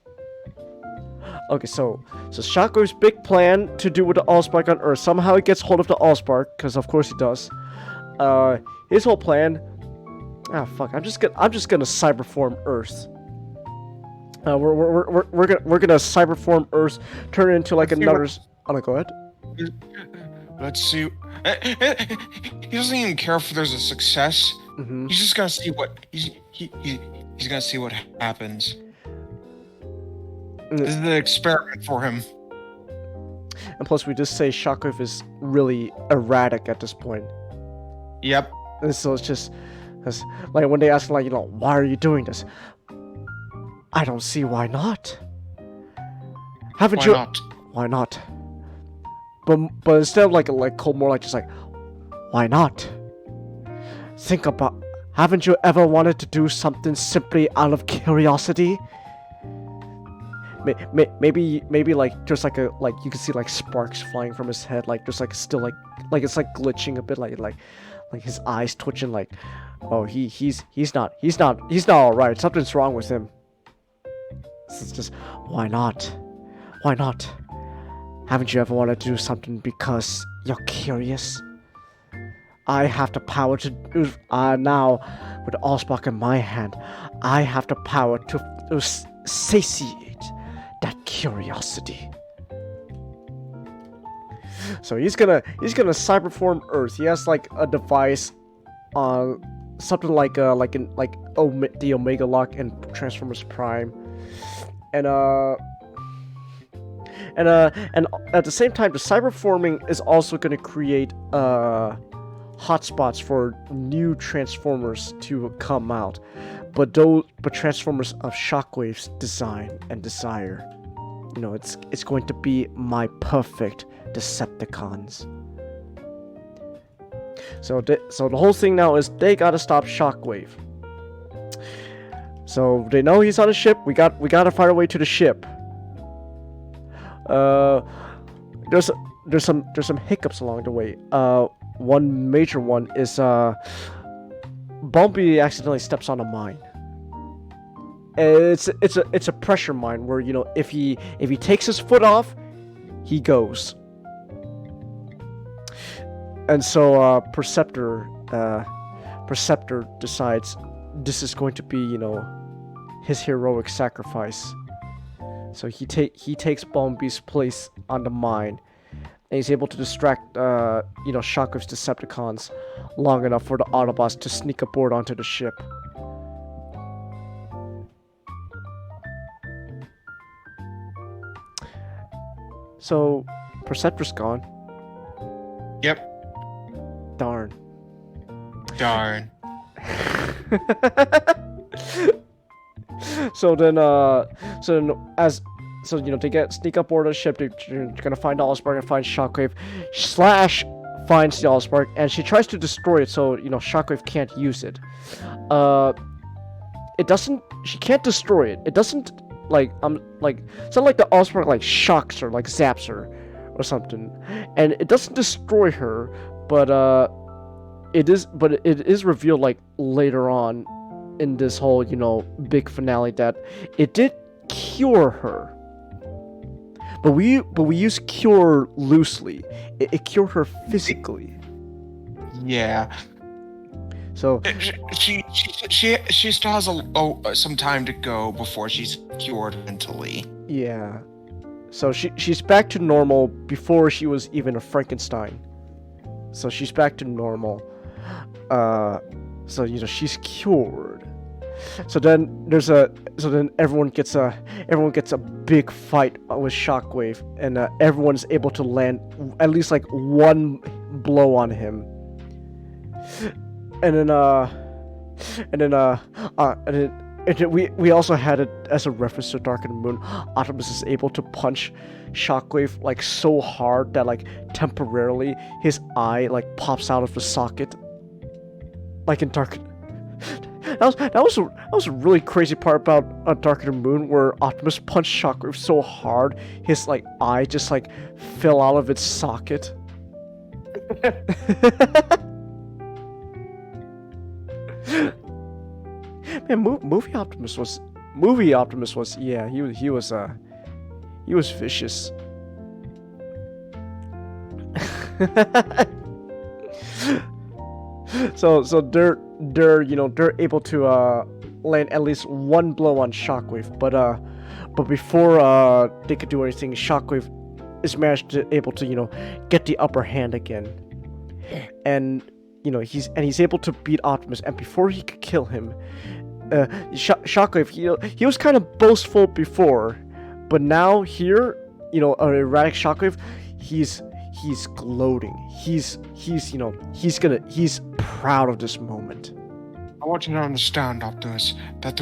Okay, so Shockwave's big plan to do with the Allspark on Earth. Somehow he gets hold of the Allspark, because of course he does. His whole plan. Ah, fuck! I'm just gonna cyberform Earth. We're gonna cyberform Earth, turn it into like another. Oh no, go ahead. Let's see. He doesn't even care if there's a success. Mm-hmm. He's just gonna see what he's gonna see what happens. This is an experiment for him. And plus, we just say Shockwave is really erratic at this point. Yep. And so it's like when they ask, like, why are you doing this? I don't see why not. Haven't Why you? not? Why not? But instead of like cold, more like just like, why not? Think about. Haven't you ever wanted to do something simply out of curiosity? Maybe like there's like you can see like sparks flying from his head, like there's like still like it's like glitching a bit, like his eyes twitching, like, oh, he's not all right. Something's wrong with him. It's just, why not? Why not? Haven't you ever wanted to do something because you're curious? I have the power to now with the Allspark in my hand. I have the power to satiate that curiosity. So he's gonna cyberform Earth. He has like a device on something like the Omega Lock and Transformers Prime, and at the same time, the cyberforming is also gonna create hotspots for new Transformers to come out, but Transformers of Shockwave's design and desire. It's going to be my perfect Decepticons. So the whole thing now is they gotta stop Shockwave. So they know he's on a ship. We gotta find our way to the ship. There's some hiccups along the way. One major one is Bumpy accidentally steps on a mine. It's a pressure mine where if he takes his foot off, he goes. And so Perceptor decides this is going to be his heroic sacrifice. So he takes Bumpy's place on the mine, and he's able to distract Shockwave's Decepticons long enough for the Autobots to sneak aboard onto the ship. So Perceptor's gone. Yep. Darn. So then they sneak up board the ship. They're gonna find Allspark and find Shockwave. Slash finds the Allspark and she tries to destroy it, so Shockwave can't use it. It doesn't. She can't destroy it. It doesn't it's not like the Allspark shocks her, zaps her, or something, and it doesn't destroy her, but it is revealed later on in this whole big finale that it did cure her. But we use cure loosely. It cured her physically. Yeah. So she still has some time to go before she's cured mentally. Yeah. So she's back to normal before she was even a Frankenstein. So she's back to normal. So she's cured. So then everyone gets a big fight with Shockwave, and everyone's able to land at least like one blow on him. And then we also had it as a reference to Dark of the Moon. Optimus is able to punch Shockwave like so hard that like temporarily his eye like pops out of the socket. Like in Dark. That was a really crazy part about Dark of the Moon, where Optimus punched Shockwave so hard his like eye just like fell out of its socket. Man, movie Optimus was yeah, he was vicious. So they're able to land at least one blow on Shockwave, but before they could do anything, Shockwave is able to get the upper hand again, and he's able to beat Optimus. And before he could kill him, Shockwave he was kind of boastful before, but now here an erratic Shockwave, he's gloating. He's proud of this moment. I want you to understand, Optimus, that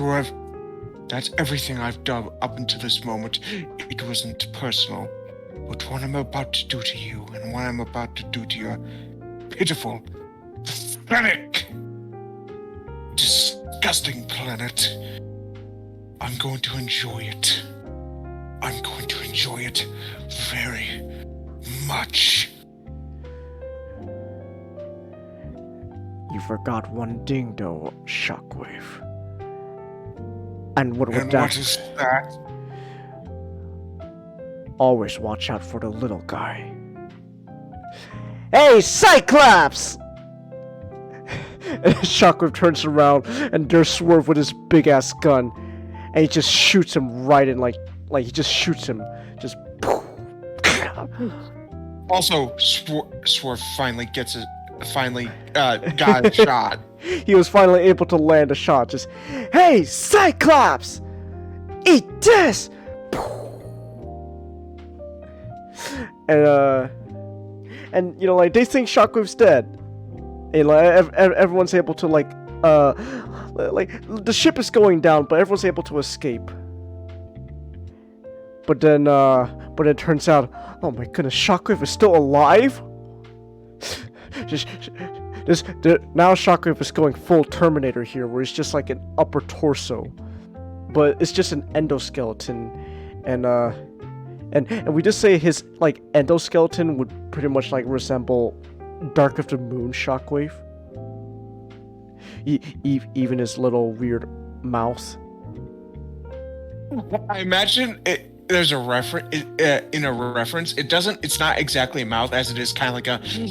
that's everything I've done up until this moment. It wasn't personal. But what I'm about to do to you, and what I'm about to do to your pitiful, pathetic, disgusting planet, I'm going to enjoy it. I'm going to enjoy it very much. You forgot one thing, though, Shockwave. And what is that? Always watch out for the little guy. Hey, Cyclops! Shockwave turns around, and there's Swerve with his big ass gun, and he just shoots him right in like he just shoots him, just. Also, Swerve finally got a shot. He was finally able to land a shot. Just, hey, Cyclops, eat this. And like they think Shockwave's dead. And like everyone's able to like the ship is going down, but everyone's able to escape. But then it turns out, oh my goodness, Shockwave is still alive. Now Shockwave is going full Terminator here, where he's just like an upper torso, but it's just an endoskeleton, and we just say his like endoskeleton would pretty much like resemble Dark of the Moon Shockwave. Even his little weird mouth. I imagine it. There's a reference in a reference. It's not exactly a mouth, as it is kind of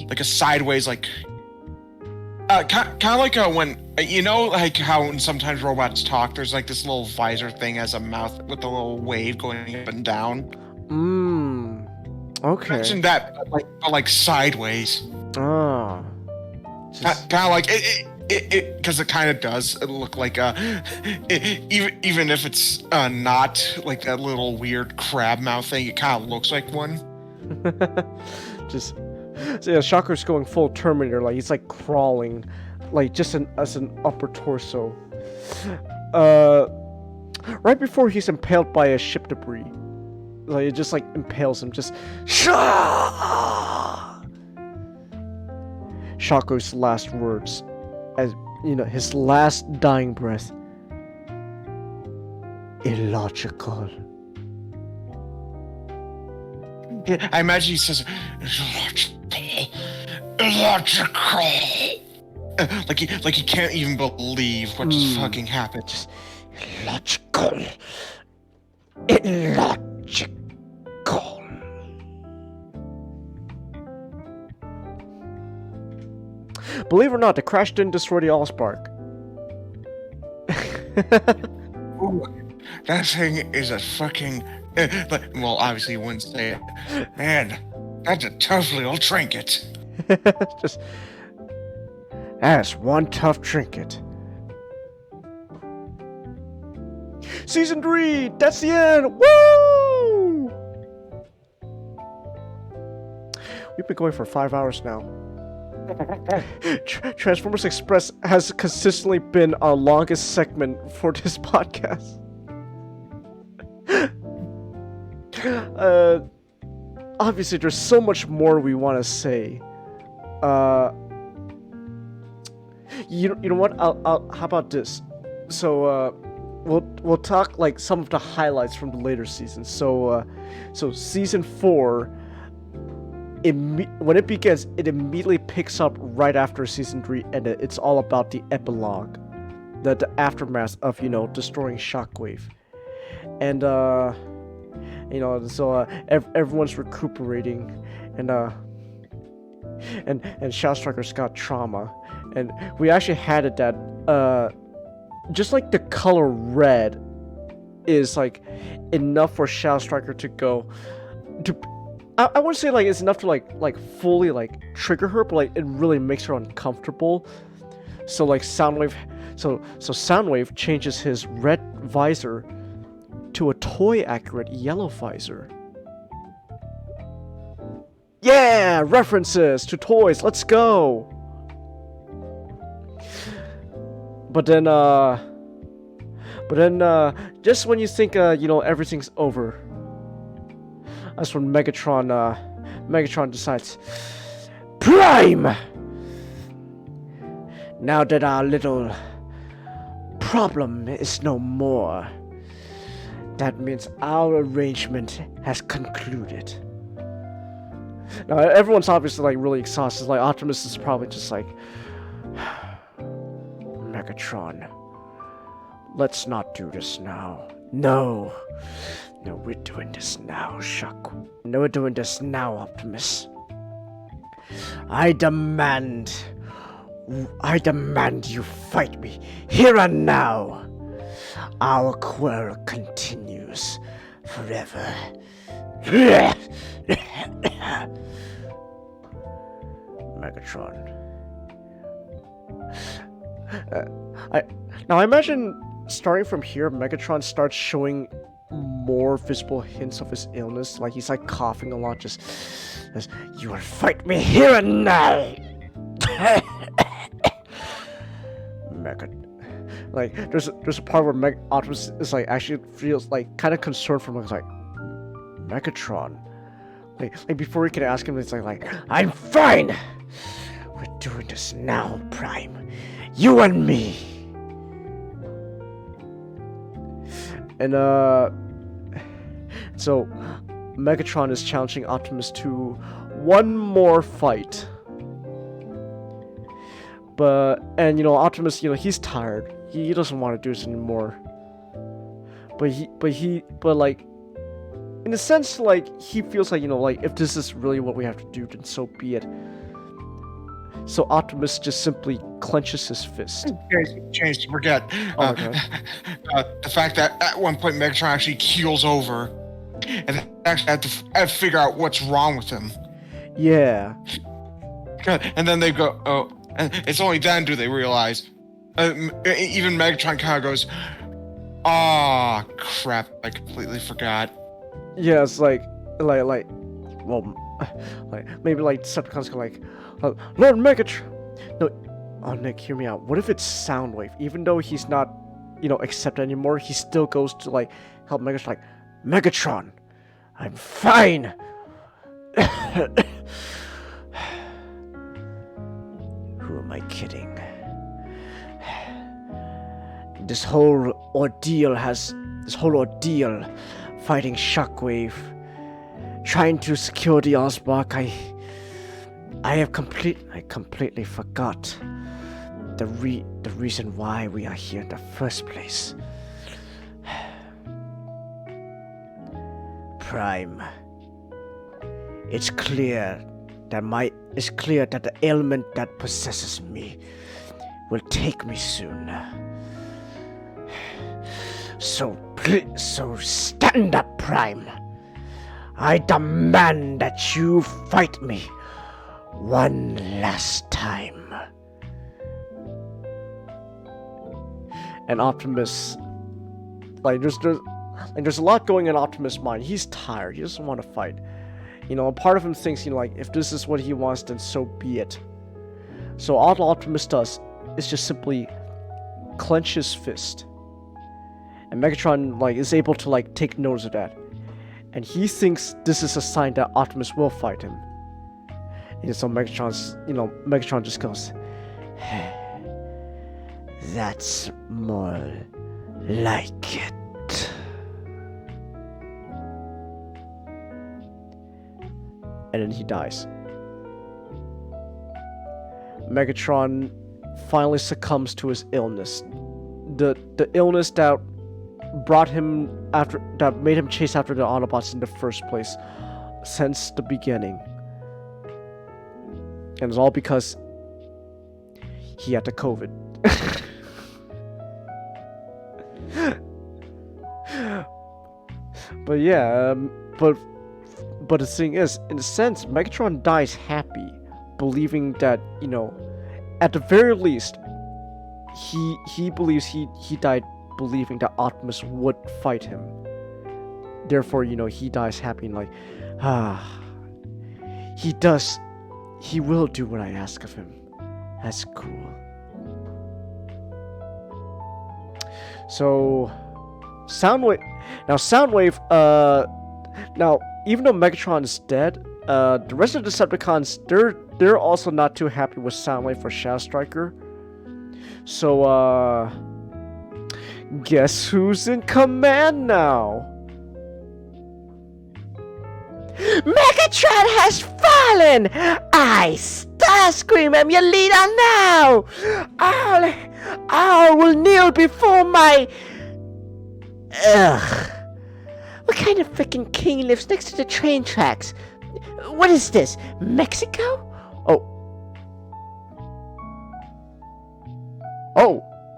like a sideways, like kind of like when like how when sometimes robots talk, there's like this little visor thing as a mouth with a little wave going up and down. Okay. Imagine that, but like sideways. Oh. Kind of like it because it kind of does look like even if it's not like that little weird crab mouth thing, it kind of looks like one. So yeah, Shocker's going full Terminator, like he's like crawling, like just as an upper torso. Right before he's impaled by a ship debris, like it just like impales him, just Shocker's last words, as his last dying breath. Illogical. Yeah, I imagine he says illogical. Like he can't even believe what just fucking happened. Just illogical. Believe it or not, the crash didn't destroy the Allspark. Ooh, that thing is a fucking. Well, obviously you wouldn't say it. Man, that's a tough little trinket. That's one tough trinket. Season 3! That's the end! Woo! We've been going for 5 hours now. Transformers Express has consistently been our longest segment for this podcast. Obviously, there's so much more we want to say. You know what? How about this? So we'll talk like some of the highlights from the later seasons. So season 4. When it begins, it immediately picks up right after season 3 ended. It's all about the epilogue, the aftermath of destroying Shockwave, and so everyone's recuperating, and Shadow Striker's got trauma, and we actually had it that just like the color red is like enough for Shadow Striker to go to. I wouldn't say like it's enough to like fully like trigger her, but like it really makes her uncomfortable. So like Soundwave, so Soundwave changes his red visor to a toy accurate yellow visor. Yeah, references to toys. Let's go. But then just when you think everything's over. That's when Megatron decides, Prime! Now that our little problem is no more, that means our arrangement has concluded. Now everyone's obviously like really exhausted. Like Optimus is probably just like, Megatron, let's not do this now. No, we're doing this now, Shock. No, we're doing this now, Optimus. I demand you fight me here and now. Our quarrel continues forever. Megatron. I imagine starting from here, Megatron starts showing more visible hints of his illness. Like he's like coughing a lot. Just you will fight me here and now. Like there's a part where Optimus is like actually feels like kind of concerned for him. It's like Megatron. Like before he can ask him, it's like I'm fine. We're doing this now, Prime. You and me. And so Megatron is challenging Optimus to one more fight. But Optimus, he's tired. He doesn't want to do this anymore. But like in a sense, like he feels like like if this is really what we have to do, then so be it. So Optimus just simply clenches his fist. Change to forget. Okay. The fact that at one point Megatron actually keels over, and they actually have to figure out what's wrong with him. Yeah. And then they go, oh, and it's only then do they realize. Even Megatron kind of goes, "Ah, crap! I completely forgot." Yeah, it's like, well, like maybe like Decepticons go like, Lord Megatron. No, oh Nick, hear me out. What if it's Soundwave? Even though he's not, accepted anymore, he still goes to like help Megatron. Like, Megatron, I'm fine. Who am I kidding? This whole ordeal fighting Shockwave, trying to secure the Ozbok, I completely forgot the reason why we are here in the first place. Prime, it's clear that the ailment that possesses me will take me soon. So stand up, Prime. I demand that you fight me one last time. And Optimus Like there's a lot going in Optimus' mind. He's tired. He doesn't want to fight. You know, a part of him thinks, you know, like, if this is what he wants, then so be it. So all Optimus does is just simply clench his fist. And Megatron, like, is able to, like, take notice of that. And he thinks this is a sign that Optimus will fight him. And so Megatron just goes, "That's more like it." And then he dies. Megatron finally succumbs to his illness. The illness that made him chase after the Autobots in the first place since the beginning. And it's all because he had the COVID. But yeah, but the thing is, in a sense, Megatron dies happy, believing that, you know, at the very least, he believes he died believing that Optimus would fight him. Therefore, you know, he dies happy and like, he will do what I ask of him. That's cool. So, Soundwave, now, even though Megatron is dead, the rest of the Decepticons, they're also not too happy with Soundwave for Shadow Striker. So, guess who's in command now? Megatron has fallen! I Starscream am your leader now! I will kneel before my... Ugh. What kind of freaking king lives next to the train tracks? What is this? Mexico?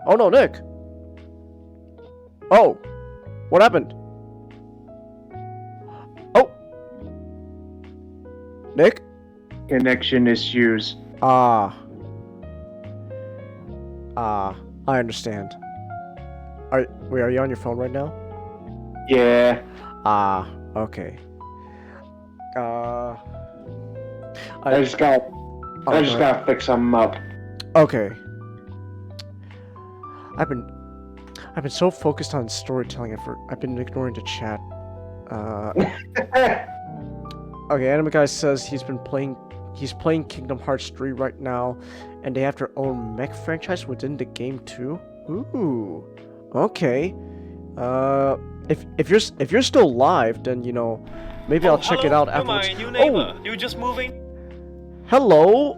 Oh no, Nick. Oh, what happened? Oh, Nick? Connection issues. I understand. Are you on your phone right now? Yeah. Okay. I just gotta fix something up. Okay. I've been so focused on storytelling, I've been ignoring the chat. Okay, Anime Guy says he's playing Kingdom Hearts 3 right now, and they have their own mech franchise within the game too. Ooh. Okay. If you're still live, then, you know, maybe I'll check it out afterwards. Come on, new neighbor. You just moving? Hello.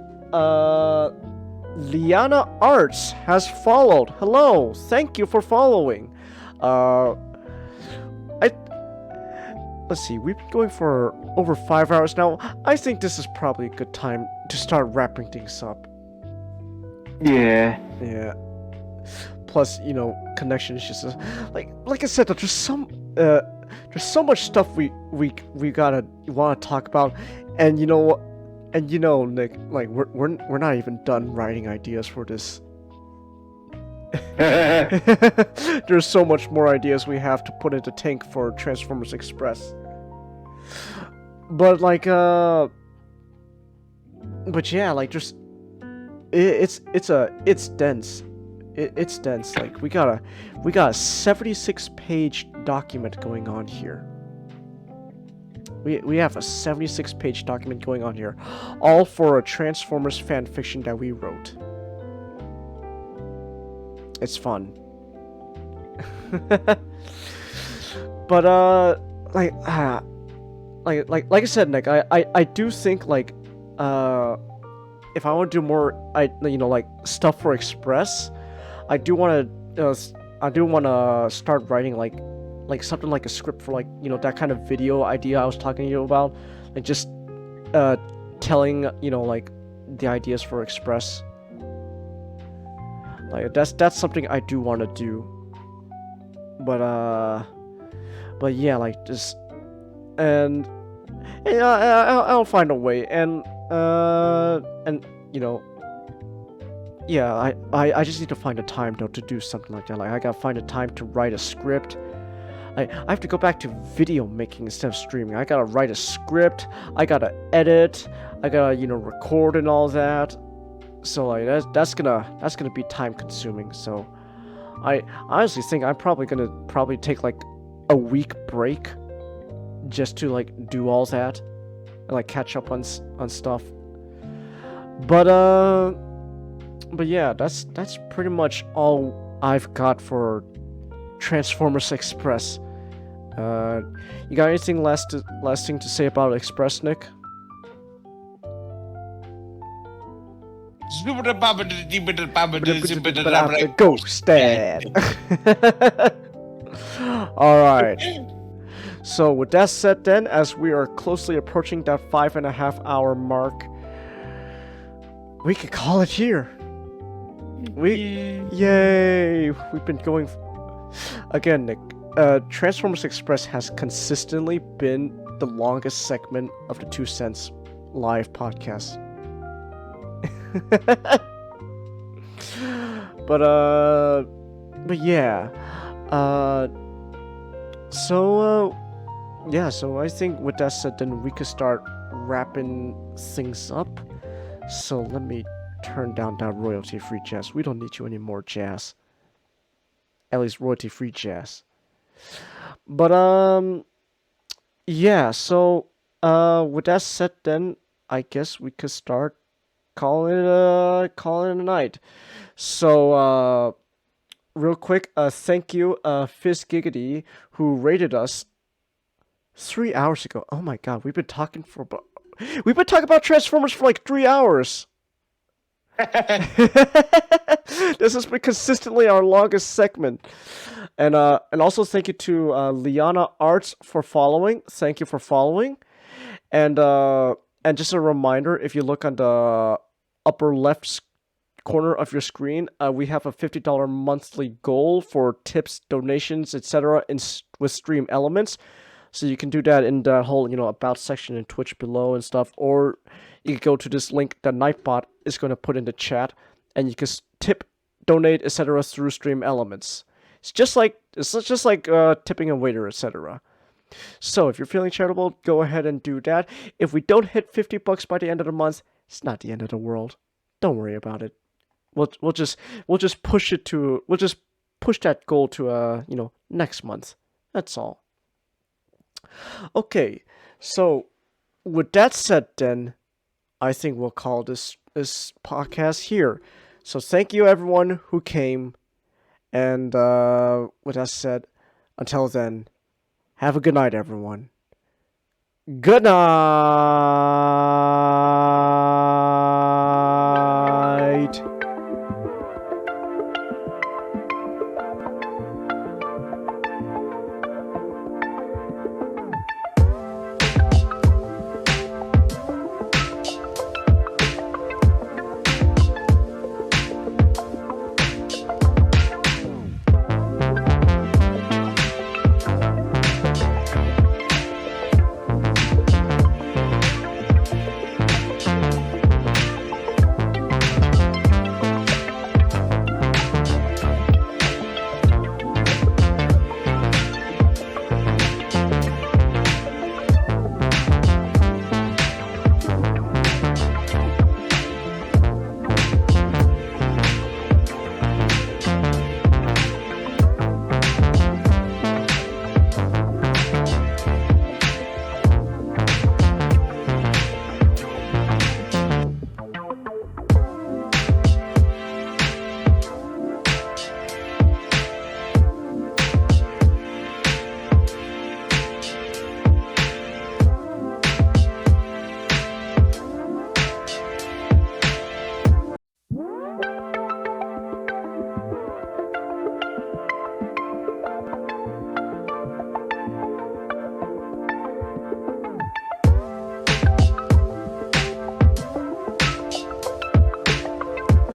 Liana Arts has followed. Hello. Thank you for following. Let's see. We've been going for over 5 hours now. I think this is probably a good time to start wrapping things up. Yeah. Yeah. Plus, you know, connection is just like I said, there's so much stuff we want to talk about, and you know, Nick, like we're not even done writing ideas for this. There's so much more ideas we have to put into tank for Transformers Express. But like but yeah, like just it's dense. It's dense. Like we got a 76-page document going on here. We have a 76-page document going on here, all for a Transformers fanfiction that we wrote. It's fun. But like I said, Nick, I do think like if I want to do more, like stuff for Express, I do want to start writing like something like a script for like, you know, that kind of video idea I was talking to you about, like just telling, you know, like the ideas for Express. Like that's something I do want to do. But yeah, like just and I'll find a way, and you know, yeah, I just need to find a time though to do something like that. Like I gotta find a time to write a script, I have to go back to video making instead of streaming. I gotta write a script, I gotta edit, I gotta, record and all that. So like that's gonna be time consuming. So I honestly think I'm probably gonna take like a week break just to like do all that and like catch up on stuff. But yeah, that's pretty much all I've got for Transformers Express. You got anything last thing to say about Express, Nick? Ghost Dad. Alright. So with that said then, as we are closely approaching that 5.5 hour mark, we could call it here. Yay! We've been going... Again, Nick, Transformers Express has consistently been the longest segment of the 2 Cents live podcast. but yeah. So I think with that said, then we could start wrapping things up. So let me turn down that royalty-free jazz. We don't need you anymore, jazz. At least royalty-free jazz. But yeah. So with that said, then I guess we could start calling it a night. So real quick, thank you, Fizz Giggity, who rated us 3 hours ago. Oh my god, we've been talking about Transformers for like 3 hours. This has been consistently our longest segment. And also thank you to Liana Arts for following. Thank you for following. And just a reminder, if you look on the upper left corner of your screen, we have a $50 monthly goal for tips, donations, etc. with Stream Elements. So you can do that in the whole, about section in Twitch below and stuff, or you can go to this link that Nightbot is going to put in the chat, and you can tip, donate, etc. through Stream Elements. It's just like tipping a waiter, etc. So if you're feeling charitable, go ahead and do that. If we don't hit $50 by the end of the month, it's not the end of the world. Don't worry about it. We'll just push that goal to next month. That's all. Okay, so with that said, then I think we'll call this podcast here. So thank you everyone who came, and with that said, until then, have a good night, everyone. Good night.